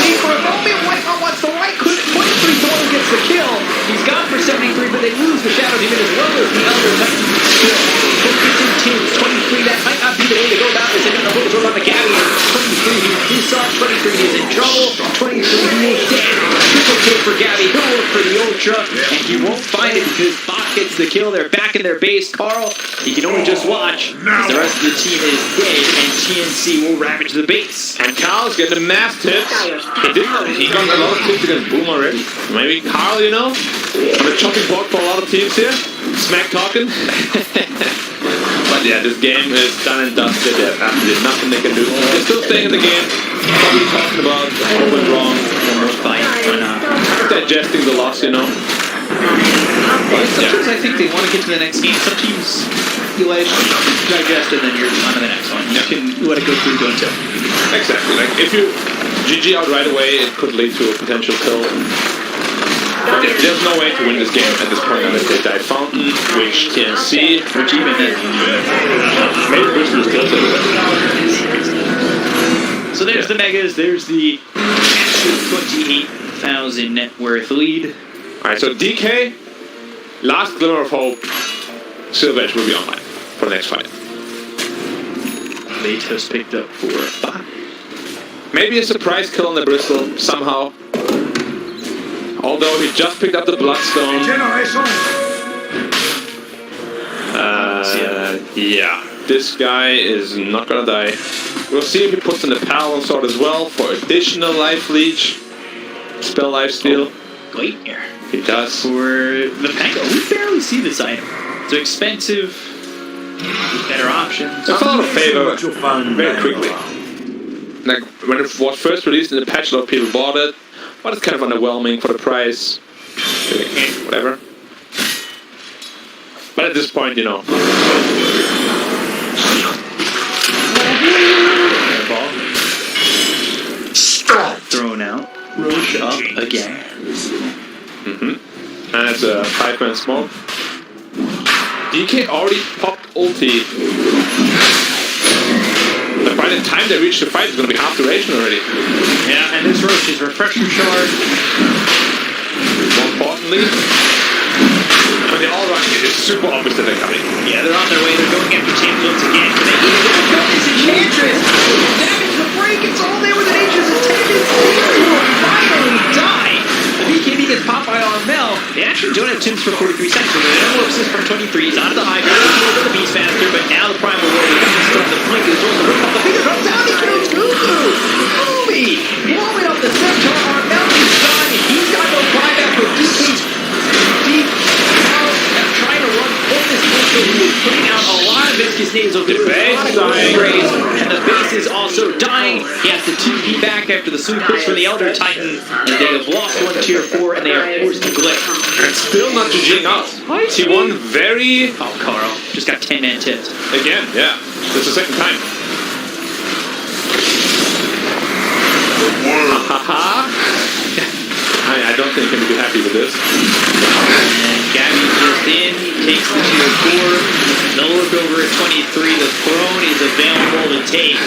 See, for a moment, Whiteman wants the right click. 23 to 1 gets the kill. He's gone for 73, but they lose the Shadow Demon as well as the Elder Titan skill. Focus in teams. 23, that might not be the way to go about this. They're going to hold on the Gabby. 23, he saw 23, he's in trouble. 23, he is dead. Triple kill for Gabby. He'll look for the Ultra, and he won't find it because Bach gets the kill. They're back in their base. Carl, he can only just watch as the rest of the team is dead, and TNC will ravage the base. And Carl's getting the mass tips. He got a lot of tips against Boom already. Maybe Carl, you know, on the chopping block for a lot of teams here. Smack talking. But yeah, this game is done and dusted. There's absolutely nothing they can do. They're still staying in the game. Probably talking about what went wrong. One more fight. Digesting the loss, you know. But sometimes I think they want to get to the next game. Some teams, you let it digest and then you're on to the next one. You can let it go through, don't you? Exactly. Like, if you GG out right away, it could lead to a potential kill. But there's no way to win this game at this point unless they die Fountain, which TNC, which even then. Maybe Bristol still So there's the Megas, there's the 28,000 net worth lead. Alright, so DK, last glimmer of hope, Silver Edge will be online for the next fight. They just picked up 4. Maybe a surprise kill on the Bristol, somehow. Although he just picked up the Bloodstone. Yeah. This guy is not gonna die. We'll see if he puts in the Paladin Sword as well for additional life leech. Spell lifesteal. Wait here. He does. For the Pango, we barely see this item. So expensive. Better options. It fell out of favor very quickly. Like when it was first released in the patch, a lot of people bought it, but it's kind of underwhelming for the price. Whatever. But at this point, you know. Ball. Stop. Thrown out. Roach up again. And it's a 5-man smoke. DK already popped ulti. But by the time they reach the fight, it's going to be half duration already. Yeah, and this Roach is refresher shard. More importantly, when they all run, it's super obvious that they're coming. Yeah, they're on their way. They're going after Champs once again. Can they even get this Enchantress? Damage the break. It's all there with an Nature's Attendance. He will finally die. The BKB gets popped by Armel. They actually don't have Tims for 43 seconds. They don't have assist from 23. He's onto the high ground. He's over the beast faster, but now the Primal Roll. They got to start the flank. He's rolling the rip off the finger. Drops down. He kills Cuckoo. Boomy. Blowing up the centaur. Armel is done. He's got no buyback for DK's deep. Trying to run full this push, he is putting out a lot of viscous nasal. The base dying. And the base is also dying. He has to TP back after the sweep push from the Elder Titan. And they have lost one tier 4 and they are forced to glitch. And still not GGing out. He won very... Oh, Carl. Just got 10-man tipped. Again, yeah. That's the second time. I don't think I'm going to be happy with this. And Gabby's just in. He takes the tier 4. No look over at 23. The throne is available to take.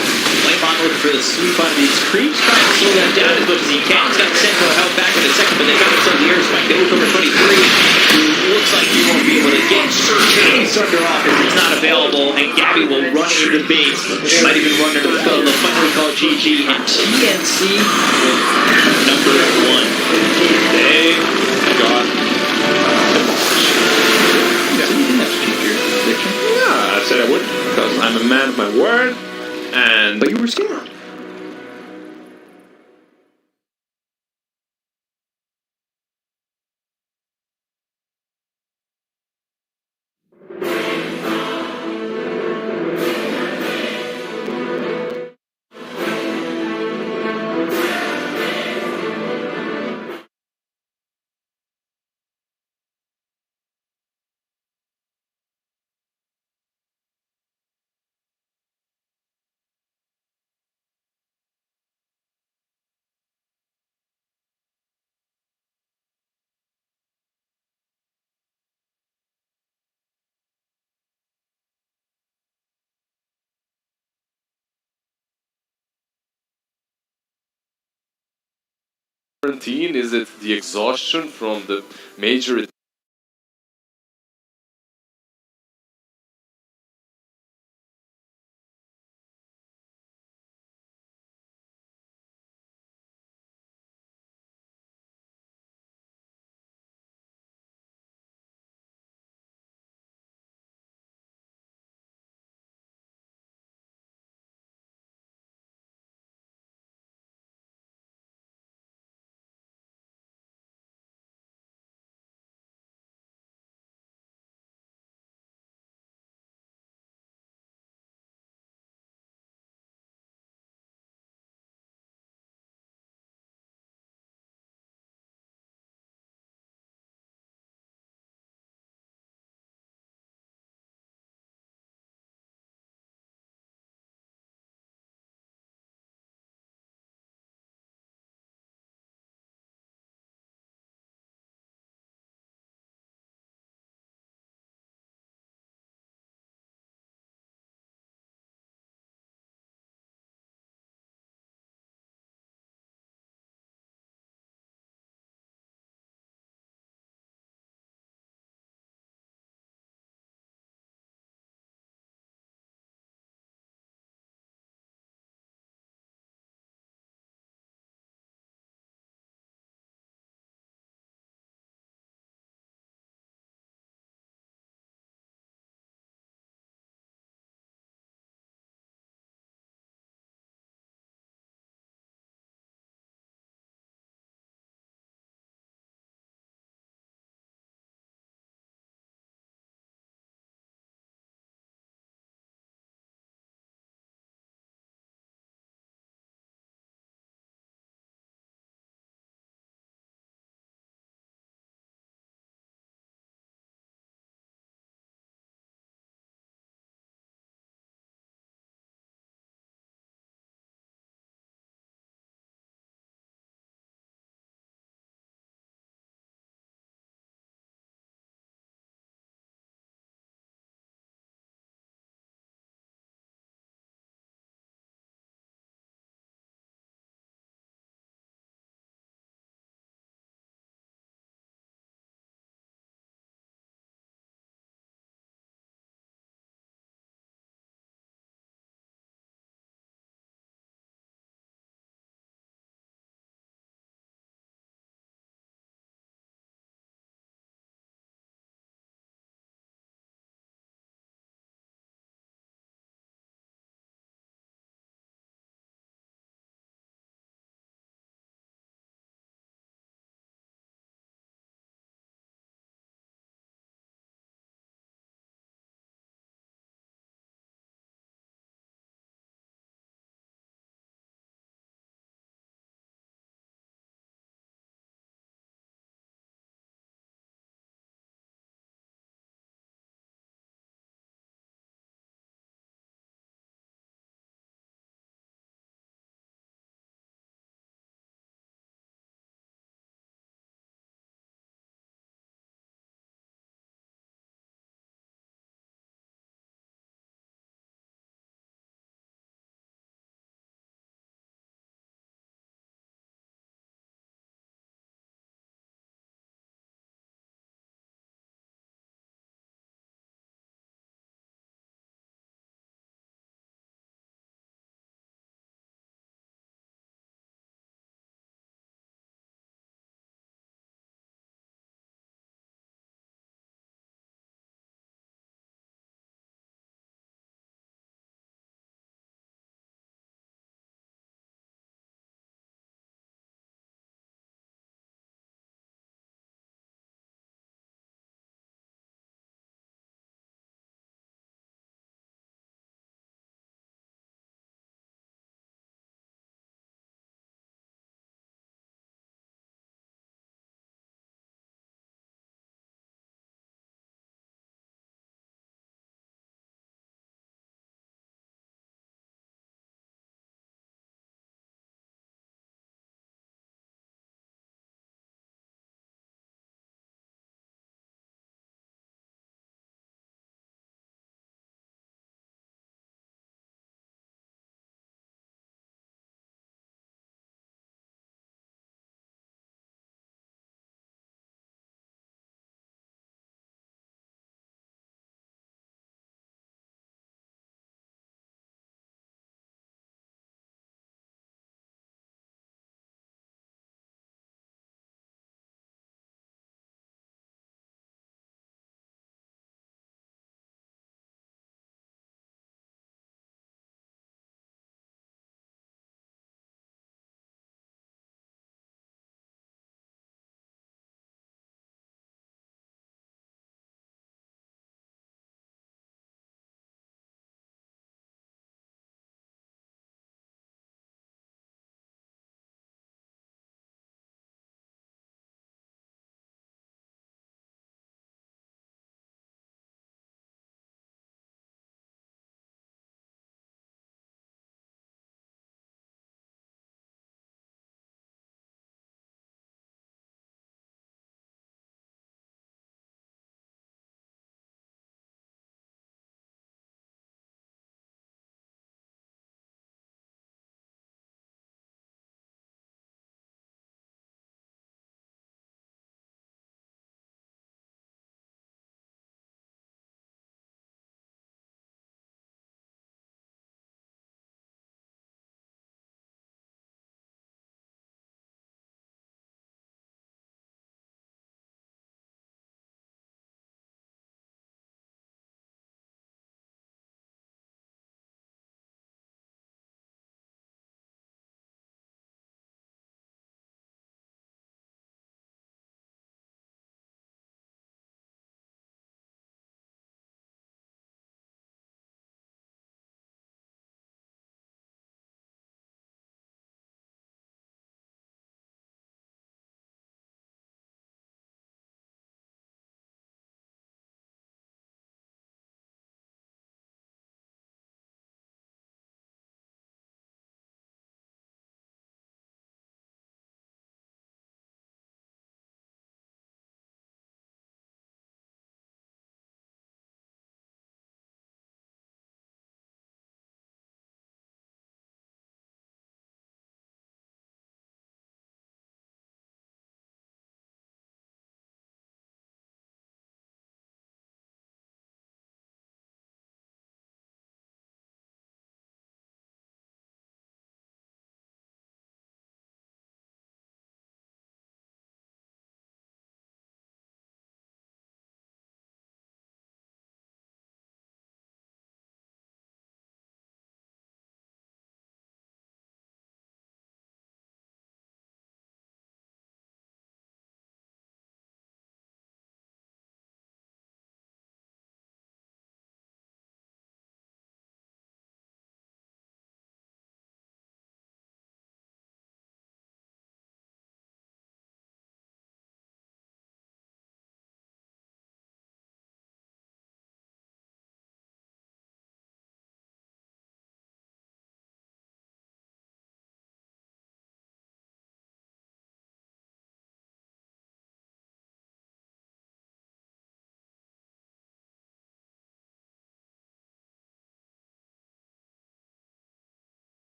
Lightbot looking for the sweep on these creeps. Trying to slow that down as much as he can. He's got the Sentinel health back in a second, but they found themselves the air spike. They look over 23. Who looks like he won't be able to get any Sunder off as it's not available. And Gabby will run into the base. Might even run into the finally called GG. And TNC number 1. They got yeah, I said I would because I'm a man of my word, and but you were scared. Is it the exhaustion from the major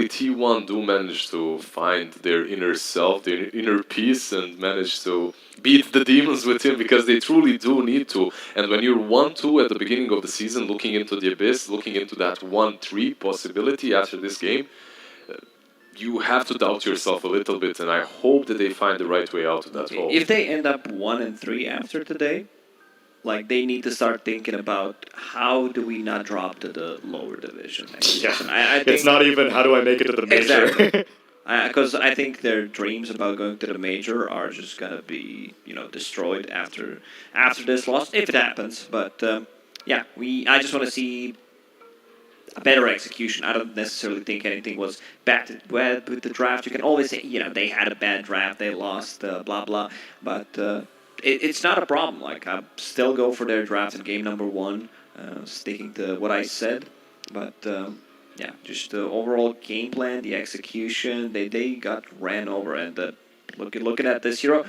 T1 do manage to find their inner self, their inner peace, and manage to beat the demons with him, because they truly do need to. And when you're 1-2 at the beginning of the season, looking into the abyss, looking into that 1-3 possibility after this game, you have to doubt yourself a little bit, and I hope that they find the right way out of that hole. If they end up 1-3 after today, like, they need to start thinking about how do we not drop to the lower division next season. I think It's not even how do I make it to the major. Exactly. Because I think their dreams about going to the major are just gonna be, destroyed after this loss, if it happens. But I just want to see a better execution. I don't necessarily think anything was bad with the draft. You can always say, they had a bad draft, they lost, blah blah. But it's not a problem. Like, I still go for their draft in game number 1, sticking to what I said. But just the overall game plan, the execution, they got ran over. And looking at this hero,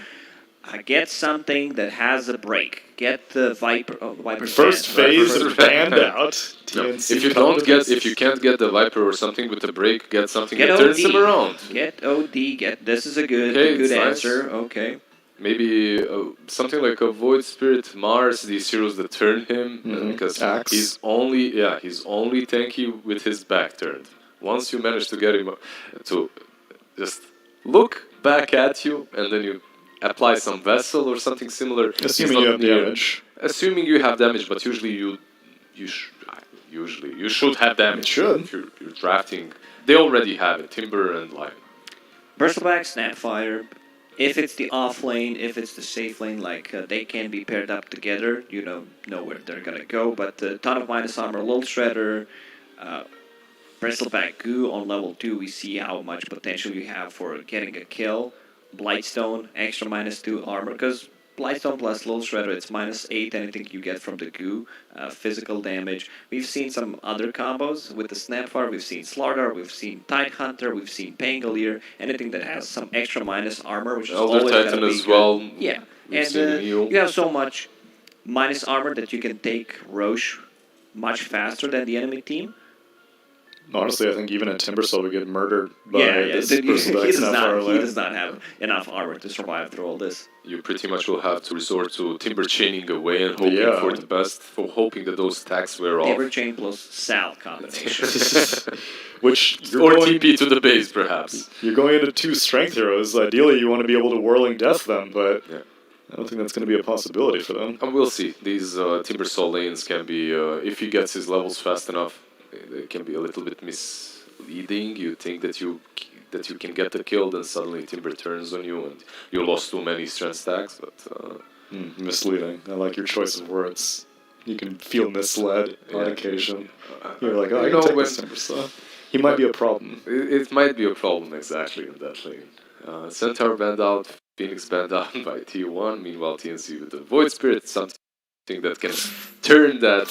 get something that has a break. Get the Viper First phase banned out. If you can't get the Viper or something with the break, get something that turns him around. Get OD. This is a good answer. Nice. Okay. Maybe something like a Void Spirit Mars, these heroes that turn him, because he's only tanky with his back turned. Once you manage to get him to just look back at you, and then you apply some vessel or something similar. Assuming you have damage. Assuming you have damage, but usually you should have damage. Should. If you're drafting, they already have it. Timber and Lion. Bristleback, Snapfire. If it's the off lane, if it's the safe lane, they can be paired up together. You know where they're gonna go. But a ton of minus armor, Lil Shredder, Bristleback Goo on level 2. We see how much potential you have for getting a kill. Blightstone, extra -2 armor, because Blightstone plus Lil Shredder, it's -8 anything you get from the Goo, physical damage. We've seen some other combos with the Snapfire. We've seen Slardar, we've seen Tidehunter, we've seen Pangolier, anything that has some extra minus armor, which is Elder always Titan gonna be as good. well. Yeah, and you have so much minus armor that you can take Roche much faster than the enemy team. Honestly, I think even at Timbersaw we get murdered by this He Bristleback Snapfire lane. does not have enough armor to survive through all this. You pretty much will have to resort to Timber chaining away and hoping for the best, hoping that those attacks wear off. Timber chain plus Sal combination. Or TP to the base, perhaps. You're going into 2 strength heroes. Ideally, you want to be able to Whirling Death them, but I don't think that's going to be a possibility for them. And we'll see. These Timber Soul lanes can be, if he gets his levels fast enough, it can be a little bit misleading. You think that you can get the kill, then suddenly Timber turns on you and you lost too many strength stacks. But misleading. I like your choice of words. You can feel misled on occasion. You're like, I can take this Timbersaw. He might be a problem. It might be a problem, exactly, in that lane. Centaur banned out, Phoenix banned out by T1. Meanwhile, TNC with the Void Spirit, something that can turn that...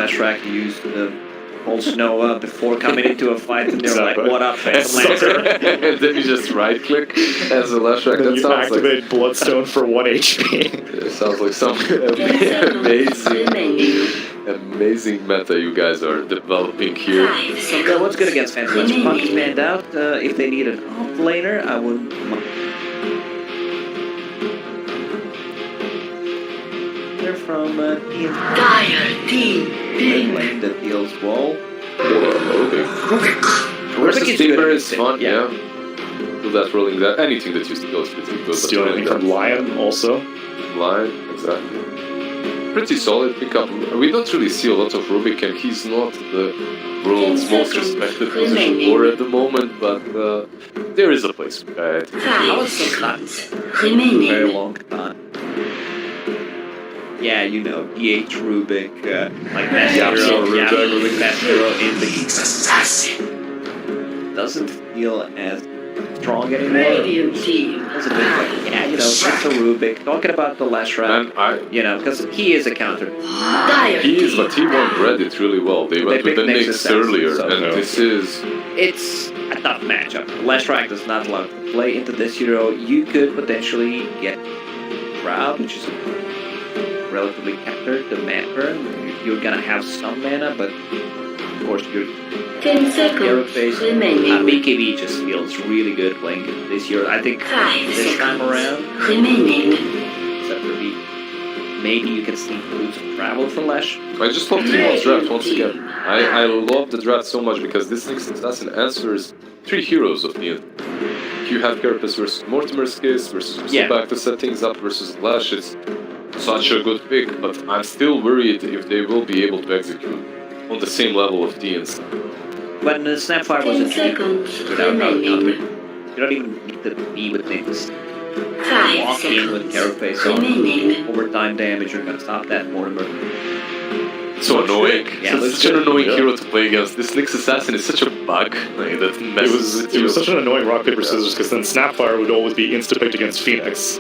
Lashrak used the whole Snow before coming into a fight, and they're like, what up, Phantom Lancer? And then you just right-click as a Lashrak. Then That you sounds activate Bloodstone for 1 HP. It sounds like some amazing meta you guys are developing here. So what's good against Phantom Lancer? Punk is banned out. If they need an off-laner, I wouldn't mind. They're from Dire team. lane that deals wall. Versus Timber is fun, yeah. Do that rolling that. Anything that you steal is pretty good. Steal anything from Lion also. Lion, exactly. Pretty solid pickup. We don't really see a lot of Rubik, and he's not the world's most respected position for at the moment, but there is a place. Five seconds remaining. Very long time. Yeah, DH Rubik, like best hero, Rubik best hero in the Assassin. doesn't feel as strong anymore. Radiant team. It's a bit like, yeah, you know, it's a Rubik. Talking about the Leshrac, you know, because he is a counter. Dire He is, team. but T1 read it really well. They went with picked the Knicks Nexus earlier, so- and this is... It's a tough matchup. Leshrac does not allow to play into this hero. You could potentially get Crowd, which is relatively countered the mana burn. You're gonna have some mana, but of course you're 10 seconds Aerospace. remaining. BKB just feels really good playing this hero. I think 5 this time seconds around, remaining. except for me, maybe you can sneak through some travel for Lesh. I just love T1's draft once again. I love the draft so much because this Knicks Assassin answers 3 heroes of Neon. You have Carapace versus Mortimer's Kiss versus Back to set things up versus Lash. It's such a good pick, but I'm still worried if they will be able to execute on the same level of DNs. When the Snapfire was 10 introduced seconds without remaining. counter, you don't even need to be with things. 5 Walk in with seconds Carapace on remaining. overtime damage, you're gonna stop that Mortimer. So annoying. Yeah, It's such an annoying hero to play against. This Knicks Assassin is such a bug. Like, that messes with It you. was such an annoying rock paper scissors because then Snapfire would always be insta-picked against Phoenix,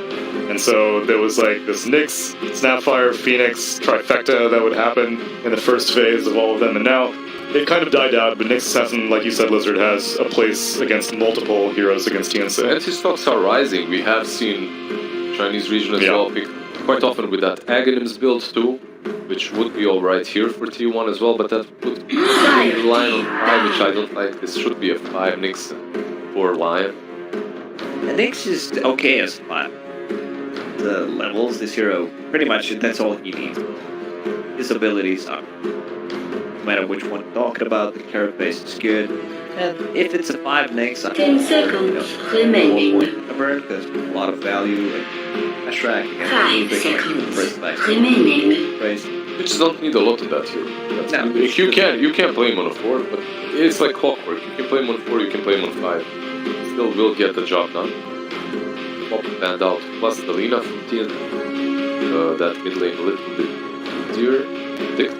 and so there was like this Nyx, Snapfire, Phoenix trifecta that would happen in the first phase of all of them, and now it kind of died out. But Nyx Assassin, like you said, Lizard, has a place against multiple heroes against TNC. And his stocks are rising. We have seen Chinese region as well pick quite often with that Aghanims build too, which would be alright here for T1 as well, but that would be line on 5, which I don't like. This should be a 5 Nyx for Lion. And Nyx is okay as fun. The levels, this hero, pretty much that's all he needs. His abilities are, no matter which one you're talking about, the Carapace is good. And if it's a 5 Nyx, I'm 10 seconds remaining. because a lot of value and a Shrek 5 seconds remaining. You just don't need a lot of that here. No. If you can play him on a 4, but it's like clockwork. You can play him on 4, you can play him on 5. Still will get the job done. Pop band out. Plus the Lina from TN. That mid lane a little bit easier. Dick.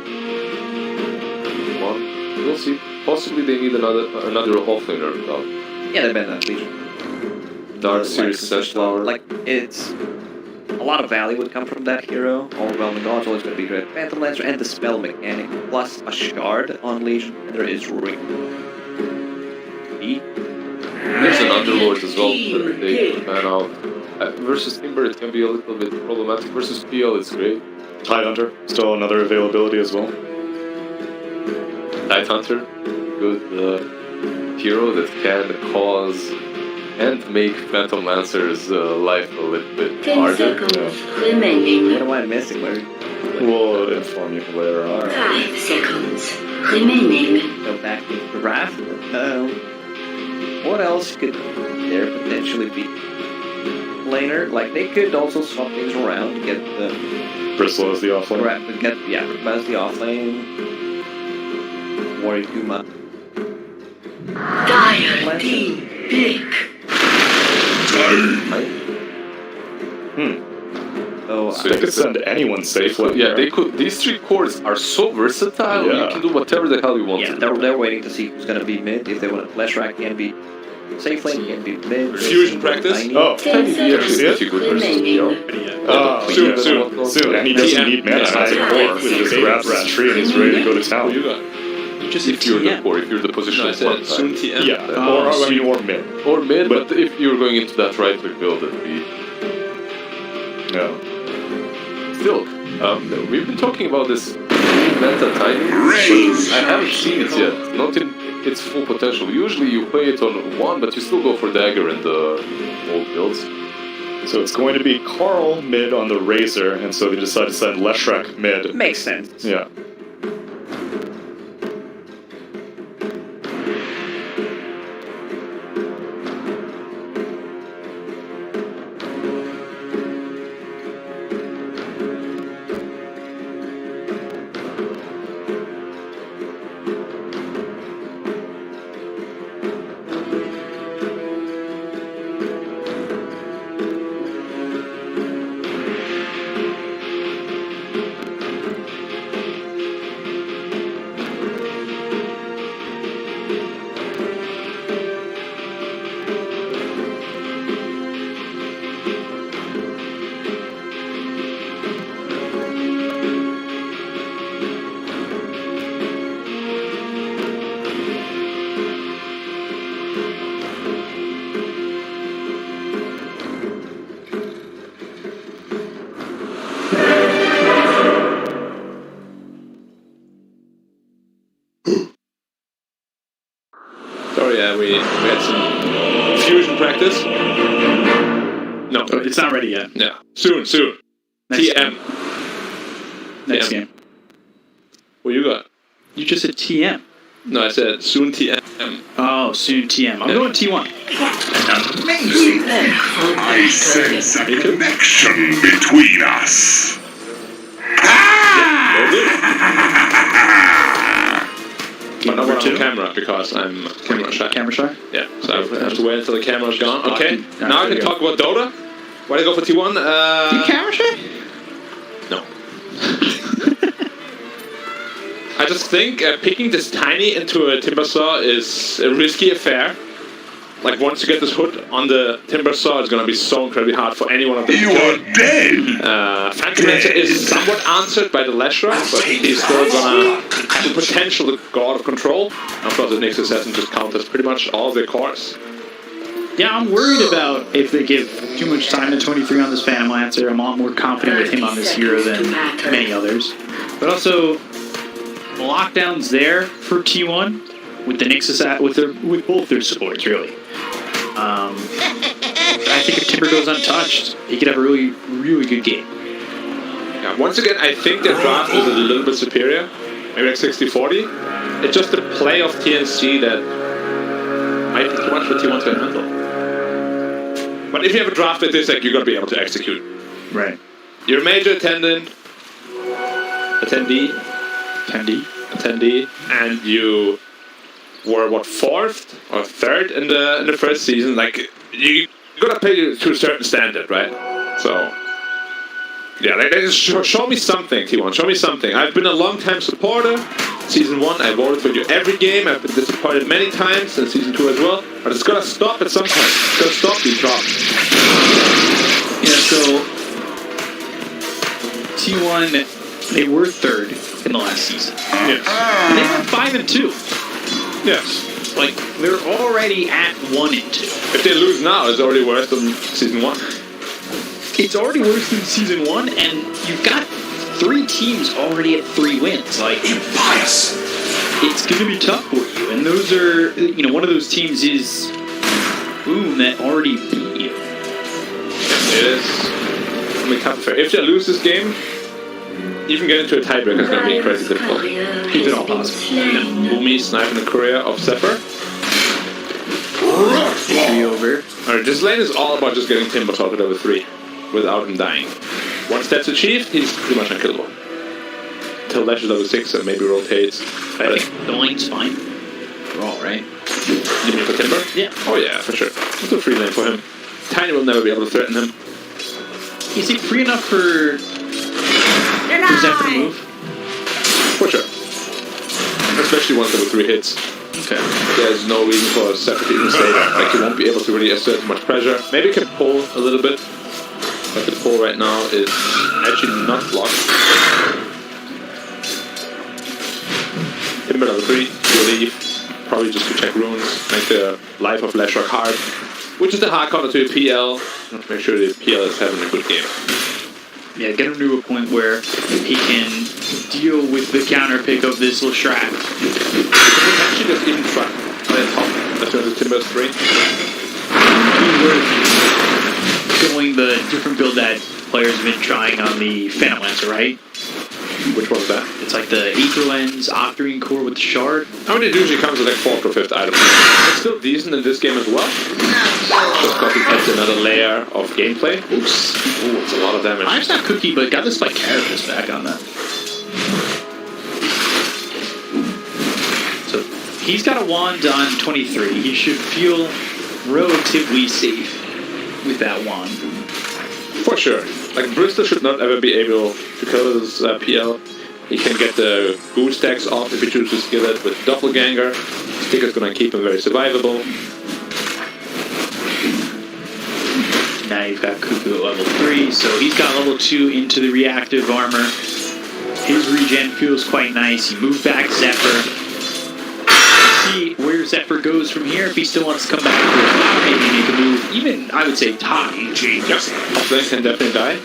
One. We'll see. Possibly they need another offlaner out. Yeah, they ban that Legion. Dark Series Sunflower. Like, it's a lot of value would come from that hero. Overwhelming God's always going to be great. Phantom Lancer and the spell mechanic, plus a shard on Legion, and there is Ring. There's an Underlord as well that they ban out. Versus Timber, it can be a little bit problematic. Versus PL, it's great. Tidehunter, still another availability as well. Tidehunter, good hero that can cause and make Phantom Lancer's life a little bit 10 harder. seconds remaining. What am I missing, Larry? We'll inform you later on. 5 seconds remaining. Go back to the raft. What else could there potentially be? Laner, like they could also swap things around to get the Bristle as the offlane. correct to get as the offlane. Worry too much. Dire team pick. So They could send anyone safely. Yeah, they could. These 3 cores are so versatile. Yeah. You can do whatever the hell you want. yeah, to do. they're waiting to see who's gonna be mid. If they want to Leshrac can be safe lane, can be mid. Fusion practice? Tiny. Oh, 10 you seconds see it? Pretty good versus remaining. Oh, soon. And he doesn't need mana as a core. He just grabs that tree and he's ready to go to town. Just If you're the core, if you're the position I of said one soon side. TM. Yeah, or mid. Or mid, but if you're going into that right click build, it'd be Yeah. still. We've been talking about this meta timing, but I haven't seen it yet. Not in its full potential. Usually you play it on 1, but you still go for dagger in the old builds. So it's going to be Carl mid on the Razor, and so they decided to send Leshrac mid. Makes sense. Yeah. No, Oh, it's not ready yet. yeah, soon. Next TM. Next TM. game. What you got? You just said TM. No, I said soon TM. Oh, soon TM. I'm going T1. Amazing. I sense a connection between us. But not when I'm on camera because I'm camera shy. Camera shy? Yeah, so I have to wait until the camera's gone. Okay, Alright, now I there can you talk about Dota. Why do you go for T1? You camera shy? No. I just think picking this tiny into a timber saw is a risky affair. Like once you get this hood on the timber saw, it's gonna be so incredibly hard for anyone of them. You are dead. Phantom Ninja is somewhat answered by the Leshra, but he's still gonna have the potential to go out of control. Of course, the Nyx Assassin just counters pretty much all of their cores. Yeah, I'm worried about if they give too much time to 23 on this Phantom Lancer. I'm a lot more confident with him on this hero than many others. But also, the lockdown's there for T1 with the Nyx Assassin, with both their supports, really. I think if Timber goes untouched, he could have a really, really good game. Yeah, once again, I think their draft is a little bit superior. Maybe like 60-40. It's just the play of TNC that might be too much for T1 to handle. But if you have a draft like this, like, you're going to be able to execute. Right. You're a major attendee, and you were what, 4th or 3rd in the first season. Like you gotta play to a certain standard, right? So yeah, like just show me something, T1. Show me something. I've been a long-time supporter. Season 1, I voted for you every game. I've been disappointed many times, and Season 2 as well. But it's gotta stop at some point. It's gotta stop these drops. Yeah. So T1, they were 3rd in the last season. Yes. And they went 5-2. Yes. Like, they're already at 1-2. If they lose now, it's already worse than Season 1. It's already worse than Season 1, and you've got 3 teams already at 3 wins. Like, Impious. it's going to be tough for you. And those are, one of those teams is Boom that already beat you. It is. I mean, tough affair. If they lose this game, even getting to a tiebreaker is going to be crazy difficult. If at all possible. Boomy sniping the courier of Zephyr. Victory over. Alright, this lane is all about just getting Timber Talked over 3 without him dying. Once that's achieved, he's pretty much unkillable. Till Lash is level 6 and maybe rotates. I think the lane's fine. We're all right. You mean for Timber? Yeah. Oh yeah, for sure. It's a free lane for him. Tiny will never be able to threaten him. Is it free enough for Zephyr to move? For sure. Especially once level 3 hits. Okay. There's no reason for Zephyr to even stay there. Like, he won't be able to really assert much pressure. Maybe he can pull a little bit. But the pull right now is actually not blocked. Timber level 3, you leave. Probably just to check runes, make the life of Leshrock hard. Which is the hard counter to your PL. Make sure the PL is having a good game. Yeah, get him to a point where he can deal with the counter pick of this Leshrac. Actually, just even try. On top. That's where the Timber's 3. Going the different build that players have been trying on the Phantom Lancer, right? Which one's that? It's like the Aether Lens, Octarine Core with the Shard. I mean, it usually comes with like 4th or 5th item. It's still decent in this game as well. Just because it adds another layer of gameplay. Oops. Ooh, it's a lot of damage. I'm not Cookie, but got this like Carapace back on that. So he's got a wand on 23. He should feel relatively safe with that wand. For sure. Like, Bristol should not ever be able to kill his PL. He can get the goo stacks off if he chooses to kill it with Doppelganger. Sticker's gonna keep him very survivable. Now you've got Cuckoo at level 3, so he's got level 2 into the reactive armor. His regen feels quite nice. He moved back Zephyr. See where Zephyr goes from here. If he still wants to come back to it, maybe make a move. Even, I would say, top EG. Yep. Uplink can definitely die.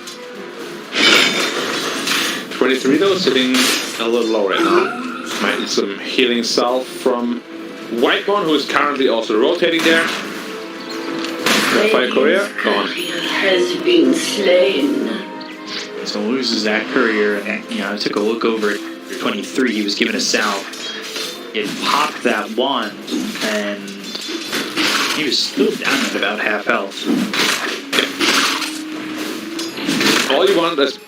23 though, sitting a little low right now. Might need some healing salve from Whitebone, who is currently also rotating there. Fire Courier, gone. has been slain. So loses that courier, and I took a look over at 23. He was given a salve. It popped that one, and he was still down at about half health. All you want is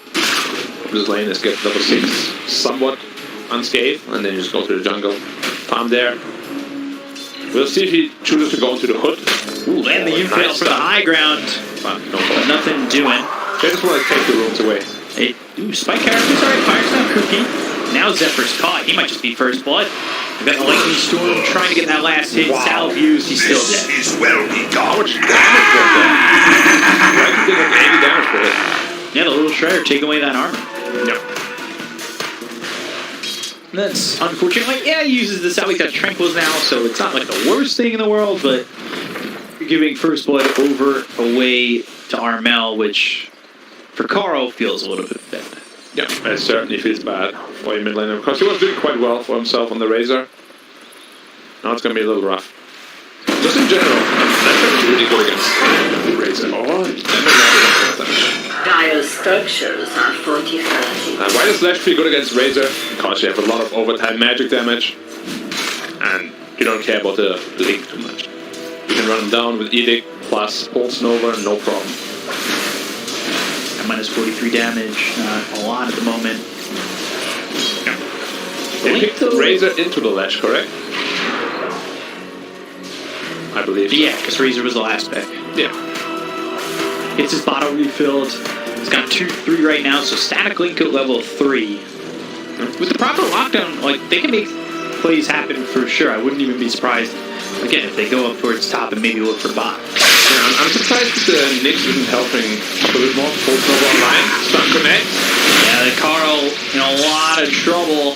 this lane is get level 6 somewhat unscathed, and then you just go to the jungle, farm there. We'll see if he chooses to go into the hood. Ooh, and the impale for the high ground. But Nothing doing. They just want to take the runes away. Spike characters, alright, Firestone cookie. Now Zephyr's caught. He might just be first blood. We've got the Lightning Storm trying to get that last hit. Salve used, he's still dead. This is well begun. How much damage was that? Right, he did like 80 damage for it. Yeah, the little Shredder taking away that armor. Yep. That's unfortunate. Yeah, he uses the salve. He's got Tranquils now, so it's not like the worst thing in the world, but you're giving first blood away to Armel, which for Carl feels a little bit bad. Yeah, it certainly feels bad for a mid laner because he was doing quite well for himself on the Razor. Now it's going to be a little rough. Just in general, that's really good against the Razor. Oh, Dire structures are fortified. why does Slash feel good against Razor? Because you have a lot of overtime magic damage, and you don't care about the Link too much. You can run him down with Edict plus Pulse Nova, no problem. Minus 43 damage, not a lot at the moment. They picked the Razor into the Lash, correct? I believe so. Yeah, because Razor was the last pick. Yeah. Gets his bottle refilled. He's got 2-3 right now, so static link at level 3. With the proper lockdown, like, they can make plays happen for sure. I wouldn't even be surprised, again, if they go up towards top and maybe look for bot. Yeah, I'm surprised that the Nyx isn't helping up a bit more. Pulse Nova online, Stun Connect. Yeah, the Carl in a lot of trouble.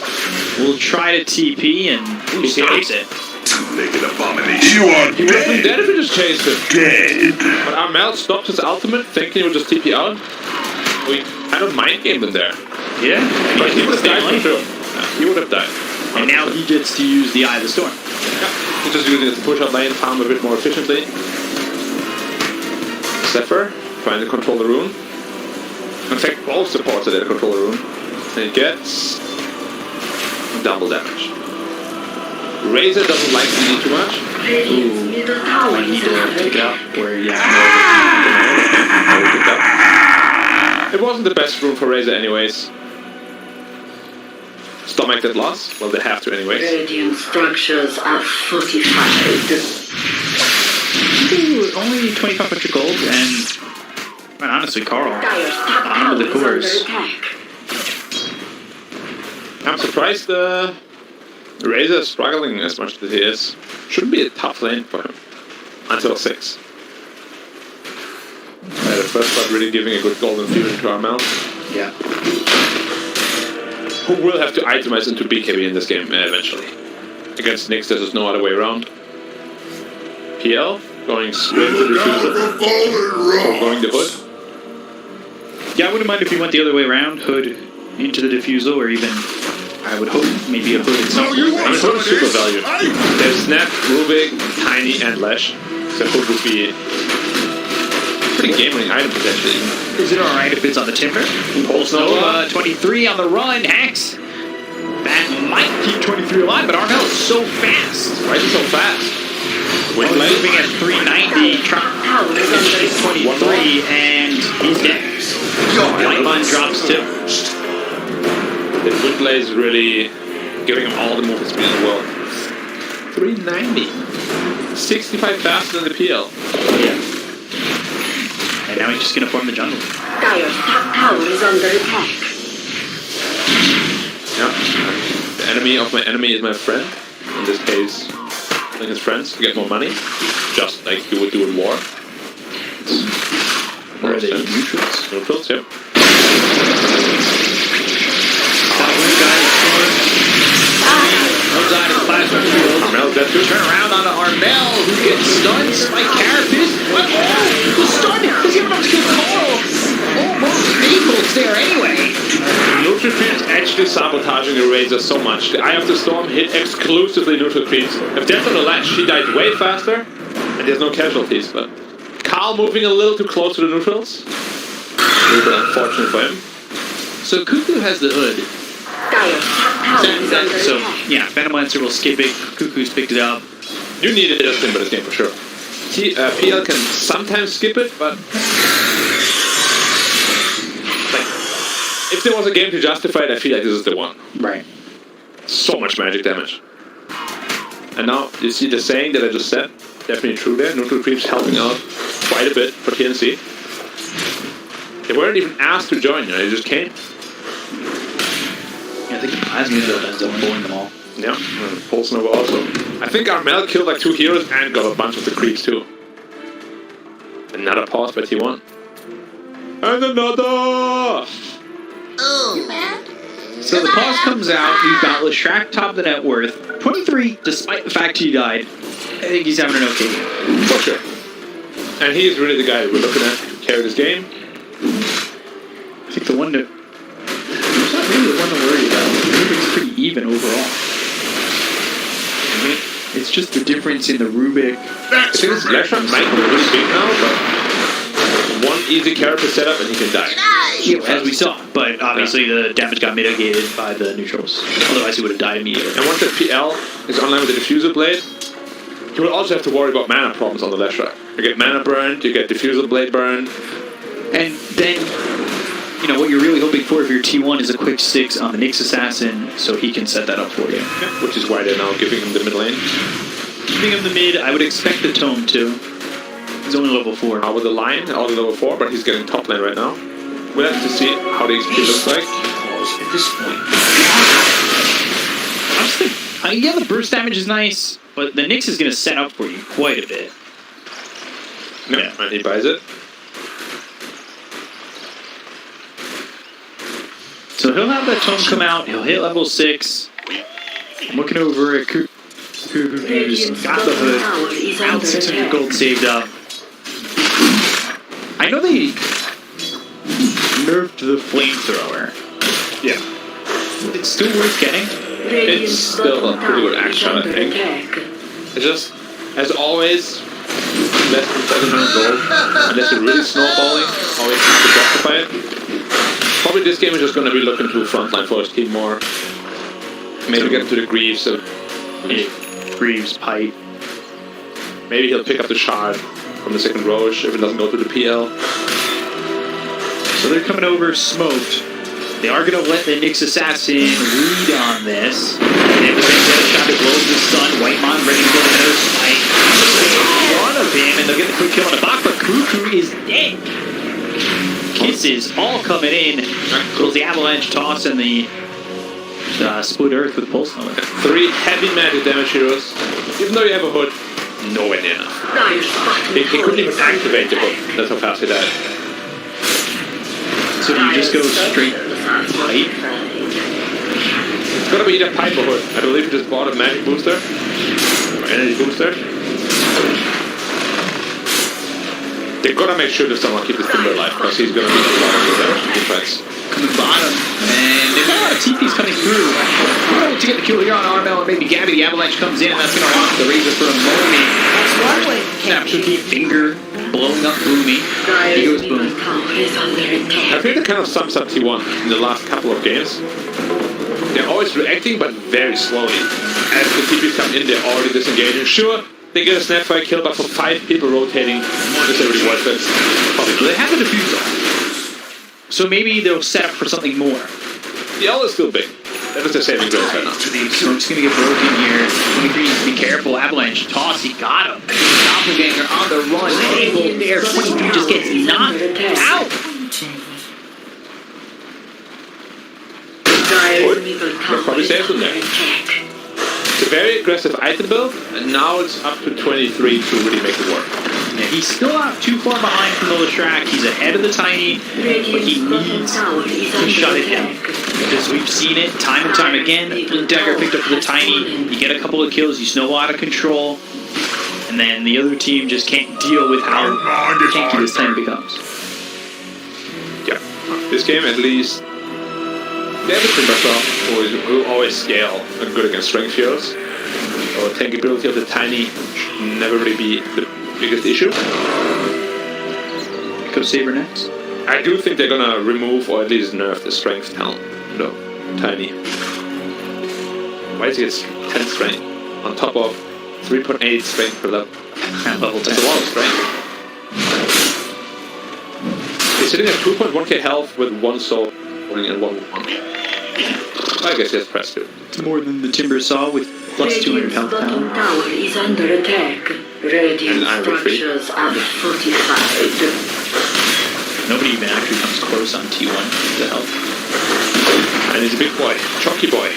Will try to TP and escapes it. Two-legged abomination. You are He would have been dead if he just chased him. dead. But Armel stopped his ultimate, thinking he would just TP out. We kind of mind gamed him there. Yeah, But he would have died for sure. Yeah, he would have died. and now he gets to use the Eye of the Storm. Yeah, he's just using it to push out lane, farm a bit more efficiently. Zephyr, trying to control the rune. In fact, both supports are there to control the rune. And he gets double damage. Razor doesn't like CD too much. Radiant's middle tower I is need to under pick it attack. up where It wasn't the best rune for Razor anyways. Stomach that loss? Well, they have to anyways. Radiant structures are fortified. Ooh, only 2,500 gold, and honestly, Carl, Dire's top on tower with the is under course. attack. I'm surprised Razor is struggling as much as he is. Shouldn't be a tough lane for him. Until 6. The first part really giving a good golden fusion to Armel. Yeah. Who will have to itemize into BKB in this game eventually. Against Nyx, there's just no other way around. PL going straight to the diffuser. Or going the hood. Yeah, I wouldn't mind if he went the other way around, hood into the diffusal, or even, I would hope, maybe a hood at some point. I mean, hood is super value. There's Snap, Rubik, Tiny, and Lash. So hood would be a pretty game-winning item potentially. Is it alright if it's on the timber? Pulse Nova. 23 on the run, Hex! That might keep 23 alive, but Armel is so fast! Why is it so fast? Well, he's moving at 390, trying to chase 23, and he's dead. Lightline drops too. The Woodblade is really giving him all the movement speed in the world. 390. 65 faster than the PL. Yeah. And now he's just gonna form the jungle. Dire's top tower is under attack. Yeah. The enemy of my enemy is my friend. In this case, killing his friends to get more money. Just like you would do in war. Where are they? Neutrals? Neutrals, yep. Armel dead too. Turn around onto Armel, who gets stunned by Carapace. What? Oh, the stun! He's giving up to Carl! Almost vehicles there anyway. Neutral Creeps actually sabotaging the Razor so much. The Eye of the Storm hit exclusively Neutral Creeps. If that's on the latch, she died way faster, and there's no casualties, but Carl moving a little too close to the neutrals. A little bit unfortunate for him. So Cuckoo has the hood. So, yeah, Phantom Lancer will skip it. Cuckoo's picked it up. You need it in this game for sure. PL can sometimes skip it, but like, if there was a game to justify it, I feel like this is the one. Right. So much magic damage. And now, you see the saying that I just said? Definitely true there. Neutral creeps helping out quite a bit for TNC. They weren't even asked to join, they just came. Yeah, I think the Plasma ends up pulling them all. Yeah, Pulse Nova also. I think Armel killed like 2 heroes and got a bunch of the creeps too. Another pause by T1. And another! So the pause comes out, you've got Leshrac top the net worth. 23, despite the fact he died. I think he's having an okay game. For sure. And he's really the guy we're looking at to carry this game. I think the one to... He's not really the one to worry about. Rubik's pretty even overall. It's just the difference in the Rubik. I think this Leshrac might be really big now, but one easy character setup and he can die. Yeah, as we saw, but obviously the damage got mitigated by the neutrals. Otherwise he would have died immediately. And once the PL is online with the Diffusal Blade, you will also have to worry about mana problems on the Leshrac. You get mana burned, you get Diffusal Blade burned. And then, you know, what you're really hoping for if you're T1 is a quick 6 on the Nyx Assassin, so he can set that up for you. Yeah, which is why they're now giving him the mid lane. Giving him the mid, I would expect the Tome too. He's only level 4. Now with the line, only level 4, but he's getting top lane right now. We'll have to see how the XP looks like. At this point. I'm just thinking, yeah, the burst damage is nice, but the Nyx is going to set up for you quite a bit. Yeah, and he buys it. So he'll have that Tome come out, he'll hit level 6. I'm looking over at Cuckoo, who's got the hood, around 600 gold saved up. I know they nerfed the flamethrower. Yeah. It's still worth getting. It's still a pretty good action, I think. It's just, as always, less than 700 gold, unless you're really snowballing, always have to justify it. Probably this game is just going to be looking to frontline for his team more. Maybe get into the Greaves. Greaves, Pipe. Maybe he'll pick up the shard from the second Roche if it doesn't go to the PL. So they're coming over smoked. They are going to let the Nyx Assassin lead on this. They have the big red shot that blows the sun. Whitemon ready to go to another spike. In front of him, and they'll get the quick kill on the box, but Cuckoo is dead. Kisses all coming in. Goes the Avalanche Toss and the Split Earth with Pulse Nova. 3 heavy magic damage heroes. Even though you have a hood, nowhere near enough. They couldn't even activate the hood. That's how fast they died. So do you just go straight pipe? It's gotta be either pipe or hood. I believe you just bought a magic booster. Or energy booster. They're gonna make sure that someone keeps his Timber alive, because he's gonna be a lot of damage to defense. From the bottom, and they've got a lot of TPs coming through. To get the kill here on Armel and maybe Gabby, the Avalanche comes in, and that's gonna lock the Razor for a moment. Snapshot finger blowing up Gloomy. He goes boom. I think that kind of sums up T1 in the last couple of games. They're always reacting, but very slowly. As the TPs come in, they're already disengaging. Sure, they get a snapfire kill, but for 5 people rotating, it's already worth it. So they have a diffusal. So maybe they'll set up for something more. The L is still big. That is the saving grace right now. So I'm just gonna get broken here. 23, be careful. Avalanche toss, he got him. Doppelganger on the run. Angle there. 23 just gets knocked out. That's probably safe in there. It's a very aggressive item build, and now it's up to 23 to really make it work. Yeah, he's still not too far behind from the Leshrac. He's ahead of the Tiny, but he needs to shut it down. Because we've seen it time and time again. Blink Dagger picked up for the Tiny. You get a couple of kills, you snowball out of control, and then the other team just can't deal with how tanky this Tiny becomes. Yeah, this game at least, they have a Timbersaw who always scale and good against strength heroes. So tankability of the Tiny never really be the biggest issue. Saber next. I do think they're gonna remove or at least nerf the strength helm. No, tiny. Why is it 10 strength on top of 3.8 strength per level? At level 10. That's a lot of strength. He's sitting at 2.1k health with 1 soul and 1 1. I guess he has press too. It's more than the Timber saw with plus 200 Radiant's health bottom power. tower is under attack. Radiant And I'm free. structures are fortified. Nobody even actually comes close on T1 to help. And he's a big boy, chunky boy.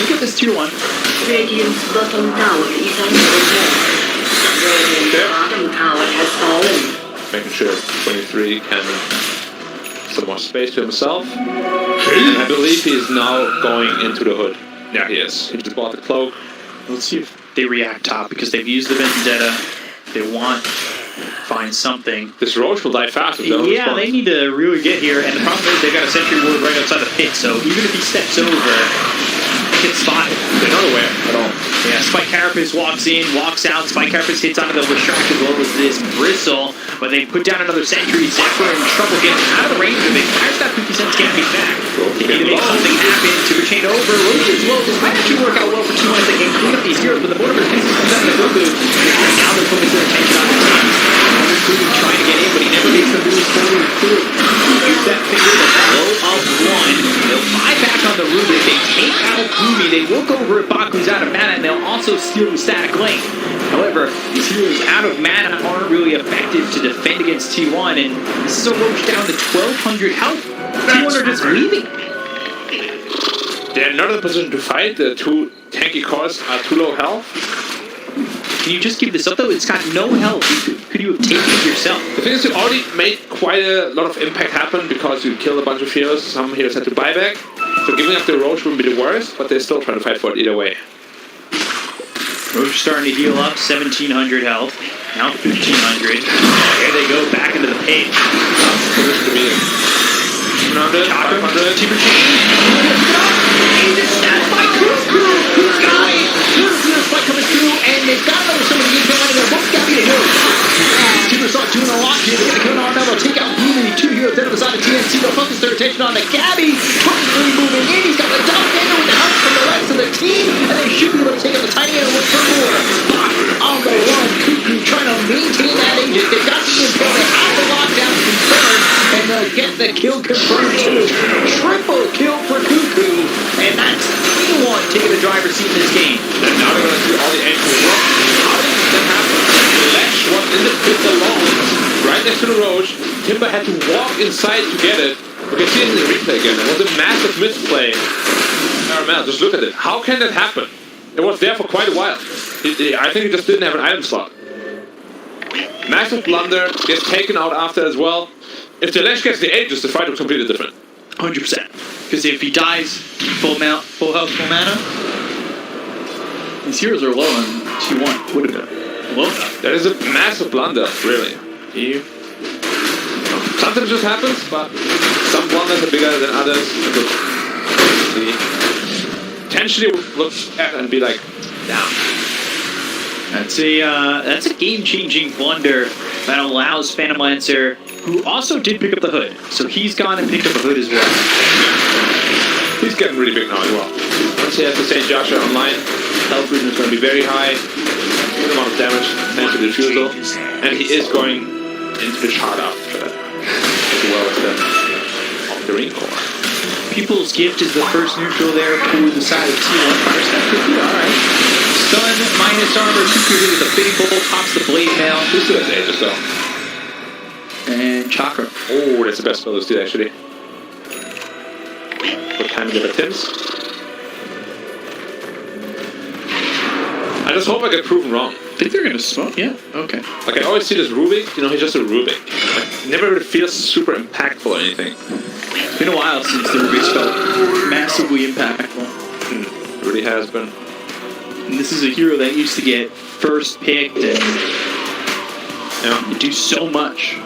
Look at this Tier 1. Radiant's bottom tower is under attack. Radiant's bottom tower has fallen. Making sure 23 can some more space to himself. And I believe he is now going into the hood. Yeah, he is. He just bought the cloak. Let's see if they react top because they've used the Vendetta. They want find something. This Roche will die fast if they don't Yeah, respond. they need to really get here, and the problem is they've got a sentry ward right outside the pit, so even if he steps over, he gets spotted. They're not aware at all. Yeah, Spike Carapace walks in, walks out, Spike Carapace hits onto the Restract as well as this Bristle, but they put down another sentry. Zephyr in trouble getting out of the range of it. Fires that 50 cents can't be back. They need to make something happen to chain over. Roach as well. This might actually work out well for 2 minutes. They can clean up these heroes, but the border comes down to Goku. Now they're focusing their attention on the team. Goku trying to get in, but he never makes the moves forward through. Use that finger to blow up one. They'll buy back on the Rubik. They take out Boomy. They look over at Baku's out of mana, and they'll also steal the static link. However, these heroes out of mana aren't really effective to defend against T1, and this is a Roach down to 1200 health. T1 are just leaving. They're not in a position to fight. The 2 tanky cores are too low health. Can you just give this up though? It's got no health. Could you have taken it yourself? The thing is, you already made quite a lot of impact happen because you killed a bunch of heroes. Some heroes had to buy back. So giving up the Roche wouldn't be the worst, but they're still trying to fight for it either way. Roach starting to heal up, 1700 health. Now 1500. Here they go, back into the pit. Position to be in. 700, 500. Timber chain. He's just stabbed by Cuckoo. Who's got it? Cuckoo's fight coming through, and they've got another summon to get going, and they're both got to go. Timbersaw doing a lot here. They're going to come on now. They'll take out Boomy. 2 heroes down on the side of TNC. They'll focus their attention on the Gabby. 23 moving in. He's got the doppelganger with the help from the rest of the team, and they should be able to take out the tiny and look for more. Spot on the run. Cuckoo trying to maintain that agent. They've got the info. They have the lockdown confirmed, and they'll get the kill confirmed too. Triple kill for Cuckoo, and that's T1 taking the driver's seat in this game. And now they're going to do all the action work. How did that happen? Lesh was in the pit alone, right next to the Roche. Timber had to walk inside to get it. We can see it in the replay again. It was a massive misplay. Caramel, just look at it. How can that happen? It was there for quite a while. I think it just didn't have an item slot. Massive blunder, gets taken out after as well. If the Lesh gets the Aegis, the fight was completely different. 100%. Because if he dies full health, full mana, these heroes are low on T1. Would have been low enough. That is a massive blunder, really. Sometimes it just happens, but some blunders are bigger than others. Potentially look at and be like, down. That's a game-changing blunder that allows Phantom Lancer, who also did pick up the hood. So he's gone and picked up a hood as well. He's getting really big now as well. Once he has the St. Joshua online, health reading is going to be very high. Good amount of damage thanks to the refusal. And he is going into the shard after that. As well as the Marine Corps. People's Gift is the first neutral there for the side of T1. Firestep Cuckoo, alright. Stun, minus armor, Cuckoo with the big bolt, tops the blade mail. Who still has Aegis though? And Chakra. Oh, that's the best spell to steal actually. What time to get the Tims? I just hope I get proven wrong. I think they're gonna smoke, yeah. Okay. Like I always see this Rubik, he's just a Rubik. Like, never really feels super impactful or anything. It's been a while since the Rubik's felt massively impactful. It really has been. And this is a hero that used to get first picked and do so much.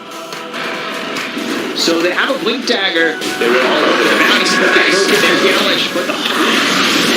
So they have a Blink Dagger. They were all over there. There's Galish, but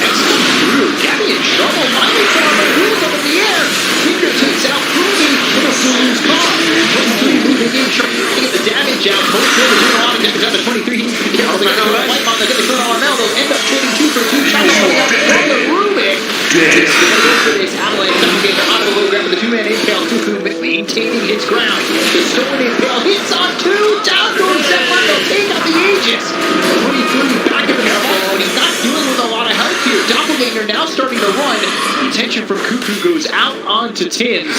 excellent through. Gabby in trouble. Minus armor, wheels up in the air. Finger takes out Boomy. Little to lose car. 23 moving in, trying to get the damage out. Both players doing a lot of damage out of 23. He's going to get all the way down. White Mom, they're going to go to Armel. They'll end up trading 2 for 2 shots. From the Rubik. It's going to go for this Avalanche Doppelganger out of the low ground with the 2-man impale. Cuckoo maintaining his ground. The stolen impale hits on 2. Down goes Zephyr. They'll take out the Aegis. 23 back in the middle. And he's not dealing with a lot of health here. Doppelganger now starting to run. The attention from Cuckoo goes out onto Tims.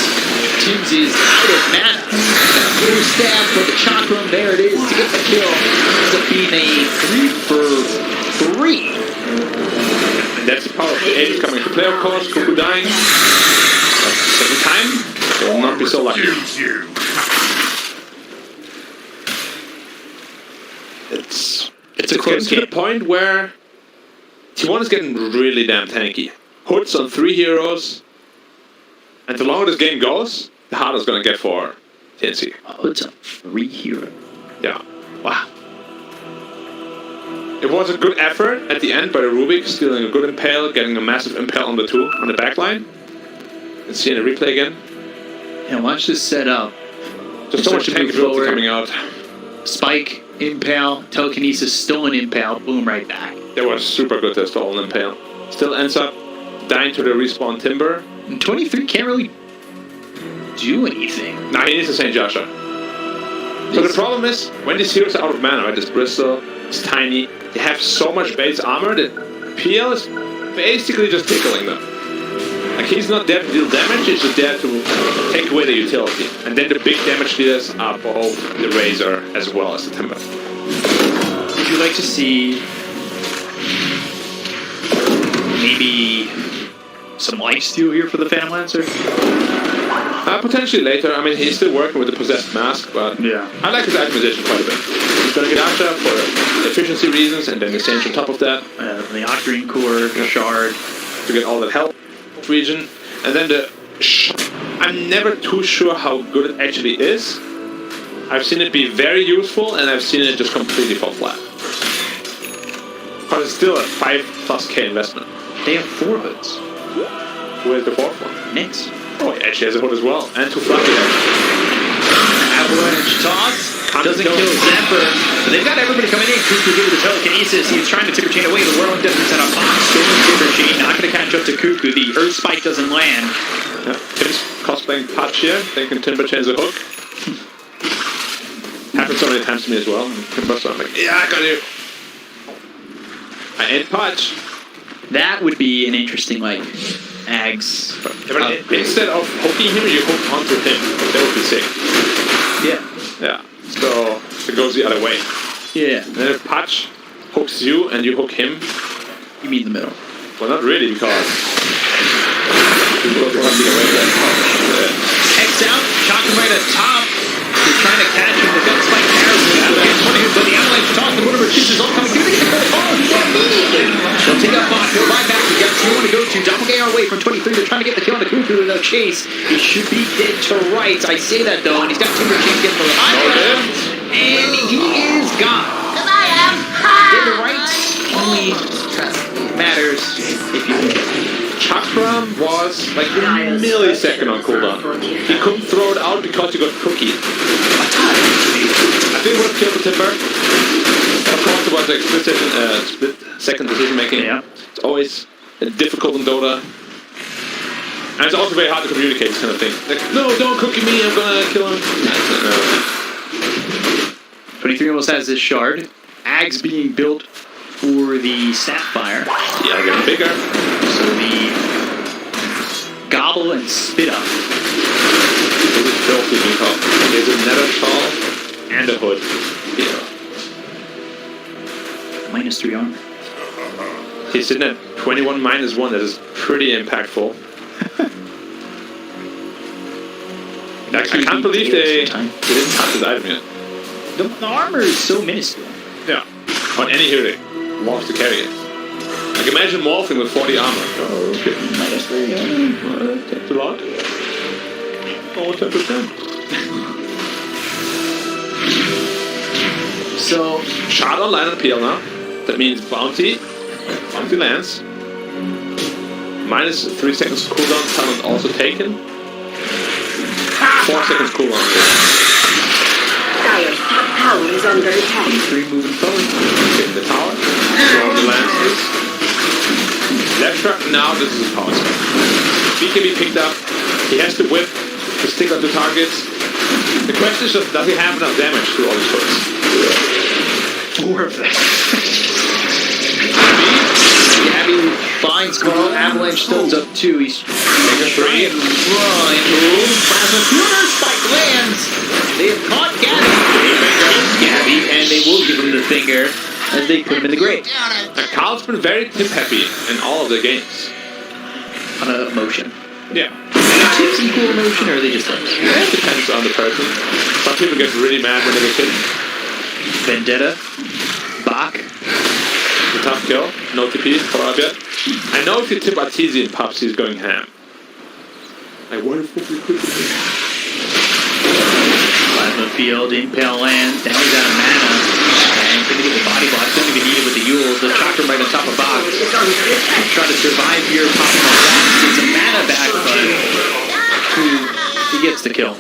Tims is out of mana. Little stab for the Chakram. There it is to get the kill. Ends up being a 3 for 3. And that's the power of the Aegis coming to play, of course. Cuckoo dying. Second time. Will not be so lucky. It's getting to the point where T1 is getting really damn tanky. Hoods on 3 heroes. And the longer this game goes, the harder it's going to get for TNC. Hoods on 3 heroes. Yeah. Wow. It was a good effort at the end by the Rubik, stealing a good impale, getting a massive impale on the 2 on the backline. Let's see in the replay again. Yeah, watch this set up. There's so much tank ability coming out. Spike, impale, telekinesis, stolen impale, boom, right back. That was super good, that stolen impale. Still ends up dying to the respawn timber. And 23 can't really do anything. Nah, he needs to St. Joshua. So the problem is, when these heroes are out of mana, right, this Bristol, it's tiny, they have so much base armor that PL is basically just tickling them. Like, he's not there to deal damage, he's just there to take away the utility. And then the big damage dealers are both the Razor as well as the Timber. Would you like to see maybe some lifesteal here for the Phantom Lancer? Potentially later. I mean, he's still working with the Possessed Mask, but yeah, I like his itemization quite a bit. He's going to get Asha for efficiency reasons, and then the Sage on top of that. The Octarine Core, Shard. To get all that health region. And then the... I'm never too sure how good it actually is. I've seen it be very useful, and I've seen it just completely fall flat. But it's still a 5+K investment. They have 4 hoods. Where's the 4th one? Nix. Oh, he actually has a hood as well. And 2 fluffy heads. Avalanche toss. Doesn't kill Zephyr. But they've got everybody coming in. Cuckoo gave it the telekinesis. He's trying to Timber Chain away. The Whirling Death is at a box. Stolen Timber Chain. Not going to catch up to Cuckoo. The Earth Spike doesn't land. Yeah. Tim's cosplaying Patch here. Thinking Timber Chain's a hook. Happened so many times to me as well. So I'm like, yeah, I got you. I ain't Patch. That would be an interesting, like, Ags. Instead of hooking him, you hook onto him. That would be sick. Yeah. Yeah. So it goes the other way. Yeah. And then if Patch hooks you and you hook him, you meet in the middle. Well, not really, because you both have to get away with that. Hex out, Chakram right at top. They're trying to catch him. The gun spike carries him. But the Avalanche toss, the Whatever Chips is all coming through. They get the call. He went immediately. They'll take out bot. He'll buy back. He got 2 to go to. Doppelganger away from 23. They're trying to get the kill on the Cuckoo in the chase. He should be dead to rights. I say that though, and he's got Timber Chain getting the high ground. And he is gone. Goodbye, Adam. Dead to rights only matters if you win. Chakram was like a millisecond on cooldown. He couldn't throw it out because he got cookied. I think it would have killed the Timber. Of course, it was like split second decision making. Yeah. It's always difficult in Dota. And it's also very hard to communicate this kind of thing. Like, no, don't cookie me, I'm gonna kill him. No. 23 almost has this shard. Ags being built for the Sapphire. Yeah, getting bigger. So the Gobble and Spit Up. This is filthy because there's a Nether Shawl and a hood. Yeah. -3 armor. He's sitting at 21 -1. That is pretty impactful. I can't believe they didn't touch his item yet. The armor is so minuscule. Yeah. On any hero, wants to carry it. Like imagine morphing with 40 armor. Oh, okay. -3 armor. That's a lot. Oh, 10%. So, shot online on PL now. That means bounty. Bounty lands. -3 seconds cooldown, talent also taken. 4 seconds cooldown. Dire's top tower is under attack. D3 moving forward. Getting the tower. Throwing the lances. Left truck now, this is his power spec. BKB picked up. He has to whip to stick on the targets. The question is just, does he have enough damage to all his hooks? More of that. Gabby finds Carl. Avalanche stones up 2. He's trying to run. Plasma Fury spike lands. They have caught Gabby, and they will give him the finger as they put him in the grave. Carl's been very tip happy in all of the games. On a motion. Yeah. Are tips equal emotion, or are they just like... It depends on the person. Some people get really mad when they get hit. Vendetta. Bach. The tough kill. No TP for up yet. I know if you tip Artesian Pups, he's going ham. Like, what if we could do? Plasma field, impale lands, now he's out of mana. And gonna get the body block, don't even need it with the Yules. The chakra right on top of Box. Try to survive here, popping on rocks. It's a mana back, but he gets the kill.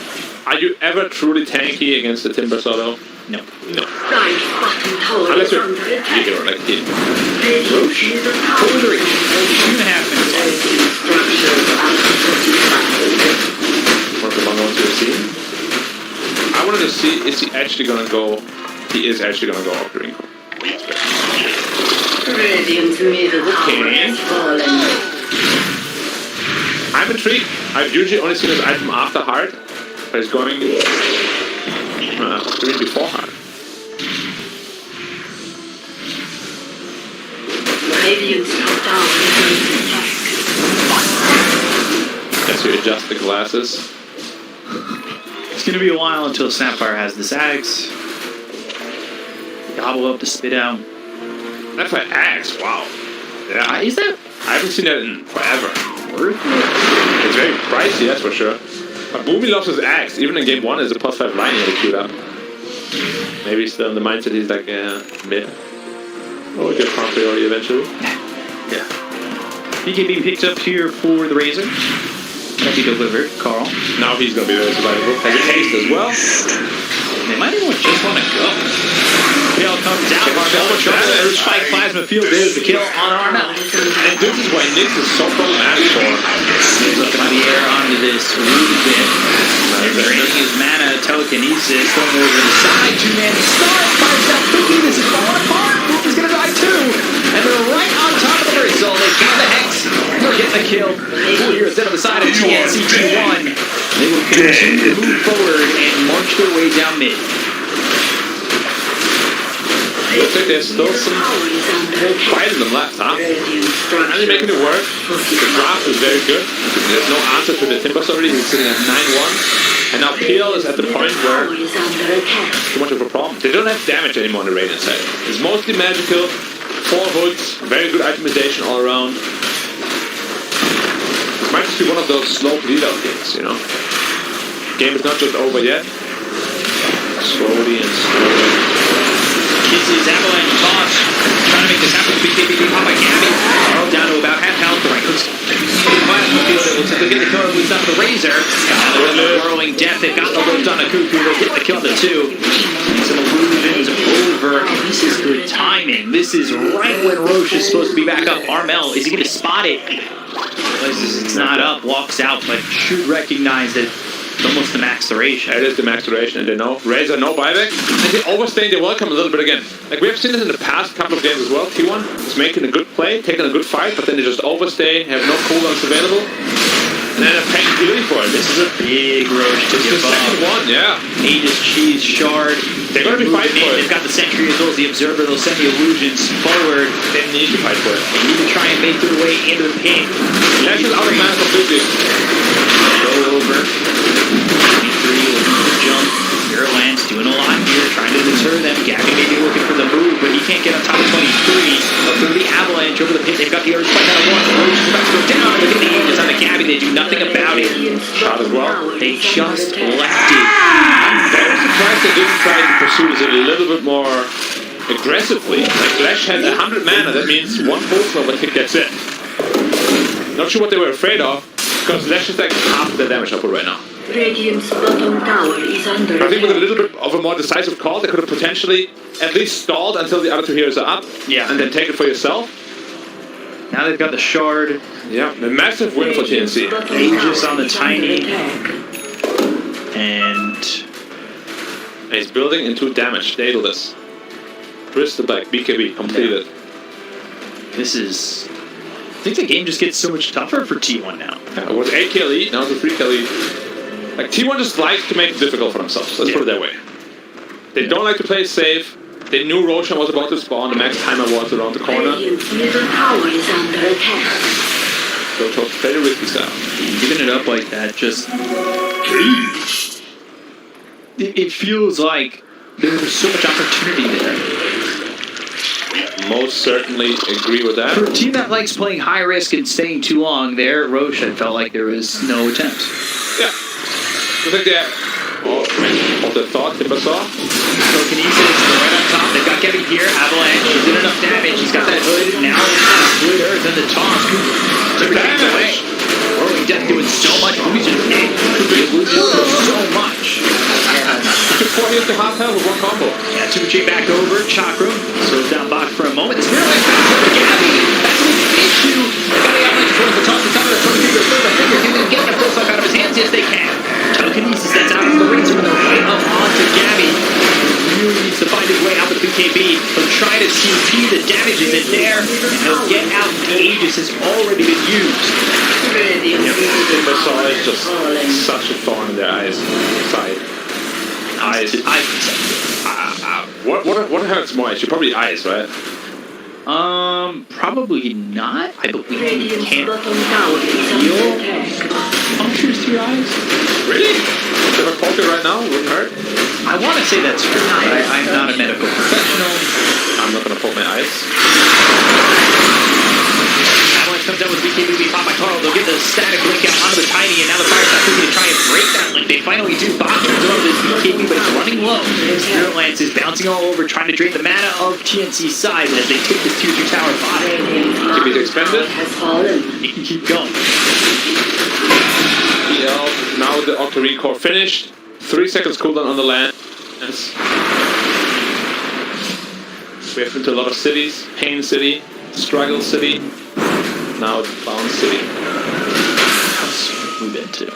Are you ever truly tanky against the Timber Solo? No. No. Dire's bottom tower Unless is you're under attack. a hero like him. Roche is a tower. 2.5 minutes. Structures What am I going to see? I wanted to see, is he actually going to go? He is actually going to go off green. Radiant's middle tower has fallen. I'm intrigued. I've usually only seen this item after hard, but it's going green before hard. Radiant's top tower is under attack. As you adjust the glasses. It's gonna be a while until Snapfire has the Zags. Gobble up to spit out. That's an axe, wow. Yeah. Is that I haven't seen that in forever. worth it? It's very pricey, that's for sure. But Boomy loves his axe. Even in game 1, there's a +5 line he had to queued up. Maybe he's still in the mindset he's like, mid. Oh, get farm priority eventually. Yeah. BKB picked up here for the Razor. That'll be delivered, Carl. Now he's going to be very survivable. Has a haste as well. They might even just want to go. Kill comes out. Armel tries to spike Plasma Field. There's the kill on Armel. And this is why Nyx is so problematic for him. He's looking by the air onto this Ruby bit. And draining his mana, telekinesis, going over to the side. 2-man start. Finds out Cookie. This is falling apart. Ruby's going to die too. And they're right on top of the Brazil. They got the Hex. They'll get the kill. Cool here instead of the side of TNCT1. They will continue to move forward and march their way down mid. Looks like there's still some fight in them left, huh? And they're making it work. The draft is very good. There's no answer to the Timbers already. He's sitting at 9-1. And now PL is at the point where it's too much of a problem. They don't have damage anymore on the Radiant side. It's mostly magical, 4 hoods, very good itemization all around. It might just be one of those slow bleed-out games, you know? Game is not just over yet. Slowly and slowly. Kisses, Avalanche, toss. Trying to make this happen. BKB pop by Gabby. Carl down to about half health. Right hooks. Plasma field. It looks like they'll get the kill. At least not the Razor. Now they're in the whirling death. They've got the lift on a Cuckoo. They'll get the kill on the 2. Some illusions over. This is good timing. This is right when Roche is supposed to be back up. Armel, is he going to spot it? Realizes it's not up. Walks out, but should recognize that it's almost the max duration. It is the max duration, and they know. Razor, no buyback. And they overstay, they welcome a little bit again. Like, we have seen this in the past couple of games as well. T1 is making a good play, taking a good fight, but then they just overstay, have no cooldowns available, and then they're paying dearly for it. This is a big Roche to This is give the up. second one, yeah. Aegis, Cheese, Shard. They're going to be fighting for it. They've got the Sentry as well as the Observer. They'll send the illusions forward. They need to fight for it. They need to try and make their way into the pin. That's just out of mana completely. Go over. 23 looking for the jump. Zero lands doing a lot here, trying to deter them. Gabby may be looking for the move, but he can't get on top of 23. But through the Avalanche over the pit, they've got the Urge Spike out of 1. Roche is about to go down. Look at the Aegis on the Gabby. They do nothing about it. Shot as well. They just left it. I'm very surprised they didn't try to pursue this a little bit more aggressively. Like, Lash had 100 mana, that means one Pulse kick, that's it. Not sure what they were afraid of, because Lash is like half the damage output right now. Radiant's bottom tower is under I think with a attack. little bit of a more decisive call, they could have potentially at least stalled until the other two heroes are up. Yeah. And then take it for yourself. Now they've got the shard. Yeah, a massive win for TNC. Aegis on the tiny. And And he's building into damage. Daedalus. Bristol back, BKB, completed. this is... I think the game just gets so much tougher for T1 now. Yeah, it was 8 kill lead, now it's a 3 kill lead. Like, T1 just likes to make it difficult for themselves, let's put it that way. They don't like to play safe. They knew Roshan was about to spawn, the max timer was around the corner. Radiant's middle tower is under attack. So chose very risky style. Giving it up like that just... It feels like there's so much opportunity there. Most certainly agree with that. For a team that likes playing high risk and staying too long, there at Roshan felt like there was no attempt. Yeah. I think they of the thought, the bazaar. Telekinesis, they're right on top. They've got Kevin here, Avalanche. He's did enough damage. He's got that hood. Now Split Earth and the taunt. Took it away. Whirling Death doing so much. Illusion so much. Took 4 hits to half health with one combo. Yeah, 2J back over. Chakram slows down Bach for a moment. The Spirit Light back over Gabby. That's an issue. Got the Avalanche towards the top of the trophy finger. Throw the finger. Can they get the full stuff out of his hands? Yes, they can. Telekinesis that's out of the ring. So they're right up onto Gabby. He really needs to find his way out with BKB. He'll try to CP. The damage isn't there. And he'll get out. The Aegis has already been used. The bazaar is just such a thorn in their eyes. Side. Eyes. What hurts more? Actually, probably eyes, right? Probably not. I believe you Radiant's can't bottom tower is under feel attack. punctures to your eyes. Really? If I poke it right now, it wouldn't hurt. I want to say that's true, but I'm not a medical professional. I'm not gonna poke my eyes. Avalanche comes out with BKB, pop by Carl. They'll get the static link out onto the Tiny, and now the Fire's looking to try and break that link. They finally do. Bach turns over this BKB, but it's running low. Spirit Lance is bouncing all over, trying to drain the mana of TNC's side as they take this tier 2 tower bottom. Keep it expended. Has fallen. He can keep going. PL, now the Octarine core finished. 3 seconds cooldown on the land. Yes. We have been to a lot of cities. Pain City, Struggle City, now Bound City. We've been to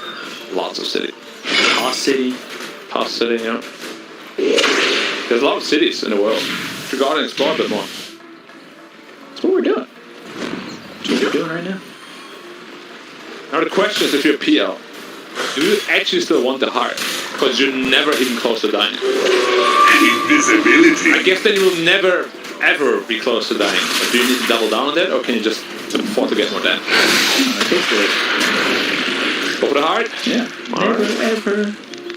Lots of cities. Lost City. Past City, yeah. There's a lot of cities in the world. Should go out and explore a bit more. That's what we're doing. That's what we're doing right now. Now the question is, if you're PL, do you actually still want the heart? Because you're never even close to dying. Invisibility. I guess then you will never, ever be close to dying. But do you need to double down on that, or can you just afford to get more damage? Go for it. Go for the heart? Yeah.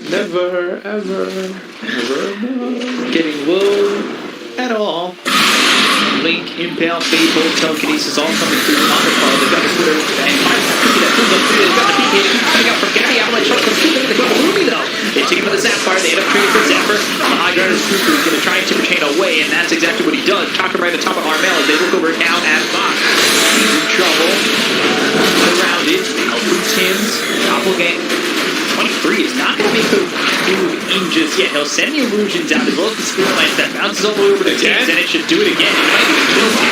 Never, ever. Getting low at all. Link, Impale, Fable, Telekinesis all coming through on the call. They've got the Twitter and Fire that comes up through. They've got the PK coming out from Gabby. Avalanche shot comes through. They're going to go to Ruby though. They take him for the Sapphire. They end up trading for Zephyr. The High Grinder's Cuckoo is going to try and tip chain away, and that's exactly what he does. Chakra right at the top of Armel as they look over now at Fox. He's in trouble. Around it. Outboots him. Doppelgang. 23 is not going to make the move in just yet. He'll send the illusions out as well as the Spirit Lance that bounces all the way over to James, and it should do it again. It might even kill him.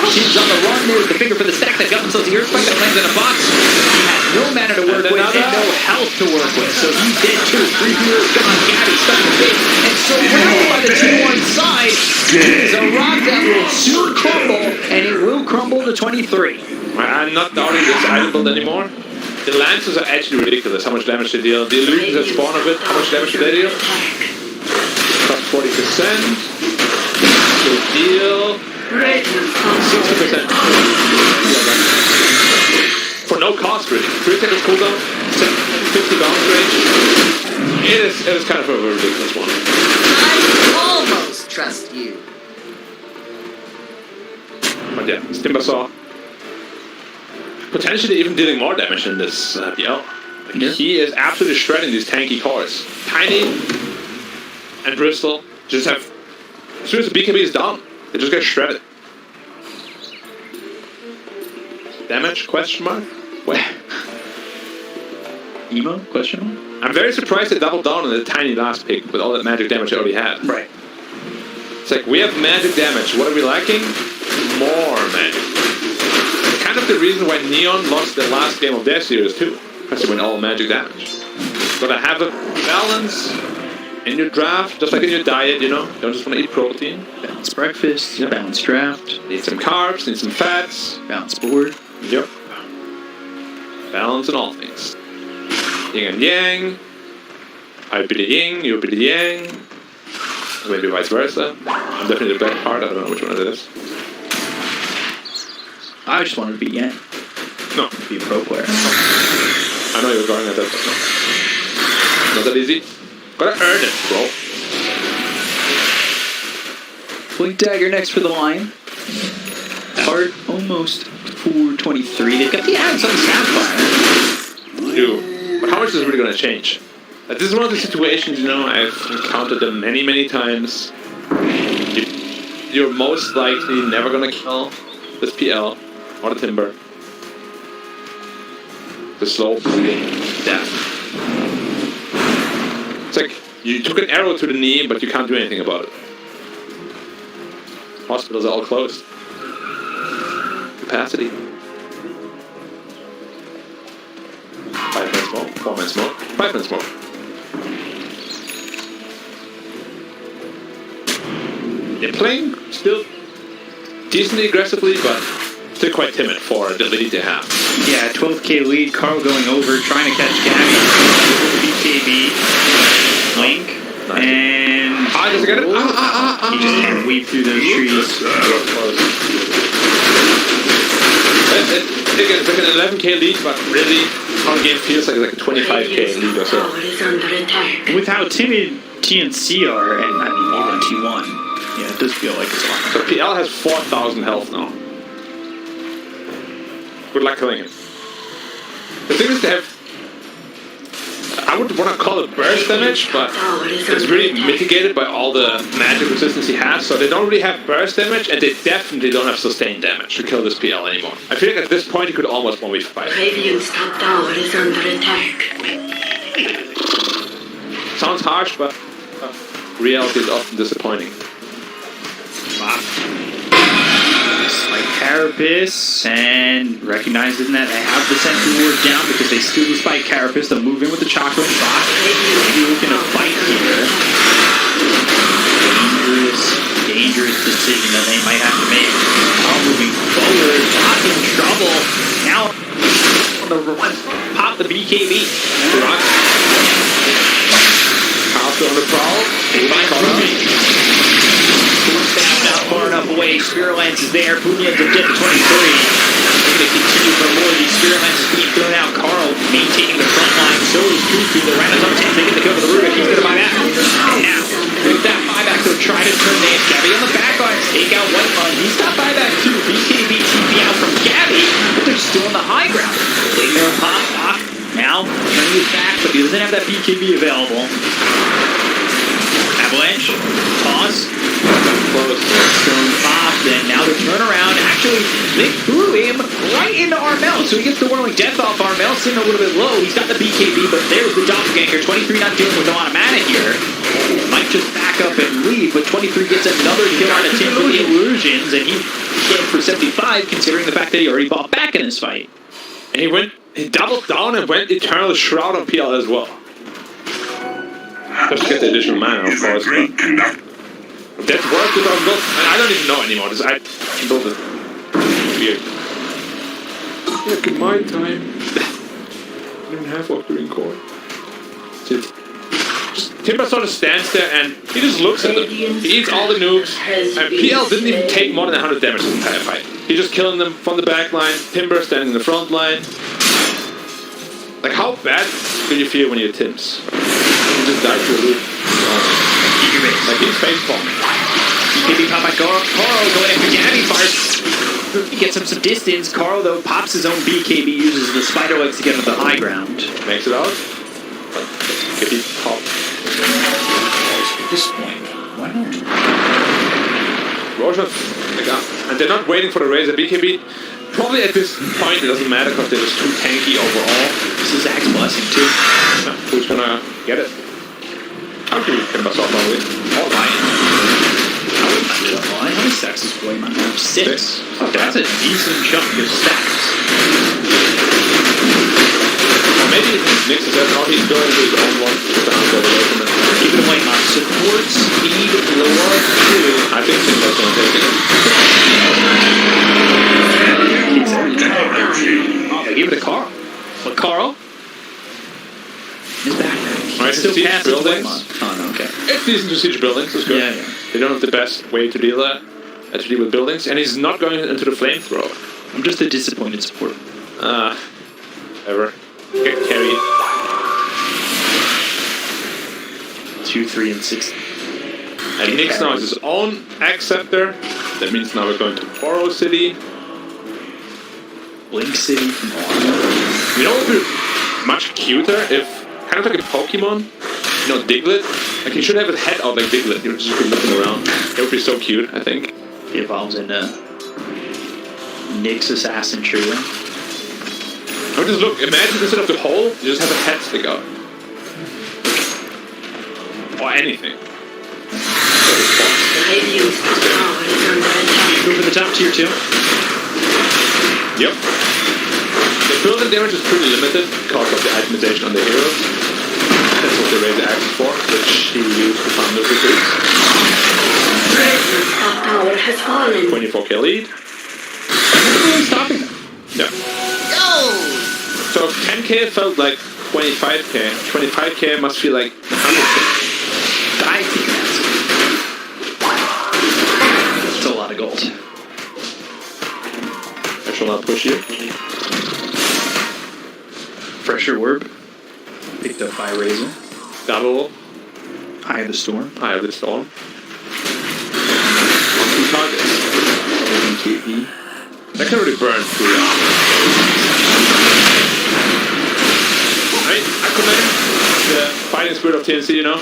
Shin's on the run there with the finger for the stack. They've got themselves the Earthquake that lands in a box. He has no mana to work with and no health to work with, so he's dead too. 3 heroes gone. Gabby stuck in the face and surrounded by the 2-1 side. It is a rock that will soon crumble, and it will crumble to 23. I'm not doubting this item build anymore. The lances are actually ridiculous, how much damage they deal. The illusions that spawn of it, how much damage do they deal? Plus 40%. They deal 60%. For no cost really. 3 seconds cooldown, 50 bounce range. It is kind of a ridiculous one. I almost trust you. But yeah, Stimbasaw. Potentially even dealing more damage in this PL. He is absolutely shredding these tanky cores. Tiny and Bristol just have... As soon as the BKB is down, they just get shredded. Damage? Question mark? Where? Emo? Question mark? I'm very surprised they doubled down on the tiny last pick with all that magic damage they already had. Right. It's like, we have magic damage. What are we lacking? More magic. It's kind of the reason why Neon lost the last game of their series too. Because they went all magic damage. Gotta have a balance in your draft, just like in your diet, you know? You don't just want to eat protein. Balanced breakfast, balanced draft. Need some carbs, need some fats. Balanced board. Yep. Balance in all things. Yin and yang. I be the yin, you be the yang. Maybe vice versa. I'm definitely the black part, I don't know which one it is. I just wanted to be Yang. No. Be a pro player. I know you're going at that, but no. Not that easy. Gotta earn it, bro. Blink Dagger next for the line. Hard almost 423. They've got the ads on Sapphire. Dude. But how much is it really gonna change? This is one of the situations, you know, I've encountered them many, many times. You're most likely never gonna kill this PL or the Timber. The slow bleeding death. It's like you took an arrow to the knee, but you can't do anything about it. Hospitals are all closed. Capacity. 5-man smoke, 4-man smoke, 5-man smoke. They're playing still decently aggressively, but still quite timid for the lead they have. Yeah, 12k lead. Carl going over, trying to catch Gabby. BKB. Link. Nice. And... Does it get it? He just can't weave through those trees. It's like an 11k lead, but really, how the game feels like it's like a 25k lead or so. With how timid TNC are, and I mean, even T1, yeah, it does feel like it's a lot. So PL has 4,000 health now. Good luck killing him. The thing is, they have... I would want to call it burst damage, but it's really mitigated by all the magic resistance he has, so they don't really have burst damage, and they definitely don't have sustained damage to kill this PL anymore. I feel like at this point he could almost 1v5. Radiant's top tower is under attack. Sounds harsh, but reality is often disappointing. Like Carapace, and recognizing that they have the Sentry Ward down because they still despite Carapace, they'll move in with the Chocolate Shot. Maybe looking to fight here. Dangerous decision that they might have to make. All moving forward, not in trouble. Now on the run, pop the BKB. Carl's on the prowl. Not far enough away. Spirit Lance is there. Punya to get to 23. They're going to continue for more. These Spirit Lance is being thrown out. Carl maintaining the front line. So is Cuckoo. The Rhinos up 10. They get the kill for the Rubik. He's going to buy back. And now, with that buyback, they'll try to turn the Gabby on the back line. Take out White Line. He's got buyback too. BKB TP out from Gabby. But they're still on the high ground. Later pop. Now, turning his back, but he doesn't have that BKB available. Avalanche. Toss. Stone popped, and now the turnaround. Actually, they threw him right into Armel, so he gets the Whirling Death off. Armel sitting a little bit low. He's got the BKB, but there's the Doppelganger. 23 not dealing with a lot of mana here. Might just back up and leave, but 23 gets another kill on a team with the Illusions, and he hit for 75, considering the fact that he already bought back in this fight. And he doubled down and went Eternal Shroud on PL as well. Just to get the additional mana, of course. That worked without gold. I don't even know anymore. I built it. Weird. Look at my time. I don't even have what green core. Timber sort of stands there and he just looks at them. He eats all the noobs. And PL didn't even take more than 100 damage in the entire fight. He's just killing them from the back line. Timber standing in the front line. Like, how bad do you feel when you're Tims? You just died to a loop. Like, he's facepalming. BKB pop by Carl going after Gabby first. He gets him some distance. Carl, though, pops his own BKB, uses the spider legs to get him to the high ground. Makes it out. Get he pop. At this point, why not? Roshan, and they're not waiting for the Razor. BKB Probably at this point it doesn't matter because they're just too tanky overall. This is Zach's blessing too. Who's gonna get it? I'll give you Timbersaw probably. All right. How many stacks does Wayman have? 6. Okay. That's a decent chunk of stacks. Maybe Nick says that he's going to his own one. Even Wayman support speed lower too. I think Timber's gonna take it. Oh, they gave it to Carl. But Carl is back. Alright, still siege passes buildings. Oh, no, okay. It's decent to siege buildings, it's good. Yeah, yeah. They don't have the best way to deal with buildings, and he's not going into the flamethrower. I'm just a disappointed support. Ever. Get carried. 2, 3, and 6. And Nick's now has his own acceptor. That means now we're going to Oro City. Blink City. You know what would be much cuter if, kind of like a Pokemon, you know, Diglett? Like he should have his head out like Diglett. You would just be looking around. It would be so cute, I think. He evolves into Nick's assassin trio. I mean, just look, imagine instead of the hole, you just have a head stick out. Or anything. Move to the top tier 2. Yep. The building damage is pretty limited because of the itemization on the heroes. That's what they raised the axes for, which he used to farm those recruits. Tower has fallen. 24 kill lead. Nothing really stopping them. Yeah. So 10k felt like 25k. 25k must feel like 100k. I think that's a lot of gold. I shall not push you. Pressure Orb. Picked up by Razor. Double. Eye of the Storm. Eye of the Storm. On 2 targets. KP. That can really burn through. Right? I commend the fighting spirit of TNC, you know?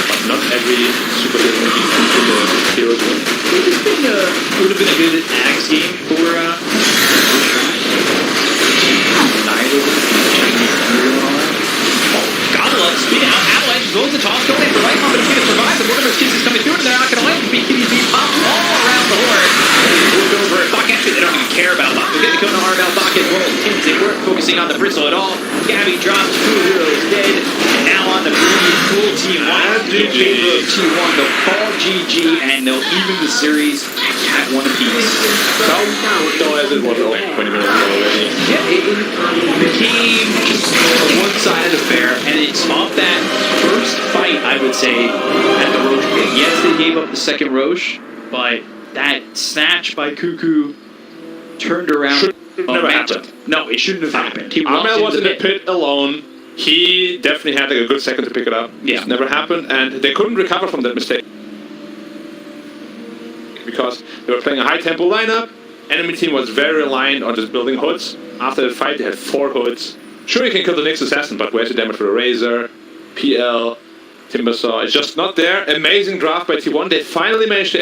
But not every superhero heroes win. Would have been a good axe game for Gondola, speed out, Avalanche goes to toss, going in for right one, but it's going to survive. The Mortimer's Kiss is coming through, and they're not going to win. BKB pops all around the horn. Moved over. Bach, actually, they don't even care about Bach. They're getting to go to Armel. Bach as well as Tims. They weren't focusing on the bristle at all. Gabby drops, 2 heroes dead. And now on the full T1. In favor of T1, they'll call GG, and they'll even the series at 1 apiece. So as it was like 20 minutes ago already. Yeah, it became just a one-sided affair, and it's off that first fight, I would say, at the Roche game. Yes, they gave up the second Roche, but that snatch by Cuckoo turned around. Should never happened. No, it shouldn't have happened. He Armel was in the pit alone. He definitely had like a good second to pick it up. Yeah. It never happened, and they couldn't recover from that mistake. Because they were playing a high-tempo lineup. Enemy team was very reliant on just building hoods. After the fight, they had 4 hoods. Sure, you can kill the next assassin, but where's the damage for a Razor, PL, Timbersaw? It's just not there. Amazing draft by T1. They finally managed to